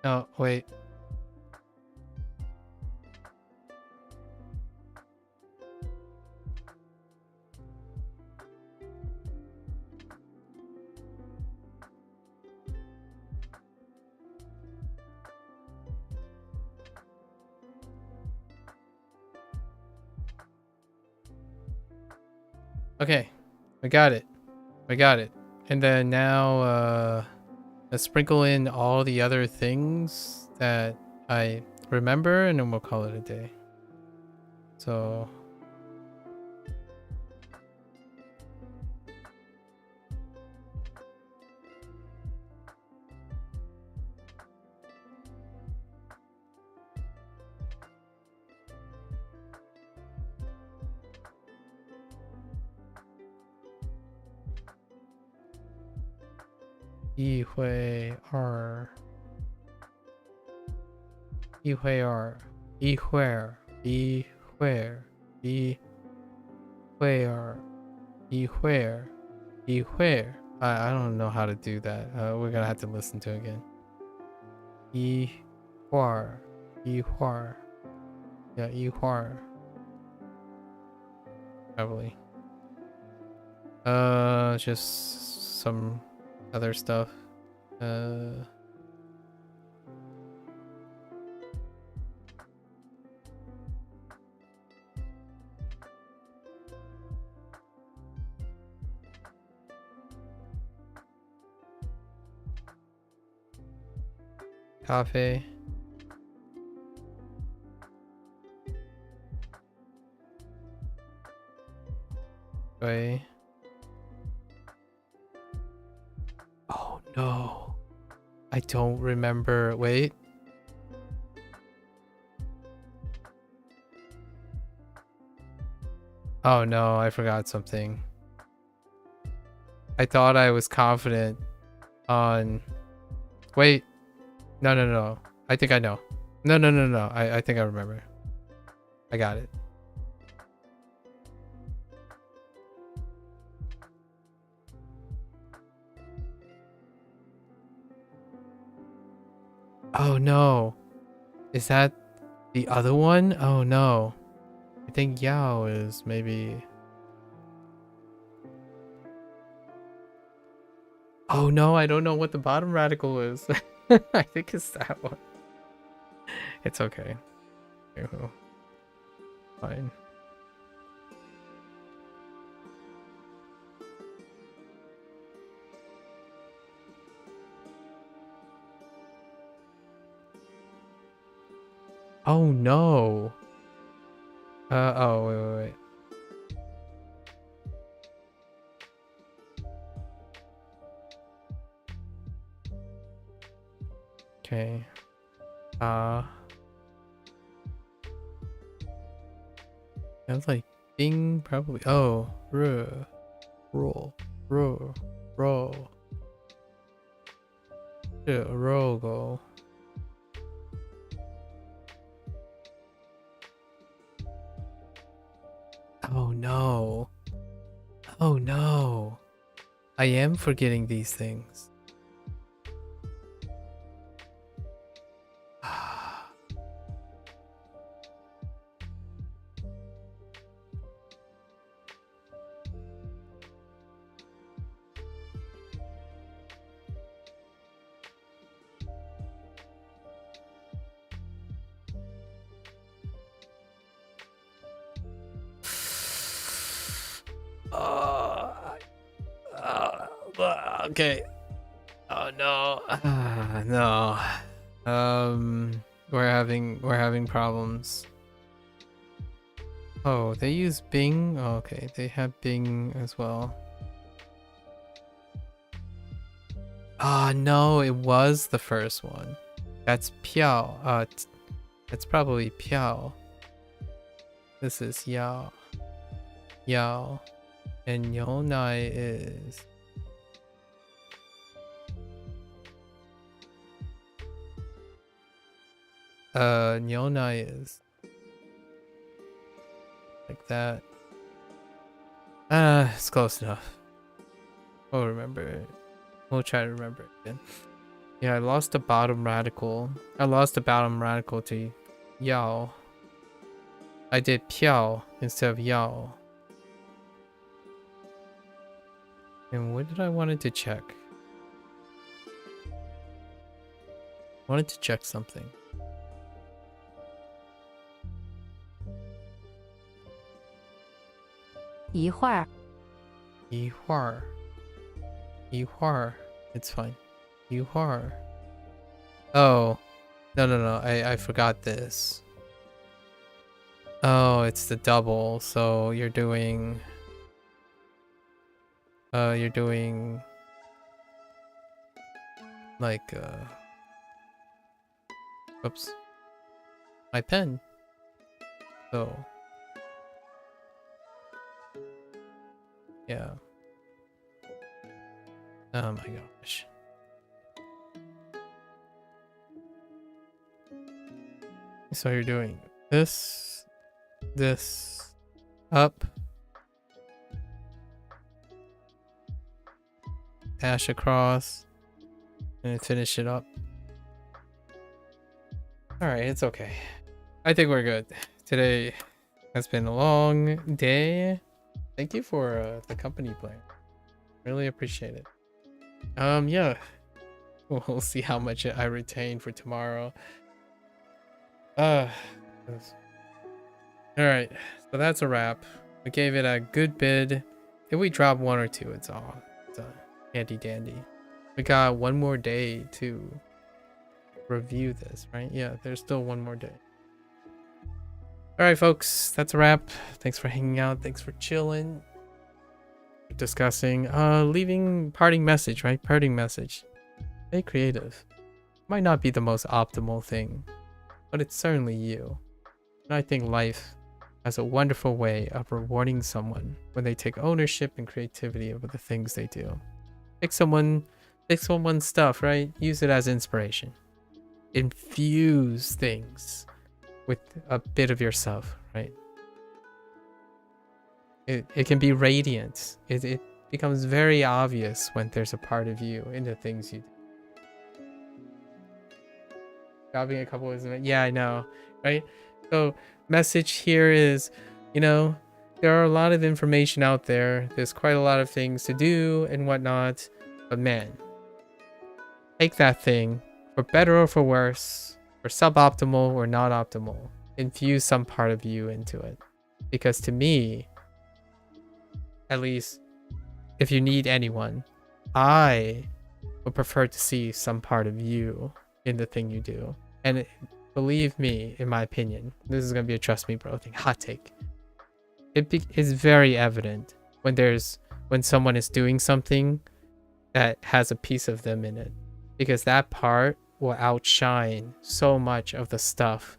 Oh, wait. Okay, we got it. We got it. And then now, let's sprinkle in all the other things that I remember, and then we'll call it a day. So. Yi Hui Er. Yi Hui Er. Yi Hui. Yi Hui. Yi Hui Er. Yi Hui. Yi Hui. I don't know how to do that. We're gonna have to listen to it again. Yi Hui. Yi Hui. Yeah, Yi Hui. Probably. Just some other stuff. Coffee. Wait. Oh no. I don't remember. Wait. Oh no, I forgot something. I thought I was confident on... Wait. No. I think I know. No. I think I remember. I got it. Oh no. Is that the other one? Oh no. I think Yao is maybe... Oh no, I don't know what the bottom radical is. I think it's that one. It's okay. Okay, well, fine. Oh no. Oh, wait. Okay. Sounds like Bing probably. Oh, roll. Rogo. Oh no. Oh no. I am forgetting these things. Okay. Oh no. No. We're having problems. Oh, they use Bing? Oh, okay, they have Bing as well. Ah, no, it was the first one. That's Piao. That's probably Piao. This is Yao. Yao. And Yonai is... Nyonai is... like that. It's close enough. We'll remember it. We'll try to remember it again. Yeah, I lost the bottom radical. I lost the bottom radical to Yao. I did Piao instead of Yao. And what did I wanted to check? I wanted to check something. "一会儿." 一会儿. 一会儿. It's fine. 一会儿. Oh. No. I forgot this. Oh, it's the double. So you're doing... like, oops. My pen. So... yeah. Oh my gosh. So you're doing this, up, dash across, and finish it up. Alright, it's okay. I think we're good. Today has been a long day. Thank you for the company plan. Really appreciate it. Yeah. We'll see how much I retain for tomorrow. Alright, so that's a wrap. We gave it a good bid. If we drop one or two, it's handy dandy. We got one more day to review this, right? Yeah, there's still one more day. Alright folks, that's a wrap. Thanks for hanging out. Thanks for chilling. Discussing. Leaving parting message, right? Parting message. Stay creative. Might not be the most optimal thing, but it's certainly you. And I think life has a wonderful way of rewarding someone when they take ownership and creativity over the things they do. Pick someone's stuff, right? Use it as inspiration. Infuse things with a bit of yourself, right? It can be radiant. It becomes very obvious when there's a part of you in the things you do. Dropping a couple is, yeah, I know, right? So message here is, you know, there are a lot of information out there. There's quite a lot of things to do and whatnot, but man, take that thing, for better or for worse, for suboptimal or not optimal, infuse some part of you into it. Because to me, at least, if you need anyone, I would prefer to see some part of you in the thing you do. And believe me, in my opinion, this is gonna be a trust me bro thing, hot take. It is very evident when someone is doing something that has a piece of them in it, because that part will outshine so much of the stuff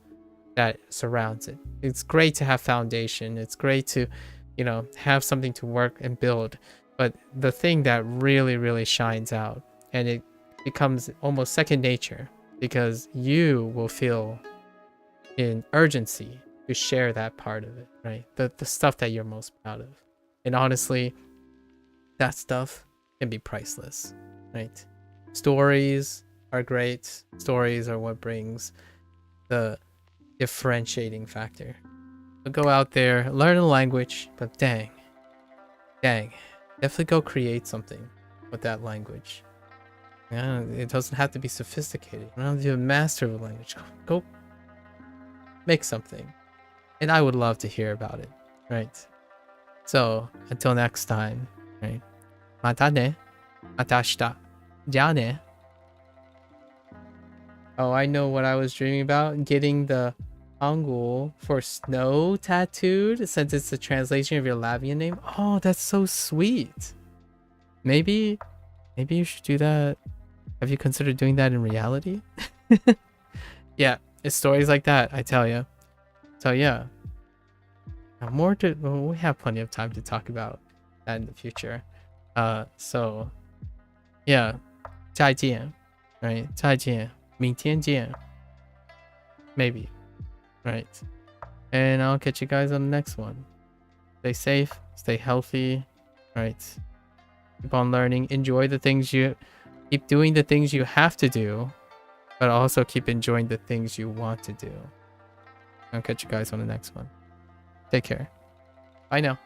that surrounds it. It's great to have foundation. It's great to, you know, have something to work and build. But the thing that really, really shines out and it becomes almost second nature because you will feel in urgency to share that part of it, right? The stuff that you're most proud of. And honestly, that stuff can be priceless, right? Stories are great. Stories are what brings the differentiating factor. So go out there, learn a language, but dang, definitely go create something with that language. Yeah, it doesn't have to be sophisticated. You don't have to be a master of a language. Go make something. And I would love to hear about it, right? So, until next time, right? Mata ne. Mata shita. Ja ne. Oh, I know what I was dreaming about. Getting the Hangul for snow tattooed since it's the translation of your Latvian name. Oh, that's so sweet. Maybe you should do that. Have you considered doing that in reality? Yeah, it's stories like that, I tell you. So yeah, we have plenty of time to talk about that in the future. So yeah, 再见, right? 再见, 明天见. Maybe, right? And I'll catch you guys on the next one. Stay safe, stay healthy, right? Keep on learning, keep doing the things you have to do, but also keep enjoying the things you want to do. I'll catch you guys on the next one. Take care. Bye now.